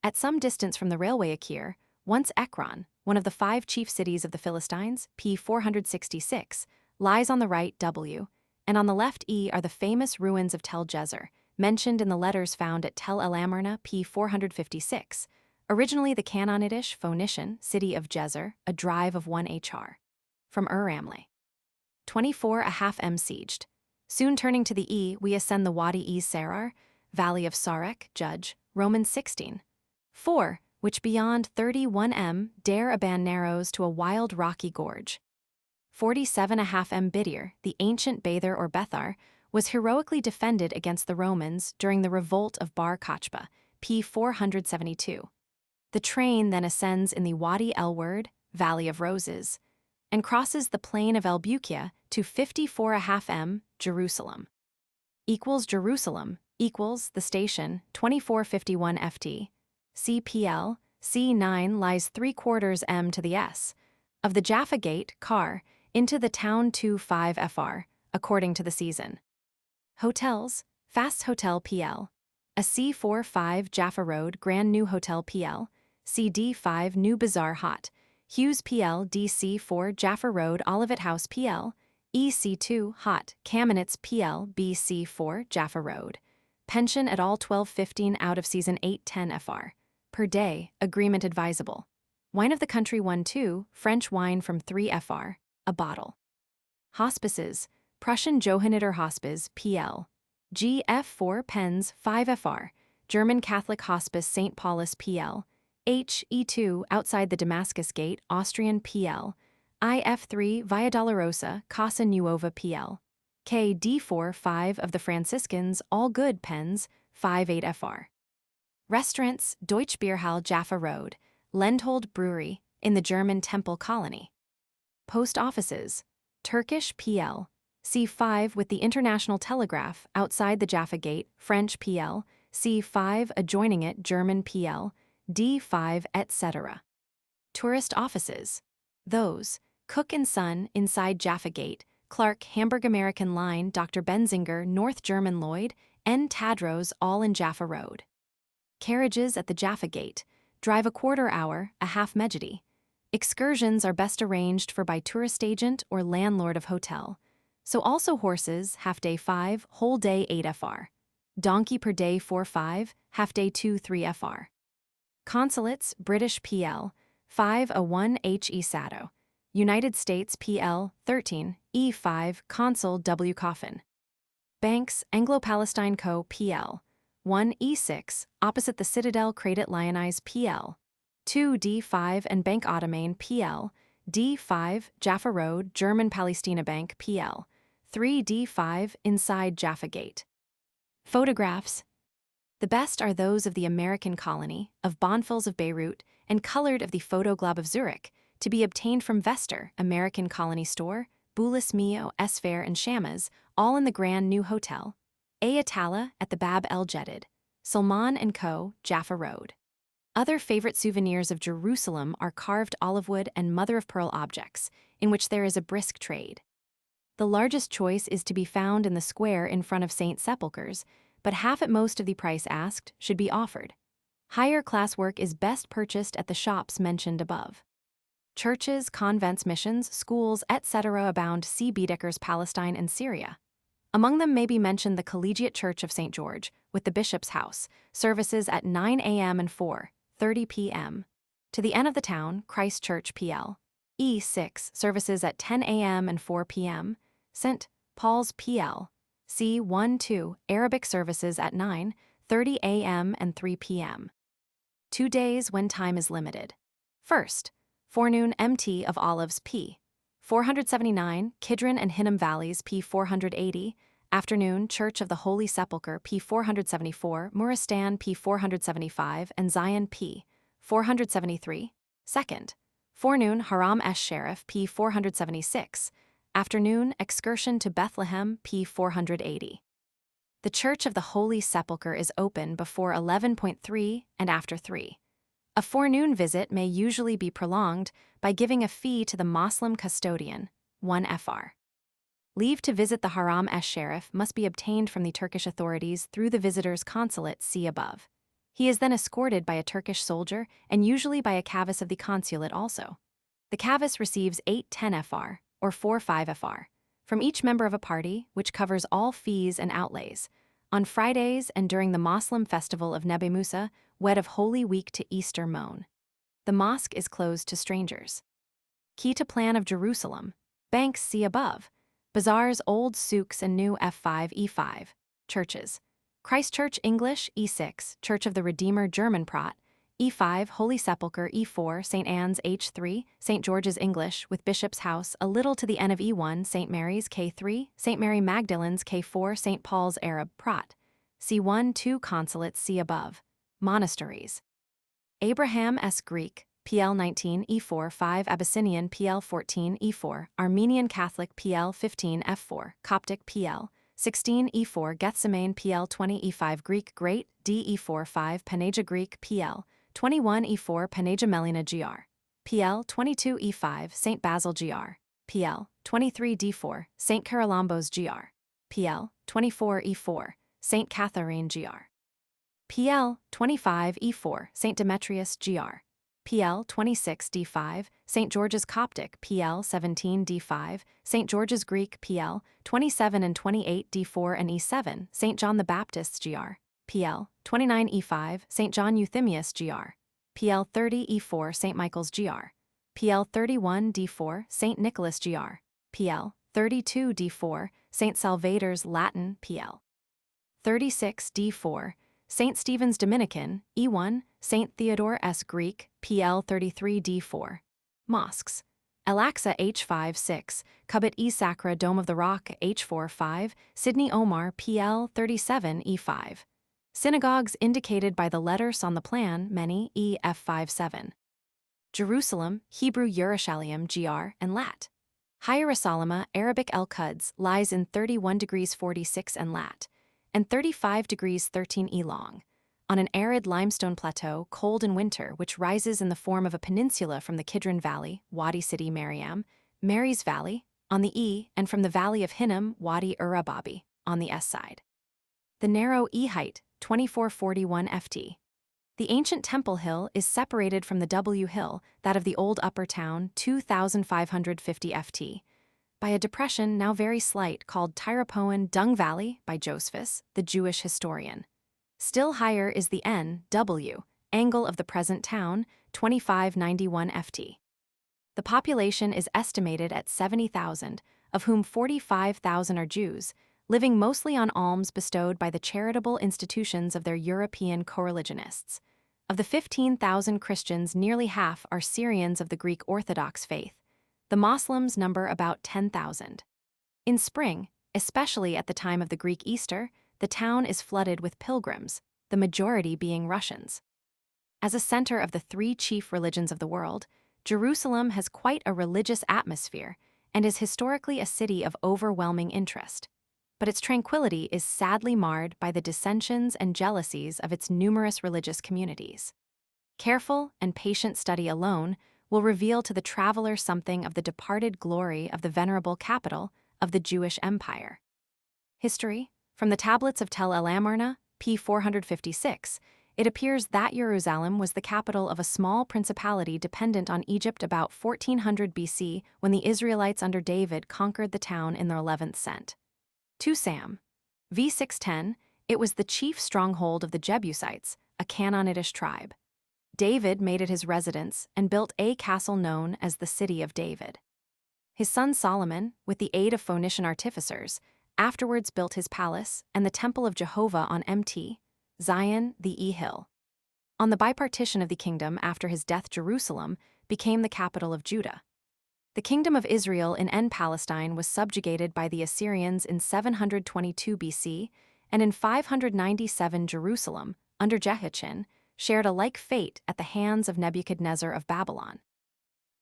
At some distance from the railway Akir, once Ekron, one of the 5 chief cities of the Philistines, p. 466, lies on the right W, and on the left E are the famous ruins of Tel Gezer, mentioned in the letters found at Tel El Amarna, p. 456, originally the Canaanitish Phoenician city of Gezer, a drive of 1 hr. From Ramle. 24 a half m sieged. Soon turning to the we ascend the Wadi Sarar, Valley of Sarek, Judge, Romans 16. 4, which beyond 31m Aban narrows to a wild rocky gorge. 47 a half m Bidir, the ancient Bather or Bethar, was heroically defended against the Romans during the revolt of Bar Kochba, p. 472. The train then ascends in the Wadi El Word, Valley of Roses, and crosses the plain of Elbukia to 54.5 m, Jerusalem. Jerusalem equals the station 2451 ft. CPL, C9 lies 3/4 m to the s. Of the Jaffa Gate, car, into the town 25 fr, according to the season. Hotels, Fast Hotel PL. A C45 Jaffa Road Grand New Hotel PL. CD5 New Bazaar Hot. Hughes PL DC4 Jaffa Road Olivet House PL. EC2 Hot Kamenitz PL BC4 Jaffa Road. Pension at all 12:15 out of season 8:10 fr. Per day, agreement advisable. Wine of the country 1-2, French wine from 3 fr, a bottle. Hospices, Prussian Johanniter Hospice PL. GF4 Pens 5 fr, German Catholic Hospice St. Paulus PL. HE2 outside the Damascus Gate Austrian PL. IF3 Via Dolorosa Casa Nuova PL. KD4 5 of the Franciscans All Good Pens 5-8 fr. Restaurants Deutsche Bierhalle Jaffa Road, Lendhold Brewery, in the German Temple Colony. Post offices, Turkish PL, C5 with the International Telegraph outside the Jaffa Gate, French PL, C5 adjoining it, German PL, D5, etc. Tourist offices, those, Cook & Son inside Jaffa Gate, Clark Hamburg American Line Dr. Benzinger North German Lloyd, N. Tadros all in Jaffa Road. Carriages at the Jaffa Gate, drive a quarter hour, a half mejidi. Excursions are best arranged for by tourist agent or landlord of hotel. So also horses, half day 5, whole day 8 fr. Donkey per day 4-5, half day 2-3 fr. Consulates, British PL, 5-1 HE Sato. United States PL, 13, E5, Consul W. Coffin. Banks, Anglo-Palestine Co. PL. 1 E6, opposite the Citadel Credit Lyonnais PL. 2 D5 and Bank Ottoman PL. D5, Jaffa Road, German Palestina Bank PL. 3 D5, inside Jaffa Gate. Photographs. The best are those of the American colony, of Bonfils of Beirut, and colored of the Photoglob of Zurich, to be obtained from Vester, American Colony Store, Boulis Mio, Esfair, and Shamas, all in the Grand New Hotel. A. Atala at the Bab el Jedid. Salman & Co., Jaffa Road. Other favorite souvenirs of Jerusalem are carved olive wood and mother-of-pearl objects, in which there is a brisk trade. The largest choice is to be found in the square in front of St. Sepulchre's, but half at most of the price asked should be offered. Higher class work is best purchased at the shops mentioned above. Churches, convents, missions, schools, etc. abound. See Baedeker's Palestine and Syria. Among them may be mentioned the Collegiate Church of St. George, with the Bishop's House, services at 9 a.m. and 4:30 p.m. To the end of the town, Christ Church PL. E6, services at 10 a.m. and 4 p.m. St. Paul's PL. C12, Arabic services at 9:30 a.m. and 3 p.m. 2 days when time is limited. First, forenoon MT of Olives P. 479, Kidron and Hinnom Valleys P. 480, afternoon Church of the Holy Sepulchre P. 474, Muristan P. 475, and Zion P. 473. Second, forenoon Haram Esh Sharif P. 476, afternoon excursion to Bethlehem P. 480. The Church of the Holy Sepulchre is open before 11:3 and after 3. A forenoon visit may usually be prolonged by giving a fee to the Moslem custodian, 1 fr. Leave to visit the Haram Esh Sharif must be obtained from the Turkish authorities through the visitor's consulate, see above. He is then escorted by a Turkish soldier and usually by a cavus of the consulate also. The cavus receives 8-10 fr, or 4-5 fr, from each member of a party, which covers all fees and outlays. On Fridays and during the Moslem festival of Nebe Musa, wed of Holy Week to Easter Moan. The mosque is closed to strangers. Key to plan of Jerusalem. Banks see above. Bazaars, old souks and new F5 E5. Churches. Christ Church English E6, Church of the Redeemer German Prot, E5 Holy Sepulchre E4 St. Anne's H3, St. George's English with Bishop's House a little to the N of E1 St. Mary's K3, St. Mary Magdalene's K4 St. Paul's Arab Prot. C1 2 consulates see above. Monasteries. Abraham S. Greek, PL 19 E4 5 Abyssinian PL 14 E4 Armenian Catholic PL 15 F4 Coptic PL 16 E4 Gethsemane PL 20 E5 Greek Great D E4 5 Panagia Greek PL 21 E4 Panagia Melina GR PL 22 E5 St. Basil GR PL 23 D4 St. Charalambos GR PL 24 E4 St. Catherine GR PL 25 E4 St. Demetrius GR PL 26 D5 St. George's Coptic PL 17 D5 St. George's Greek PL 27 and 28 D4 and E7 St. John the Baptist's GR PL 29 E5 St. John Euthymia GR PL 30 E4 St. Michael's GR PL 31 D4 St. Nicholas GR PL 32 D4 St. Salvator's Latin PL 36 D4 St. Stephen's Dominican, E1, St. Theodore S. Greek, PL 33 D4. Mosques. Al-Aqsa H5 6, Kubbat E Sacra Dome of the Rock H4 5, Sydney Omar PL 37 E5. Synagogues indicated by the letters on the plan, many EF5 7. Jerusalem, Hebrew Yerushalayim GR and Lat. Hierosolima, Arabic El-Quds, lies in 31 degrees 46 and Lat, and 35 degrees 13 E long, on an arid limestone plateau, cold in winter, which rises in the form of a peninsula from the Kidron Valley, Wadi Sidi Mariam, Mary's Valley, on the E, and from the Valley of Hinnom, Wadi Urababi, on the S side. The narrow E height, 2441 ft. The ancient Temple Hill is separated from the W Hill, that of the old upper town, 2550 ft. by a depression now very slight called Tyropoan Dung Valley by Josephus, the Jewish historian. Still higher is the N.W. angle of the present town, 2591 ft. The population is estimated at 70,000, of whom 45,000 are Jews, living mostly on alms bestowed by the charitable institutions of their European co-religionists. Of the 15,000 Christians, nearly half are Syrians of the Greek Orthodox faith. The Moslems number about 10,000. In spring, especially at the time of the Greek Easter, the town is flooded with pilgrims, the majority being Russians. As a center of the three chief religions of the world, Jerusalem has quite a religious atmosphere and is historically a city of overwhelming interest. But its tranquility is sadly marred by the dissensions and jealousies of its numerous religious communities. Careful and patient study alone will reveal to the traveler something of the departed glory of the venerable capital of the Jewish Empire. History. From the tablets of Tel El Amarna, p. 456, it appears that Jerusalem was the capital of a small principality dependent on Egypt about 1400 BC when the Israelites under David conquered the town in the 11th cent. 2 Sam. v. 610, it was the chief stronghold of the Jebusites, a Canaanitish tribe. David made it his residence and built a castle known as the City of David. His son Solomon, with the aid of Phoenician artificers, afterwards built his palace and the Temple of Jehovah on Mt. Zion, the E-Hill. On the bipartition of the kingdom after his death, Jerusalem became the capital of Judah. The kingdom of Israel in Palestine was subjugated by the Assyrians in 722 BC, and in 597 Jerusalem, under Jehoiachin, shared a like fate at the hands of Nebuchadnezzar of Babylon.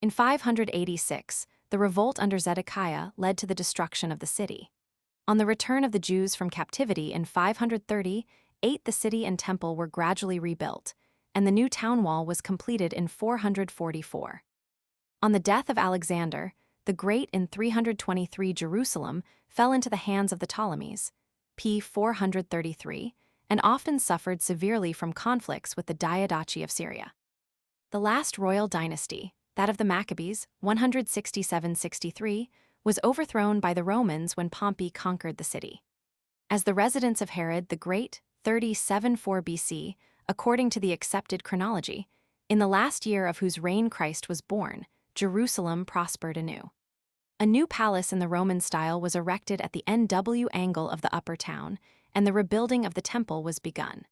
In 586, the revolt under Zedekiah led to the destruction of the city. On the return of the Jews from captivity in 538, the city and temple were gradually rebuilt, and the new town wall was completed in 444. On the death of Alexander the Great in 323, Jerusalem fell into the hands of the Ptolemies, p. 433, and often suffered severely from conflicts with the Diadochi of Syria. The last royal dynasty, that of the Maccabees, 167–63, was overthrown by the Romans when Pompey conquered the city. As the residence of Herod the Great, 37–4 BC, according to the accepted chronology, in the last year of whose reign Christ was born, Jerusalem prospered anew. A new palace in the Roman style was erected at the NW angle of the upper town, and the rebuilding of the temple was begun.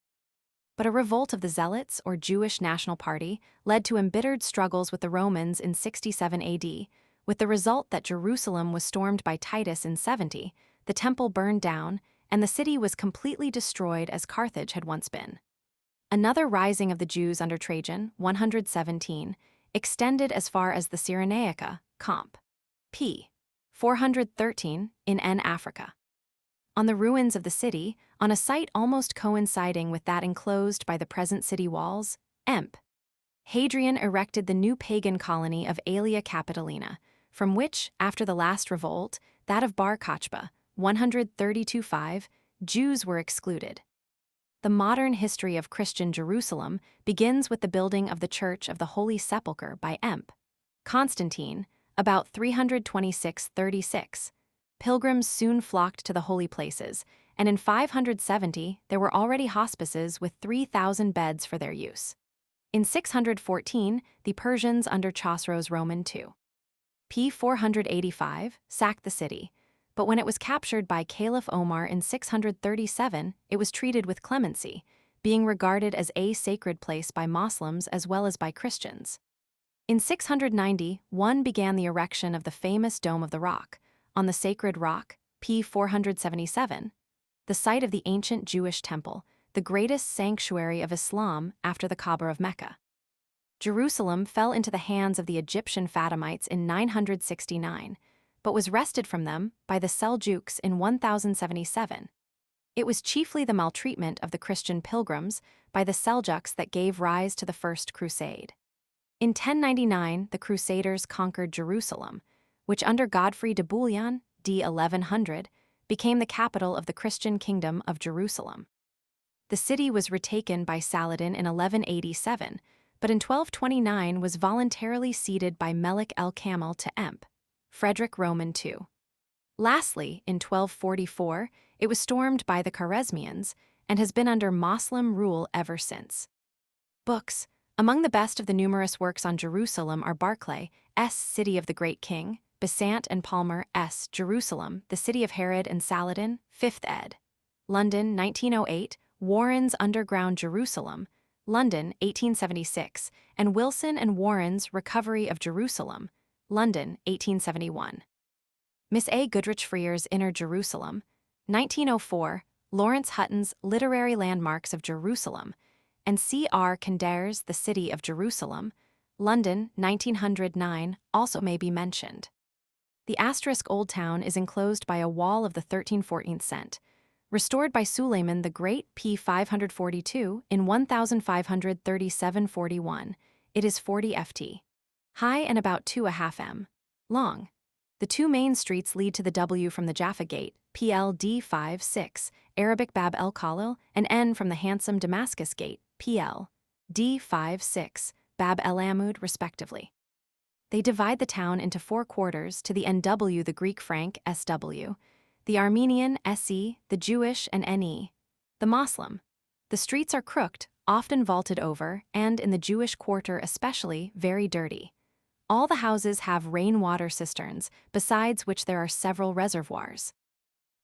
But a revolt of the Zealots, or Jewish National Party, led to embittered struggles with the Romans in 67 AD, with the result that Jerusalem was stormed by Titus in 70, the temple burned down, and the city was completely destroyed as Carthage had once been. Another rising of the Jews under Trajan, 117, extended as far as the Cyrenaica, comp. p. 413, in N. Africa. On the ruins of the city, on a site almost coinciding with that enclosed by the present city walls, Emp. Hadrian erected the new pagan colony of Aelia Capitolina, from which, after the last revolt, that of Bar Kokhba, 132-5, Jews were excluded. The modern history of Christian Jerusalem begins with the building of the Church of the Holy Sepulchre by Emp. Constantine, about 326-36. Pilgrims soon flocked to the holy places, and in 570 there were already hospices with 3,000 beds for their use. In 614, the Persians under Chosroes Roman II. p. 485 sacked the city, but when it was captured by Caliph Omar in 637, it was treated with clemency, being regarded as a sacred place by Muslims as well as by Christians. In 690, one began the erection of the famous Dome of the Rock, on the Sacred Rock, p. 477, the site of the ancient Jewish temple, the greatest sanctuary of Islam after the Kaaba of Mecca. Jerusalem fell into the hands of the Egyptian Fatimites in 969, but was wrested from them by the Seljuks in 1077. It was chiefly the maltreatment of the Christian pilgrims by the Seljuks that gave rise to the First Crusade. In 1099, the Crusaders conquered Jerusalem, which under Godfrey de Bouillon, d. 1100, became the capital of the Christian kingdom of Jerusalem. The city was retaken by Saladin in 1187, but in 1229 was voluntarily ceded by Melik el-Kamel to Emp. Frederick Roman II. Lastly, in 1244, it was stormed by the Khwarezmians and has been under Moslem rule ever since. Books. Among the best of the numerous works on Jerusalem are Barclay's City of the Great King, Besant and Palmer's Jerusalem, the City of Herod and Saladin, 5th ed. London, 1908, Warren's Underground Jerusalem, London, 1876, and Wilson and Warren's Recovery of Jerusalem, London, 1871. Miss A. Goodrich Freer's Inner Jerusalem, 1904, Lawrence Hutton's Literary Landmarks of Jerusalem, and C. R. Kinder's The City of Jerusalem, London, 1909, also may be mentioned. The asterisk Old Town is enclosed by a wall of the 13th-14th cent, restored by Suleiman the Great p. 542 in 1537-41. It is 40 ft. high and about 2½ m. long. The two main streets lead to the W from the Jaffa Gate, PL D56, Arabic Bab el Khalil, and N from the handsome Damascus Gate, PL D56, Bab el Amud, respectively. They divide the town into 4 quarters, to the NW the Greek Frank SW, the Armenian SE, the Jewish and NE, the Moslem. The streets are crooked, often vaulted over, and in the Jewish quarter especially, very dirty. All the houses have rainwater cisterns, besides which there are several reservoirs.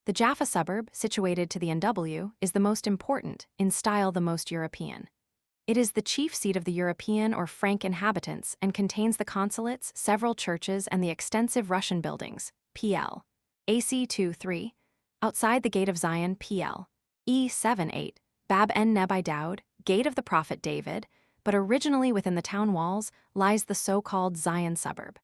The Jaffa suburb, situated to the NW, is the most important, in style the most European. It is the chief seat of the European or Frank inhabitants and contains the consulates, several churches, and the extensive Russian buildings, PL. AC 2-3, outside the Gate of Zion, PL. E7-8, Bab en Nebi Daud, Gate of the Prophet David, but originally within the town walls lies the so-called Zion suburb.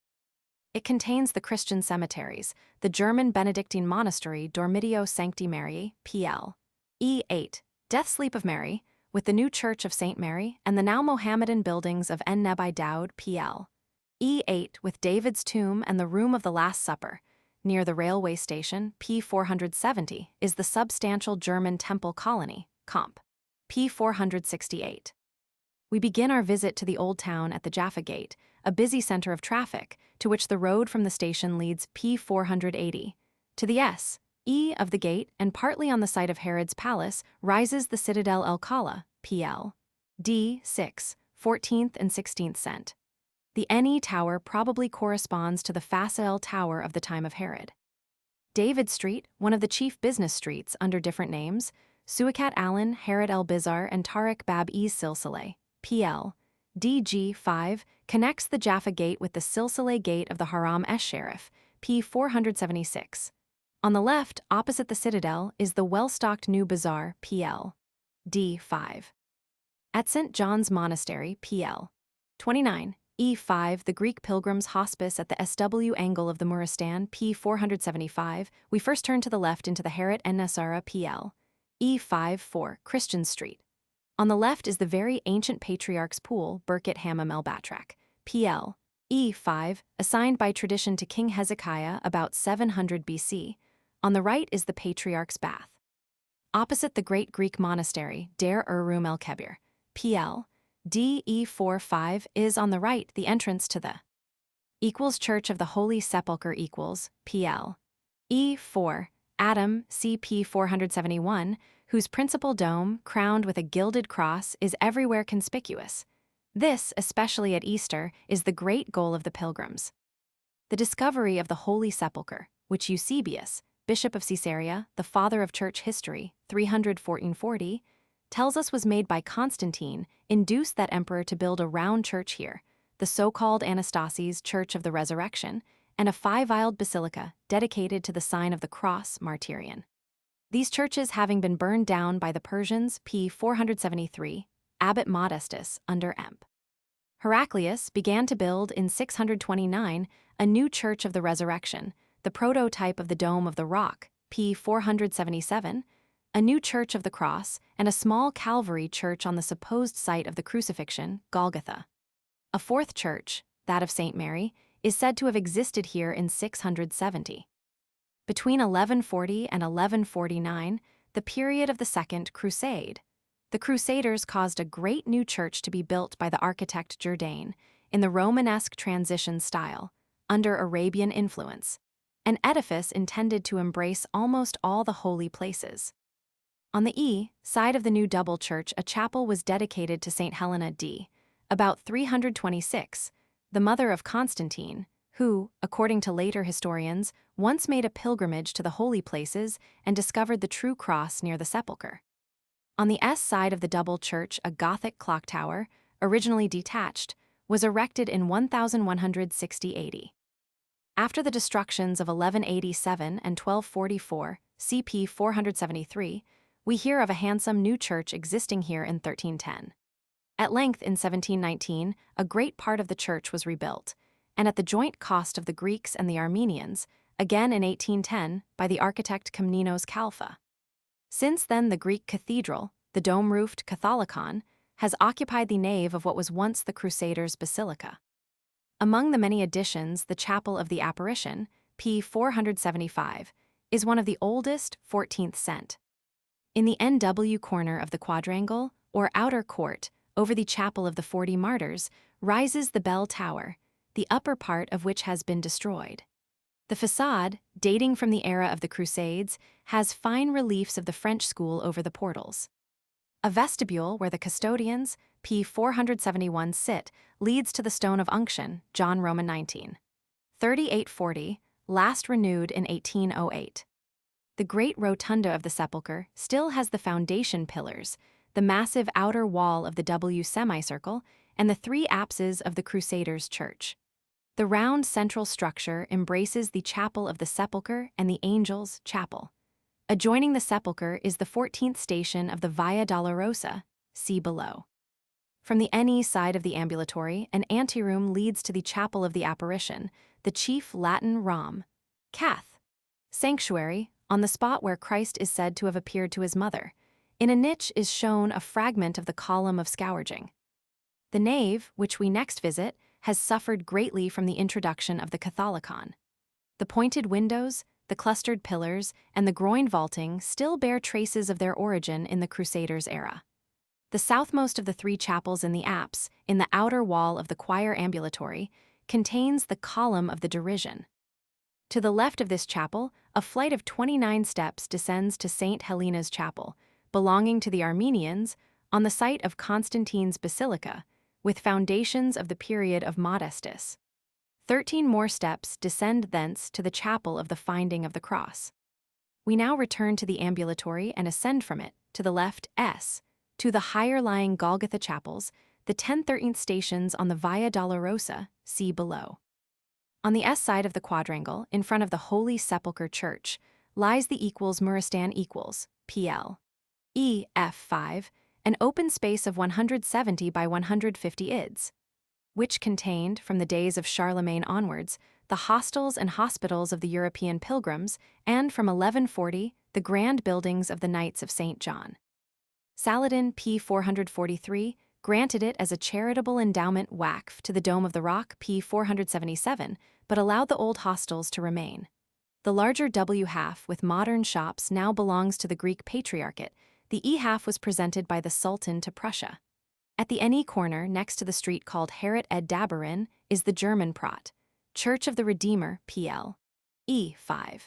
It contains the Christian cemeteries, the German Benedictine monastery Dormitio Sancti Mariae, PL. E8, Death Sleep of Mary, with the new Church of St. Mary and the now Mohammedan buildings of En Nebi Daud, PL. E8, with David's tomb and the Room of the Last Supper. Near the railway station, P470, is the substantial German temple colony, Comp. P468. We begin our visit to the Old Town at the Jaffa Gate, a busy center of traffic, to which the road from the station leads P480. To the E of the gate, and partly on the site of Herod's palace, rises the Citadel El Kala, PL. D6, 14th and 16th cent. The NE Tower probably corresponds to the Phasael Tower of the time of Herod. David Street, one of the chief business streets under different names, Suakat Allen, Herod El Bizar, and Tariq Bab-Ez Silsile, PL. DG5, connects the Jaffa Gate with the Silsile Gate of the Haram Esh-Sharif, P476. On the left, opposite the citadel, is the well-stocked New Bazaar, PL. D5. At St. John's Monastery, PL. 29, E5, the Greek pilgrims' hospice at the SW angle of the Muristan, P 475. We first turn to the left into the Harat en Nasara, PL. E5 4, Christian Street. On the left is the very ancient Patriarch's Pool, Birket Hammam el Batrak, PL. E5, assigned by tradition to King Hezekiah about 700 BC. On the right is the Patriarch's Bath. Opposite the great Greek monastery, Der Urum el Kebir, PL. DE45 is on the right the entrance to the Church of the Holy Sepulchre PL. E4, Adam, CP 471, whose principal dome, crowned with a gilded cross, is everywhere conspicuous. This, especially at Easter, is the great goal of the pilgrims. The discovery of the Holy Sepulchre, which Eusebius, Bishop of Caesarea, the father of church history, 314-40, tells us was made by Constantine, induced that emperor to build a round church here, the so-called Anastasis Church of the Resurrection, and a five-aisled basilica dedicated to the sign of the cross, martyrion. These churches having been burned down by the Persians, p. 473, Abbot Modestus under Emp. Heraclius began to build in 629 a new Church of the Resurrection, the prototype of the Dome of the Rock, p. 477, a new Church of the Cross, and a small Calvary church on the supposed site of the crucifixion, Golgotha. A fourth church, that of St. Mary, is said to have existed here in 670. Between 1140 and 1149, the period of the Second Crusade, the Crusaders caused a great new church to be built by the architect Jourdain in the Romanesque transition style, under Arabian influence, an edifice intended to embrace almost all the holy places. On the side of the new double church, a chapel was dedicated to St. Helena d. about 326, the mother of Constantine, who, according to later historians, once made a pilgrimage to the holy places and discovered the true cross near the sepulchre. On the side of the double church, a Gothic clock tower, originally detached, was erected in 1160 AD. After the destructions of 1187 and 1244, CP 473, we hear of a handsome new church existing here in 1310. At length, in 1719, a great part of the church was rebuilt, and at the joint cost of the Greeks and the Armenians, again in 1810 by the architect Komnenos Kalfa. Since then, the Greek cathedral, the dome-roofed Catholicon, has occupied the nave of what was once the Crusaders' basilica. Among the many additions, the Chapel of the Apparition, p. 475, is one of the oldest, 14th cent. In the NW corner of the quadrangle, or outer court, over the Chapel of the 40 Martyrs, rises the bell tower, the upper part of which has been destroyed. The facade, dating from the era of the Crusades, has fine reliefs of the French school over the portals. A vestibule where the custodians, p. 471, sit, leads to the Stone of Unction, John Roman 19. 3840, last renewed in 1808. The great rotunda of the sepulchre still has the foundation pillars, the massive outer wall of the W semicircle, and the three apses of the Crusaders' church. The round central structure embraces the Chapel of the Sepulchre and the Angels' Chapel. Adjoining the sepulchre is the 14th station of the Via Dolorosa, see below. From the NE side of the ambulatory, an anteroom leads to the Chapel of the Apparition, the chief Latin Rom. Cath. Sanctuary, on the spot where Christ is said to have appeared to his mother. In a niche is shown a fragment of the column of scourging. The nave, which we next visit, has suffered greatly from the introduction of the Catholicon. The pointed windows, the clustered pillars, and the groin vaulting still bear traces of their origin in the Crusaders' era. The southmost of the three chapels in the apse, in the outer wall of the choir ambulatory, contains the column of the Derision. To the left of this chapel, a flight of 29 steps descends to St. Helena's Chapel, belonging to the Armenians, on the site of Constantine's Basilica, with foundations of the period of Modestus. 13 more steps descend thence to the Chapel of the Finding of the Cross. We now return to the ambulatory and ascend from it, to the left to the higher-lying Golgotha chapels, the 10-13th stations on the Via Dolorosa, see below. On the side of the quadrangle, in front of the Holy Sepulchre Church, lies the Muristan PL. F5, an open space of 170 by 150 ids. which contained, from the days of Charlemagne onwards, the hostels and hospitals of the European pilgrims, and from 1140, the grand buildings of the Knights of St. John. Saladin p. 443 granted it as a charitable endowment waqf to the Dome of the Rock p. 477, but allowed the old hostels to remain. The larger W half with modern shops now belongs to the Greek Patriarchate. The E half was presented by the Sultan to Prussia. At the NE corner, next to the street called Haret ed Daberin, is the German Prat, Church of the Redeemer, PL. E5.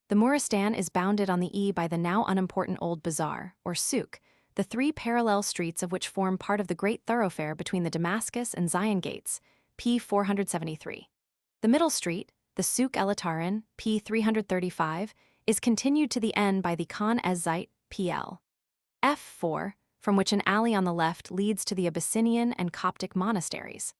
The Muristan is bounded on the E by the now unimportant Old Bazaar, or Souk, the three parallel streets of which form part of the great thoroughfare between the Damascus and Zion gates, p. 473. The middle street, the Souk el Atarin, p. 335, is continued to the N by the Khan ez-Zeit, pl. f4, from which an alley on the left leads to the Abyssinian and Coptic monasteries.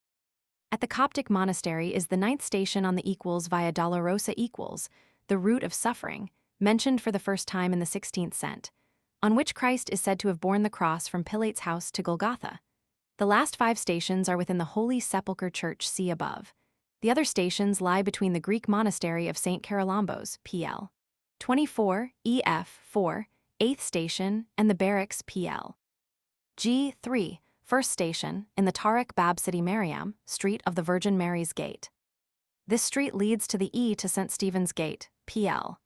At the Coptic monastery is the ninth station on the equals via Dolorosa equals, the route of suffering, mentioned for the first time in the 16th cent, on which Christ is said to have borne the cross from Pilate's house to Golgotha. The last 5 stations are within the Holy Sepulchre Church, see above. The other stations lie between the Greek monastery of St. Charalambos, PL. 24, EF 4, 8th station, and the barracks, PL. G3, first station, in the Tariq Bab City Mariam, Street of the Virgin Mary's Gate. This street leads to the E to St. Stephen's Gate, PL.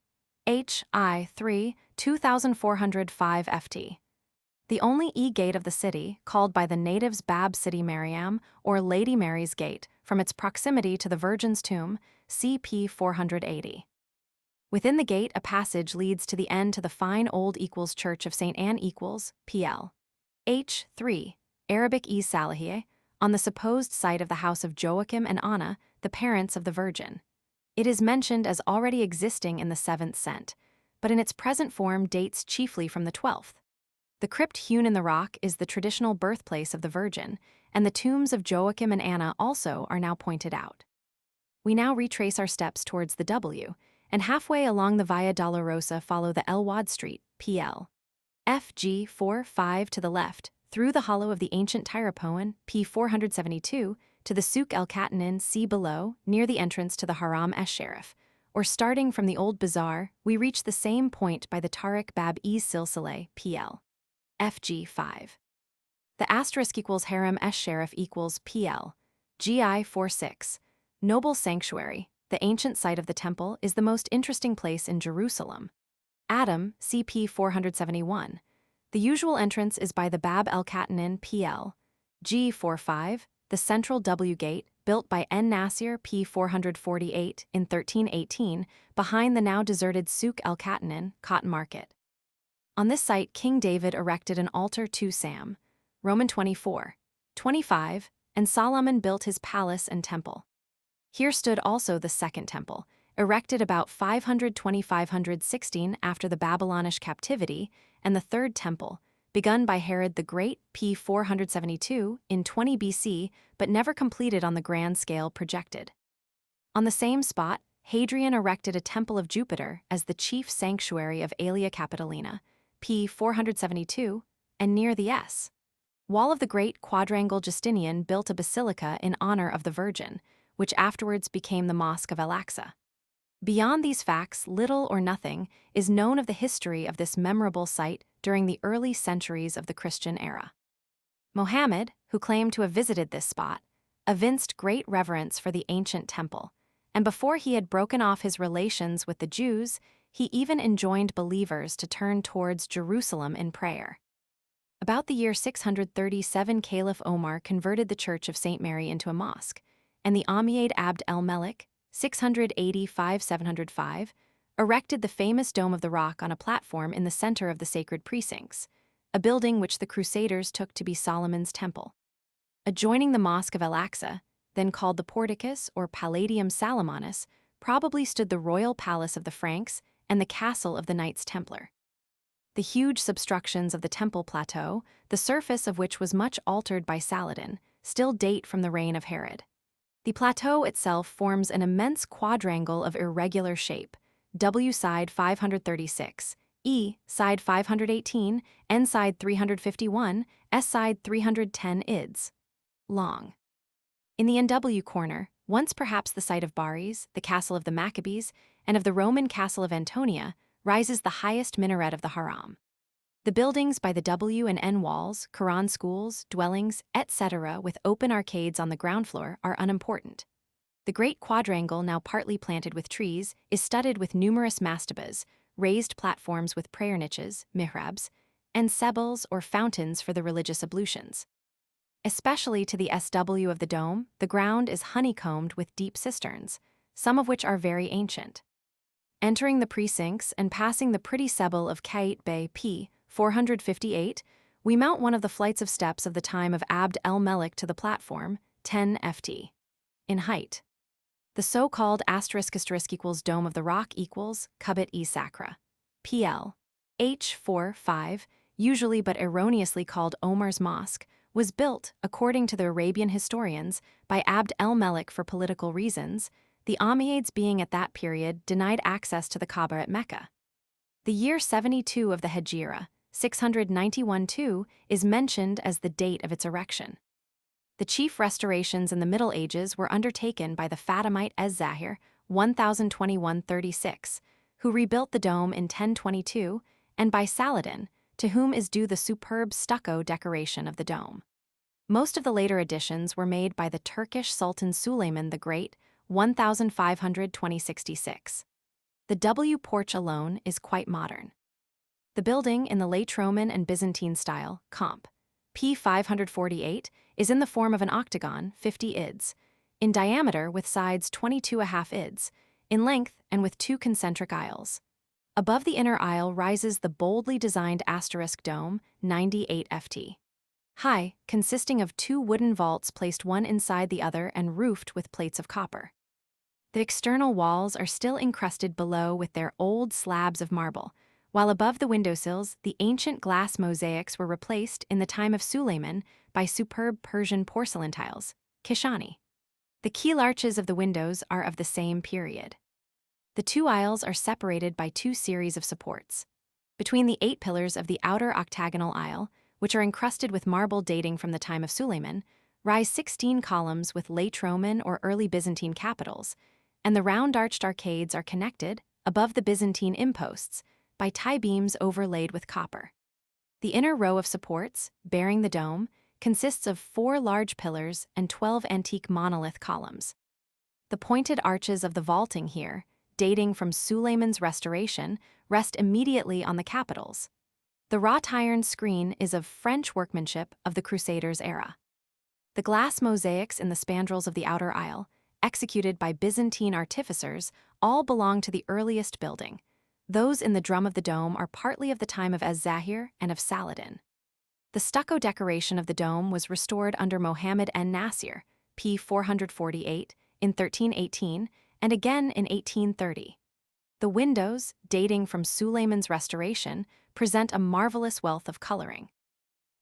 HI3, 2405 FT. The only E gate of the city, called by the natives Bab City Mariam, or Lady Mary's Gate, from its proximity to the Virgin's tomb, CP 480. Within the gate, a passage leads to the end to the fine old equals Church of St. Anne equals, PL. H3, Arabic E Salahiyeh, on the supposed site of the house of Joachim and Anna, the parents of the Virgin. It is mentioned as already existing in the 7th cent, but in its present form dates chiefly from the 12th. The crypt hewn in the rock is the traditional birthplace of the Virgin, and the tombs of Joachim and Anna also are now pointed out. We now retrace our steps towards the W, and halfway along the Via Dolorosa follow the El Wad Street, PL. FG45 to the left, through the hollow of the ancient Tyropoan, P472, to the Souk el Katanin, see below, near the entrance to the Haram esh-Sharif, or starting from the Old Bazaar, we reach the same point by the Tariq Bab e Silsile, PL. FG5. The asterisk equals Haram esh-Sharif equals PL. GI46. Noble Sanctuary, the ancient site of the temple, is the most interesting place in Jerusalem. Adam, CP 471. The usual entrance is by the Bab el Katanin, PL. G45, the central W gate, built by N. Nasir p. 448 in 1318, behind the now deserted Souk el Katanin, cotton market. On this site, King David erected an altar to Sam, Roman 24, 25, and Solomon built his palace and temple. Here stood also the second temple, erected about 520–516 after the Babylonish captivity, and the third temple, begun by Herod the Great, p. 472, in 20 BC, but never completed on the grand scale projected. On the same spot, Hadrian erected a temple of Jupiter as the chief sanctuary of Aelia Capitolina, p. 472, and near the S. Wall of the Great Quadrangle Justinian built a basilica in honor of the Virgin, which afterwards became the Mosque of Al-Aqsa. Beyond these facts, little or nothing is known of the history of this memorable site during the early centuries of the Christian era. Mohammed, who claimed to have visited this spot, evinced great reverence for the ancient temple, and before he had broken off his relations with the Jews, he even enjoined believers to turn towards Jerusalem in prayer. About the year 637, Caliph Omar converted the Church of St. Mary into a mosque, and the Umayyad Abd el-Melik, 685–705, erected the famous Dome of the Rock on a platform in the center of the sacred precincts, a building which the Crusaders took to be Solomon's temple. Adjoining the Mosque of Al-Aqsa, then called the Porticus or Palladium Salomonis, probably stood the royal palace of the Franks and the castle of the Knights Templar. The huge substructions of the temple plateau, the surface of which was much altered by Saladin, still date from the reign of Herod. The plateau itself forms an immense quadrangle of irregular shape, W side 536, E side 518, N side 351, S side 310 ids long. In the NW corner, once perhaps the site of Baris, the castle of the Maccabees, and of the Roman castle of Antonia, rises the highest minaret of the Haram. The buildings by the W and N walls, Quran schools, dwellings, etc., with open arcades on the ground floor are unimportant. The great quadrangle, now partly planted with trees, is studded with numerous mastabas, raised platforms with prayer niches, mihrabs, and sebels or fountains for the religious ablutions. Especially to the SW of the dome, the ground is honeycombed with deep cisterns, some of which are very ancient. Entering the precincts and passing the pretty sebel of Kait Bey p. 458, we mount one of the flights of steps of the time of Abd el-Melik to the platform, 10 ft. in height. The so-called **= Dome of the Rock equals Kubit e Sacra. PL. H45, usually but erroneously called Omar's Mosque, was built, according to the Arabian historians, by Abd el-Melik for political reasons, the Umayyads being at that period denied access to the Kaaba at Mecca. The year 72 of the Hejira, 691-2, is mentioned as the date of its erection. The chief restorations in the Middle Ages were undertaken by the Fatimite Ez-Zahir, 1021-36, who rebuilt the dome in 1022, and by Saladin, to whom is due the superb stucco decoration of the dome. Most of the later additions were made by the Turkish Sultan Suleiman the Great, 1500-2066. The W porch alone is quite modern. The building in the late Roman and Byzantine style, Comp. p. 548, is in the form of an octagon, 50 ids, in diameter with sides 22½ ids, in length and with two concentric aisles. Above the inner aisle rises the boldly designed asterisk dome, 98 ft. high, consisting of two wooden vaults placed one inside the other and roofed with plates of copper. The external walls are still encrusted below with their old slabs of marble, while above the windowsills the ancient glass mosaics were replaced in the time of Suleiman by superb Persian porcelain tiles, Kishani. The keel arches of the windows are of the same period. The two aisles are separated by two series of supports. Between the 8 pillars of the outer octagonal aisle, which are encrusted with marble dating from the time of Suleiman, rise 16 columns with late Roman or early Byzantine capitals, and the round-arched arcades are connected, above the Byzantine imposts, by tie beams overlaid with copper. The inner row of supports, bearing the dome, consists of 4 large pillars and 12 antique monolith columns. The pointed arches of the vaulting here, dating from Suleiman's restoration, rest immediately on the capitals. The wrought iron screen is of French workmanship of the Crusaders' era. The glass mosaics in the spandrels of the outer aisle, executed by Byzantine artificers, all belong to the earliest building. Those in the drum of the dome are partly of the time of Ez-Zahir and of Saladin. The stucco decoration of the dome was restored under Mohammed en-Nasir, p. 448, in 1318, and again in 1830. The windows, dating from Suleiman's restoration, present a marvelous wealth of coloring.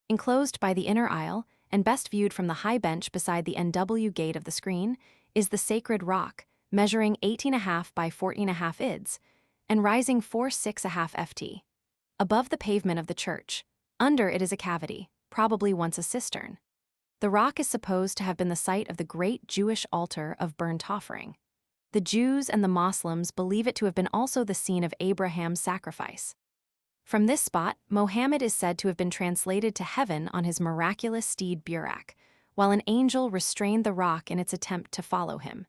Enclosed by the inner aisle, and best viewed from the high bench beside the NW gate of the screen, is the sacred rock, measuring 18½ by 14½ ids, and rising 4.6½ ft. above the pavement of the church. Under it is a cavity, probably once a cistern. The rock is supposed to have been the site of the great Jewish altar of burnt offering. The Jews and the Moslems believe it to have been also the scene of Abraham's sacrifice. From this spot, Mohammed is said to have been translated to heaven on his miraculous steed Burak, while an angel restrained the rock in its attempt to follow him.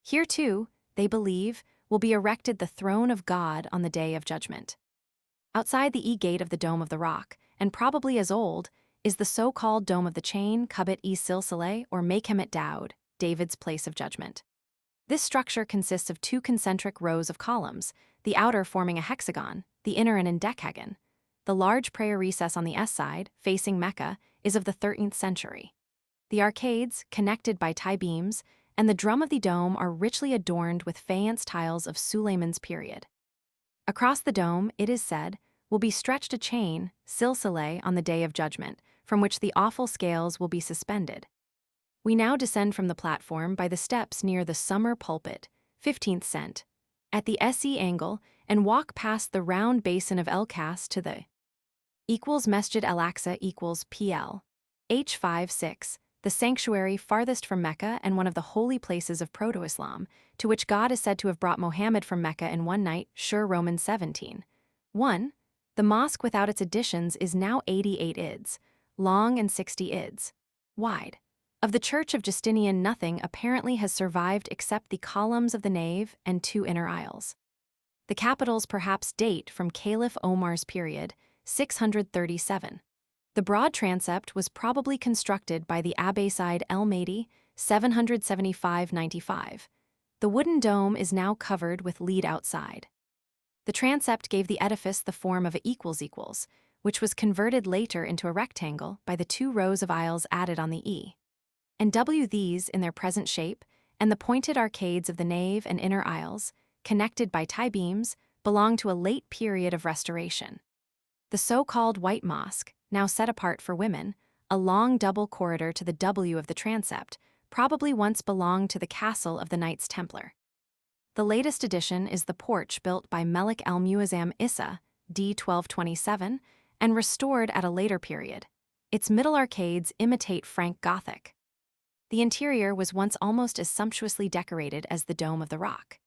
Here too, they believe, will be erected the throne of God on the day of judgment. Outside the E-gate of the Dome of the Rock, and probably as old, is the so-called Dome of the Chain, Kubit e Silsile, or Mekemet Daud, David's place of judgment. This structure consists of 2 concentric rows of columns, the outer forming a hexagon, the inner an endecagon. The large prayer recess on the S-side, facing Mecca, is of the 13th century. The arcades, connected by tie beams, and the drum of the dome are richly adorned with faience tiles of Suleiman's period. Across the dome, it is said, will be stretched a chain, silsile, on the day of judgment, from which the awful scales will be suspended. We now descend from the platform by the steps near the summer pulpit, 15th cent, at the SE angle, and walk past the round basin of El-Kas to the Mesjid Al-Aqsa PL. H56, the sanctuary farthest from Mecca and one of the holy places of Proto-Islam, to which God is said to have brought Mohammed from Mecca in one night, sure Romans 17:1. The mosque without its additions is now 88 ids, long and 60 ids, wide. Of the church of Justinian nothing apparently has survived except the columns of the nave and 2 inner aisles. The capitals perhaps date from Caliph Omar's period, 637. The broad transept was probably constructed by the Abbasid el-Mahdi, 775–95. The wooden dome is now covered with lead outside. The transept gave the edifice the form of a ==, which was converted later into a rectangle by the 2 rows of aisles added on the E and W. These, in their present shape, and the pointed arcades of the nave and inner aisles, connected by tie beams, belong to a late period of restoration. The so-called White Mosque, now set apart for women, a long double corridor to the W of the transept, probably once belonged to the castle of the Knights Templar. The latest addition is the porch built by Melik el-Muazzam Issa, d. 1227, and restored at a later period. Its middle arcades imitate Frank Gothic. The interior was once almost as sumptuously decorated as the Dome of the Rock.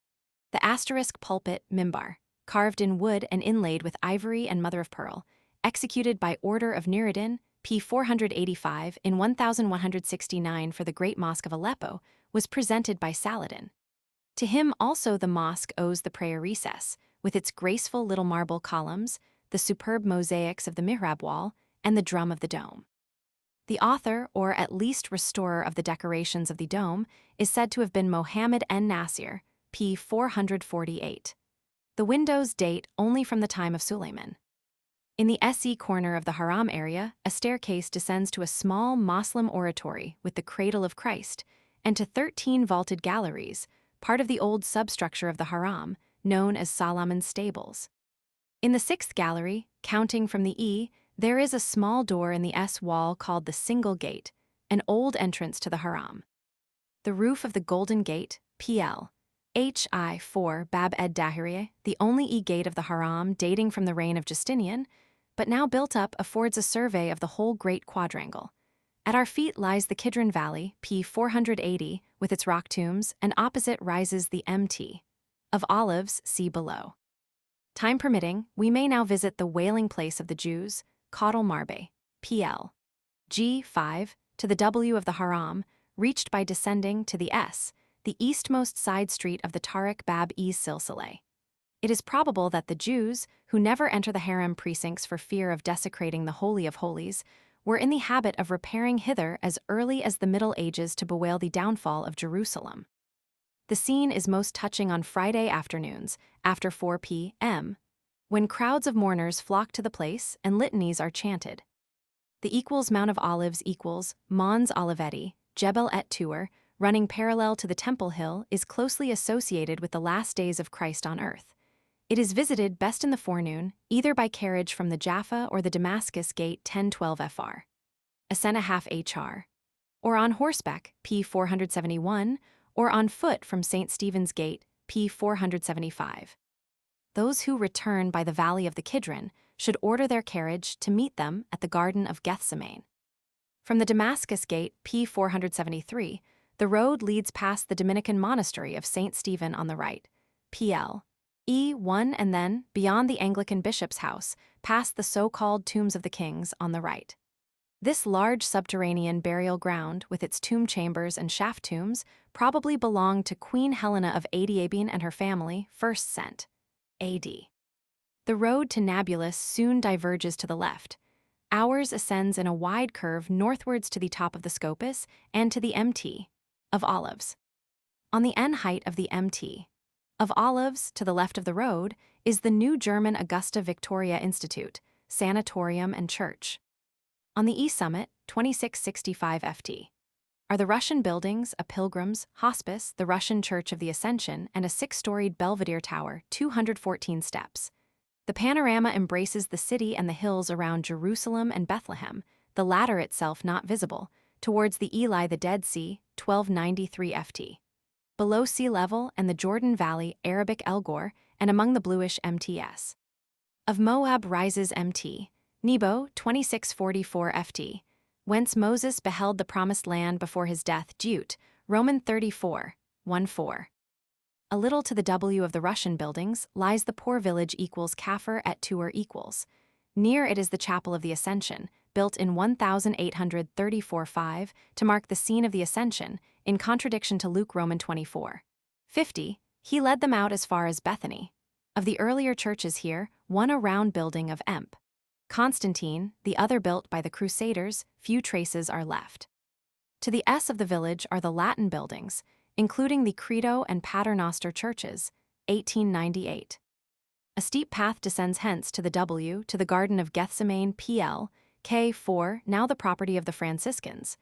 The asterisk pulpit mimbar, carved in wood and inlaid with ivory and mother-of-pearl, executed by order of Nuruddin, p. 485 in 1169 for the Great Mosque of Aleppo, was presented by Saladin. To him also the mosque owes the prayer recess, with its graceful little marble columns, the superb mosaics of the mihrab wall, and the drum of the dome. The author, or at least restorer of the decorations of the dome, is said to have been Mohammed en-Nasir, p. 448. The windows date only from the time of Sulayman. In the SE corner of the Haram area, a staircase descends to a small Moslem oratory with the cradle of Christ, and to 13 vaulted galleries, part of the old substructure of the Haram, known as Solomon's Stables. In the 6th gallery, counting from the E, there is a small door in the S wall called the Single Gate, an old entrance to the Haram. The roof of the Golden Gate, PL. Hi4 Bab ed-Dahiriya, the only E-gate of the Haram dating from the reign of Justinian, but now built up, affords a survey of the whole great quadrangle. At our feet lies the Kidron Valley, p. 480, with its rock tombs, and opposite rises the Mt. of Olives, see below. Time permitting, we may now visit the wailing place of the Jews, Qadl Marbe, pl. G5, to the W of the Haram, reached by descending to the S, the eastmost side street of the Tariq Bab-e-Silsile. It is probable that the Jews, who never enter the harem precincts for fear of desecrating the Holy of Holies, were in the habit of repairing hither as early as the Middle Ages to bewail the downfall of Jerusalem. The scene is most touching on Friday afternoons, after 4 p.m., when crowds of mourners flock to the place and litanies are chanted. The Mount of Olives Mons Olivetti, Jebel et Tour, running parallel to the Temple Hill, is closely associated with the last days of Christ on earth. It is visited best in the forenoon, either by carriage from the Jaffa or the Damascus Gate 1012 fr. Ascena half hr. Or on horseback, p. 471, or on foot from St. Stephen's Gate, p. 475. Those who return by the valley of the Kidron should order their carriage to meet them at the Garden of Gethsemane. From the Damascus Gate, p. 473, the road leads past the Dominican monastery of St. Stephen on the right, pl. E1, and then, beyond the Anglican bishop's house, past the so-called Tombs of the Kings on the right. This large subterranean burial ground, with its tomb chambers and shaft tombs, probably belonged to Queen Helena of Adiabene and her family, 1st cent. AD. The road to Nablus soon diverges to the left. Ours ascends in a wide curve northwards to the top of the Scopus and to the Mt. of Olives. On the N height of the Mt. of Olives, to the left of the road, is the new German Augusta Victoria Institute, Sanatorium and Church. On the E summit, 2665 ft. are the Russian buildings, a pilgrim's hospice, the Russian Church of the Ascension, and a 6-storied Belvedere Tower, 214 steps. The panorama embraces the city and the hills around Jerusalem and Bethlehem, the latter itself not visible, towards the Eli the Dead Sea, 1293 ft. Below sea level and the Jordan Valley, Arabic El Gor, and among the bluish MTS. Of Moab rises Mt. Nebo, 2644 ft. whence Moses beheld the promised land before his death. Jute, Roman 34:14. A little to the W of the Russian buildings lies the poor village Kafir et Tour equals. Near it is the Chapel of the Ascension, built in 1834-5 to mark the scene of the Ascension, in contradiction to Luke Roman 24:50. He led them out as far as Bethany. Of the earlier churches here, one a round building of Emp. Constantine, the other built by the Crusaders, few traces are left. To the S of the village are the Latin buildings, including the Credo and Paternoster churches, 1898. A steep path descends hence to the W to the Garden of Gethsemane PL, K4, now the property of the Franciscans.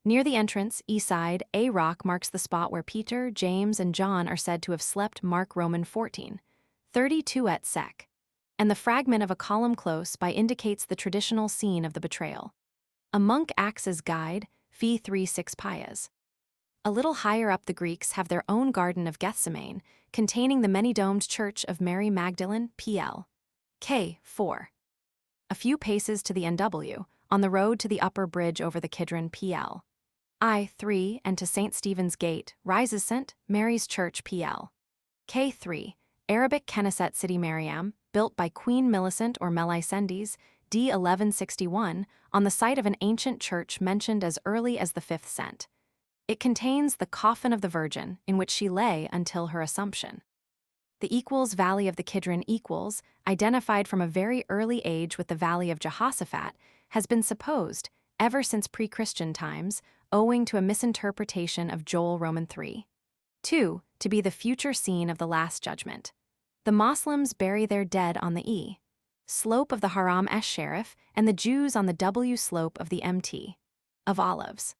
Near the entrance, east side, a rock marks the spot where Peter, James, and John are said to have slept. Mark Roman 14:32 et sec. And the fragment of a column close by indicates the traditional scene of the betrayal. A monk acts as guide, fee 3-6 pias. A little higher up the Greeks have their own Garden of Gethsemane, containing the many-domed Church of Mary Magdalene PL. K4. A few paces to the NW, on the road to the upper bridge over the Kidron PL. I3 and to St. Stephen's Gate, rises St. Mary's Church PL. K3, Arabic Knesset City Mariam, built by Queen Millicent or Melicendes, d. 1161, on the site of an ancient church mentioned as early as the 5th cent. It contains the coffin of the Virgin, in which she lay until her Assumption. The Valley of the Kidron identified from a very early age with the Valley of Jehoshaphat, has been supposed, ever since pre-Christian times, owing to a misinterpretation of Joel Roman 3:2, to be the future scene of the Last Judgment. The Moslems bury their dead on the E slope of the Haram Sharif and the Jews on the W slope of the Mt. of Olives.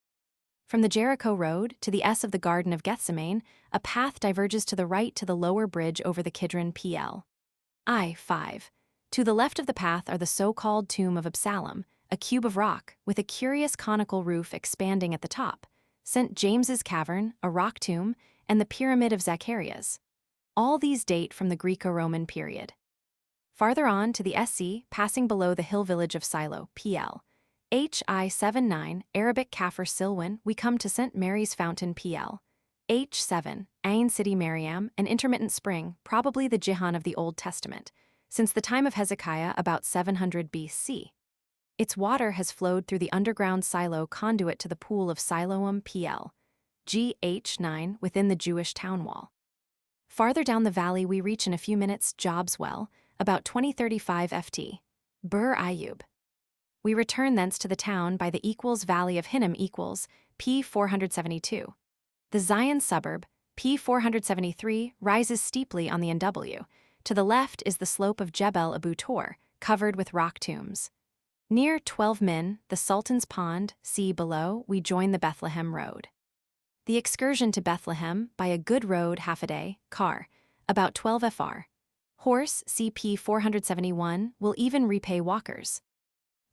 From the Jericho Road to the S of the Garden of Gethsemane, a path diverges to the right to the lower bridge over the Kidron PL. I5. To the left of the path are the so-called Tomb of Absalom, a cube of rock with a curious conical roof expanding at the top, St. James's Cavern, a rock tomb, and the Pyramid of Zacharias. All these date from the Greco-Roman period. Farther on to the SC, passing below the hill village of Silo, PL. HI79, Arabic Kafir Silwan, we come to St. Mary's Fountain PL. H7, Ain City Mariam, an intermittent spring, probably the Jihan of the Old Testament, since the time of Hezekiah about 700 BC. Its water has flowed through the underground silo conduit to the pool of Siloam PL. GH9 within the Jewish town wall. Farther down the valley we reach in a few minutes Job's Well, about 2035 FT. Bur Ayyub. We return thence to the town by the Valley of Hinnom P472. The Zion suburb, P473, rises steeply on the NW. To the left is the slope of Jebel Abu Tor, covered with rock tombs. Near 12 Min, the Sultan's Pond, see below, we join the Bethlehem Road. The excursion to Bethlehem, by a good road half a day, car, about 12 fr. Horse, CP 471, will even repay walkers.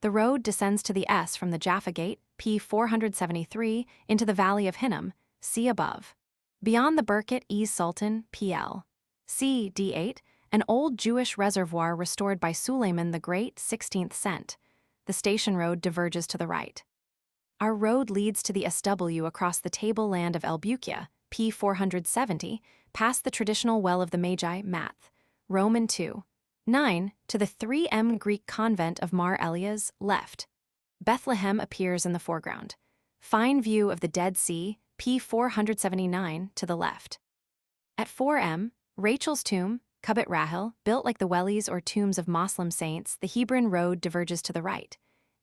The road descends to the S from the Jaffa Gate, P473, into the Valley of Hinnom, see above. Beyond the Birket Sultan, PL. C. D8, an old Jewish reservoir restored by Suleiman the Great, 16th cent. The station road diverges to the right. Our road leads to the SW across the tableland of El Bukia, P470, past the traditional Well of the Magi, Math. Roman 2:9, to the 3M Greek convent of Mar Elias, left. Bethlehem appears in the foreground. Fine view of the Dead Sea, P479, to the left. At 4M, Rachel's tomb, Kubit Rahel, built like the wellies or tombs of Moslem saints, the Hebron road diverges to the right.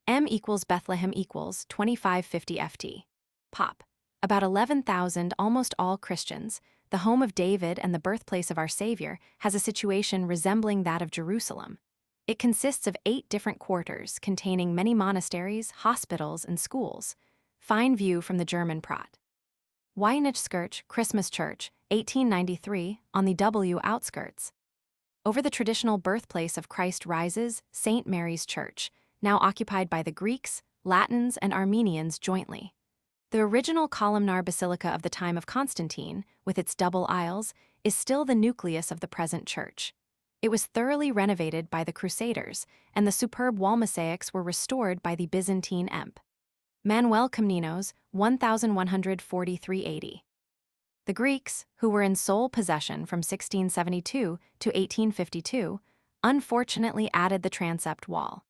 M equals Bethlehem equals 2550 FT. Pop. About 11,000, almost all Christians, the home of David and the birthplace of our Savior, has a situation resembling that of Jerusalem. It consists of 8 different quarters containing many monasteries, hospitals, and schools. Fine view from the German Prat. Weihnachtskerche, Christmas Church, 1893, on the W outskirts. Over the traditional birthplace of Christ rises St. Mary's Church, now occupied by the Greeks, Latins, and Armenians jointly. The original columnar basilica of the time of Constantine, with its double aisles, is still the nucleus of the present church. It was thoroughly renovated by the Crusaders, and the superb wall mosaics were restored by the Byzantine Emp. Manuel Comnenos, 1143 AD. The Greeks, who were in sole possession from 1672 to 1852, unfortunately added the transept wall.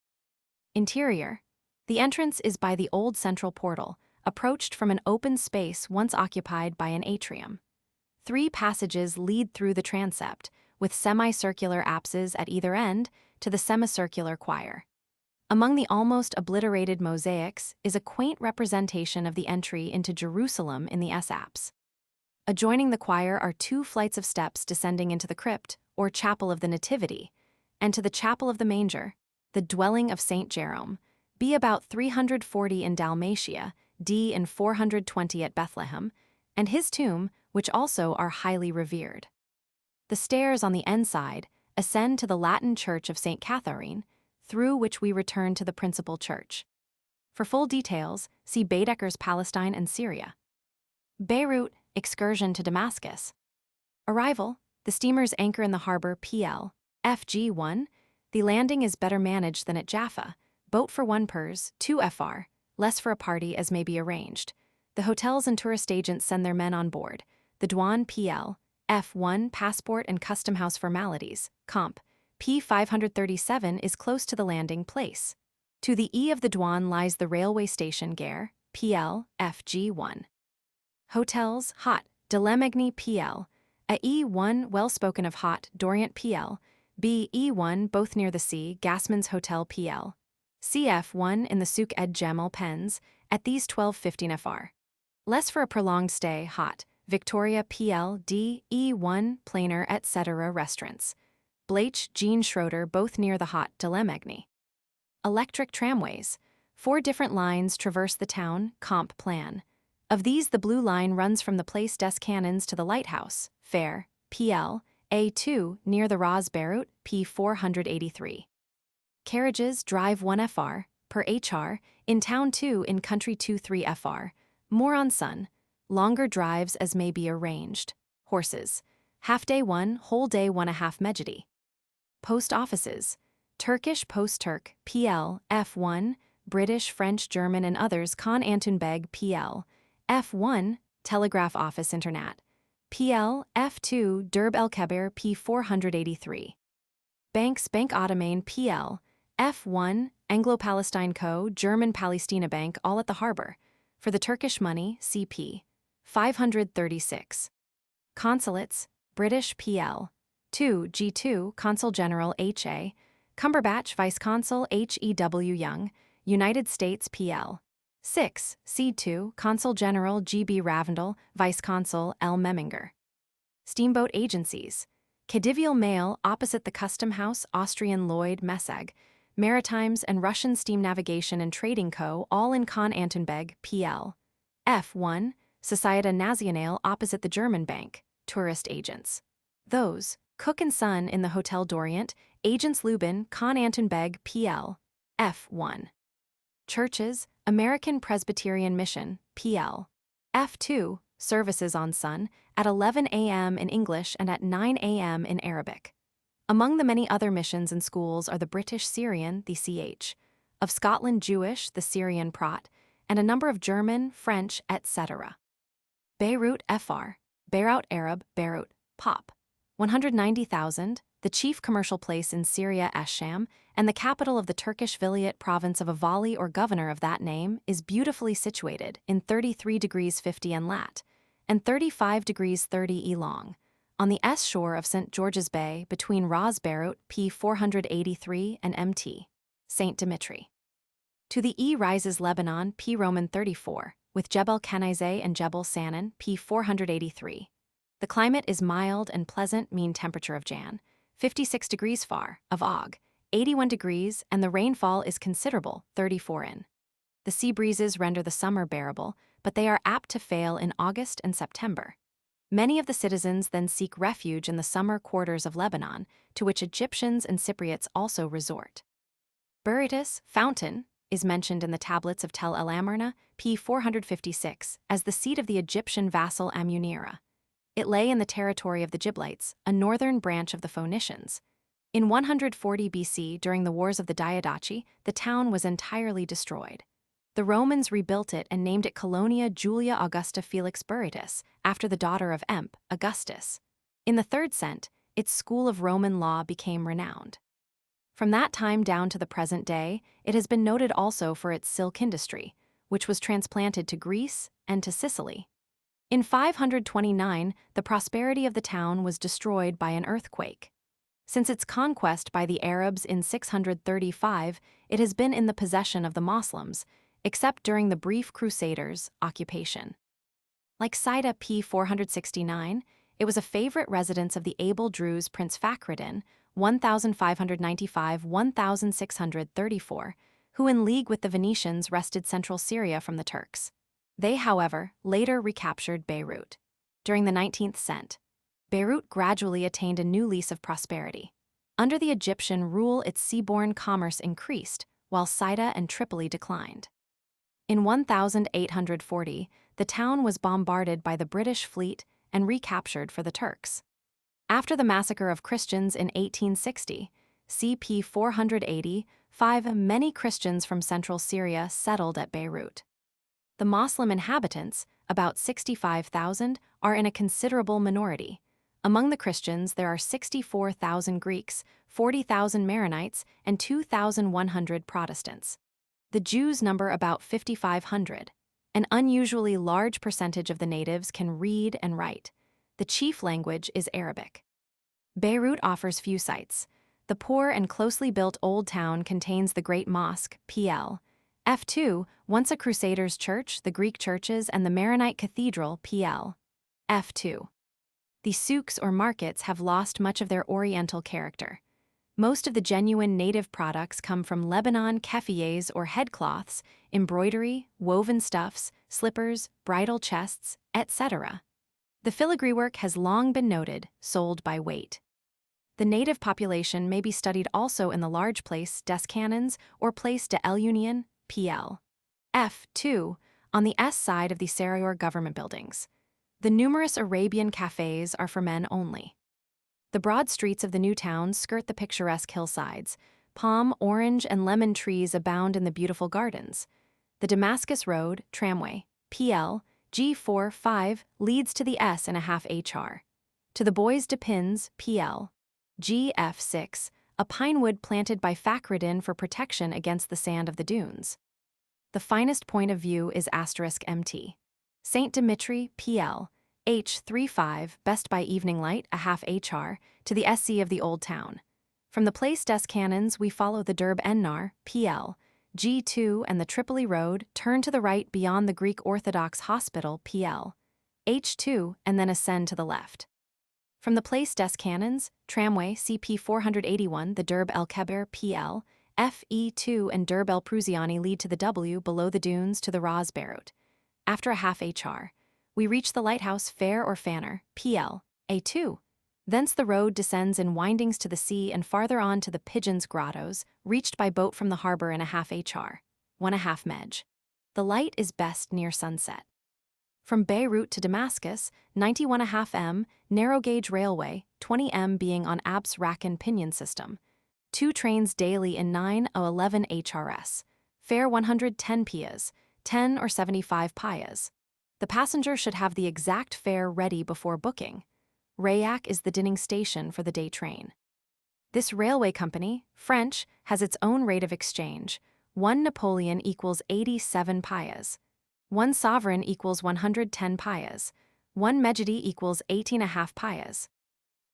Interior. The entrance is by the old central portal, approached from an open space once occupied by an atrium. 3 passages lead through the transept, with semicircular apses at either end, to the semicircular choir. Among the almost obliterated mosaics is a quaint representation of the entry into Jerusalem in the S-apse. Adjoining the choir are 2 flights of steps descending into the crypt, or chapel of the Nativity, and to the chapel of the Manger, the dwelling of Saint Jerome, B about 340 in Dalmatia, D in 420 at Bethlehem, and his tomb, which also are highly revered. The stairs on the end side ascend to the Latin Church of St. Catherine, through which we return to the principal church. For full details, see Baedeker's Palestine and Syria. Beirut, excursion to Damascus. Arrival, the steamers anchor in the harbor PL, FG1. The landing is better managed than at Jaffa, boat for 1 pers, 2 fr, less for a party as may be arranged. The hotels and tourist agents send their men on board. The douane PL, F1 passport and custom house formalities, comp. P537 is close to the landing place. To the E of the douane lies the railway station Gare, PL, FG1. Hotels, Hot, de Lemegny PL, a E1 well spoken of Hot, Dorient PL, B E1 both near the sea, Gasman's Hotel PL, CF1 in the Souk Ed Gemel Pens, at these 12:15 fr. Less for a prolonged stay, Hot, Victoria PL, D, E1, Planer, etc. restaurants. Blach, Jean Schroeder both near the Hot de Lemegny. Electric tramways. 4 different lines traverse the town, comp plan. Of these, the blue line runs from the Place des Canons to the lighthouse, Fair, PL, A2, near the Ras Beirut, P483. Carriages drive 1 fr, per HR, in town 2 in country 2-3 fr, more on sun, longer drives as may be arranged. Horses. Half day 1, whole day 1.5 Mejidi. Post offices. Turkish Post Turk, PL, F1, British, French, German and others Con Antun Beg, PL, F1, Telegraph Office Internat, PL, F2, Derb El Kebir, P483. Banks Bank Ottoman, PL, F1, Anglo-Palestine Co., German Palestina Bank, all at the harbor. For the Turkish money, CP. 536. Consulates, British PL. 2, G2, Consul General HA, Cumberbatch, Vice Consul HEW Young, United States PL. 6, C2, Consul General GB Ravendel, Vice Consul L. Memminger. Steamboat agencies. Khedivial Mail opposite the Custom House, Austrian Lloyd Messag, Maritimes and Russian Steam Navigation and Trading Co., all in Con Antonbeg, PL. F1, Societe Nationale opposite the German Bank, tourist agents. Those, Cook and Son in the Hotel Dorient, Agents Lubin, Con Antonbeg, PL. F1. Churches, American Presbyterian Mission, PL. F2, services on Sun, at 11 a.m. in English and at 9 a.m. in Arabic. Among the many other missions and schools are the British Syrian, the CH, of Scotland Jewish, the Syrian Prot, and a number of German, French, etc. Beirut FR, Beirut Arab, Beirut, Pop. 190,000, the chief commercial place in Syria Esham, and the capital of the Turkish Vilayet province of a vali or governor of that name, is beautifully situated in 33 degrees 50 in lat, and 35 degrees 30 e long, on the S shore of St. George's Bay between Ras Beirut P483 and MT, St. Dimitri. To the E rises Lebanon P Roman 34, with Jebel Kenizeh and Jebel Sanan P483. The climate is mild and pleasant, mean temperature of Jan, 56 degrees far, of Og, 81 degrees, and the rainfall is considerable, 34 in. The sea breezes render the summer bearable, but they are apt to fail in August and September. Many of the citizens then seek refuge in the summer quarters of Lebanon, to which Egyptians and Cypriots also resort. Berytus, fountain, is mentioned in the tablets of Tel El Amarna, p. 456, as the seat of the Egyptian vassal Amunira. It lay in the territory of the Giblites, a northern branch of the Phoenicians. In 140 BC, during the Wars of the Diadochi, the town was entirely destroyed. The Romans rebuilt it and named it Colonia Julia Augusta Felix Berytus, after the daughter of Emp, Augustus. In the 3rd cent, its school of Roman law became renowned. From that time down to the present day, it has been noted also for its silk industry, which was transplanted to Greece and to Sicily. In 529, the prosperity of the town was destroyed by an earthquake. Since its conquest by the Arabs in 635, it has been in the possession of the Moslems, except during the brief Crusaders' occupation. Like Saida p. 469, it was a favorite residence of the able Druze Prince Fakhreddin, 1595–1634, who in league with the Venetians wrested central Syria from the Turks. They, however, later recaptured Beirut. During the 19th cent, Beirut gradually attained a new lease of prosperity. Under the Egyptian rule, its seaborne commerce increased, while Saida and Tripoli declined. In 1840, the town was bombarded by the British fleet and recaptured for the Turks. After the massacre of Christians in 1860, CP 485, many Christians from central Syria settled at Beirut. The Moslem inhabitants, about 65,000, are in a considerable minority. Among the Christians, there are 64,000 Greeks, 40,000 Maronites, and 2,100 Protestants. The Jews number about 5,500. An unusually large percentage of the natives can read and write. The chief language is Arabic. Beirut offers few sights. The poor and closely built old town contains the Great Mosque, PL. F2, once a Crusaders' church, the Greek churches, and the Maronite Cathedral, PL. F2. The souks or markets have lost much of their oriental character. Most of the genuine native products come from Lebanon, keffiyehs or headcloths, embroidery, woven stuffs, slippers, bridal chests, etc. The filigree work has long been noted, sold by weight. The native population may be studied also in the large place des Canons or place de l'Union, PL. F2, on the S side of the Sarayur government buildings. The numerous Arabian cafes are for men only. The broad streets of the new town skirt the picturesque hillsides. Palm, orange, and lemon trees abound in the beautiful gardens. The Damascus Road, tramway, PL, G45, leads to the S.5 HR. To the Bois de Pins, PL, GF6, a pine wood planted by Fakhreddin for protection against the sand of the dunes. The finest point of view is *MT. St. Dimitri, PL, H35, best by evening light, a half HR, to the SC of the Old Town. From the place des Canons, we follow the Derb Ennar, PL, G2 and the Tripoli Road, turn to the right beyond the Greek Orthodox Hospital, PL, H2, and then ascend to the left. From the place des Canons, tramway CP 481, the Derb El Kebir, PL, FE2 and Derb El Pruziani lead to the W below the dunes to the Ras Beirut. After a half HR, we reach the lighthouse Fair or Fanner, PL, A2. Thence the road descends in windings to the sea and farther on to the Pigeons Grottos, reached by boat from the harbor in a half HR, 1.5 Mej. The light is best near sunset. From Beirut to Damascus, 91.5 m, narrow gauge railway, 20 m being on Abs Rakan pinion system. 2 trains daily in 9 or 11 HRS. Fare 110 pias, 10 or 75 payas. The passenger should have the exact fare ready before booking. Rayak is the dinning station for the day train. This railway company, French, has its own rate of exchange. 1 Napoleon equals 87 payas. 1 sovereign equals 110 payas. 1 Mejidi equals 18.5 payas.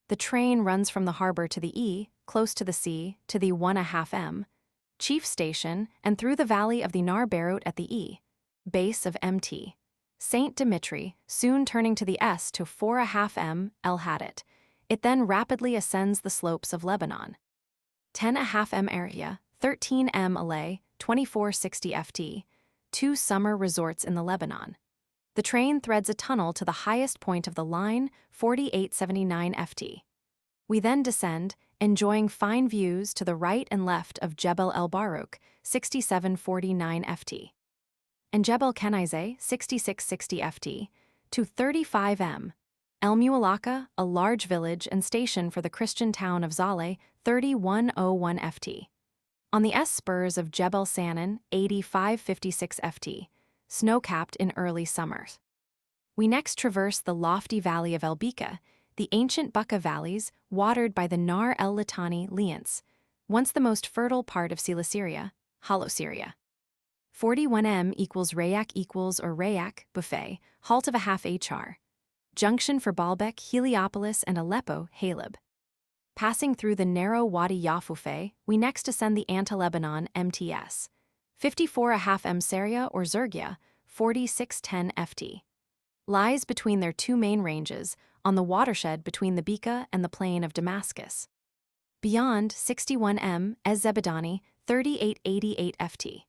The train runs from the harbor to the E, close to the sea, to the 1.5 m, chief station, and through the valley of the Nar Beirut at the E, base of MT. St. Dimitri, soon turning to the S to 4.5 m, El Hadid. It then rapidly ascends the slopes of Lebanon. 10.5 m area, 13 m Alay, 2460 ft, 2 summer resorts in the Lebanon. The train threads a tunnel to the highest point of the line, 4879 ft. We then descend, enjoying fine views to the right and left of Jebel El Barouk, 6749 ft. And Jebel Kenizeh, 6660 ft, to 35 m. El Mualaka, a large village and station for the Christian town of Zaleh, 3101 ft. on the spurs of Jebel Sanan, 8556 ft, snow-capped in early summers. We next traverse the lofty valley of El Bika, the ancient Bucca valleys watered by the Nahr el Litani Liance, once the most fertile part of Celesyria, Hollow Syria. 41M equals Rayak equals or Rayak, buffet, halt of a half HR. Junction for Baalbek, Heliopolis, and Aleppo, Haleb. Passing through the narrow Wadi Yafufe, we next ascend the Anta-Lebanon MTS. 54.5 M Saria or Zergia, 4610 FT. Lies between their two main ranges, on the watershed between the Bika and the plain of Damascus. Beyond 61M Ez-Zebedani, 3888 FT.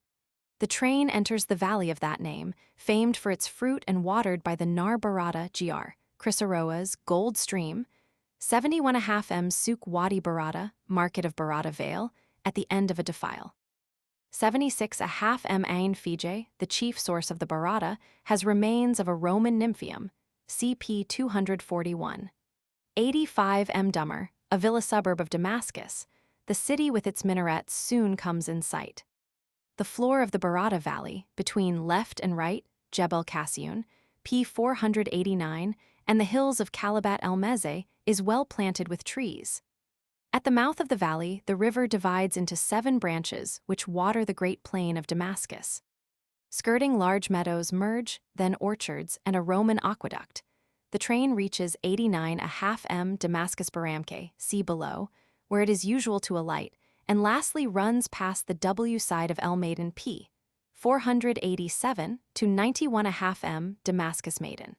The train enters the valley of that name, famed for its fruit and watered by the Nahr Barada Gr. Chrysaroa's Gold Stream, 71.5 M Souk Wadi Barada, Market of Barada Vale, at the end of a defile. 76.5 M Ain Fije, the chief source of the Barada, has remains of a Roman nymphaeum, CP 241. 85 M Dummer, a villa suburb of Damascus, the city with its minarets soon comes in sight. The floor of the Barada Valley, between left and right, Jebel Kassioun, P 489, and the hills of Kalabat el Meze, is well planted with trees. At the mouth of the valley, the river divides into 7 branches which water the great plain of Damascus. Skirting large meadows merge, then orchards, and a Roman aqueduct. The train reaches 89.5 M Damascus Baramke, see below, where it is usual to alight, and lastly runs past the W side of El Maiden P, 487 to 91.5 M Damascus Maiden.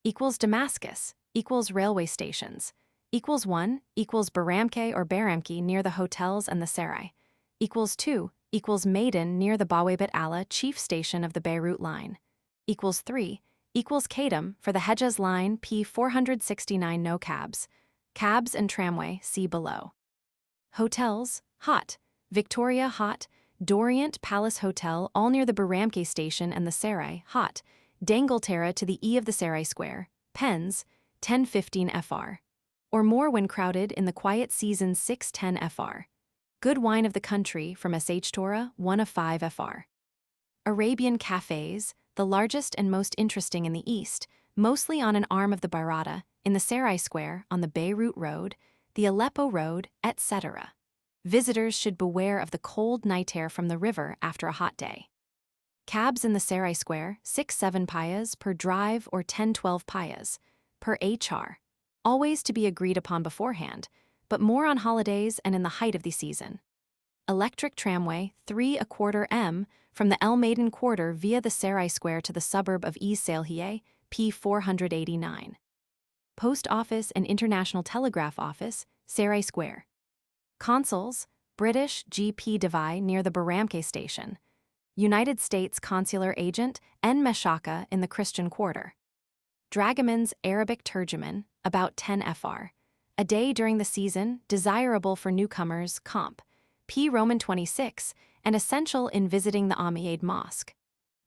Equals Damascus, equals railway stations, equals 1, equals Baramke or Baramki near the hotels and the Sarai, equals 2, equals Maiden near the Bawabit Allah chief station of the Beirut line, equals 3, equals Kadam for the Hejaz line P 469 no cabs, cabs and tramway see below. Hotels, Hot, Victoria Hot, Dorient Palace Hotel all near the Baramke station and the Sarai, Hot, Dangletera to the E of the Sarai Square, Pens, 1015 FR. Or more when crowded in the quiet season 610 FR. Good wine of the country from SH Torah 1 of 5 FR. Arabian cafes, the largest and most interesting in the east, mostly on an arm of the Barada, in the Sarai Square, on the Beirut Road, the Aleppo Road, etc. Visitors should beware of the cold night air from the river after a hot day. Cabs in the Sarai Square, 6-7 payas per drive or 10-12 payas per HR. Always to be agreed upon beforehand, but more on holidays and in the height of the season. Electric tramway, 3/4 M, from the El Maiden Quarter via the Sarai Square to the suburb of Es Salihye, P 489. Post Office and International Telegraph Office, Sarai Square. Consuls, British GP Devai near the Baramke station. United States Consular Agent En Meshaka in the Christian Quarter. Dragoman's Arabic Turjuman, about 10 FR. A day during the season, desirable for newcomers, Comp. P Roman 26, and essential in visiting the Omitted Mosque.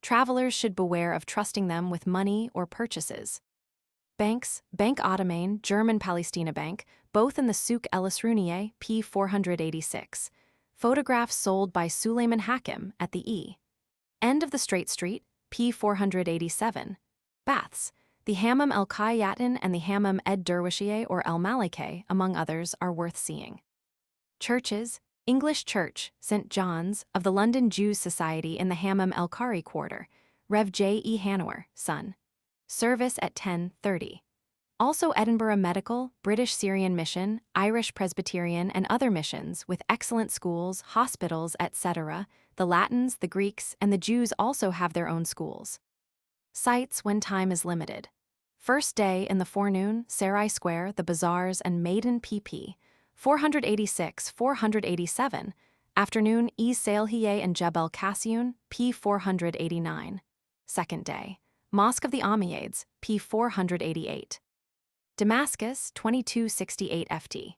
Travelers should beware of trusting them with money or purchases. Banks, Bank Ottoman, German Palestina Bank, both in the Souk El-Asrouniye, P 486. Photographs sold by Suleiman Hakim at the E. End of the Straight Street, P 487. Baths, the Hammam el-Khayyatan and the Hammam ed-Derwishiye or el-Malike, among others, are worth seeing. Churches, English Church, St. John's, of the London Jews Society in the Hammam el-Khari quarter, Rev. J. E. Hanower, son. Service at 10:30. Also Edinburgh Medical, British Syrian Mission, Irish Presbyterian and other missions with excellent schools, hospitals, etc. The Latins, the Greeks, and the Jews also have their own schools. Sites when time is limited. First day in the forenoon, Sarai Square, the bazaars and Maiden PP, 486, 487. Afternoon, Es Salihye and Jebel Kassioun, P 489. Second day, Mosque of the Omeyyades, P 488. Damascus, 2268 FT.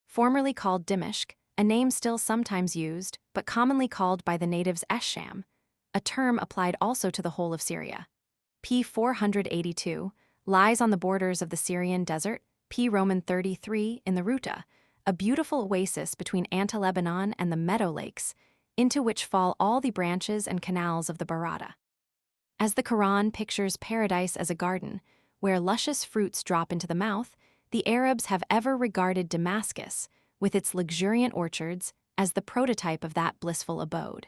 Formerly called Dimishk, a name still sometimes used, but commonly called by the natives Esham, a term applied also to the whole of Syria. P 482, lies on the borders of the Syrian desert, P Roman 33 in the Ruta, a beautiful oasis between Anta-Lebanon and the Meadow Lakes, into which fall all the branches and canals of the Barada. As the Quran pictures paradise as a garden, where luscious fruits drop into the mouth, the Arabs have ever regarded Damascus, with its luxuriant orchards, as the prototype of that blissful abode.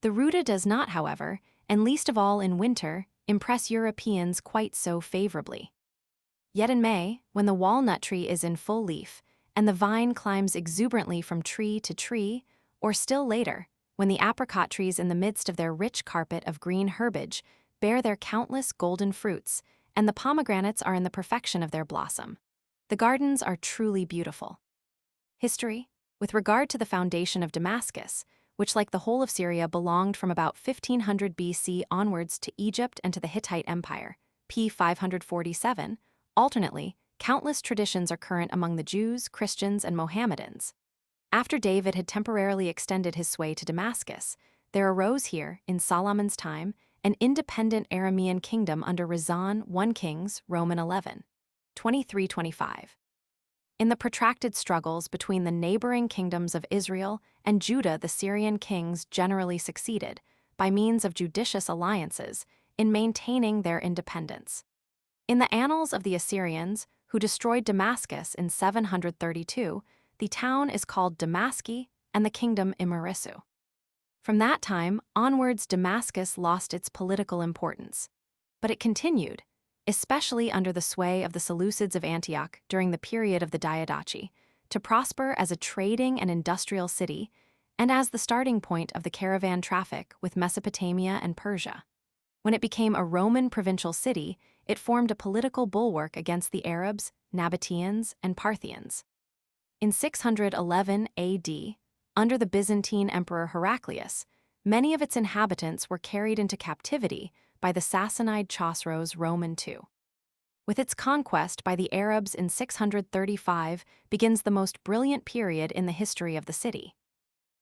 The Ruta does not, however, and least of all in winter, impress Europeans quite so favorably. Yet in May, when the walnut tree is in full leaf, and the vine climbs exuberantly from tree to tree, or still later, when the apricot trees in the midst of their rich carpet of green herbage bear their countless golden fruits, and the pomegranates are in the perfection of their blossom, the gardens are truly beautiful. History, with regard to the foundation of Damascus, which like the whole of Syria belonged from about 1500 BC onwards to Egypt and to the Hittite Empire, p. 547, alternately, countless traditions are current among the Jews, Christians, and Mohammedans. After David had temporarily extended his sway to Damascus, there arose here, in Solomon's time, an independent Aramean kingdom under Rizan 1 Kings, Roman 11. 23-25. In the protracted struggles between the neighboring kingdoms of Israel and Judah, the Syrian kings generally succeeded, by means of judicious alliances, in maintaining their independence. In the annals of the Assyrians, who destroyed Damascus in 732, the town is called Damaski and the kingdom Imerisu. From that time onwards, Damascus lost its political importance. But it continued, especially under the sway of the Seleucids of Antioch during the period of the Diadochi, to prosper as a trading and industrial city and as the starting point of the caravan traffic with Mesopotamia and Persia. When it became a Roman provincial city, it formed a political bulwark against the Arabs, Nabateans, and Parthians. In 611 AD, under the Byzantine Emperor Heraclius, many of its inhabitants were carried into captivity by the Sassanid Chosroes Roman II. With its conquest by the Arabs in 635 begins the most brilliant period in the history of the city.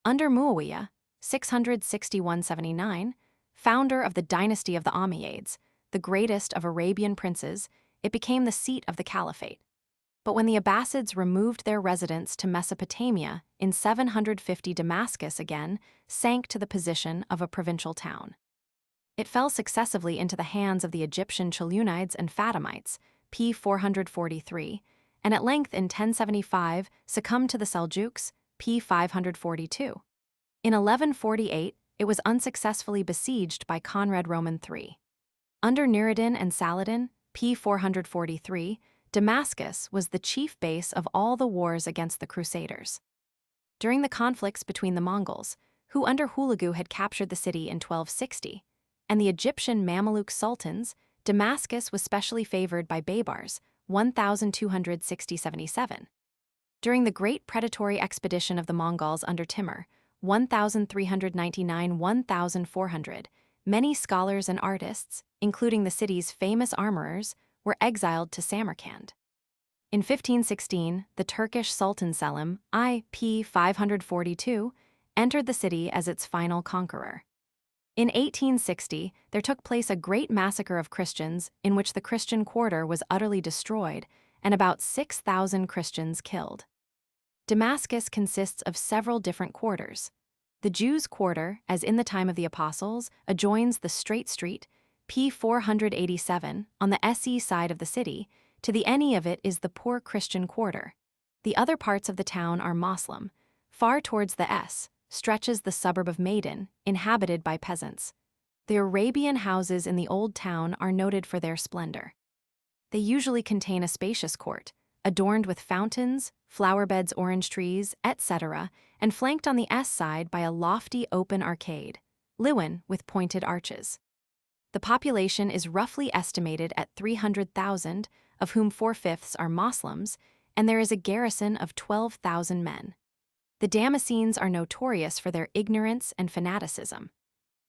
Under Muawiyah, 661-79, founder of the dynasty of the Umayyads, the greatest of Arabian princes, it became the seat of the caliphate. But when the Abbasids removed their residence to Mesopotamia in 750, Damascus again sank to the position of a provincial town. It fell successively into the hands of the Egyptian Chelunides and Fatimites, p. 443, and at length in 1075 succumbed to the Seljuks, p. 542. In 1148, it was unsuccessfully besieged by Conrad Roman III. Under Nuruddin and Saladin, p. 443, Damascus was the chief base of all the wars against the Crusaders. During the conflicts between the Mongols, who under Hulagu had captured the city in 1260, and the Egyptian Mameluke sultans, Damascus was specially favored by Baybars, 1260-77. During the great predatory expedition of the Mongols under Timur, 1399-1400, many scholars and artists, including the city's famous armorers, were exiled to Samarkand. In 1516, the Turkish Sultan Selim I, p. 542, entered the city as its final conqueror. In 1860, there took place a great massacre of Christians in which the Christian quarter was utterly destroyed and about 6,000 Christians killed. Damascus consists of several different quarters. The Jews' quarter, as in the time of the Apostles, adjoins the Straight Street, p. 487, on the SE side of the city. To the NE of it is the poor Christian quarter. The other parts of the town are Moslem. Far towards the S stretches the suburb of Maidan, inhabited by peasants. The Arabian houses in the old town are noted for their splendor. They usually contain a spacious court, adorned with fountains, flower beds, orange trees, etc., and flanked on the S side by a lofty open arcade, Liwan with pointed arches. The population is roughly estimated at 300,000, of whom 4/5 are Moslems, and there is a garrison of 12,000 men. The Damascenes are notorious for their ignorance and fanaticism.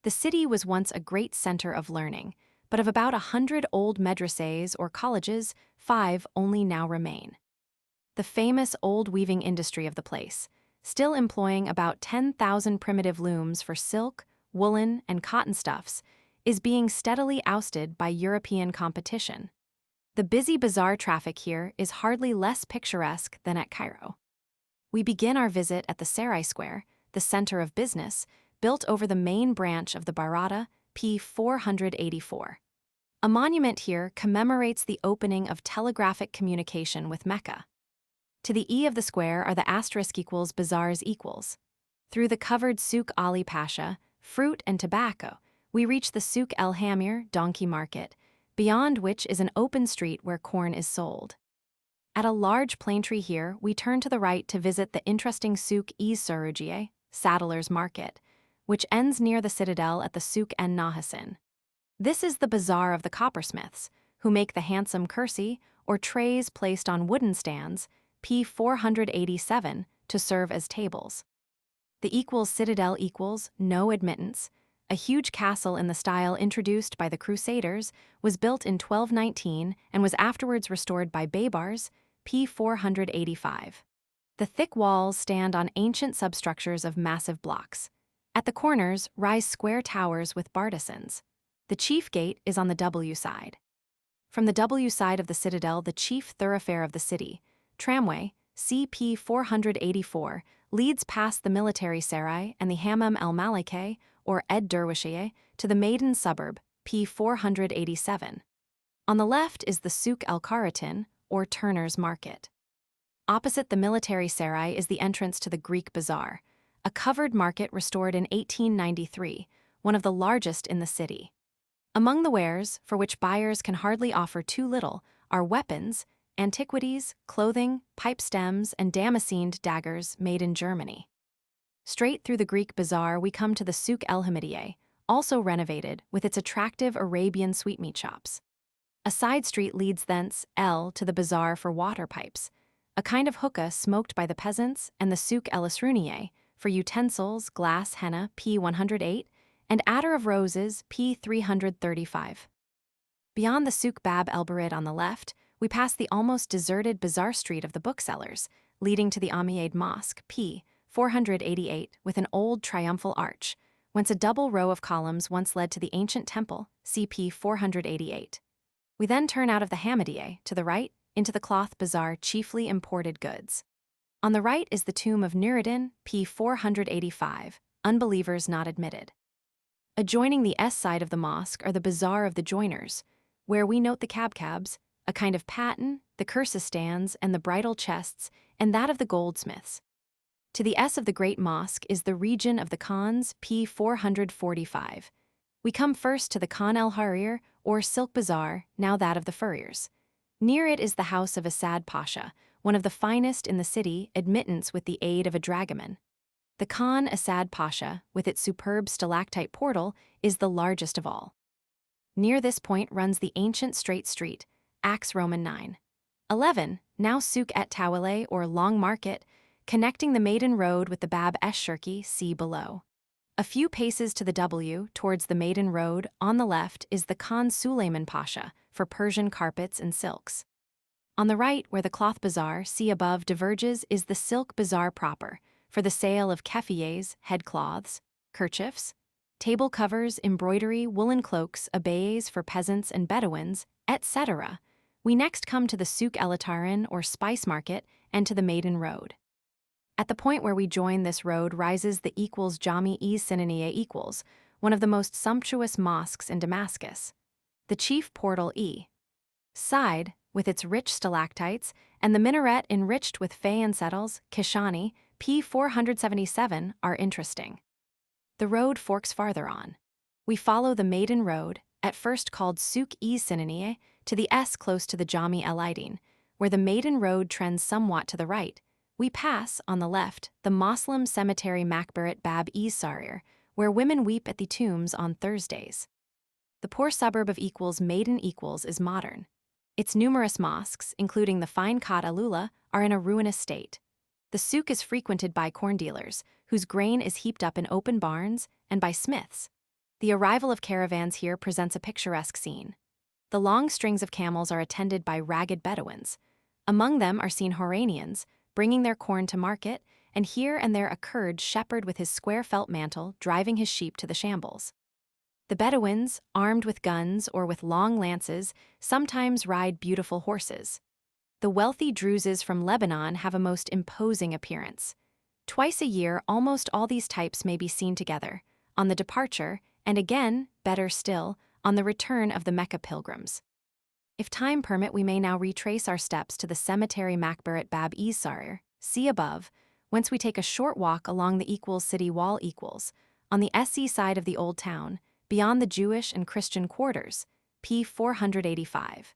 The city was once a great center of learning, but of about 100 old madrasas or colleges, 5 only now remain. The famous old weaving industry of the place, still employing about 10,000 primitive looms for silk, woolen, and cotton stuffs, is being steadily ousted by European competition. The busy bazaar traffic here is hardly less picturesque than at Cairo. We begin our visit at the Sarai Square, the center of business, built over the main branch of the Barada, p. 484. A monument here commemorates the opening of telegraphic communication with Mecca. To the E of the square are the asterisk equals bazaars equals. Through the covered Souk Ali Pasha, fruit and tobacco, we reach the Souk El Hamir, donkey market, beyond which is an open street where corn is sold. At a large plane tree here, we turn to the right to visit the interesting Souk E Saroujieh, saddler's market, which ends near the citadel at the Souk en Nahasin. This is the bazaar of the coppersmiths, who make the handsome kersi, or trays placed on wooden stands, p. 487, to serve as tables. The equals citadel equals no admittance. A huge castle in the style introduced by the Crusaders was built in 1219 and was afterwards restored by Baybars, p. 485. The thick walls stand on ancient substructures of massive blocks. At the corners rise square towers with bartizans. The chief gate is on the W side. From the W side of the citadel, the chief thoroughfare of the city, tramway, CP 484, leads past the military Sarai and the Hammam el-Malike, or Ed Derwishie, to the maiden suburb, p. 487. On the left is the Souk el-Karatin, or Turner's Market. Opposite the military Sarai is the entrance to the Greek Bazaar, a covered market restored in 1893, one of the largest in the city. Among the wares, for which buyers can hardly offer too little, are weapons, antiquities, clothing, pipe stems, and damascened daggers made in Germany. Straight through the Greek Bazaar, we come to the Souk el Hamidiyeh, also renovated, with its attractive Arabian sweetmeat shops. A side street leads thence, L, to the bazaar for water pipes, a kind of hookah smoked by the peasants, and the Souk el Asruniyeh, for utensils, glass henna, p. 108, and attar of roses, p. 335. Beyond the Souk Bab el Barid on the left, we pass the almost deserted bazaar street of the booksellers, leading to the Amiad Mosque, p. 488, with an old triumphal arch, whence a double row of columns once led to the ancient temple, cp. 488. We then turn out of the Hamidiyeh, to the right, into the cloth bazaar, chiefly imported goods. On the right is the tomb of Nuruddin, p. 485, unbelievers not admitted. Adjoining the S side of the mosque are the bazaar of the joiners, where we note the kabkabs, a kind of paten, the cursus stands, and the bridal chests, and that of the goldsmiths. To the S of the great mosque is the region of the khans, p. 445. We come first to the Khan el-Harir, or Silk Bazaar, now that of the furriers. Near it is the house of Asad Pasha, one of the finest in the city, admittance with the aid of a dragoman. The Khan Asad Pasha, with its superb stalactite portal, is the largest of all. Near this point runs the ancient straight street, Acts Roman 9. 11, now Souk et Tawale, or Long Market, connecting the Maiden Road with the Bab esh-Shirki, see below. A few paces to the W, towards the Maiden Road, on the left is the Khan Sulayman Pasha, for Persian carpets and silks. On the right, where the cloth bazaar, see above, diverges, is the silk bazaar proper, for the sale of keffiyehs, headcloths, kerchiefs, table covers, embroidery, woolen cloaks, abayes for peasants and Bedouins, etc. We next come to the Souk el Atarin, or Spice Market, and to the Maiden Road. At the point where we join this road rises the equals Jami-e Sinaniye equals, one of the most sumptuous mosques in Damascus. The chief portal E side, with its rich stalactites, and the minaret enriched with fay and settles, Kishani, p. 477, are interesting. The road forks farther on. We follow the Maiden Road, at first called Souk-e Sinaniye, to the S close to the Jami el-Aidin, where the Maiden Road trends somewhat to the right. We pass, on the left, the Moslem cemetery Makbarat Bab-e Sarir, where women weep at the tombs on Thursdays. The poor suburb of equals Maiden equals is modern. Its numerous mosques, including the fine Khat Alula, are in a ruinous state. The souk is frequented by corn dealers, whose grain is heaped up in open barns, and by smiths. The arrival of caravans here presents a picturesque scene. The long strings of camels are attended by ragged Bedouins. Among them are seen Horanians, bringing their corn to market, and here and there a Kurd shepherd with his square felt mantle driving his sheep to the shambles. The Bedouins, armed with guns or with long lances, sometimes ride beautiful horses. The wealthy Druzes from Lebanon have a most imposing appearance. Twice a year, almost all these types may be seen together, on the departure, and again, better still, on the return of the Mecca pilgrims. If time permit, we may now retrace our steps to the cemetery Maqbarat Bab Isarir, see above, whence we take a short walk along the city wall on the SE side of the Old Town, beyond the Jewish and Christian quarters, p. 485.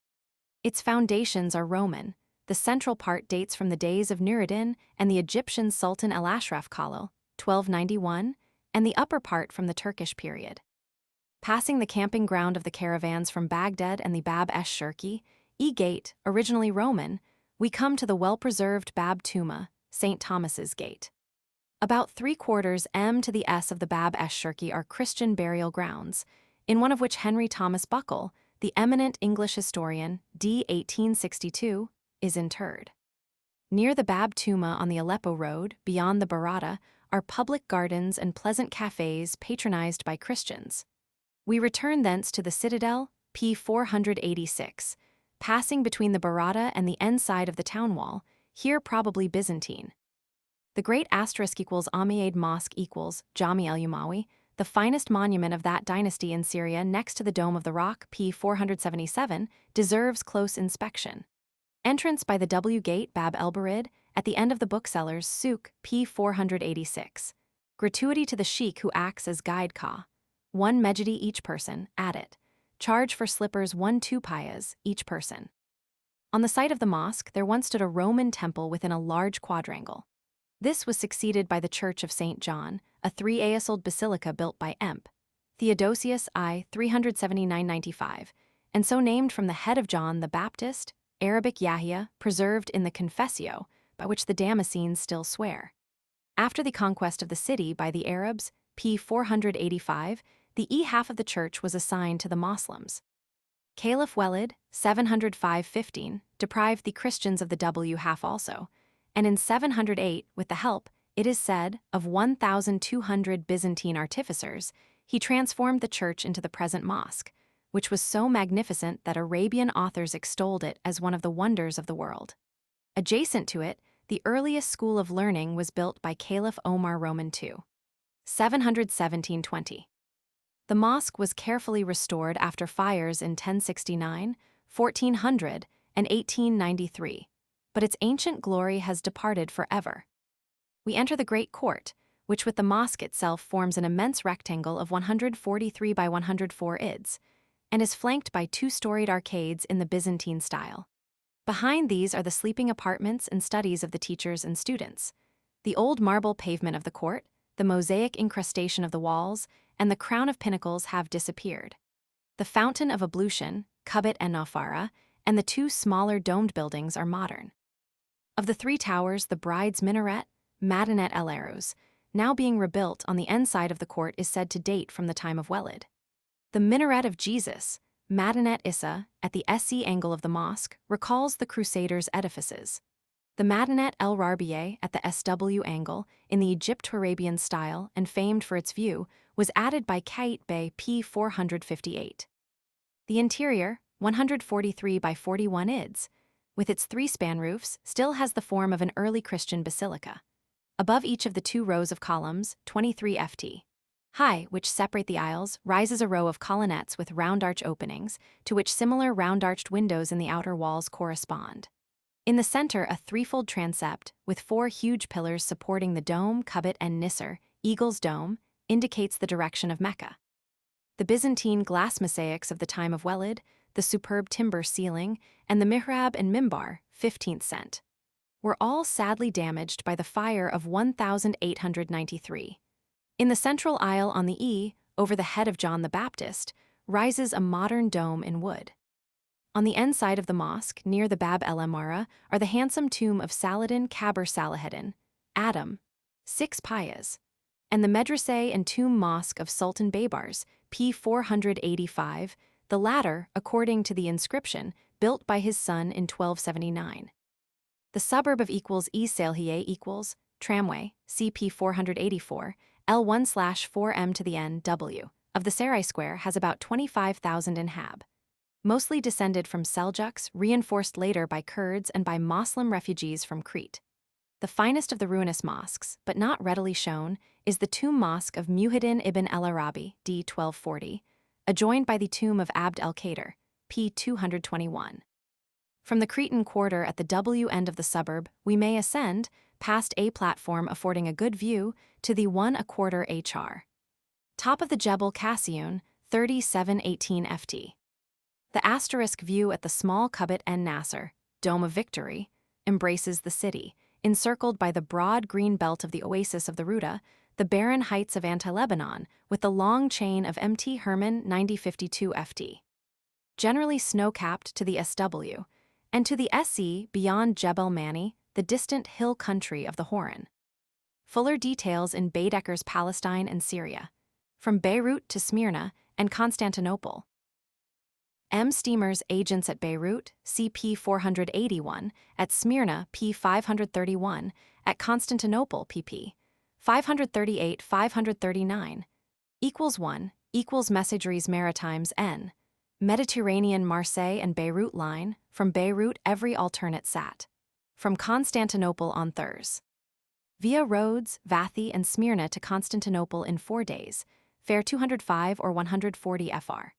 Its foundations are Roman. The central part dates from the days of Nuruddin and the Egyptian Sultan al-Ashraf Khalil, 1291, and the upper part from the Turkish period. Passing the camping ground of the caravans from Baghdad and the Bab esh-Shirki, E-Gate, originally Roman, we come to the well-preserved Bab Tuma, St. Thomas's Gate. About 3/4 m to the s of the Bab esh-Shirki are Christian burial grounds, in one of which Henry Thomas Buckle, the eminent English historian, d. 1862, is interred. Near the Bab Tuma on the Aleppo Road, beyond the Barada, are public gardens and pleasant cafes patronized by Christians. We return thence to the Citadel, p. 486, passing between the Barada and the end side of the town wall, here probably Byzantine. The great asterisk equals Umayyad Mosque equals Jami el-Umawi, the finest monument of that dynasty in Syria next to the Dome of the Rock, p. 477, deserves close inspection. Entrance by the W Gate Bab el-Barid, at the end of the bookseller's souk, p. 486. Gratuity to the sheikh who acts as guide ka. 1 mejidi each person, at it. Charge for slippers 1-2 payas, each person. On the site of the mosque, there once stood a Roman temple within a large quadrangle. This was succeeded by the Church of St. John, a 3-aesold basilica built by Emp. Theodosius I. 379-95, and so named from the head of John the Baptist, Arabic Yahya, preserved in the Confessio, by which the Damascenes still swear. After the conquest of the city by the Arabs, p. 485, the half of the church was assigned to the Moslems. Caliph Welid, 705-15, deprived the Christians of the W half also, and in 708, with the help, it is said, of 1,200 Byzantine artificers, he transformed the church into the present mosque, which was so magnificent that Arabian authors extolled it as one of the wonders of the world. Adjacent to it, the earliest school of learning was built by Caliph Omar Roman II. 717-20. The mosque was carefully restored after fires in 1069, 1400, and 1893, but its ancient glory has departed forever. We enter the Great Court, which with the mosque itself forms an immense rectangle of 143 by 104 ids, and is flanked by 2-storied arcades in the Byzantine style. Behind these are the sleeping apartments and studies of the teachers and students. The old marble pavement of the court, the mosaic incrustation of the walls, and the crown of pinnacles have disappeared. The fountain of ablution, Kubbat and Nafara, and the 2 smaller domed buildings are modern. Of the 3 towers, the bride's minaret, Madinet El Arrouz, now being rebuilt on the end side of the court, is said to date from the time of Welid. The minaret of Jesus, Madinet Issa, at the SE angle of the mosque, recalls the Crusaders' edifices. The Madinet El Rabieh at the SW angle, in the Egypt-Arabian style and famed for its view, was added by Kait Bey p. 458. The interior, 143 by 41 ids, with its 3-span roofs, still has the form of an early Christian basilica. Above each of the 2 rows of columns, 23 ft. high, which separate the aisles, rises a row of colonnettes with round-arch openings, to which similar round-arched windows in the outer walls correspond. In the center, a 3-fold transept, with 4 huge pillars supporting the dome, Kubbat, and Nisr, Eagle's Dome, indicates the direction of Mecca. The Byzantine glass mosaics of the time of Welid, the superb timber ceiling, and the mihrab and mimbar, 15th cent, were all sadly damaged by the fire of 1893. In the central aisle on the over the head of John the Baptist, rises a modern dome in wood. On the end side of the mosque, near the Bab el Amara, are the handsome tomb of Saladin Kabir Salahaddin, Adam, 6 payas, and the Medreseh and Tomb Mosque of Sultan Baybars, p. 485, the latter, according to the inscription, built by his son in 1279. The suburb of Salhiye equals tramway, CP 484, L1/4M to the N W, of the Sarai Square has about 25,000 inhab. mostly descended from Seljuks, reinforced later by Kurds and by Moslem refugees from Crete. The finest of the ruinous mosques, but not readily shown, is the tomb mosque of Muhyiddin ibn el-Arabi, d. 1240, adjoined by the tomb of Abd el-Kader, p. 221. From the Cretan quarter at the W end of the suburb, we may ascend, past a platform affording a good view, to the 1¼ hr. Top of the Jebel Kassioun, 3718 ft. The asterisk view at the small Kubbat en Nasser, Dome of Victory, embraces the city, encircled by the broad green belt of the oasis of the Rouda, the barren heights of Anti-Lebanon, with the long chain of Mt. Hermon 9052 ft. Generally snow-capped to the SW, and to the SE beyond Jebel Mani, the distant hill country of the Horan. Fuller details in Baedeker's Palestine and Syria, from Beirut to Smyrna and Constantinople. M. Steamers agents at Beirut, CP 481, at Smyrna, P 531, at Constantinople, pp. 538-539, equals 1, equals Messageries Maritimes N. Mediterranean Marseille and Beirut line, from Beirut every alternate sat. From Constantinople on Thurs. Via Rhodes, Vathi and Smyrna to Constantinople in 4 days, fare 205 or 140 fr.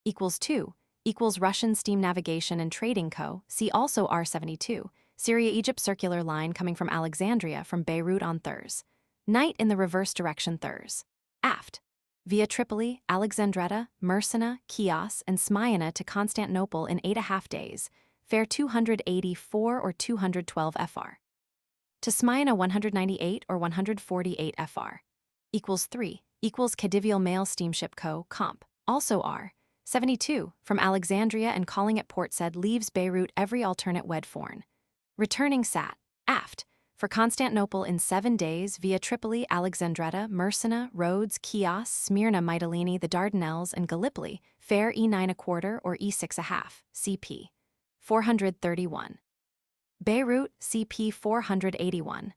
Equals 2, equals Russian Steam Navigation and Trading Co., see also R72, Syria-Egypt circular line coming from Alexandria from Beirut on Thurs. Night in the reverse direction Thurs. Aft. Via Tripoli, Alexandria, Mursa, Chios, and Smyrna to Constantinople in 8½ days, fare 284 or 212 fr. To Smyrna 198 or 148 fr. Equals 3, equals Khedivial Mail Steamship Co., Comp., also R. 72, from Alexandria and calling at Port Said leaves Beirut every alternate wed forn. Returning sat. Aft. For Constantinople in 7 days via Tripoli, Alexandria, Mursa, Rhodes, Chios, Smyrna, Mytilene, the Dardanelles, and Gallipoli, fare E9¼ or E6½ CP. 431. Beirut, CP 481.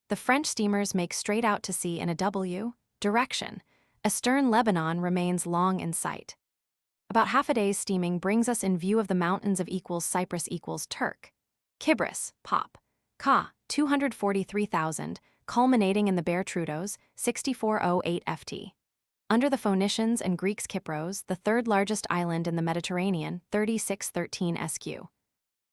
The French steamers make straight out to sea in a W direction. Astern Lebanon remains long in sight. About half a day's steaming brings us in view of the mountains of equals Cyprus equals Turk. Kibris, Pop. Ka, 243,000, culminating in the Bare Trudos, 6408 ft. Under the Phoenicians and Greeks Kypros, the third largest island in the Mediterranean, 3613 sq.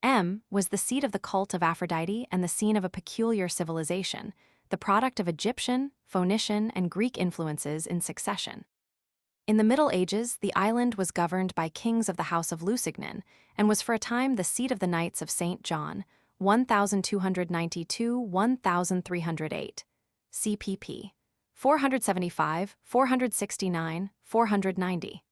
M was the seat of the cult of Aphrodite and the scene of a peculiar civilization, the product of Egyptian, Phoenician, and Greek influences in succession. In the Middle Ages, the island was governed by kings of the House of Lusignan and was for a time the seat of the Knights of St. John, 1292-1308, CPP. 475, 469, 490.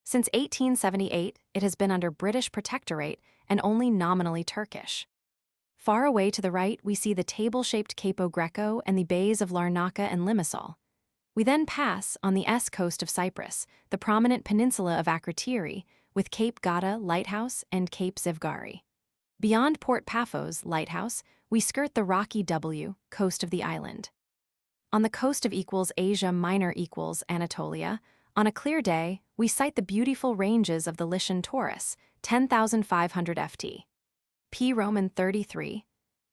Since 1878, it has been under British protectorate and only nominally Turkish. Far away to the right, we see the table-shaped Capo Greco and the bays of Larnaca and Limassol. We then pass, on the coast of Cyprus, the prominent peninsula of Akrotiri, with Cape Gata Lighthouse and Cape Zivgari. Beyond Port Paphos Lighthouse, we skirt the rocky coast of the island. On the coast of equals Asia Minor equals Anatolia, on a clear day, we sight the beautiful ranges of the Lycian Taurus, 10,500 ft. P. Roman 33.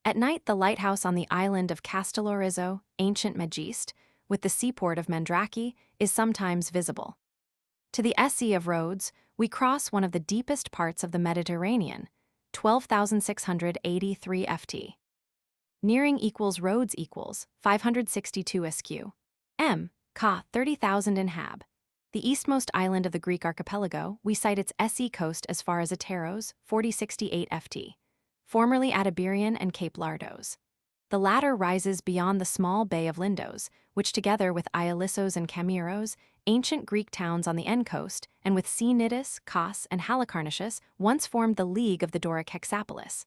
At night, the lighthouse on the island of Castellorizo, ancient Megiste, with the seaport of Mandraki, is sometimes visible. To the SE of Rhodes, we cross one of the deepest parts of the Mediterranean, 12,683 ft. Nearing equals Rhodes equals 562 sq. M. Ka 30,000 in Hab. The eastmost island of the Greek archipelago, we sight its SE coast as far as Ateros, 4068 ft. Formerly Atiberian and Cape Lardos. The latter rises beyond the small bay of Lindos, which together with Ialissos and Camiros, ancient Greek towns on the N coast, and with Cnidus, Kos, and Halicarnassus, once formed the League of the Doric Hexapolis.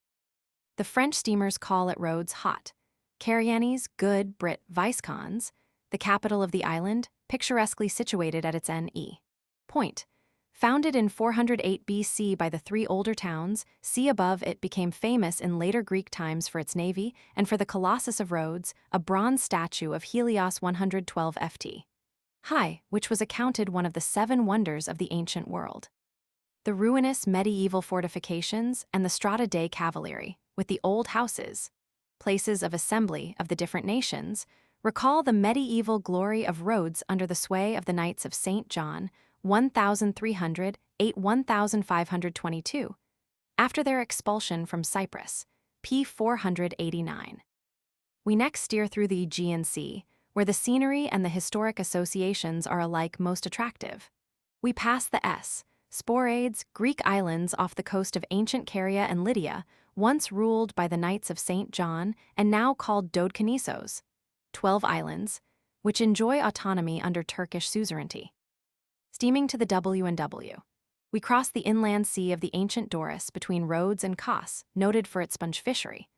The French steamers call at Rhodes hot. Karianes, good, Brit, Viscons, the capital of the island, picturesquely situated at its N.E. point. Founded in 408 BC by the 3 older towns, see above it became famous in later Greek times for its navy and for the Colossus of Rhodes, a bronze statue of Helios 112 ft. high, which was accounted one of the 7 wonders of the ancient world. the ruinous medieval fortifications and the Strada dei Cavalieri, with the old houses, places of assembly of the different nations, recall the medieval glory of roads under the sway of the Knights of St. John, 1308-1522, after their expulsion from Cyprus, p. 489. We next steer through the Aegean Sea, where the scenery and the historic associations are alike most attractive. We pass the Sporades, Greek islands off the coast of ancient Caria and Lydia, once ruled by the Knights of St. John and now called Dodekanissos, 12 islands, which enjoy autonomy under Turkish suzerainty. Steaming to the W&W, we cross the inland sea of the ancient Doris between Rhodes and Kos, noted for its sponge fishery.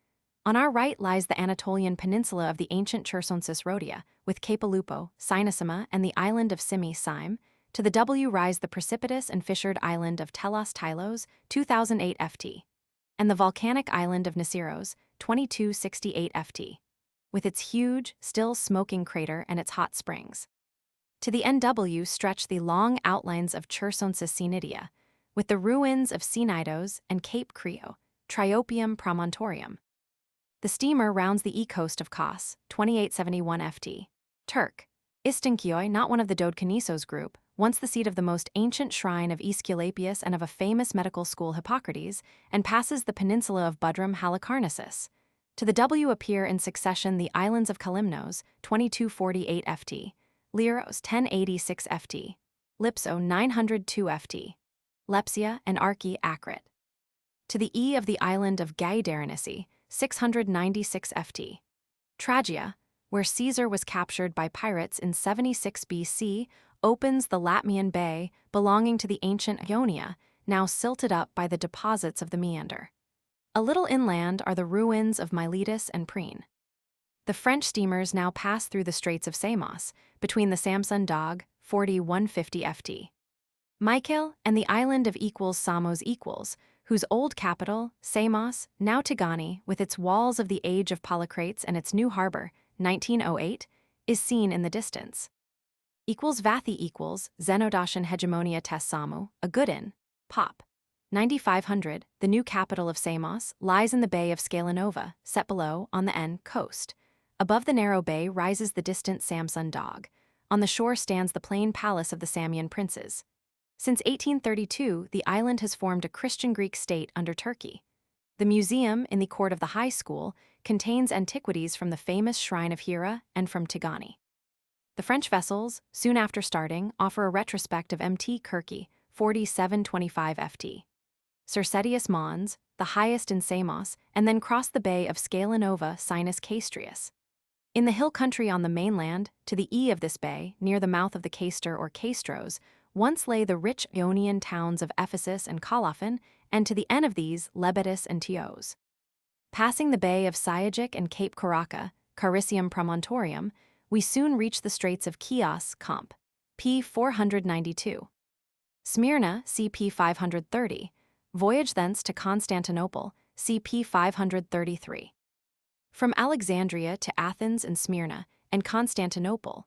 On our right lies the Anatolian peninsula of the ancient Chersonesus Rhodia, with Cape Alupo, Cynossema, and the island of Syme. To the W rise the precipitous and fissured island of Telos Tylos, 2008 ft, and the volcanic island of Nisiros, 2268 ft, with its huge, still smoking crater and its hot springs. To the NW stretch the long outlines of Chersonesus Cnidia, with the ruins of Cnidos and Cape Creo, Triopium Promontorium. The steamer rounds the e-coast of Kos, 2871 ft. Turk. Istankioi, not one of the Dodekanissos group, once the seat of the most ancient shrine of Aesculapius and of a famous medical school Hippocrates, and passes the peninsula of Budrum Halicarnassus. To the W appear in succession the islands of Kalymnos, 2248 ft, Leros, 1086 ft, Lipso, 902 ft, Lepsia, and Archi Akrit. To the E of the island of Gaidarenissi, 696 ft. Tragia, where Caesar was captured by pirates in 76 BC, opens the Latmian Bay belonging to the ancient Ionia, now silted up by the deposits of the Meander. A little inland are the ruins of Miletus and Preen. The French steamers now pass through the Straits of Samos, between the Samson Dog, 4150 ft. Michael and the island of Samos, whose old capital, Samos, now Tigani, with its walls of the age of Polycrates and its new harbor, 1908, is seen in the distance. Vathi Zenodashan Hegemonia Tes Samu, a good inn, Pop. 9500, the new capital of Samos, lies in the bay of Scalanova, set below, on the N coast. Above the narrow bay rises the distant Samsun Dog. On the shore stands the plain palace of the Samian princes. Since 1832, the island has formed a Christian Greek state under Turkey. The museum, in the court of the high school, contains antiquities from the famous shrine of Hera and from Tigani. The French vessels, soon after starting, offer a retrospect of Mt. Kirky, 4725 ft. Circetius Mons, the highest in Samos, and then cross the bay of Scalanova sinus Castrius. In the hill country on the mainland, to the E of this bay, near the mouth of the Caster or Castros, once lay the rich Ionian towns of Ephesus and Colophon, and to the N of these, Lebetis and Teos. Passing the bay of Syagic and Cape Caraca, Caricium Promontorium, we soon reach the Straits of Chios, Comp. p. 492. Smyrna, CP 530. Voyage thence to Constantinople, CP 533. From Alexandria to Athens and Smyrna, and Constantinople.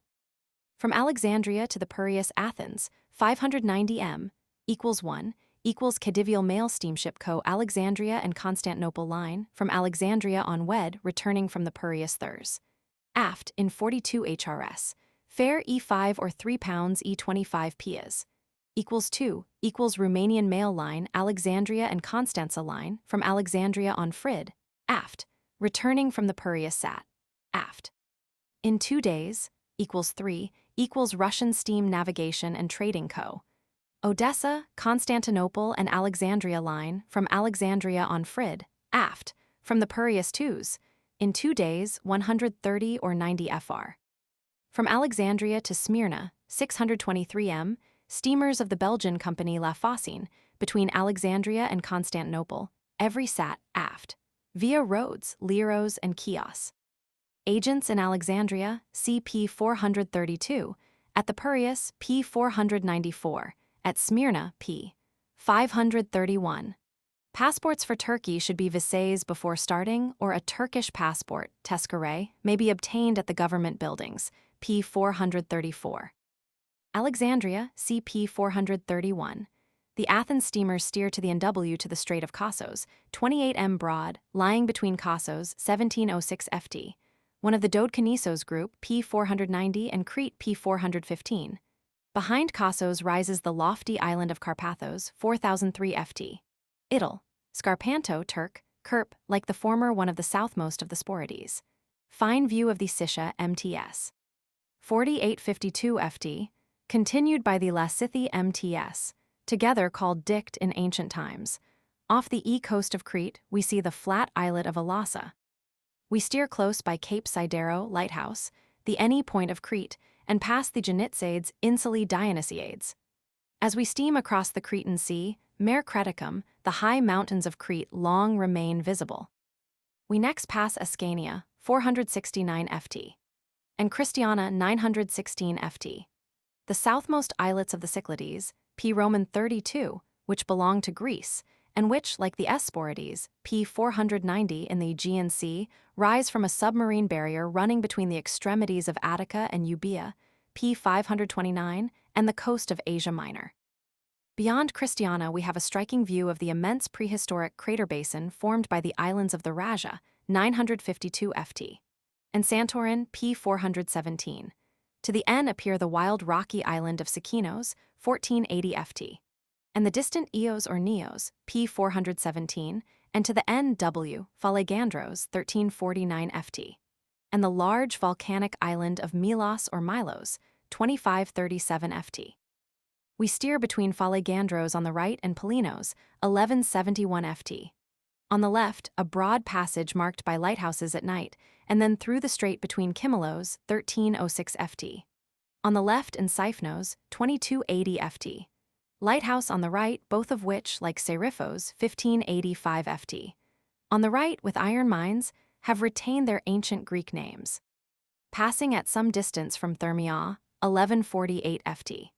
From Alexandria to the Piraeus Athens, 590 m, equals 1, equals Khedivial Mail Steamship Co. Alexandria and Constantinople Line, from Alexandria on Wed, returning from the Piraeus Thurs. Aft, in 42 HRS. Fare E5 or £3 E25 pias. Equals 2, equals Romanian Mail Line, Alexandria and Constanza Line, from Alexandria on Frid, aft, returning from the Piraeus Sat, aft. In 2 days, equals 3, equals Russian Steam Navigation and Trading Co. Odessa, Constantinople and Alexandria Line, from Alexandria on Frid, aft, from the Piraeus Twos, in 2 days, 130 or 90 fr. From Alexandria to Smyrna, 623 m, steamers of the Belgian company La Fossine, between Alexandria and Constantinople, every sat aft, via Rhodes, Leros, and Chios. Agents in Alexandria, CP 432, at the Piraeus, P 494, at Smyrna, P 531. Passports for Turkey should be vises before starting, or a Turkish passport, tezkere, may be obtained at the government buildings, P 434. Alexandria, CP 431. The Athens steamers steer to the NW to the Strait of Kossos, 28 m broad, lying between Kossos, 1706 ft. One of the Dodekanissos group, P490, and Crete, P415. Behind Kossos rises the lofty island of Carpathos, 4003 ft. Idil, Scarpanto, Turk, Kerp, like the former one of the southmost of the Sporades. Fine view of the Sisha, MTS. 4852 ft, continued by the Lassithi MTS, together called Dict in ancient times. Off the coast of Crete, we see the flat islet of Alassa. We steer close by Cape Sidero Lighthouse, the Eni point of Crete, and past the Genitsades Insulae Dionysiades. As we steam across the Cretan Sea, Mare Creticum, the high mountains of Crete long remain visible. We next pass Ascania, 469 ft, and Christiana, 916 ft. The southmost islets of the Cyclades, P Roman 32, which belong to Greece, and which, like the Sporades, P 490 in the Aegean Sea, rise from a submarine barrier running between the extremities of Attica and Euboea, P 529, and the coast of Asia Minor. Beyond Christiana, we have a striking view of the immense prehistoric crater basin formed by the islands of the Raja, 952 ft, and Santorin, P 417. To the N appear the wild rocky island of Sikinos, 1480 ft, and the distant Eos or Neos, P 417, and to the NW, Phalagandros, 1349 ft, and the large volcanic island of Milos or Milos, 2537 ft. We steer between Phalagandros on the right and Polinos, 1171 ft. On the left, a broad passage marked by lighthouses at night, and then through the strait between Kimelos, 1306 ft. On the left and Siphnos, 2280 ft. Lighthouse on the right, both of which, like Seriphos, 1585 ft. On the right, with iron mines, have retained their ancient Greek names. Passing at some distance from Thermia, 1148 ft.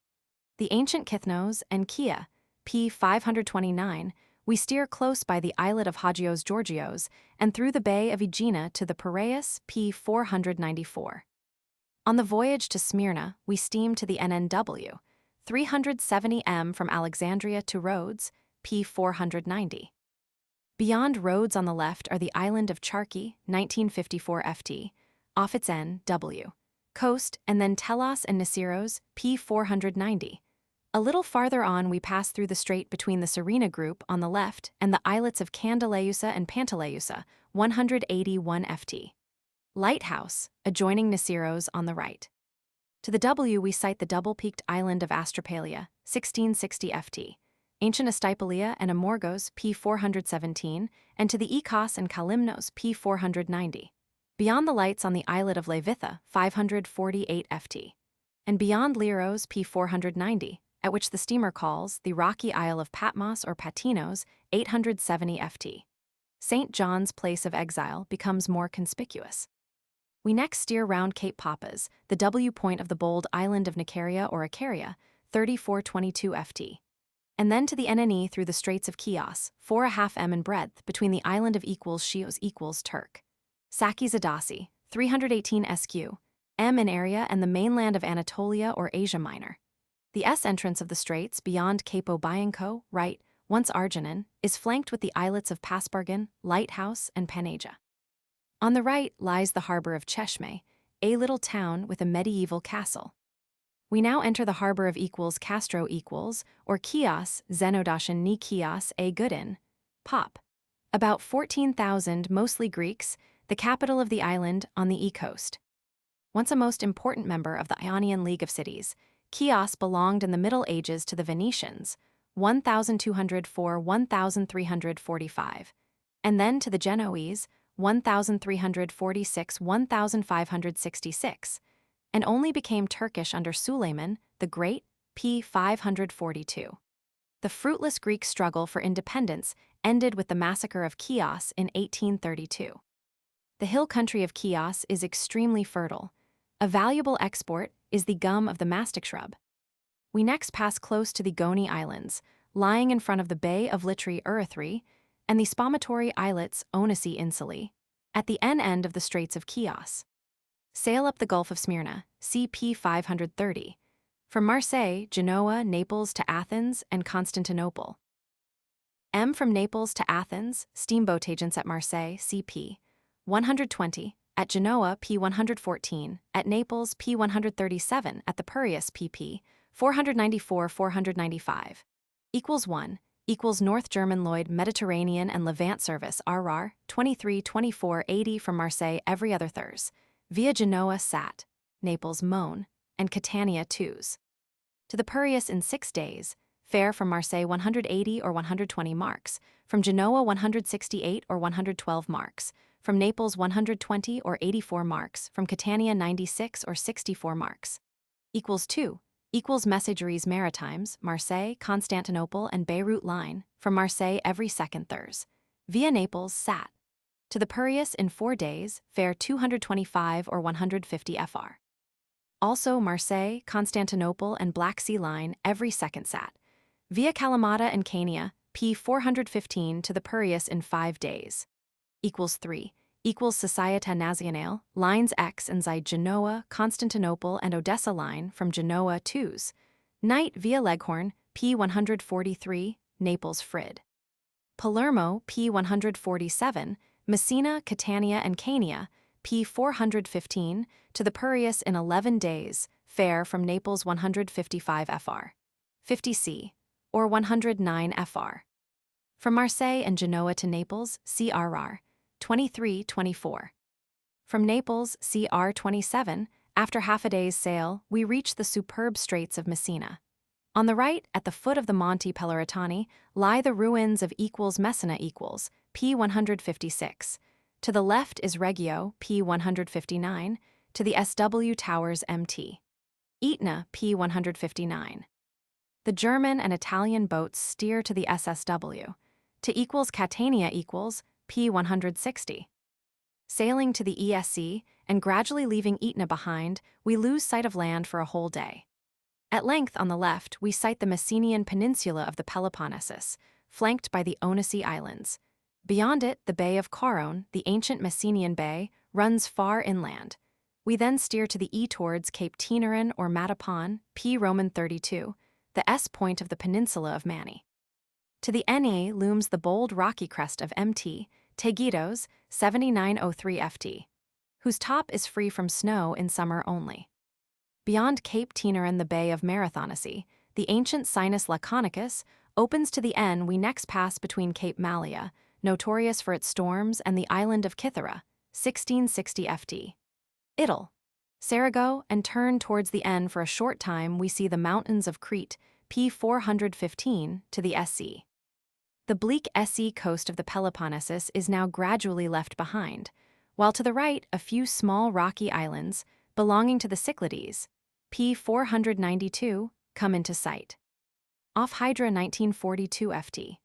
The ancient Kithnos and Kia, P 529, we steer close by the islet of Hagios Georgios and through the bay of Aegina to the Piraeus, P 494. On the voyage to Smyrna, we steam to the NNW, 370 m from Alexandria to Rhodes, P 490. Beyond Rhodes on the left are the island of Charki, 1954 ft, off its NW coast, and then Telos and Nisiros, P 490. A little farther on, we pass through the strait between the Serena group on the left and the islets of Candeleusa and Panteleusa, 181 ft. Lighthouse, adjoining Nisiros on the right. To the W, we sight the double-peaked island of Astropalia, 1660 ft, ancient Astypolia and Amorgos, P 417, and to the Ekos and Kalymnos, P 490. Beyond the lights on the islet of Levitha, 548 ft, and beyond Liros, P 490, at which the steamer calls the rocky isle of Patmos or Patinos, 870 ft. St. John's place of exile becomes more conspicuous. We next steer round Cape Papas, the W point of the bold island of Nicaria or Icaria, 3422 ft, and then to the NNE through the Straits of Chios, 4.5 m in breadth between the island of Chios Turk. Saki Zadasi, 318 sq, m in area, and the mainland of Anatolia or Asia Minor. The S entrance of the straits beyond Cape Obianco, right, once Arginan, is flanked with the islets of Paspargan, Lighthouse, and Panagia. On the right lies the harbor of Cheshme, a little town with a medieval castle. We now enter the harbor of Castro or Chios, Zenodashan ni Chios a Goodin, Pop. About 14,000, mostly Greeks, the capital of the island on the coast. Once a most important member of the Ionian League of Cities, Chios belonged in the Middle Ages to the Venetians, 1204–1345, and then to the Genoese, 1346–1566, and only became Turkish under Suleiman the Great, p. 542. The fruitless Greek struggle for independence ended with the massacre of Chios in 1832. The hill country of Chios is extremely fertile. A valuable export is the gum of the mastic shrub. We next pass close to the Goni Islands, lying in front of the Bay of Litri Erythri, and the spumatory islets Onisi Insulae, at the end of the Straits of Chios. Sail up the Gulf of Smyrna, CP 530, From Marseille, Genoa, Naples to Athens, and Constantinople. M from Naples to Athens, steamboat agents at Marseille, CP 120, at Genoa, P 114, at Naples, P 137, at the Piraeus, PP 494-495. Equals 1, equals North German Lloyd Mediterranean and Levant service, RR 23-24-80 from Marseille every other Thurs, via Genoa, Sat, Naples, Mon, and Catania, Twos. To the Piraeus in 6 days, fare from Marseille 180 or 120 marks, from Genoa 168 or 112 marks, from Naples 120 or 84 marks, from Catania 96 or 64 marks. Equals 2, equals Messageries Maritimes, Marseille, Constantinople, and Beirut line, from Marseille every second Thurs, via Naples, Sat. To the Piraeus in 4 days, fare 225 or 150 fr. Also Marseille, Constantinople, and Black Sea line every second Sat, via Kalamata and Kania, P 415 to the Piraeus in 5 days. Equals 3, equals Società Nazionale, lines X and Z Genoa, Constantinople, and Odessa line from Genoa, Twos. Night via Leghorn, P 143, Naples, Frid. Palermo, P 147, Messina, Catania, and Kania, P 415, to the Piraeus in 11 days, fare from Naples 155 fr. 50 c, or 109 fr. From Marseille and Genoa to Naples, CRR 23-24. From Naples, CR 27, after half a day's sail, we reach the superb Straits of Messina. On the right, at the foot of the Monti Pelleritani, lie the ruins of Messina P 156. To the left is Reggio, P 159, to the SW Towers MT. Etna, P 159. The German and Italian boats steer to the SSW. To Catania P 160. Sailing to the ESC and gradually leaving Etna behind, we lose sight of land for a whole day. At length on the left, we sight the Messenian peninsula of the Peloponnesus, flanked by the Onissi Islands. Beyond it, the Bay of Coron, the ancient Messenian bay, runs far inland. We then steer to the E towards Cape Tinarin or Matapon, P Roman 32, the S point of the peninsula of Mani. To the NA looms the bold rocky crest of MT, Tegidos, 7903 FT, whose top is free from snow in summer only. Beyond Cape Tinarin, the Bay of Marathonisi, the ancient Sinus Laconicus, opens to the N. We next pass between Cape Malea, notorious for its storms, and the island of Kythera, 1660 FT. Idle. Sarago, and turn towards the N. For a short time we see the mountains of Crete, P 415, to the SC. The bleak SC coast of the Peloponnesus is now gradually left behind, while to the right a few small rocky islands, belonging to the Cyclades, P 492, come into sight. Off Hydra 1942 FT.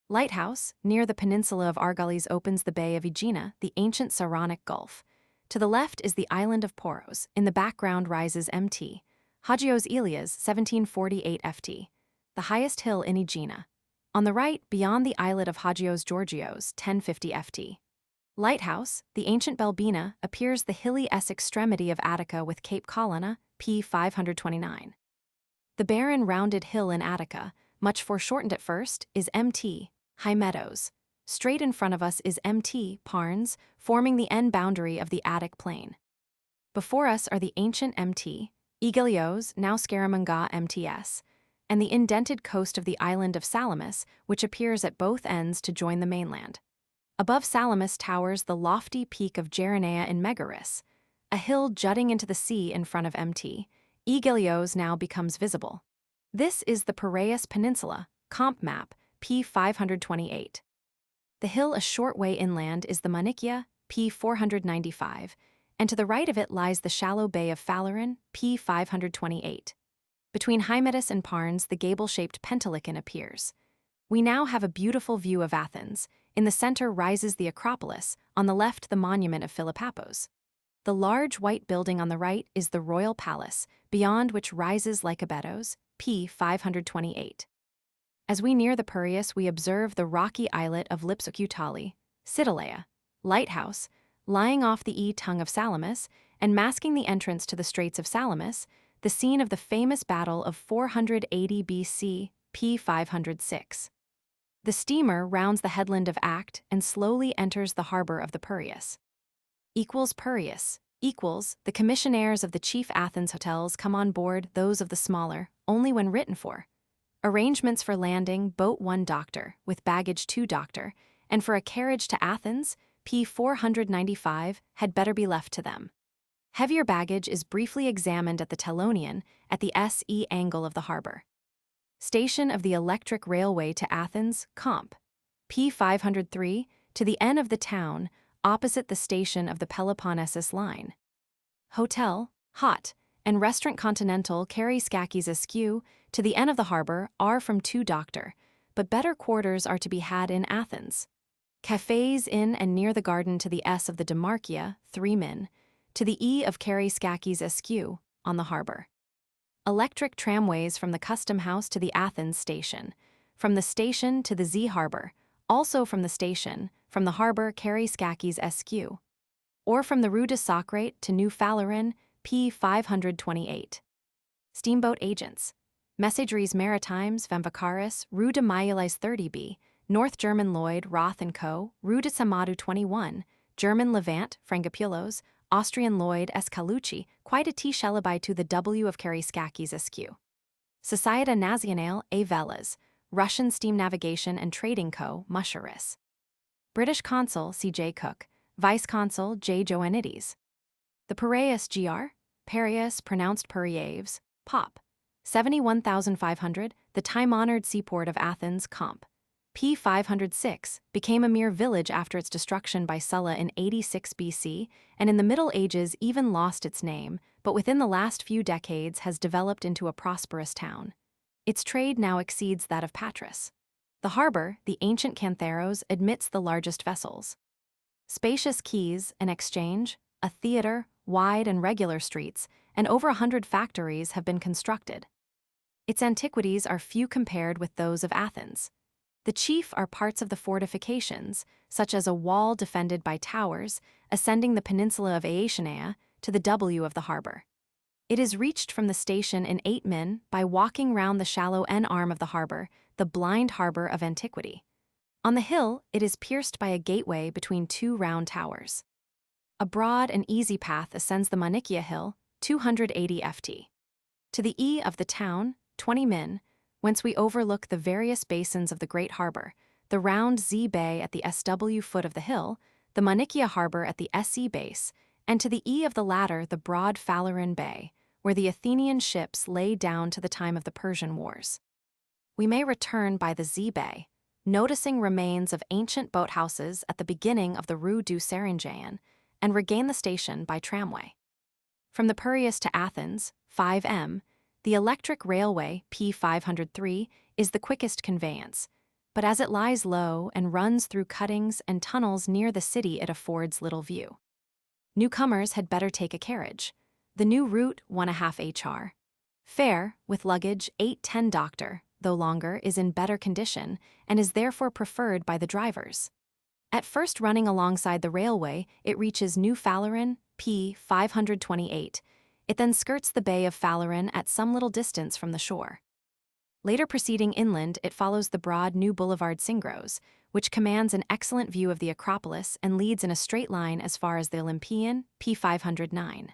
Lighthouse, near the peninsula of Argolis, opens the Bay of Aegina, the ancient Saronic Gulf. To the left is the island of Poros, in the background rises MT, Hagios Ilias 1748 FT, the highest hill in Aegina. On the right, beyond the islet of Hagios Georgios 1050 FT. Lighthouse, the ancient Belbina, appears the hilly S extremity of Attica with Cape Colonna, P 529. The barren rounded hill in Attica, much foreshortened at first, is MT, High Meadows. Straight in front of us is MT, Parnes, forming the end boundary of the Attic plain. Before us are the ancient MT, Igilios, now Scaramanga MTS, and the indented coast of the island of Salamis, which appears at both ends to join the mainland. Above Salamis towers the lofty peak of Geronea in Megaris, a hill jutting into the sea in front of MT. Igilios now becomes visible. This is the Piraeus Peninsula, comp map, P 528. The hill a short way inland is the Manikia, P 495, and to the right of it lies the shallow bay of Phaleron, P 528. Between Hymettus and Parnes, the gable-shaped Pentelicon appears. We now have a beautiful view of Athens. In the center rises the Acropolis, on the left the monument of Philippapos. The large white building on the right is the Royal Palace, beyond which rises Lycabettos, P 528. As we near the Piraeus, we observe the rocky islet of Lipsocutali, Citolea, lighthouse, lying off the tongue of Salamis, and masking the entrance to the Straits of Salamis, the scene of the famous Battle of 480 BC, p. 506. The steamer rounds the headland of Act and slowly enters the harbor of the Piraeus. Piraeus equals the commissionaires of the chief Athens hotels come on board those of the smaller, only when written for. Arrangements for landing boat 1 doctor, with baggage 2 doctor, and for a carriage to Athens, p. 495, had better be left to them. Heavier baggage is briefly examined at the Telonian, at the SE angle of the harbor. Station of the electric railway to Athens, Comp. p. 503, to the N of the town, opposite the station of the Peloponnesus line. Hotel, Hot, and Restaurant Continental carry Skakis askew, to the N of the harbor, are from 2 doctor, but better quarters are to be had in Athens. Cafes in and near the garden to the S of the Demarchia, 3 min, to the E of carry Skakis askew, on the harbor. Electric tramways from the Custom House to the Athens station, from the station to the Z harbor, also from the station, from the harbor carry Skakis askew, or from the Rue de Socrate to New Falerin, p. 528. Steamboat agents. Messageries Maritimes, Vamvacaris, Rue de Mayulis 30b, North German Lloyd, Roth & Co., Rue de Samadu 21, German Levant, Frangopulos, Austrian Lloyd, Escalucci, quite a T. Shelabai to the W of Kariskakis askew. Societa Nationale, A. Velas, Russian Steam Navigation and Trading Co., Musharis. British Consul, C. J. Cook, Vice Consul, J. Joannides. The Piraeus Gr. Piraeus, pronounced Piraeus, Pop. 71,500, the time-honored seaport of Athens, Comp. p. 506, became a mere village after its destruction by Sulla in 86 BC, and in the Middle Ages even lost its name, but within the last few decades has developed into a prosperous town. Its trade now exceeds that of Patras. The harbor, the ancient Cantheros, admits the largest vessels. Spacious quays, an exchange, a theater, wide and regular streets, and over 100 factories have been constructed. Its antiquities are few compared with those of Athens. The chief are parts of the fortifications, such as a wall defended by towers, ascending the peninsula of Aetionea to the W of the harbor. It is reached from the station in 8 min by walking round the shallow N arm of the harbor, the blind harbor of antiquity. On the hill, it is pierced by a gateway between 2 round towers. A broad and easy path ascends the Manikia Hill, 280 ft. To the E of the town, 20 min, whence we overlook the various basins of the great harbor, the round Z Bay at the SW foot of the hill, the Manikia harbor at the SE base, and to the E of the latter the broad Phaleron Bay, where the Athenian ships lay down to the time of the Persian Wars. We may return by the Z Bay, noticing remains of ancient boathouses at the beginning of the Rue du Seringaean, and regain the station by tramway. From the Piraeus to Athens, 5 m, the electric railway, p. 503, is the quickest conveyance, but as it lies low and runs through cuttings and tunnels near the city it affords little view. Newcomers had better take a carriage. The new route, 1.5 hr. Fare, with luggage, 810 doctor, though longer, is in better condition, and is therefore preferred by the drivers. At first running alongside the railway, it reaches New Faleron, p. 528. It then skirts the Bay of Phaleron at some little distance from the shore. Later proceeding inland, it follows the broad new boulevard Singros, which commands an excellent view of the Acropolis and leads in a straight line as far as the Olympian, p. 509.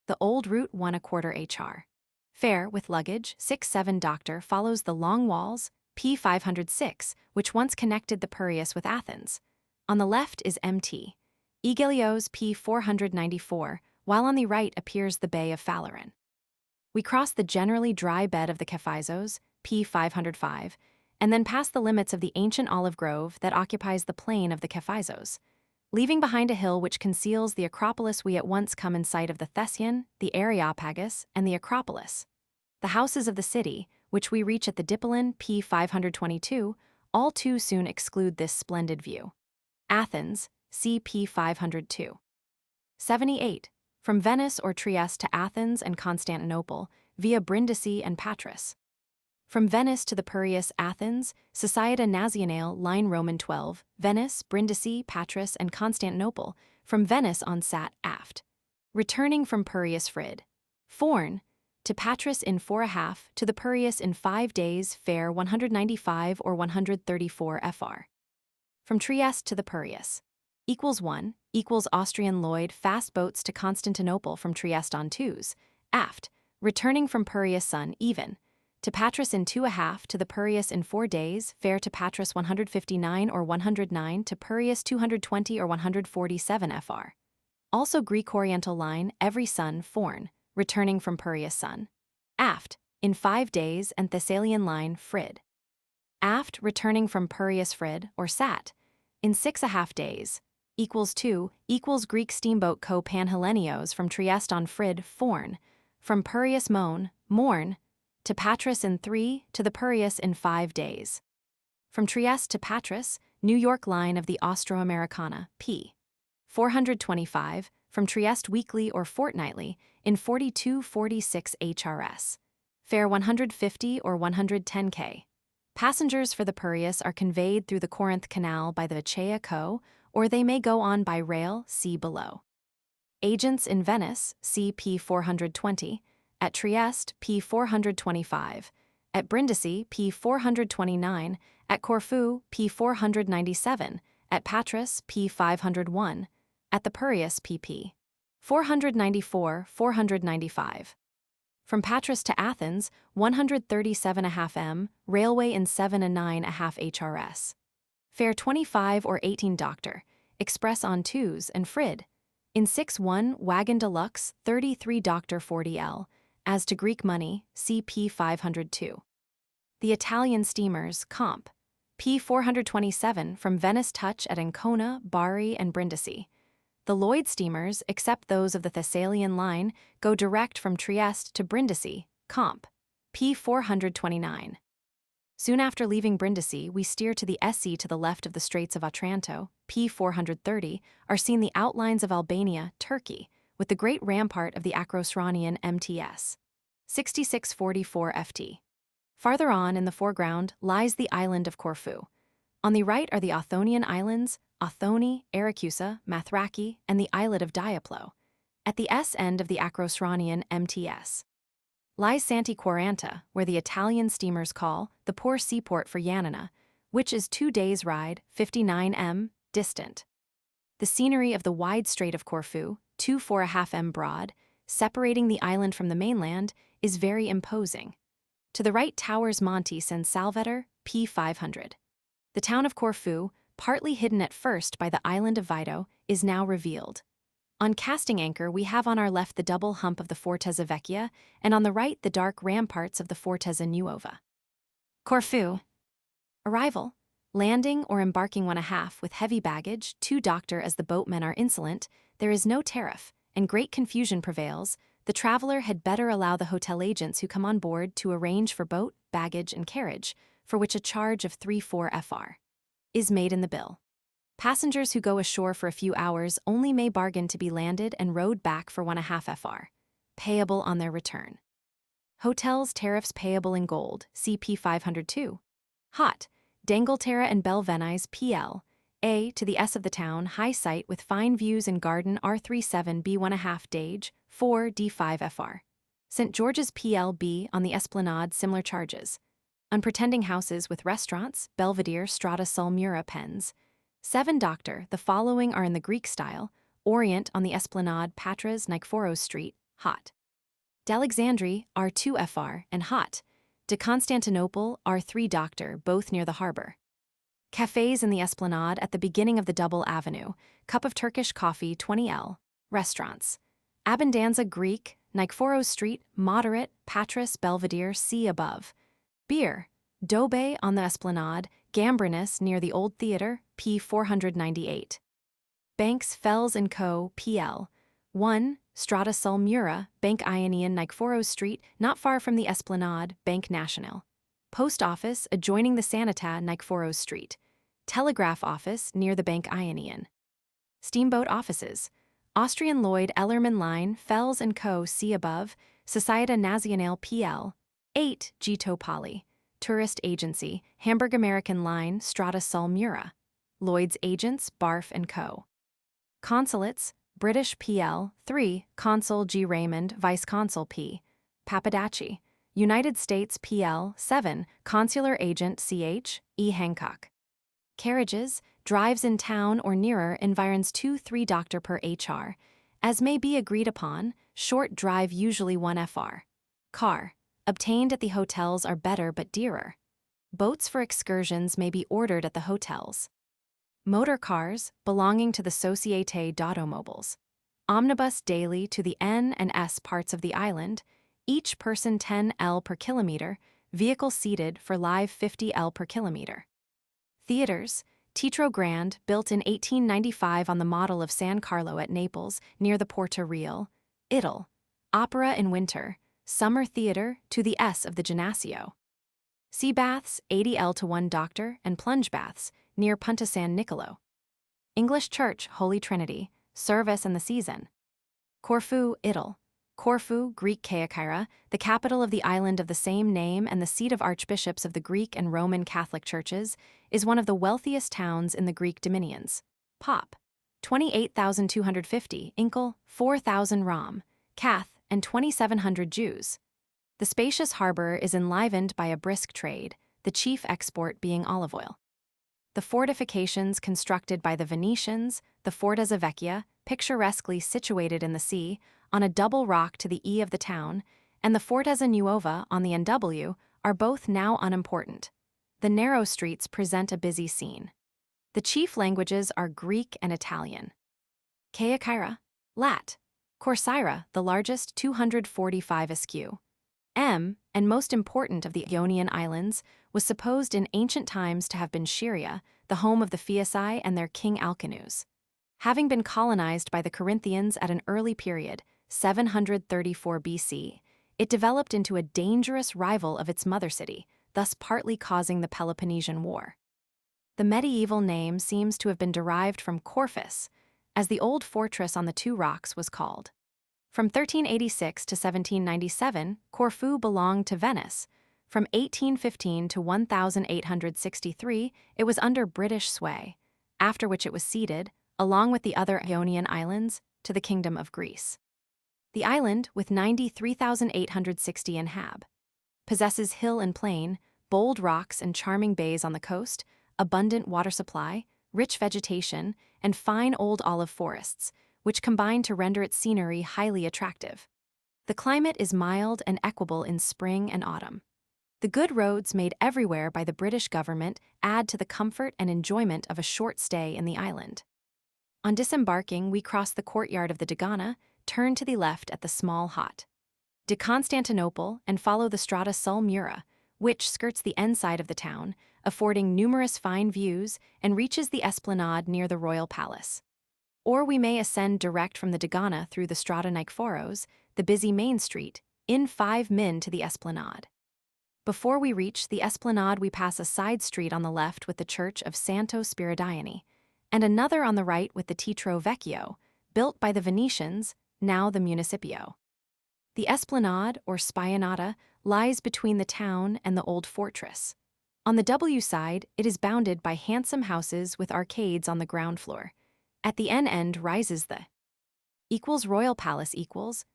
The old route, 1.25 hr. Fare, with luggage, 6-7 doctor, follows the long walls, p. 506, which once connected the Piraeus with Athens. On the left is Mt. Aegelios, p. 494, while on the right appears the Bay of Phaleron. We cross the generally dry bed of the Kephisos, p. 505, and then pass the limits of the ancient olive grove that occupies the plain of the Kephisos. Leaving behind a hill which conceals the Acropolis, we at once come in sight of the Thessian, the Areopagus, and the Acropolis. The houses of the city, which we reach at the Dipolon, p. 522, all too soon exclude this splendid view. Athens, cp. 502. 78. From Venice or Trieste to Athens and Constantinople, via Brindisi and Patras. From Venice to the Piraeus, Athens, Societa Nationale, line Roman 12, Venice, Brindisi, Patras, and Constantinople, from Venice on Sat, aft. Returning from Piraeus Frid. Forn, to Patras in 4.5, to the Piraeus in 5 days, fare 195 or 134 fr. From Trieste to the Piraeus. Equals 1, equals Austrian Lloyd fast boats to Constantinople from Trieste on 2s, aft, returning from Piraeus sun, even. To Patras in 2.5, to the Piraeus in 4 days, fare to Patras 159 or 109, to Piraeus 220 or 147 fr. Also Greek Oriental line, every sun, forn, returning from Piraeus sun. Aft, in 5 days, and Thessalian line, frid. Aft, returning from Piraeus frid, or sat, in 6.5 days. Equals 2, equals Greek steamboat co Panhellenios from Trieste on frid, forn, from Piraeus morn, to Patras in 3, to the Piraeus in 5 days. From Trieste to Patras, New York line of the Austro-Americana, p. 425, from Trieste weekly or fortnightly, in 4246 HRS. Fare 150 or 110 K. Passengers for the Piraeus are conveyed through the Corinth Canal by the Achaea Co., or they may go on by rail, see below. Agents in Venice, see P 420, at Trieste, P 425, at Brindisi, P 429, at Corfu, P 497, at Patras, P 501, at the Piraeus, pp. 494, 495. From Patras to Athens, 137.5 m, railway in 7.9 HRS. Fare 25 or 18 Doctor, express on 2s and frid. In 6.1, wagon deluxe, 33 Doctor 40 L. As to Greek money, CP 502. The Italian steamers, comp. P 427 from Venice touch at Ancona, Bari, and Brindisi. The Lloyd steamers, except those of the Thessalian line, go direct from Trieste to Brindisi, comp. P 429. Soon after leaving Brindisi, we steer to the Sea to the left of the Straits of Otranto, P 430, are seen the outlines of Albania, Turkey, with the great rampart of the Acrosronian MTS. 6644 FT. Farther on in the foreground lies the island of Corfu. On the right are the Othonian Islands, Othoni, Aracusa, Mathraki, and the islet of Diaplo. At the S end of the Acrosronian MTS lies Santi Quaranta, where the Italian steamers call the poor seaport for Yanina, which is 2 days' ride, 59 m, distant. The scenery of the wide Strait of Corfu, 4.5 m broad, separating the island from the mainland, is very imposing. To the right towers Monte San Salvatore, P 500. The town of Corfu, partly hidden at first by the island of Vido, is now revealed. On casting anchor we have on our left the double hump of the Fortezza Vecchia, and on the right the dark ramparts of the Fortezza Nuova. Corfu. Arrival. Landing or embarking 1.5 with heavy baggage, 2 Doctor as the boatmen are insolent, there is no tariff, and great confusion prevails. The traveler had better allow the hotel agents who come on board to arrange for boat, baggage, and carriage, for which a charge of 3/4 fr. is made in the bill. Passengers who go ashore for a few hours only may bargain to be landed and rowed back for 1.5 fr. Payable on their return. Hotels tariffs payable in gold, CP 502. Hot. Dangleterra and Belvenice PL. A to the S of the town, high site with fine views and garden R37 B 1.5 Dage, 4 D5 FR. St. George's PLB on the Esplanade, similar charges. Unpretending houses with restaurants, Belvedere, Strada Sulmura Pens. 7 Doctor, the following are in the Greek style: Orient on the Esplanade, Patras, Nikephoros Street, hot. D'Alexandria, R2 FR, and hot. De Constantinople, R3 Doctor, both near the harbor. Cafes in the Esplanade at the beginning of the Double Avenue, cup of Turkish coffee 20 L. Restaurants. Abundanza Greek, Nikephoros Street, moderate, Patras, Belvedere, see above. Beer. Dobe on the Esplanade, Gambrinus near the Old Theatre, P 498. Banks Fells & Co., PL. 1. Strada Sulmura, Bank Ionian, Nikephoros Street, not far from the Esplanade, Bank National. Post Office adjoining the Sanita, Nikephoros Street. Telegraph Office near the Bank Ionian. Steamboat Offices. Austrian Lloyd Ellerman Line, Fells & Co., see above. Societa Nazionale PL. 8. Gito Pali. Tourist Agency, Hamburg American Line, Strada Sulmura. Lloyd's Agents, Barf & Co. Consulates, British PL. 3. Consul G. Raymond, Vice Consul P. Papadachi, United States PL 7, Consular Agent CH, E. Hancock. Carriages, drives in town or nearer environs 2-3 Doctor per HR. As may be agreed upon, short drive usually 1 FR. Car, obtained at the hotels are better but dearer. Boats for excursions may be ordered at the hotels. Motor cars, belonging to the Société d'Automobiles. Omnibus daily to the N and S parts of the island, each person 10 L per kilometer, vehicle seated for live 50 L per kilometer. Theaters, Teatro Grande, built in 1895 on the model of San Carlo at Naples, near the Porta Real, Italy. Opera in winter, summer theater to the S of the Ginnasio. Sea baths, 80 L to 1 Doctor, and plunge baths, near Punta San Nicolo. English Church, Holy Trinity, service and the season. Corfu, Italy. Corfu, Greek Keikira, the capital of the island of the same name and the seat of archbishops of the Greek and Roman Catholic churches, is one of the wealthiest towns in the Greek dominions. Pop, 28,250, Inkel, 4,000 Rom, Cath, and 2,700 Jews. The spacious harbor is enlivened by a brisk trade, the chief export being olive oil. The fortifications constructed by the Venetians, the Fortezza Vecchia, picturesquely situated in the sea, on a double rock to the E of the town, and the Fortezza Nuova on the NW, are both now unimportant. The narrow streets present a busy scene. The chief languages are Greek and Italian. Keikira, Lat. Corcyra, the largest, 245 askew. And most important of the Ionian Islands, was supposed in ancient times to have been Scheria, the home of the Phaeaci and their king Alcinous. Having been colonized by the Corinthians at an early period, 734 BC, it developed into a dangerous rival of its mother city, thus partly causing the Peloponnesian War. The medieval name seems to have been derived from Corfus, as the old fortress on the two rocks was called. From 1386 to 1797, Corfu belonged to Venice. From 1815 to 1863, it was under British sway, after which it was ceded, along with the other Ionian islands, to the Kingdom of Greece. The island, with 93,860 inhab, possesses hill and plain, bold rocks and charming bays on the coast, abundant water supply, rich vegetation, and fine old olive forests, which combine to render its scenery highly attractive. The climate is mild and equable in spring and autumn. The good roads made everywhere by the British government add to the comfort and enjoyment of a short stay in the island. On disembarking, we cross the courtyard of the Dogana, turn to the left at the small hot de Constantinople, and follow the Strada sul Mura, which skirts the end side of the town, affording numerous fine views, and reaches the esplanade near the royal palace. Or we may ascend direct from the Dogana through the Strada Niceforos, the busy main street, in 5 min to the esplanade. Before we reach the esplanade, we pass a side street on the left with the church of Santo Spiridione, and another on the right with the Teatro Vecchio, built by the Venetians, now the Municipio. The esplanade, or Spianata, lies between the town and the old fortress. On the W side, it is bounded by handsome houses with arcades on the ground floor. At the N end rises the Royal Palace,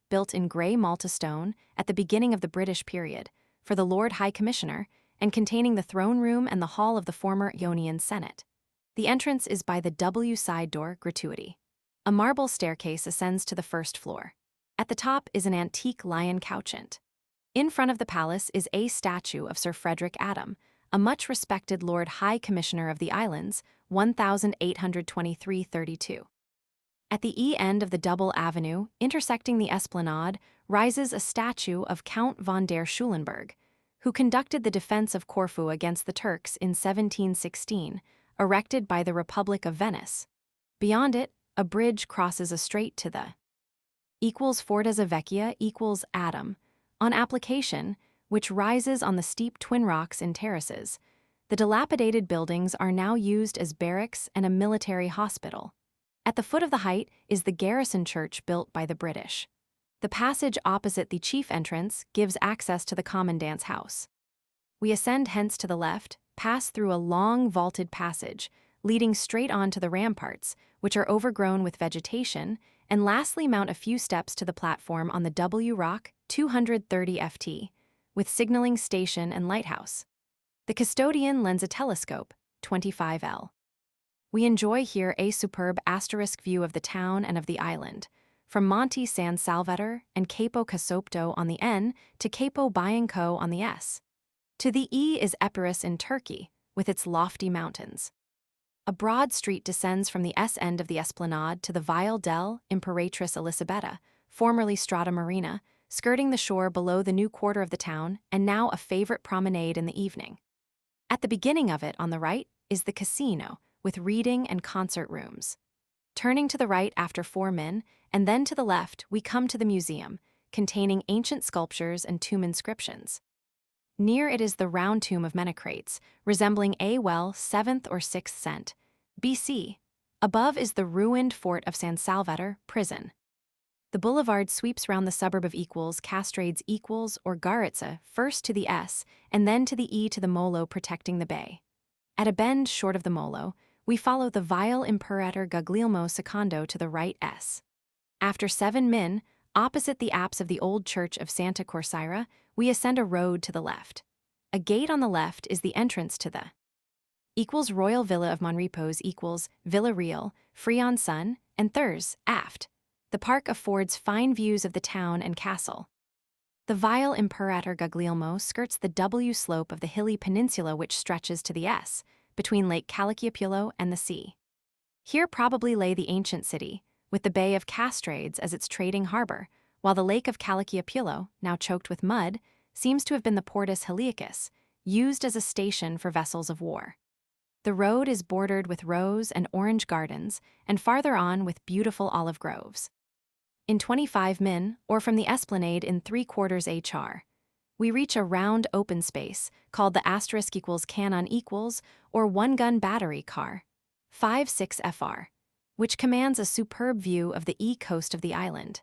built in grey Malta stone at the beginning of the British period, for the Lord High Commissioner, and containing the throne room and the hall of the former Ionian Senate. The entrance is by the W side door, gratuity. A marble staircase ascends to the first floor. At the top is an antique lion couchant. In front of the palace is a statue of Sir Frederick Adam, a much respected Lord High Commissioner of the Islands, 1823-32. At the E end of the double avenue, intersecting the esplanade, rises a statue of Count von der Schulenburg, who conducted the defense of Corfu against the Turks in 1716, erected by the Republic of Venice. Beyond it, a bridge crosses a strait to the Fortezza Vecchia Adam, on application, which rises on the steep twin rocks in terraces. The dilapidated buildings are now used as barracks and a military hospital. At the foot of the height is the garrison church built by the British. The passage opposite the chief entrance gives access to the commandant's house. We ascend hence to the left, pass through a long vaulted passage, leading straight on to the ramparts, which are overgrown with vegetation, and lastly mount a few steps to the platform on the W Rock, 230 ft, with signaling station and lighthouse. The custodian lends a telescope, 25L. We enjoy here a superb asterisk view of the town and of the island, from Monte San Salvador and Capo Casopto on the N to Capo Bianco on the S. To the E is Epirus in Turkey, with its lofty mountains. A broad street descends from the S end of the esplanade to the Viale del Imperatrice Elisabetta, formerly Strada Marina, skirting the shore below the new quarter of the town and now a favorite promenade in the evening. At the beginning of it, on the right, is the casino, with reading and concert rooms. Turning to the right after 4 min, and then to the left, we come to the museum, containing ancient sculptures and tomb inscriptions. Near it is the round tomb of Menecrates, resembling a 7th or 6th cent. BC. Above is the ruined fort of San Salvador, prison. The boulevard sweeps round the suburb of Castrades or Garitza, first to the S, and then to the E to the Molo protecting the bay. At a bend short of the Molo, we follow the Viale Imperator Guglielmo II to the right S. After 7 min, opposite the apse of the old church of Santa Corsaira, we ascend a road to the left. A gate on the left is the entrance to the Royal Villa of Monrepos Villa Real, free on sun, and Thurs, aft. The park affords fine views of the town and castle. The Viale Imperator Guglielmo skirts the W slope of the hilly peninsula which stretches to the S, between Lake Calicchiopulo and the sea. Here probably lay the ancient city, with the Bay of Castrades as its trading harbor, while the Lake of Calicchiopulo, now choked with mud, seems to have been the Portus Heliacus, used as a station for vessels of war. The road is bordered with rose and orange gardens, and farther on with beautiful olive groves. In 25 min, or from the esplanade in 3/4 HR, we reach a round open space called the *=canon or one-gun battery car, 5-6 FR, which commands a superb view of the coast of the island.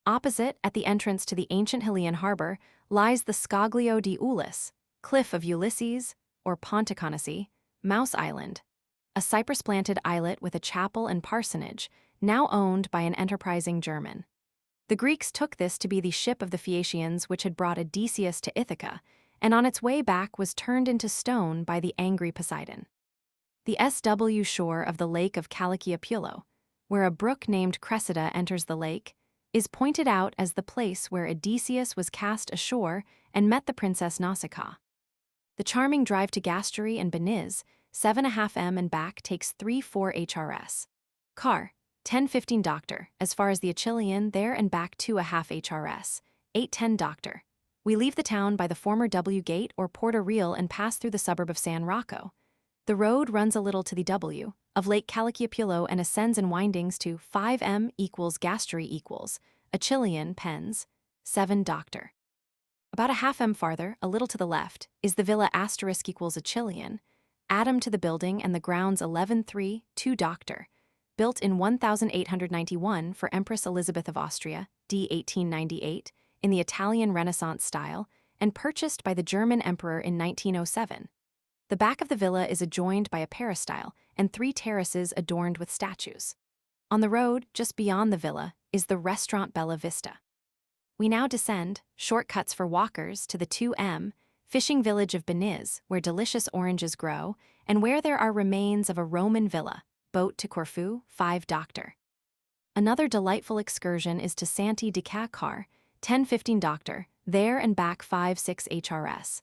Opposite, at the entrance to the ancient Helian harbor, lies the Scoglio di Ulis, Cliff of Ulysses, or Ponticonacy, Mouse Island, a cypress-planted islet with a chapel and parsonage, now owned by an enterprising German. The Greeks took this to be the ship of the Phaeacians which had brought Odysseus to Ithaca, and on its way back was turned into stone by the angry Poseidon. The SW shore of the Lake of Calicchiopulo, where a brook named Cressida enters the lake, is pointed out as the place where Odysseus was cast ashore and met the Princess Nausicaa. The charming drive to Gastery and Beniz, 7.5 m and back, takes 3-4 HRS. Car, 10-15 Doctor, as far as the Achillean, there and back 2.5 HRS, 8-10 Doctor. We leave the town by the former W Gate or Porta Real and pass through the suburb of San Rocco. The road runs a little to the W of Lake Calicchiopulo and ascends in windings to 5 m = Gastery = Achillean, Pens, 7 Doctor. About a half m farther, a little to the left, is the villa * Achillean, Adam to the building and the grounds 11-3, 2 Doctor, built in 1891 for Empress Elizabeth of Austria, d. 1898, in the Italian Renaissance style, and purchased by the German Emperor in 1907. The back of the villa is adjoined by a peristyle and 3 terraces adorned with statues. On the road, just beyond the villa, is the Restaurant Bella Vista. We now descend, shortcuts for walkers, to the 2 m fishing village of Beniz, where delicious oranges grow, and where there are remains of a Roman villa, boat to Corfu, 5 Doctor. Another delightful excursion is to Santi di Car, 10-15 Doctor, there and back 5-6 HRS.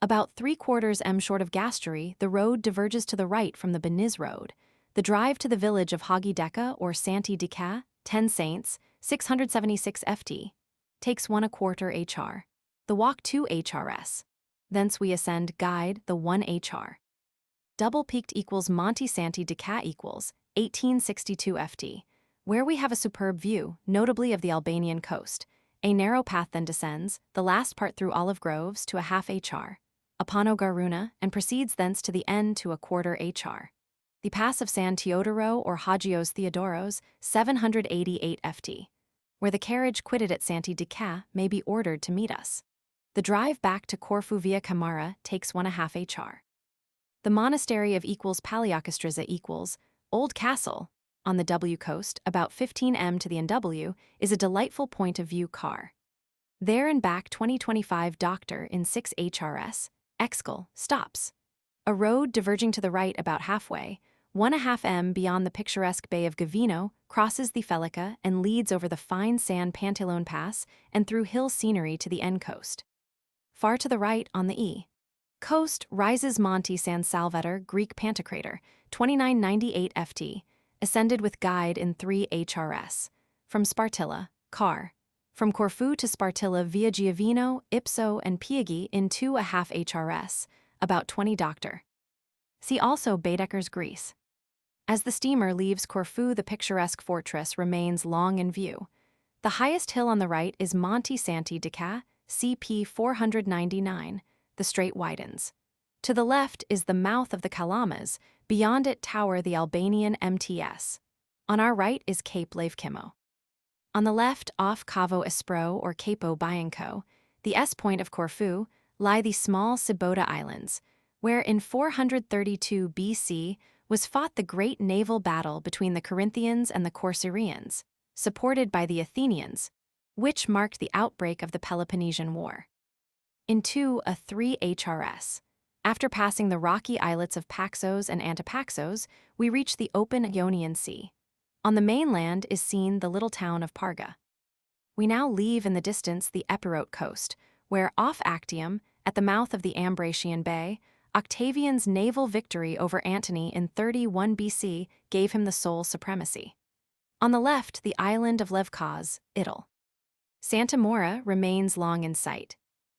About 3/4 m short of Gastery, the road diverges to the right from the Beniz Road. The drive to the village of Hagideka or Santi di 10 Saints, 676 FT, takes 1/4 HR. The walk 2 HRS. Thence we ascend Guide, the 1 HR. Double-peaked = Monte Santi di 1862 FT, where we have a superb view, notably of the Albanian coast. A narrow path then descends, the last part through olive groves, to a half HR, upon Ogaruna, and proceeds thence to the end to 1/4 HR. The Pass of San Teodoro or Hagios Theodoros, 788 FT, where the carriage quitted at Santi di may be ordered to meet us. The drive back to Corfu via Camara takes 1.5 HR. The monastery of Paliacastriza Old Castle, on the W coast, about 15 m to the NW, is a delightful point-of-view car. There and back 2025 Doctor in 6 HRS, Excal, stops. A road diverging to the right about halfway, 1.5 m beyond the picturesque Bay of Gavino, crosses the Felica and leads over the fine sand Pantalone Pass and through hill scenery to the N coast. Far to the right on the E coast rises Monte San Salvador Greek Pantocrator, 2998 ft, ascended with guide in 3 HRS. From Spartilla, car. From Corfu to Spartilla via Giovino, Ipso, and Piaghi in 2.5 HRS, about 20 Doctor. See also Baedeker's Greece. As the steamer leaves Corfu, the picturesque fortress remains long in view. The highest hill on the right is Monte Santi de Ca, CP 499. The strait widens. To the left is the mouth of the Kalamas, beyond it tower the Albanian MTS. On our right is Cape Leivkimo. On the left, off Cavo Espro or Capo Bianco, the S-point of Corfu, lie the small Sibota Islands, where in 432 BC was fought the great naval battle between the Corinthians and the Corcyraeans, supported by the Athenians, which marked the outbreak of the Peloponnesian War. In 3 HRS, after passing the rocky islets of Paxos and Antipaxos, we reach the open Ionian Sea. On the mainland is seen the little town of Parga. We now leave in the distance the Epirote coast, where off Actium, at the mouth of the Ambracian Bay, Octavian's naval victory over Antony in 31 BC gave him the sole supremacy. On the left, the island of Levkaz, Italy. Santa Mora remains long in sight.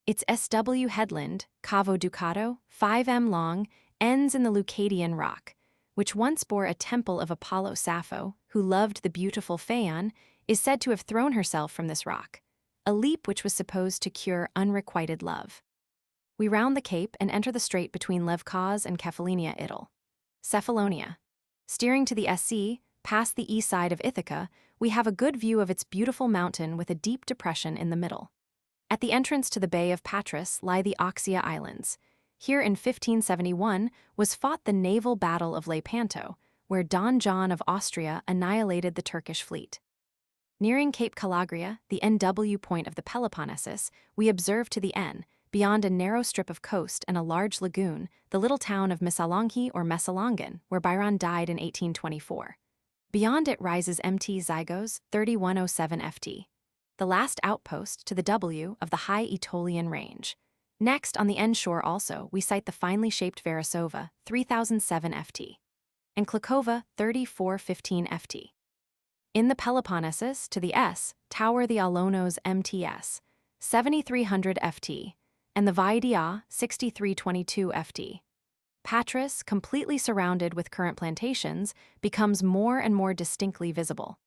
Its SW headland, Cavo Ducato, 5 m long, ends in the Leucadian rock, which once bore a temple of Apollo Sappho, who loved the beautiful Phaon, is said to have thrown herself from this rock, a leap which was supposed to cure unrequited love. We round the cape and enter the strait between Levkaz and Kefalonia, Italy. Cephalonia. Steering to the SC, past the east side of Ithaca, we have a good view of its beautiful mountain with a deep depression in the middle. At the entrance to the Bay of Patras lie the Oxia Islands. Here in 1571 was fought the naval battle of Lepanto, where Don John of Austria annihilated the Turkish fleet. Nearing Cape Calagria, the NW point of the Peloponnesus, we observe to the N, beyond a narrow strip of coast and a large lagoon, the little town of Missolonghi or Messalongan, where Byron died in 1824. Beyond it rises MT Zygos 3107 FT, the last outpost to the W of the high Aetolian range. Next, on the N shore also, we sight the finely shaped Veresova 3007 FT and Klakova 3415 FT. In the Peloponnesus, to the S, tower the Alonos MTS 7300 FT and the Vaidia 6322 FT. Patras, completely surrounded with currant plantations, becomes more and more distinctly visible.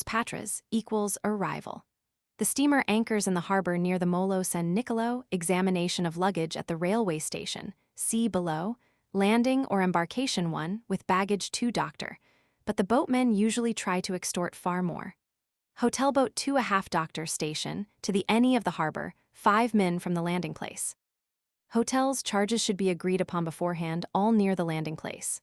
Patras equals arrival. The steamer anchors in the harbor near the Molo San Nicolo, examination of luggage at the railway station, see below, landing or embarkation 1 with baggage 2 Doctor, but the boatmen usually try to extort far more. Hotel boat 2.5 Doctor station, to the any of the harbor, 5 min from the landing place. Hotels charges should be agreed upon beforehand, all near the landing place.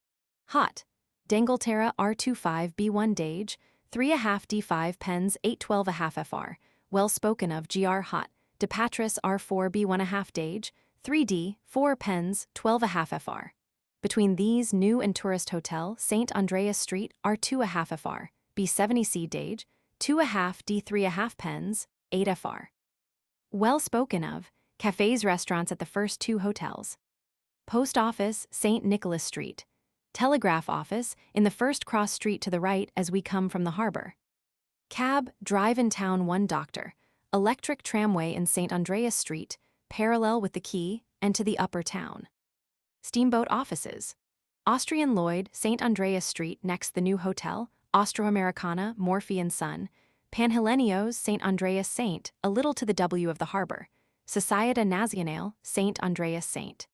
Hot. Dangleterra R25 B1 Dage, 3.5 D5 Pens 812.5 FR, well spoken of GR Hot, De Patras R4 B1.5 Dage, 3D, 4 Pens 12.5 FR. Between these, new and tourist hotel, St. Andreas Street R2.5 FR, B70C Dage, 2.5 D3.5 Pens, 8 FR. Well spoken of, cafes, restaurants at the first 2 hotels. Post office, St. Nicholas Street. Telegraph office, in the first cross street to the right as we come from the harbor. Cab, drive in town 1 Doctor. Electric tramway in St. Andreas Street, parallel with the quay, and to the upper town. Steamboat offices. Austrian Lloyd, St. Andreas Street next the new hotel, Austro-Americana, Morphy and Son. Panhellenios, St. Andreas Saint, a little to the W of the harbor. Societa Nazionale, St. Andreas Saint.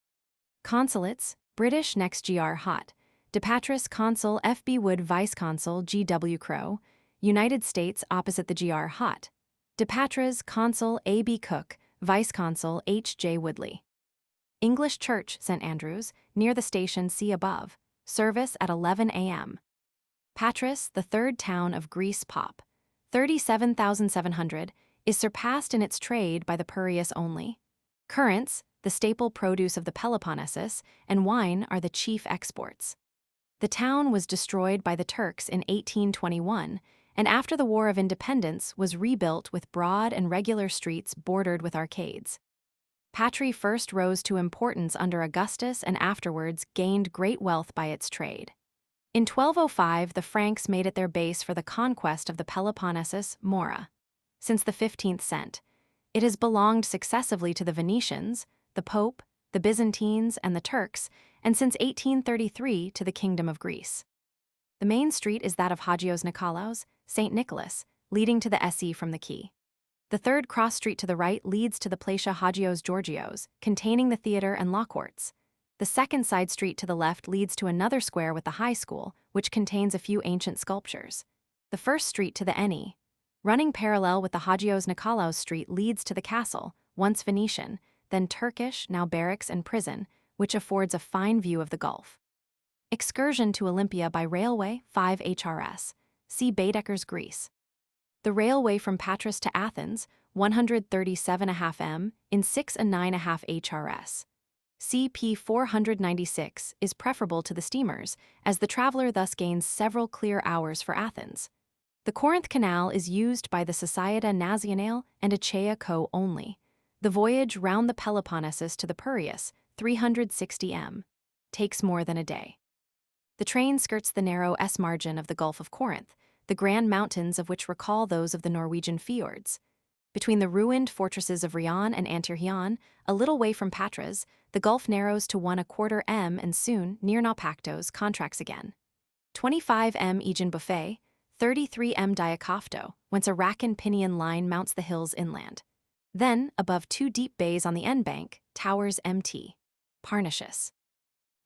Consulates, British next GR Hot. De Patras Consul F.B. Wood Vice Consul G.W. Crow. United States opposite the GR Hot. De Patras Consul A.B. Cook, Vice Consul H.J. Woodley. English Church, St. Andrews, near the station see above. Service at 11 a.m. Patras, the third town of Greece pop, 37,700, is surpassed in its trade by the Piraeus only. Currants, the staple produce of the Peloponnesus, and wine are the chief exports. The town was destroyed by the Turks in 1821, and after the War of Independence was rebuilt with broad and regular streets bordered with arcades. Patri first rose to importance under Augustus and afterwards gained great wealth by its trade. In 1205, the Franks made it their base for the conquest of the Peloponnesus, Mora. Since the 15th century, it has belonged successively to the Venetians, the Pope, the Byzantines, and the Turks, and since 1833 to the Kingdom of Greece. The main street is that of Hagios Nikolaos, St. Nicholas, leading to the SE from the quay. The third cross street to the right leads to the Placia Hagios Georgios, containing the theatre and law courts. The second side street to the left leads to another square with the high school, which contains a few ancient sculptures. The first street to the NE, running parallel with the Hagios Nikolaos street, leads to the castle, once Venetian, then Turkish, now barracks and prison, which affords a fine view of the Gulf. Excursion to Olympia by railway, 5 HRS. See Baedeker's Greece. The railway from Patras to Athens, 137.5 m, in 6 and 9.5 HRS. CP 496 is preferable to the steamers, as the traveler thus gains several clear hours for Athens. The Corinth Canal is used by the Societa Nazionale and Achaia Co. only. The voyage round the Peloponnesus to the Piraeus, 360 m, takes more than a day. The train skirts the narrow S-margin of the Gulf of Corinth, the grand mountains of which recall those of the Norwegian fjords. Between the ruined fortresses of Rion and Antirhion, a little way from Patras, the gulf narrows to 1/4 m and soon, near Naupactos, contracts again. 25 m Aegean Buffet, 33 m Diakofto, whence a rack and pinion line mounts the hills inland. Then, above two deep bays on the end bank, towers Mt. Parnassus.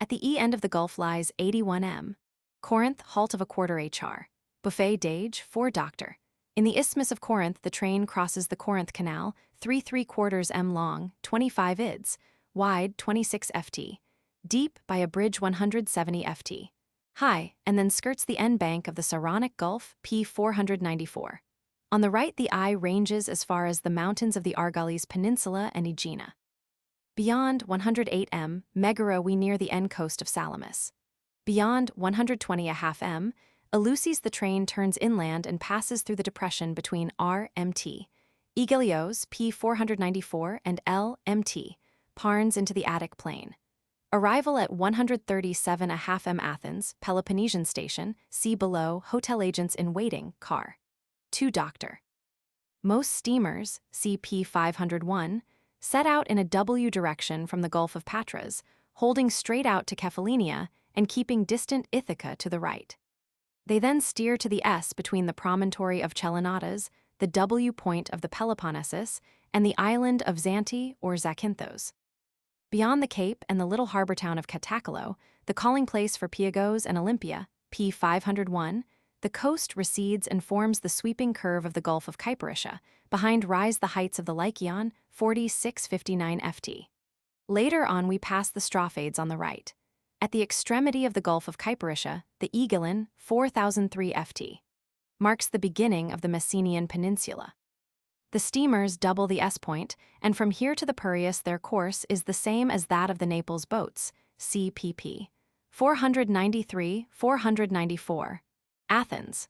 At the end of the gulf lies 81 m. Corinth, halt of 1/4 hr. Buffet Dage, 4 Doctor. In the Isthmus of Corinth, the train crosses the Corinth Canal, 3¾ m long, 25 ids, wide 26 ft, deep by a bridge 170 ft, high, and then skirts the end bank of the Saronic Gulf, P 494. On the right, the eye ranges as far as the mountains of the Argolis Peninsula and Aegina. Beyond 108 m, Megara we near the end coast of Salamis. Beyond 120.5 m, Eleusis the train turns inland and passes through the depression between R.Mt. Aegilios, P 494, and L.Mt. Parnes into the Attic Plain. Arrival at 137.5 m Athens, Peloponnesian Station, see below, hotel agents in waiting, car. 2 Doctor. Most steamers, CP 501, set out in a W direction from the Gulf of Patras, holding straight out to Cephallenia and keeping distant Ithaca to the right. They then steer to the S between the promontory of Chelinatas, the W point of the Peloponnesus, and the island of Zante or Zakynthos. Beyond the Cape and the little harbor town of Katakalo, the calling place for Piagos and Olympia, P 501, the coast recedes and forms the sweeping curve of the Gulf of Kyparissia. Behind rise the heights of the Lycaon, 4659 ft. Later on we pass the Strophades on the right. At the extremity of the Gulf of Kyparissia, the Aegilan, 4003 ft. marks the beginning of the Messenian Peninsula. The steamers double the S-point, and from here to the Piraeus their course is the same as that of the Naples boats, CPP 493-494. Athens,